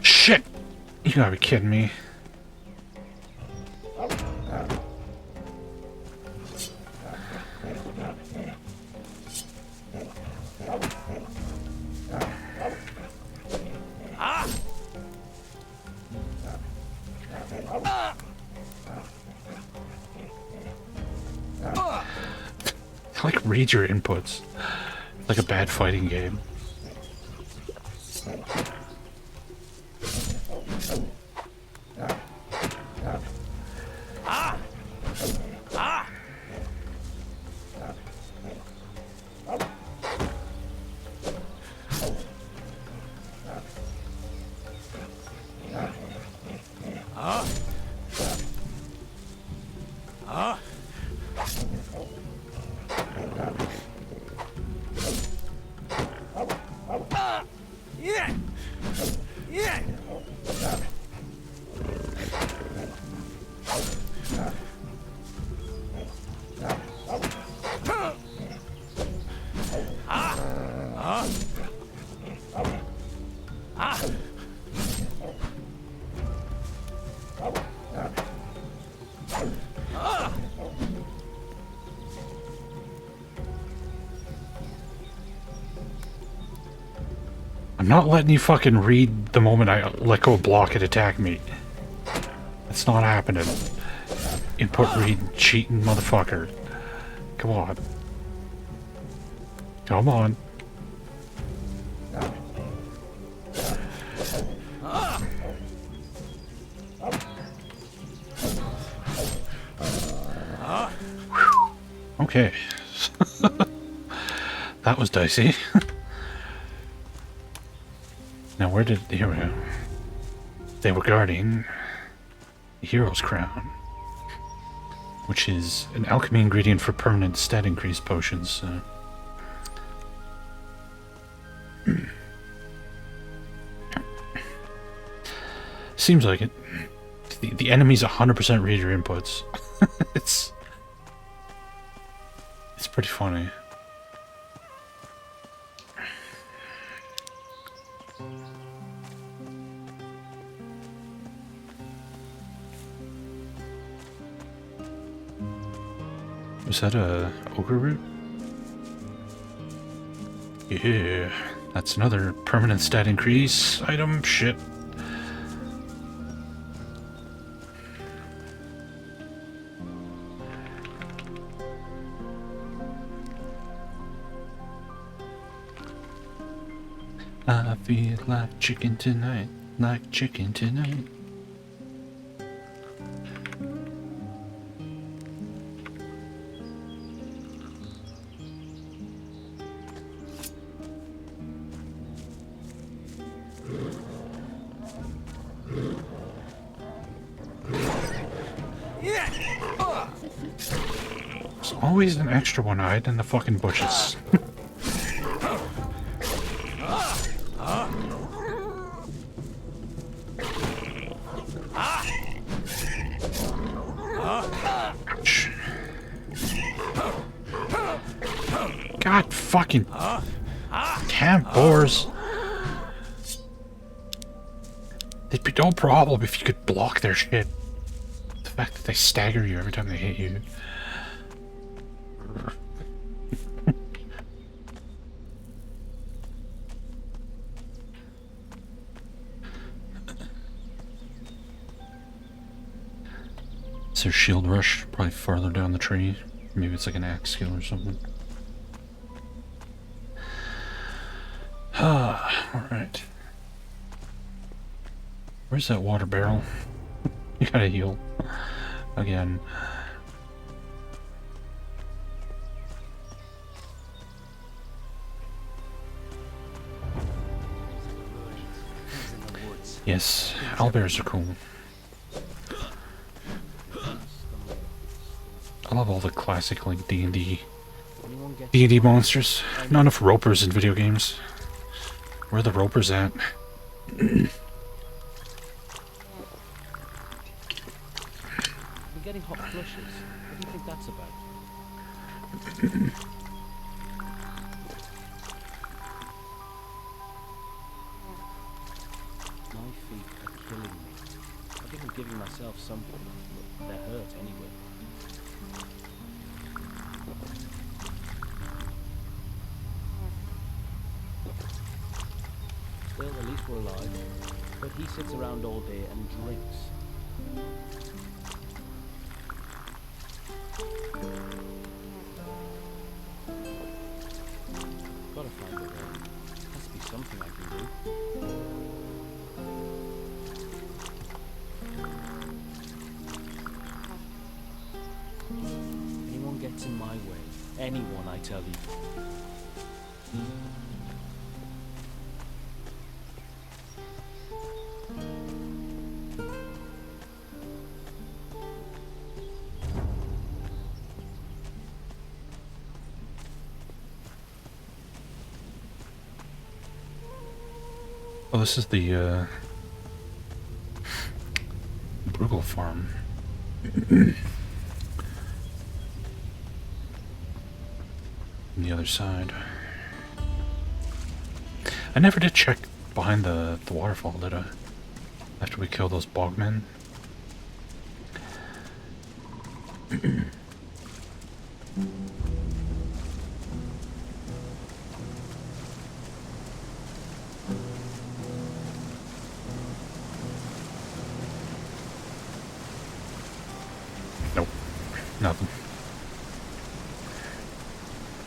Shit! You gotta be kidding me. Like, read your inputs. Like a bad fighting game. Yeah. Yeah. I'm not letting you fucking read the moment I let go of block and attack me. That's not happening. Input read cheating motherfucker. Come on. Come on. Okay. That was dicey. Now where did... Here we go. They were guarding the Hero's Crown, which is an alchemy ingredient for permanent stat increase potions. Seems like it. The enemies 100% read your inputs. It's pretty funny. Was that a ogre root? Yeah, that's another permanent stat increase item. Shit. I feel like chicken tonight, like chicken tonight. There's always an extra one hiding in the fucking bushes. God fucking damn boars. It'd be no problem if you could block their shit. The fact that they stagger you every time they hit you. So shield rush, probably farther down the tree. Maybe it's like an axe skill or something. Ah, alright. Where's that water barrel? You gotta heal. Again. Yes, owlbears are cool. I love all the classic like D&D monsters. Not enough ropers in video games. Where are the ropers at? I'm getting hot flushes. What do you think that's about? My feet are killing me. I think I'm giving myself something. They hurt anyway. Still, at least we're alive. But he sits around all day and drinks. Gotta find a way. Has to be something I can do. Anyone gets in my way. Anyone, I tell you. Oh, this is the Bruegel farm. On the other side. I never did check behind the waterfall, did I? After we killed those bogmen. Nope. Nothing.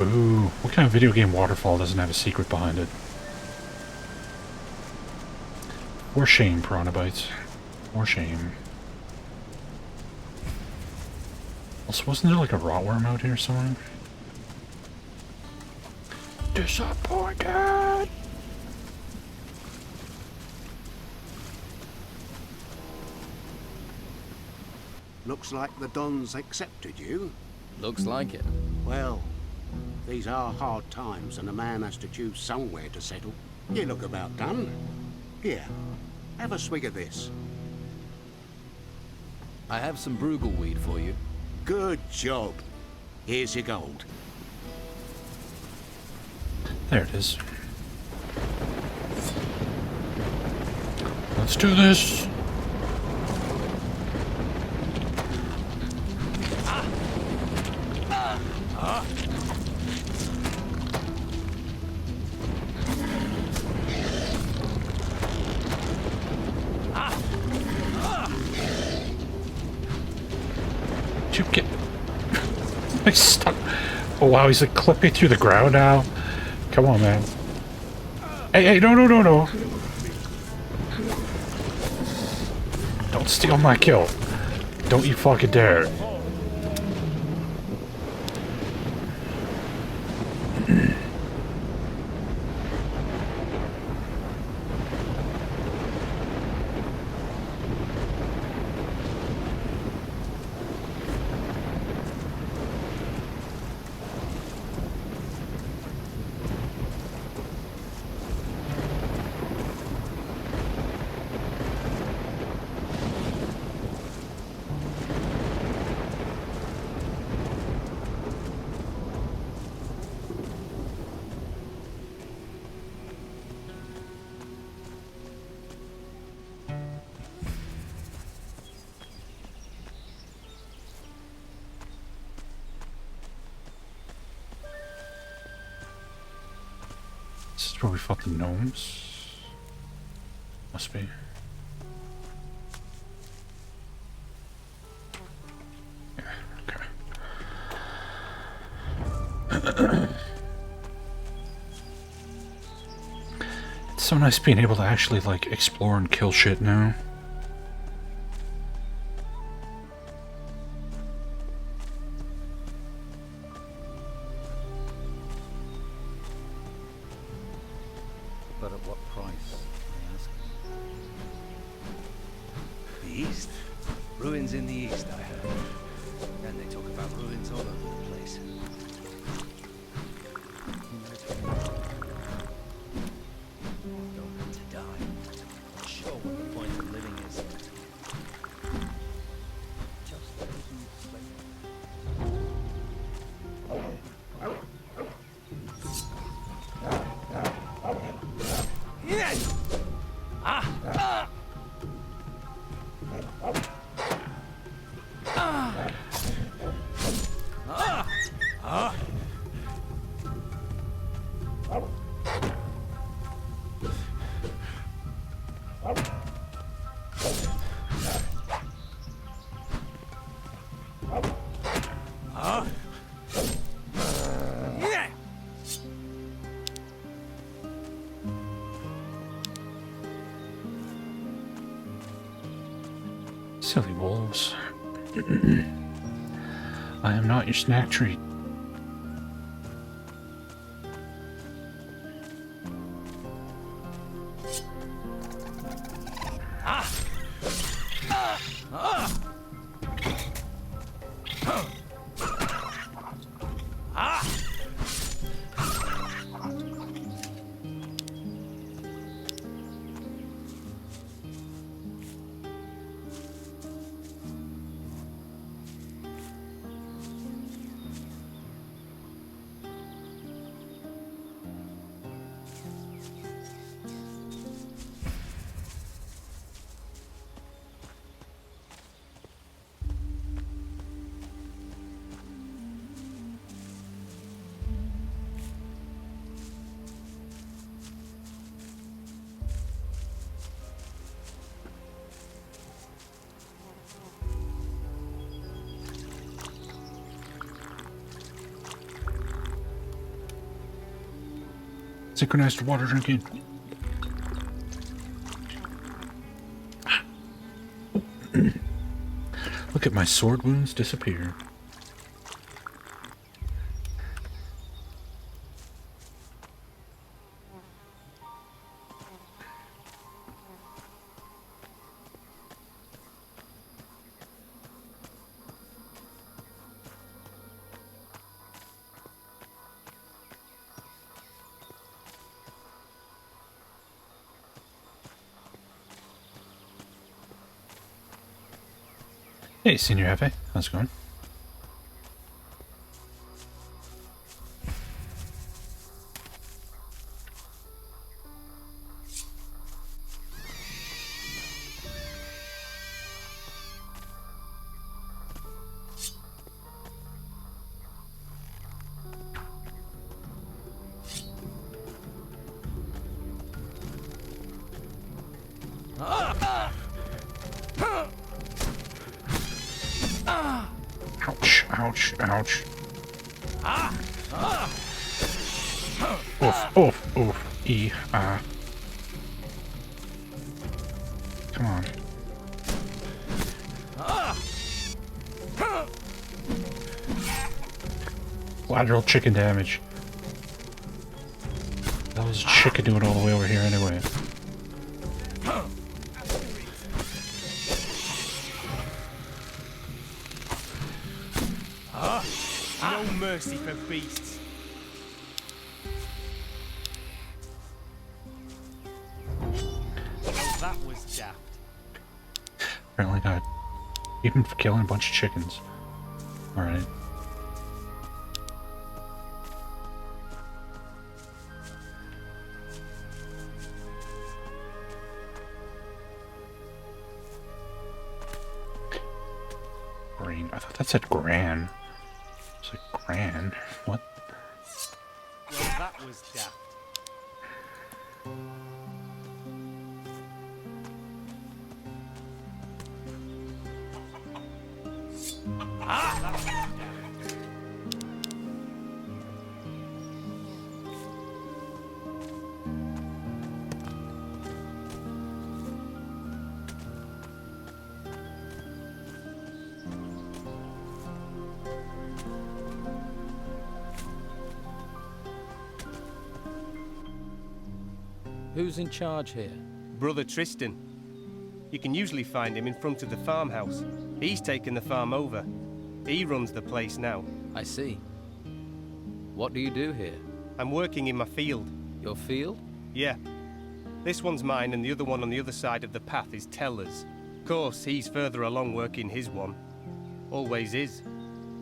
Ooh, what kind of video game waterfall doesn't have a secret behind it? For shame, Piranha Bytes. For shame. Also, wasn't there like a rotworm out here somewhere? Disappointed! Looks like the Dons accepted you. Looks like it. Well, these are hard times and a man has to choose somewhere to settle. You look about done. Here, have a swig of this. I have some Bruegel weed for you. Good job. Here's your gold. There it is. Let's do this! Did you get... I stuck... Oh wow, he's like clipping through the ground now. Come on, man. Hey, no. Don't steal my kill. Don't you fucking dare. This is where we fought the gnomes. Must be. It's so nice being able to actually, like, explore and kill shit now. But at what price, I ask? The east? Ruins in the east, I heard. And they talk about ruins all over the place. Don't want to die. Not sure what the point of living is. Just yes! Silly wolves. I am not your snack treat. Synchronized water drinking. Look at my sword wounds disappear. Hey, Senior Hefe. How's it going? Ouch, ouch, ouch. Oof, oof, oof. E, Come on. Lateral chicken damage. That was a chicken doing all the way over here anyway. No mercy for beasts. Oh, that was daft. Apparently not. Even for killing a bunch of chickens. Alright. Green. I thought that said gran. It's like gran. What? Well, that was daft. That was daft. Who's in charge here? Brother Tristan. You can usually find him in front of the farmhouse. He's taken the farm over. He runs the place now. I see. What do you do here? I'm working in my field. Your field? Yeah. This one's mine and the other one on the other side of the path is Teller's. Of course, he's further along working his one. Always is.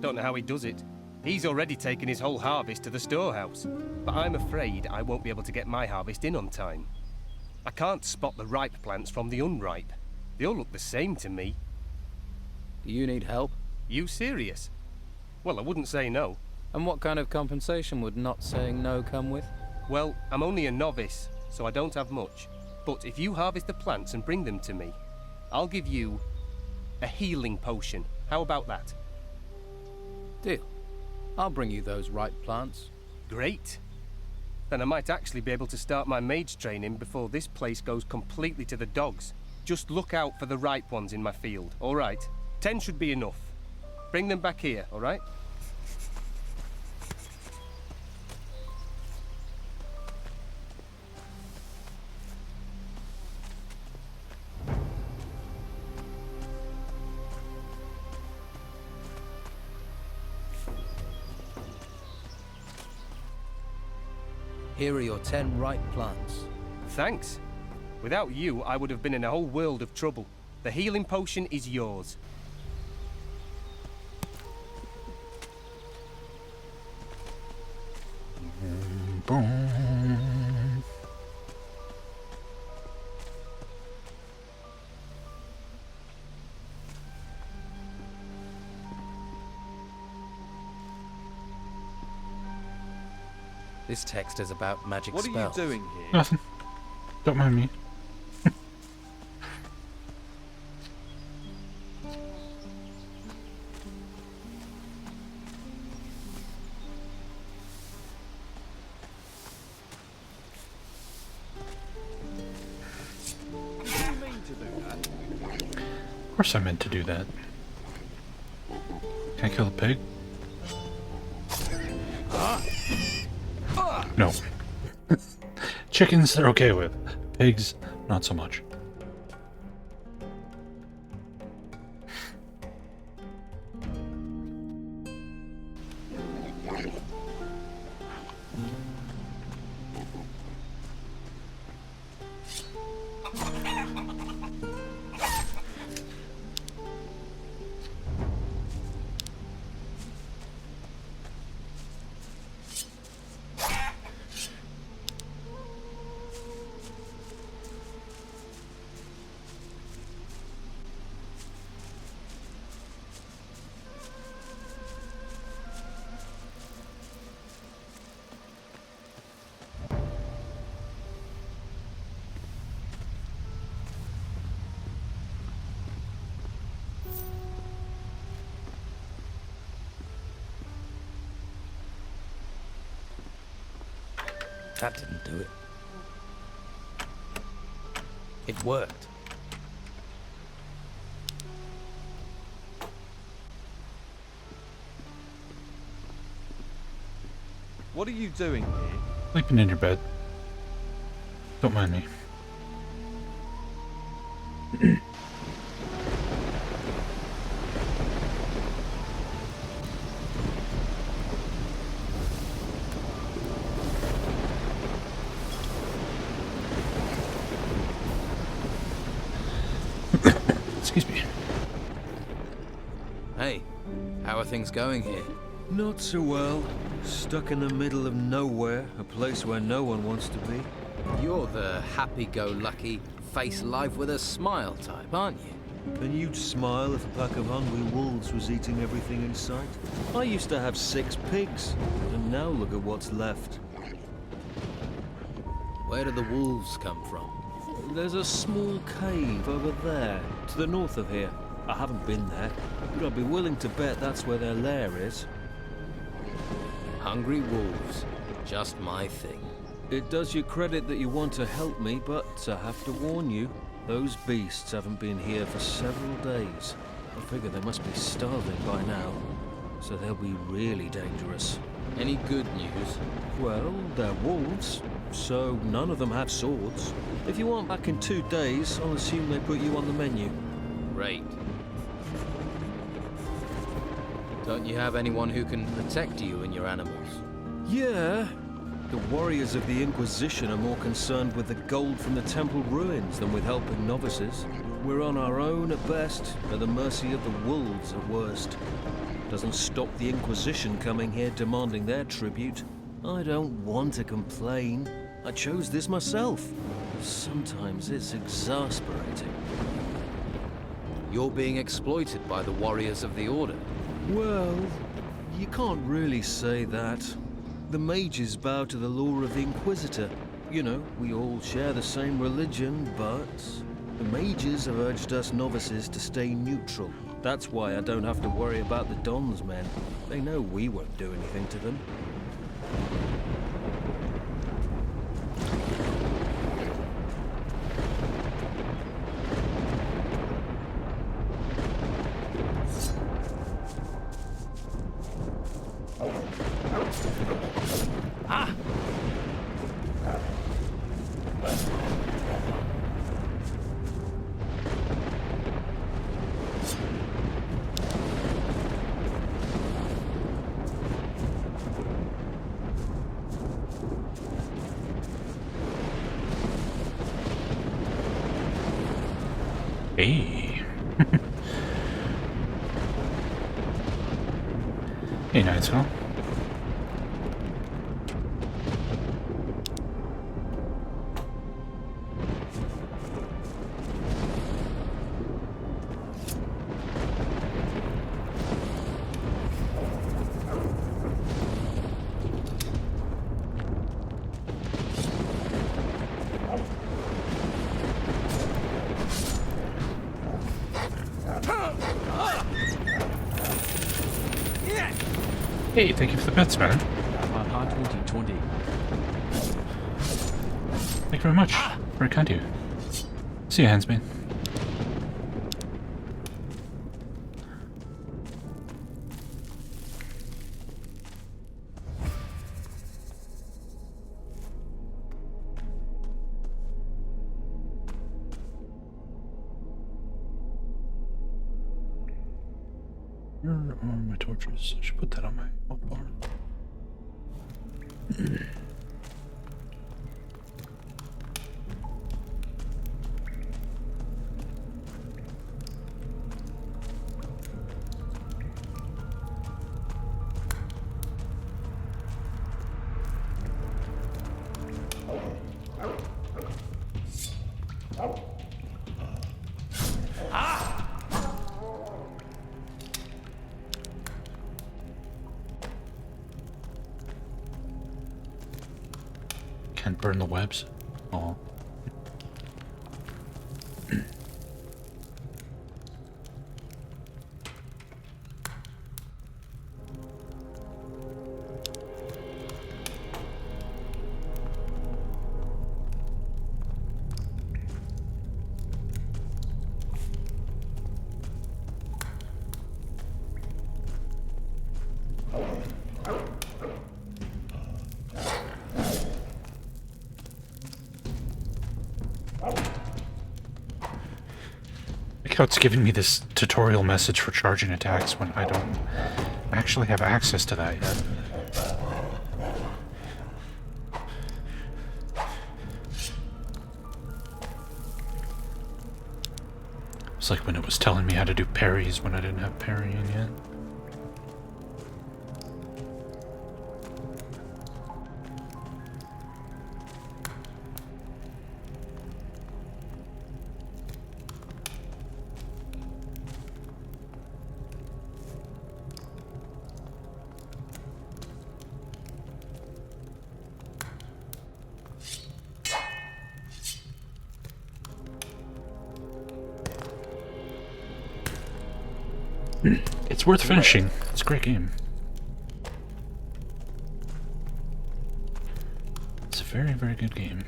Don't know how he does it. He's already taken his whole harvest to the storehouse. But I'm afraid I won't be able to get my harvest in on time. I can't spot the ripe plants from the unripe. They all look the same to me. Do you need help? You serious? Well, I wouldn't say no. And what kind of compensation would not saying no come with? Well, I'm only a novice, so I don't have much. But if you harvest the plants and bring them to me, I'll give you a healing potion. How about that? Deal. I'll bring you those ripe plants. Great. Then I might actually be able to start my mage training before this place goes completely to the dogs. Just look out for the ripe ones in my field, all right? 10 should be enough. Bring them back here, all right? Here are your 10 ripe plants. Thanks. Without you, I would have been in a whole world of trouble. The healing potion is yours. This text is about magic What spells. are you doing here? Nothing. Don't mind me. Of course I meant to do that. Can I kill a pig? No. Chickens they're okay with. Pigs, not so much. That didn't do it. It worked. What are you doing here? Sleeping in your bed. Don't mind me. Excuse me. Hey, how are things going here? Not so well. Stuck in the middle of nowhere, a place where no one wants to be. You're the happy-go-lucky, face life with a smile type, aren't you? And you'd smile if a pack of hungry wolves was eating everything in sight. I used to have 6 pigs, and now look at what's left. Where do the wolves come from? There's a small cave over there, to the north of here. I haven't been there, but I'd be willing to bet that's where their lair is. Hungry wolves. Just my thing. It does you credit that you want to help me, but I have to warn you, those beasts haven't been here for several days. I figure they must be starving by now, so they'll be really dangerous. Any good news? Well, they're wolves, so none of them have swords. If you aren't back in 2 days, I'll assume they put you on the menu. Great. Don't you have anyone who can protect you and your animals? Yeah. The warriors of the Inquisition are more concerned with the gold from the temple ruins than with helping novices. We're on our own at best, at the mercy of the wolves at worst. Doesn't stop the Inquisition coming here demanding their tribute. I don't want to complain. I chose this myself. Sometimes it's exasperating. You're being exploited by the warriors of the Order. Well, you can't really say that. The mages bow to the law of the Inquisitor. You know, we all share the same religion, but the mages have urged us novices to stay neutral. That's why I don't have to worry about the Don's men. They know we won't do anything to them. Hey. Hey, Nightsville. Hey, thank you for the bets, man. 2020. Thank you very much. Very kind of you. See you, Hansman. Where are my torches? I should put that on my bar. Can't burn the webs. Oh. It's giving me this tutorial message for charging attacks when I don't actually have access to that yet. It's like when it was telling me how to do parries when I didn't have parrying yet. It's worth finishing. It's a great game. It's a very, very good game.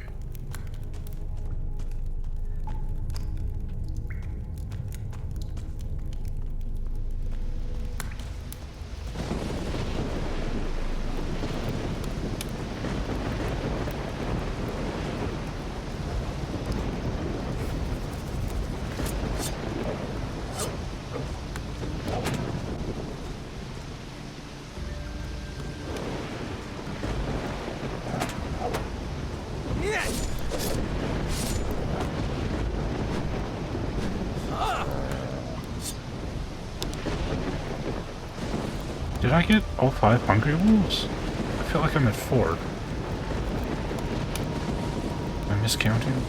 Did I get all 5 hungry wolves? I feel like I'm at 4. Am I miscounting?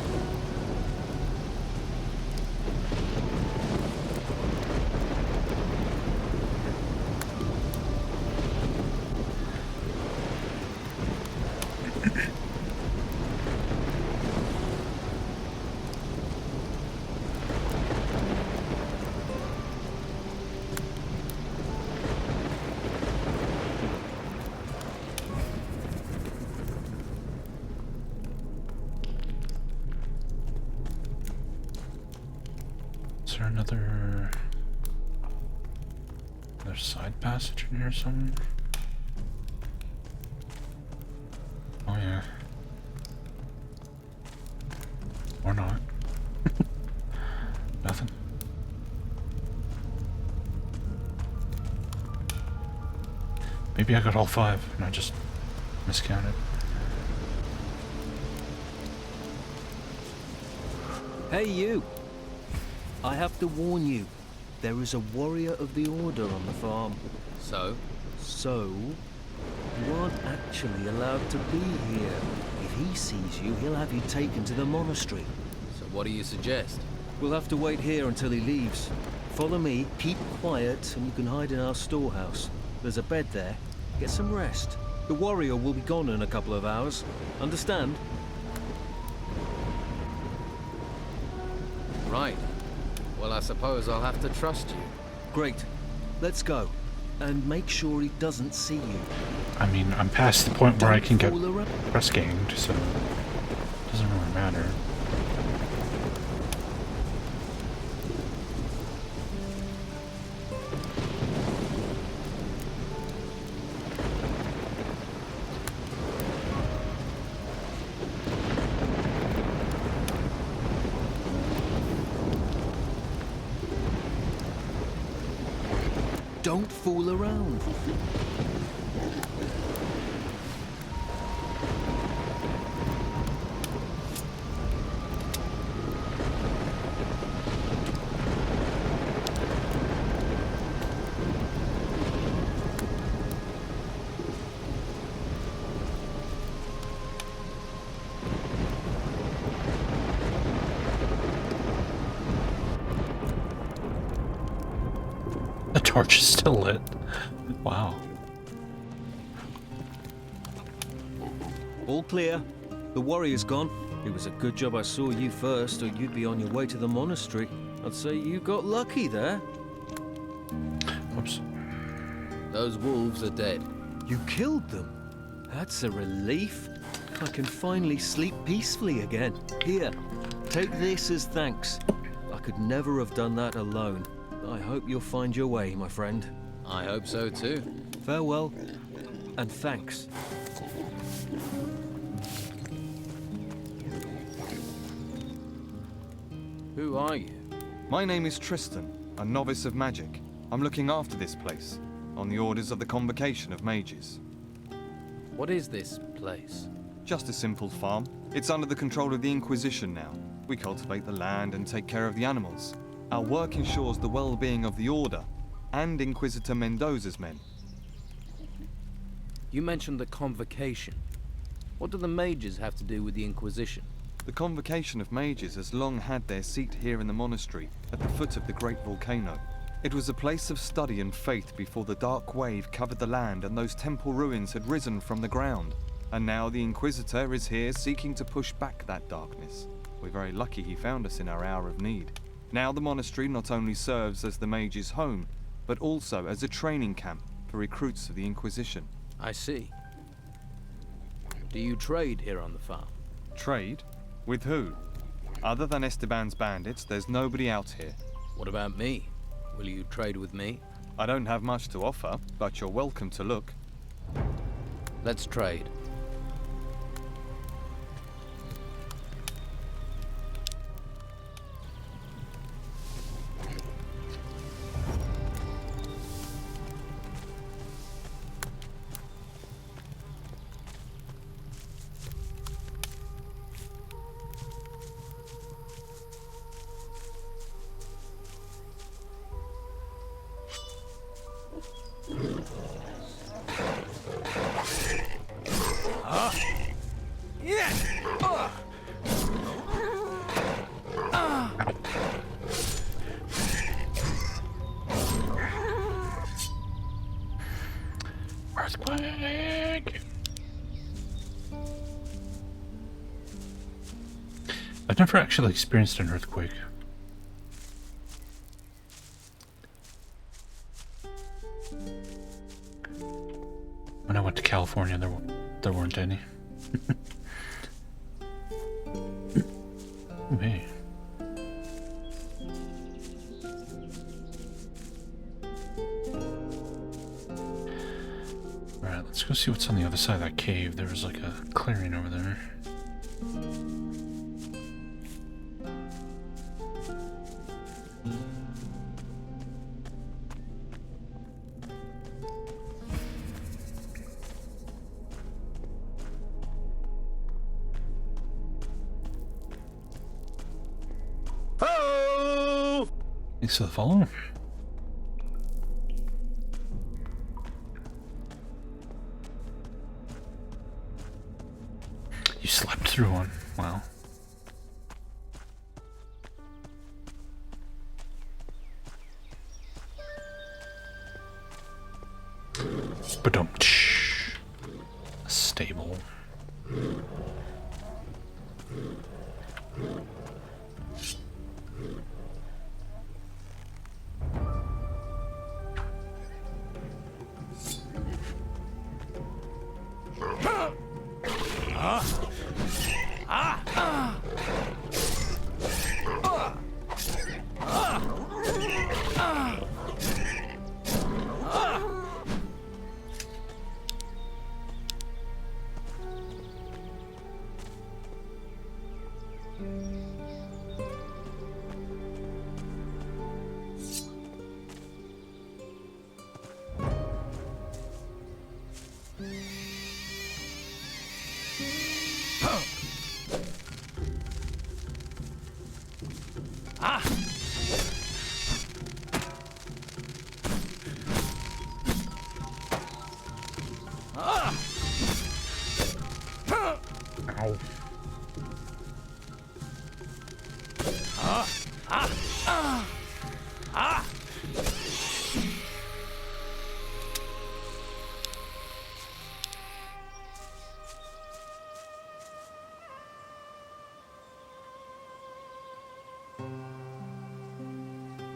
Is there another side passage in here somewhere? Oh yeah. Or not. Nothing. Maybe I got all 5 and I just miscounted. Hey, you! I have to warn you, there is a warrior of the Order on the farm. So? So, you aren't actually allowed to be here. If he sees you, he'll have you taken to the monastery. So what do you suggest? We'll have to wait here until he leaves. Follow me, keep quiet, and you can hide in our storehouse. There's a bed there. Get some rest. The warrior will be gone in a couple of hours. Understand? Right. Well, I suppose I'll have to trust you. Great. Let's go. And make sure he doesn't see you. I mean, I'm past the point where I can get press ganged, so it doesn't really matter. Don't fool around. The torch is still lit. Wow. All clear. The warrior's gone. It was a good job I saw you first, or you'd be on your way to the monastery. I'd say you got lucky there. Oops. Those wolves are dead. You killed them? That's a relief. I can finally sleep peacefully again. Here, take this as thanks. I could never have done that alone. I hope you'll find your way, my friend. I hope so too. Farewell, and thanks. Who are you? My name is Tristan, a novice of magic. I'm looking after this place, on the orders of the Convocation of Mages. What is this place? Just a simple farm. It's under the control of the Inquisition now. We cultivate the land and take care of the animals. Our work ensures the well-being of the Order and Inquisitor Mendoza's men. You mentioned the Convocation. What do the mages have to do with the Inquisition? The Convocation of Mages has long had their seat here in the monastery, at the foot of the great volcano. It was a place of study and faith before the dark wave covered the land and those temple ruins had risen from the ground. And now the Inquisitor is here seeking to push back that darkness. We're very lucky he found us in our hour of need. Now the monastery not only serves as the mage's home, but also as a training camp for recruits of the Inquisition. I see. Do you trade here on the farm? Trade? With who? Other than Esteban's bandits, there's nobody out here. What about me? Will you trade with me? I don't have much to offer, but you're welcome to look. Let's trade. I've never actually experienced an earthquake. When I went to California, there weren't any. Ooh, hey. Alright, let's go see what's on the other side of that cave. There was like a clearing over there. Thanks for the follow. You slept through one. Wow. Ba-dum-tsh. Stable.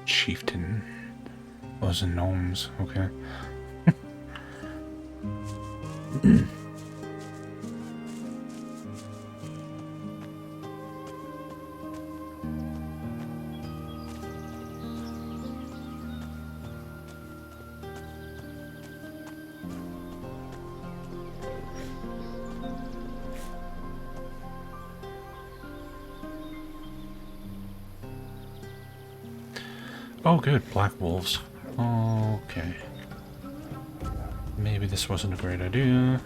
Chieftain. Was in gnomes, okay. Oh good, black wolves. Okay. Maybe this wasn't a great idea.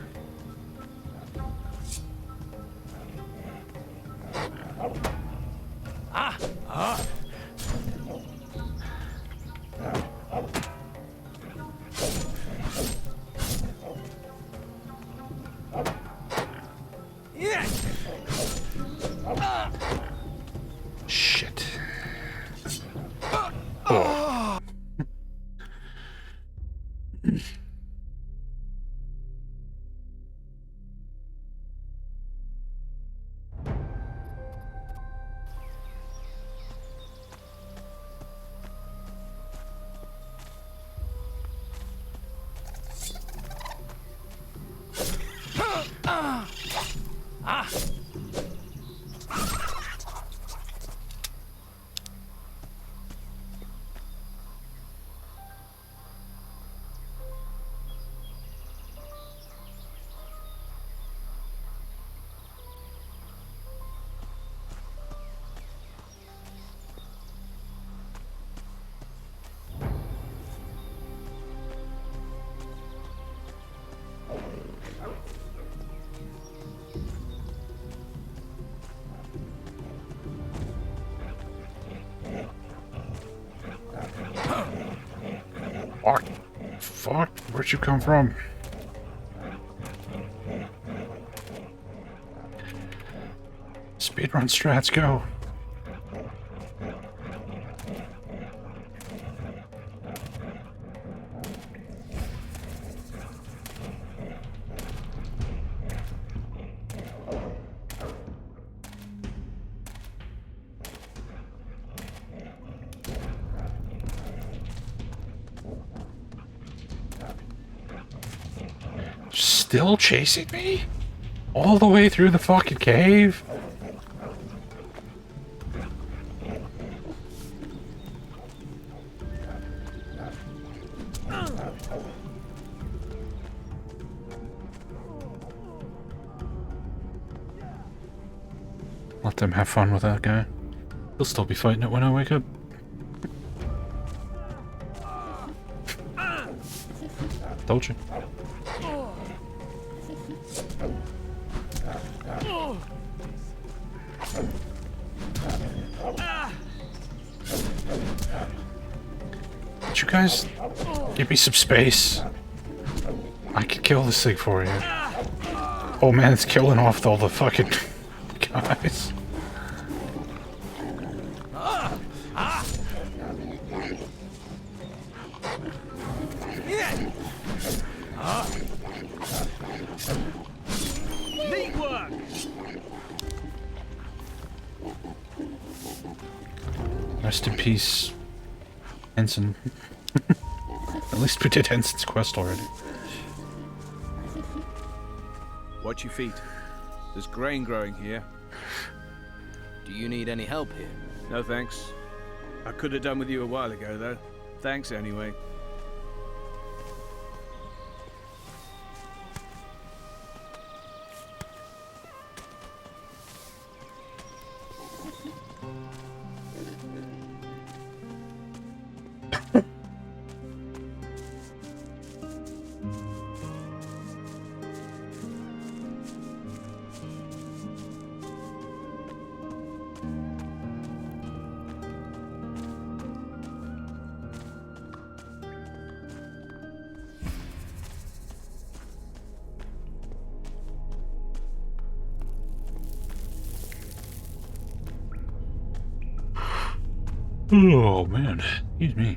Shit. Oh. Fuck. Fuck. Where'd you come from? Speedrun strats, go. still chasing me? All the way through the fucking cave? Let them have fun with that guy. He'll still be fighting it when I wake up. Told you. Could you guys give me some space? I could kill this thing for you. Oh man, it's killing off all the fucking guys. Neat work. Rest in peace, Ensign. At least we did Ensign's quest already. Watch your feet. There's grain growing here. Do you need any help here? No thanks. I could have done with you a while ago, though. Thanks anyway. Oh man, excuse me.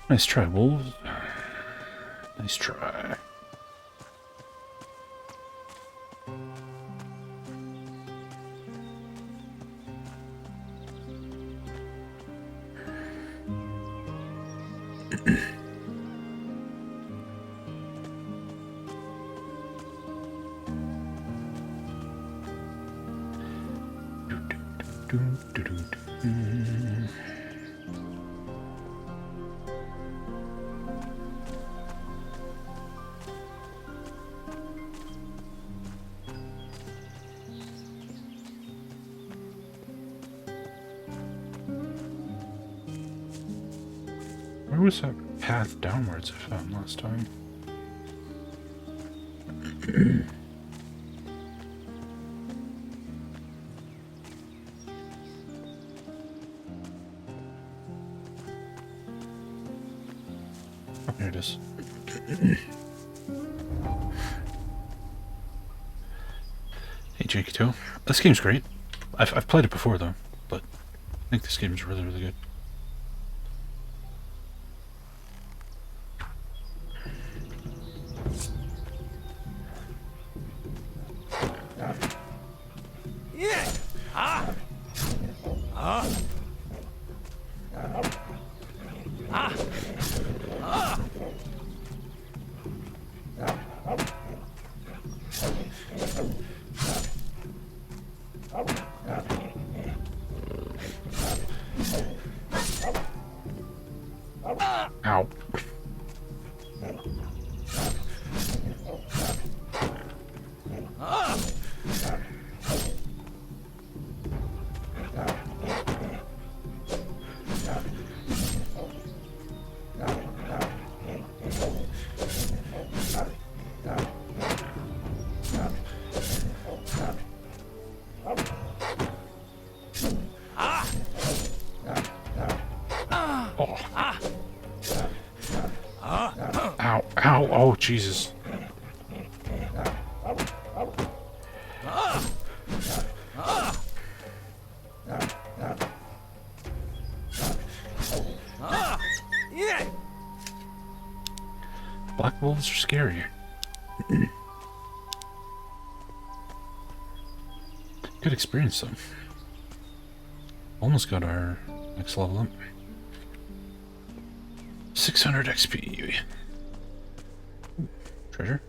Nice try, wolves. Nice try. Where was that path downwards I found last time? Oh, here it is. Hey, Jakey 2. This game's great. I've played it before though, but I think this game is really, really good. Ow, ow, oh, Jesus. Black wolves are scary. Good experience though. Almost got our next level up. 600 XP. Treasure.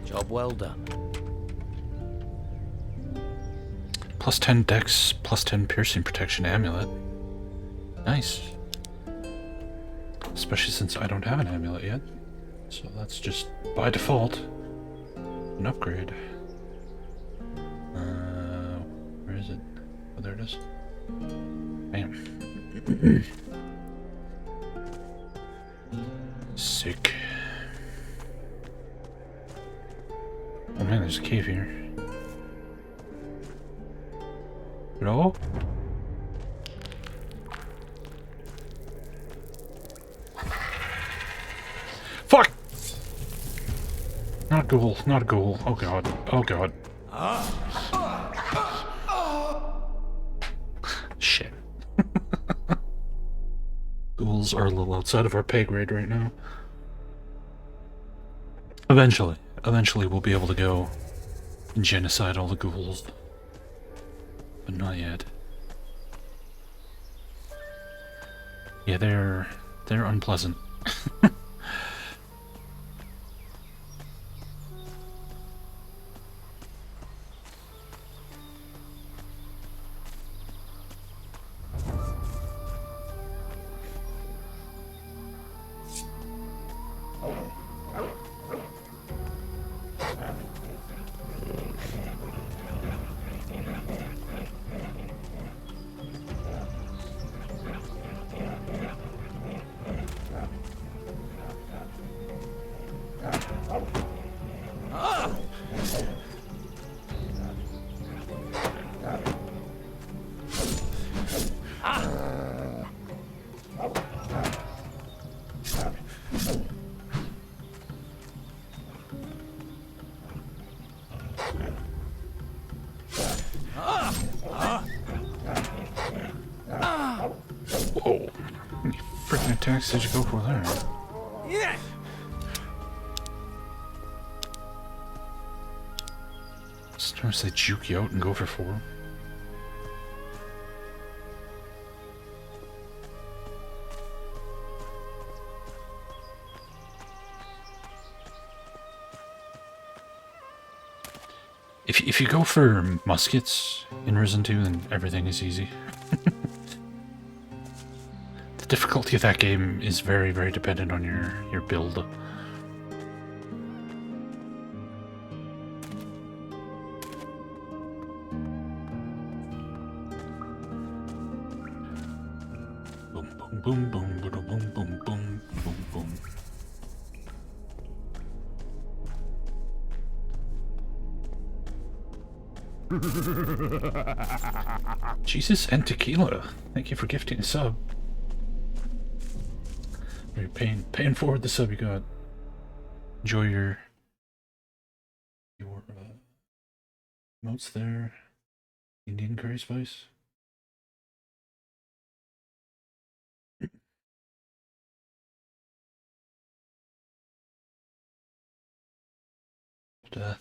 Job well done. Plus 10 dex, plus 10 piercing protection amulet. Nice. Especially since I don't have an amulet yet. So that's just by default an upgrade. Where is it? Oh, there it is. Bam. Sick. Oh man, there's a cave here. Hello? Fuck! Not a ghoul, not a ghoul. Oh god, oh god. Shit. Ghouls are a little outside of our pay grade right now. Eventually we'll be able to go and genocide all the ghouls. But not yet. Yeah, they're unpleasant. Whoa. How many freaking attacks did you go for there? Yeah. Sometimes they juke you out and go for 4. If you go for muskets in Risen 2, then everything is easy. The difficulty of that game is very, very dependent on your build. Boom, boom, boom, boom, boom, boom, boom, boom, boom, boom. Jesus and tequila. Thank you for gifting a sub. You're paying forward the sub you got. Enjoy your notes there. Indian curry spice.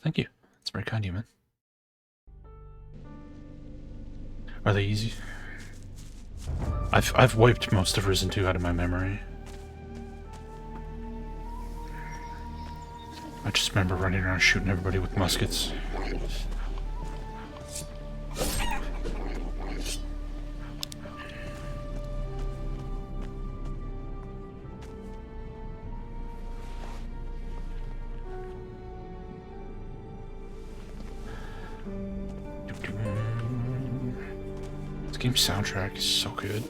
Thank you. That's very kind of you, man. Are they easy? I've wiped most of Risen 2 out of my memory. I just remember running around shooting everybody with muskets. This game's soundtrack is so good.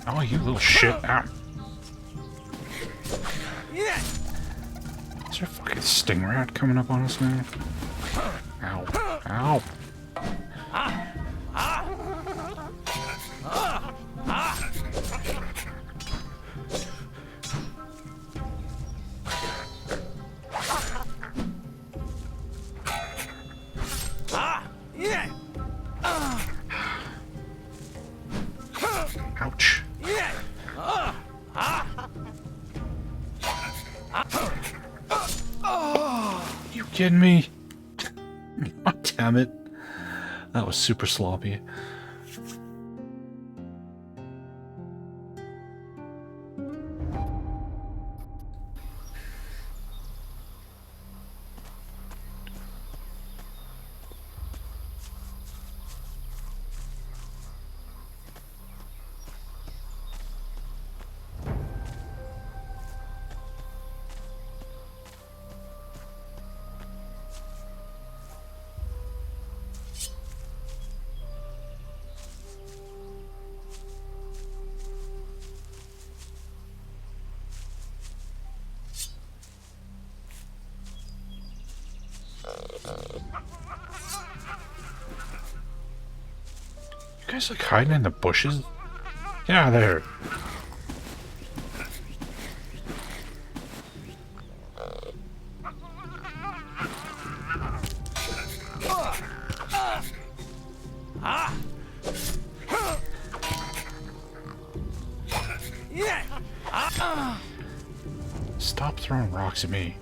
Oh, you little shit. Ow. Is there a fucking sting rat coming up on us now? Ow. Ow. Ouch. You kidding me? God damn it. That was super sloppy. You guys like hiding in the bushes? Get out of there. Stop throwing rocks at me.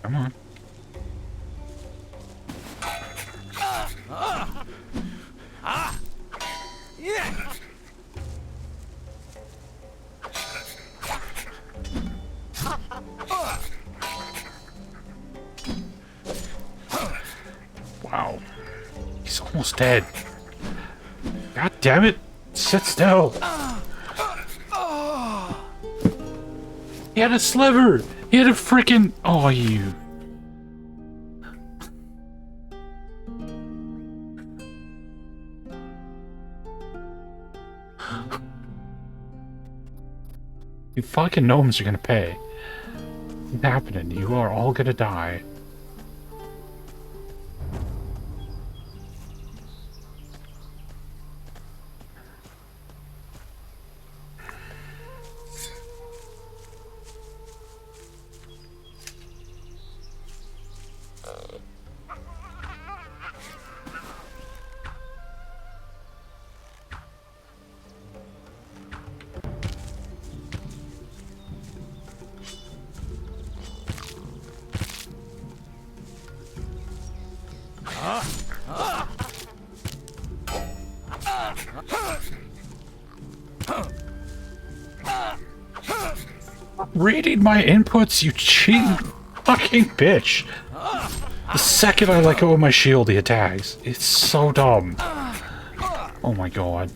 Come on. Wow. He's almost dead. God damn it. Sit still. He had a sliver. He had a freaking... Oh, you... You fucking gnomes are gonna pay. What's happening? You are all gonna die. Reading my inputs, you cheating fucking bitch. The second I let go of my shield, he attacks. It's so dumb. Oh my god.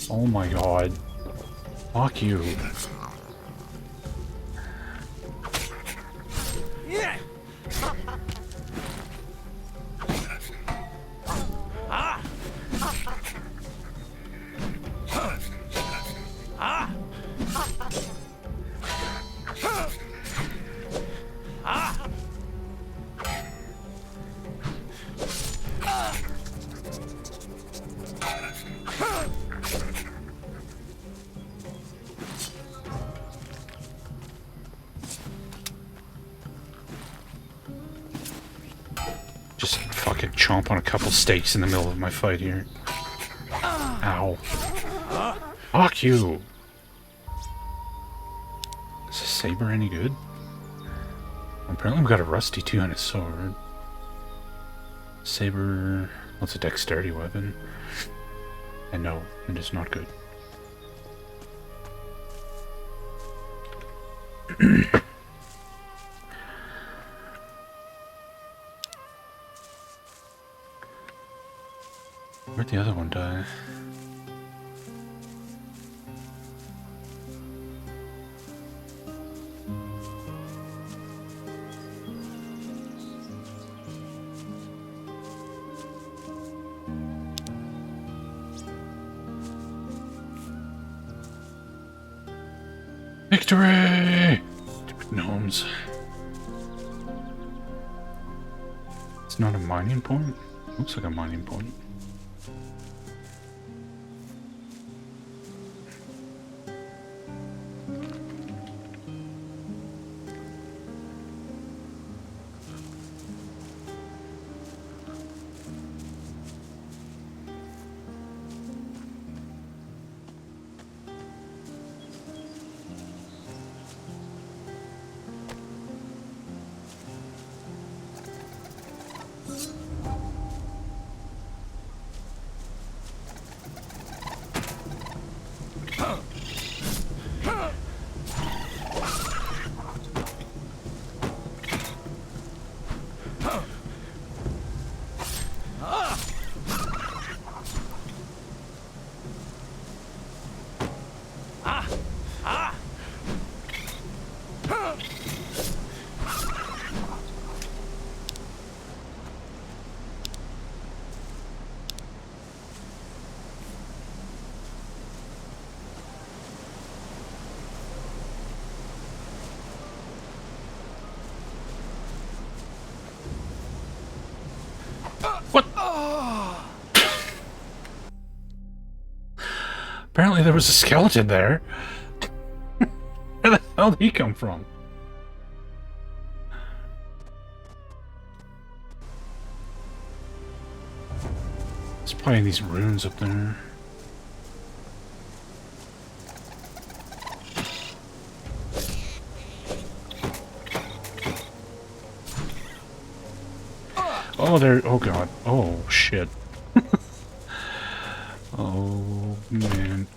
Oh my god. Fuck you. Just fucking chomp on a couple steaks in the middle of my fight here. Ow. Fuck you! Is this saber any good? Apparently we've got a rusty two-handed sword. Saber... what's a dexterity weapon? And no, it is not good. Where'd the other one die? Victory! Stupid gnomes. It's not a mining point? Looks like a mining point. What? Apparently there was a skeleton there. Where the hell did he come from? It's probably these runes up there. Oh, there. Oh, God. Oh, shit. Oh, man.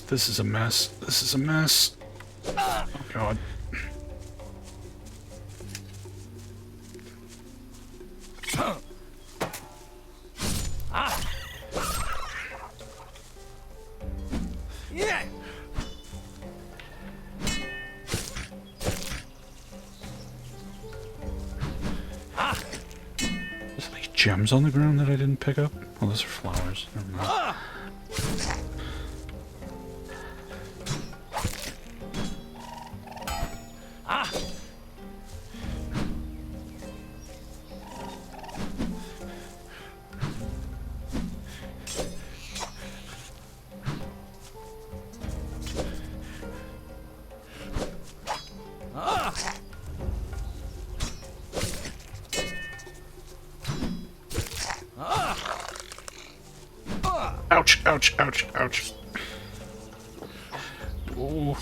This is a mess. This is a mess. Oh, God. Gems on the ground that I didn't pick up? Oh, those are flowers. Never mind. Ouch, ouch, ouch, ouch. Oh.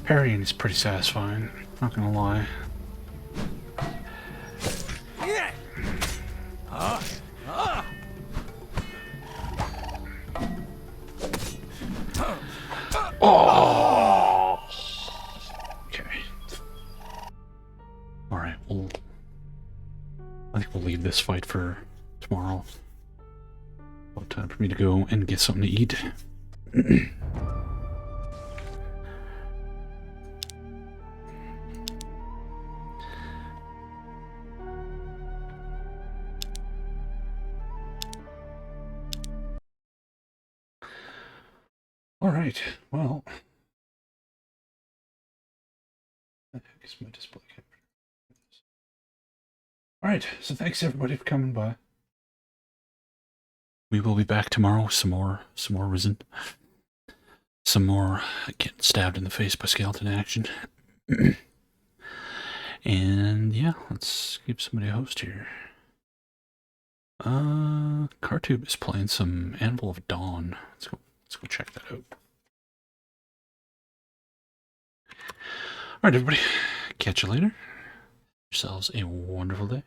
Parrying is pretty satisfying, not gonna lie. Oh! Okay. Alright, I think we'll leave this fight for tomorrow. About time for me to go and get something to eat. Alright, well. I guess my display capture. Alright, so thanks everybody for coming by. We will be back tomorrow with some more Risen. Some more getting stabbed in the face by skeleton action. And yeah, let's keep somebody a host here. Cartube is playing some Anvil of Dawn. Let's go check that out. Alright everybody, catch you later. Yourselves a wonderful day.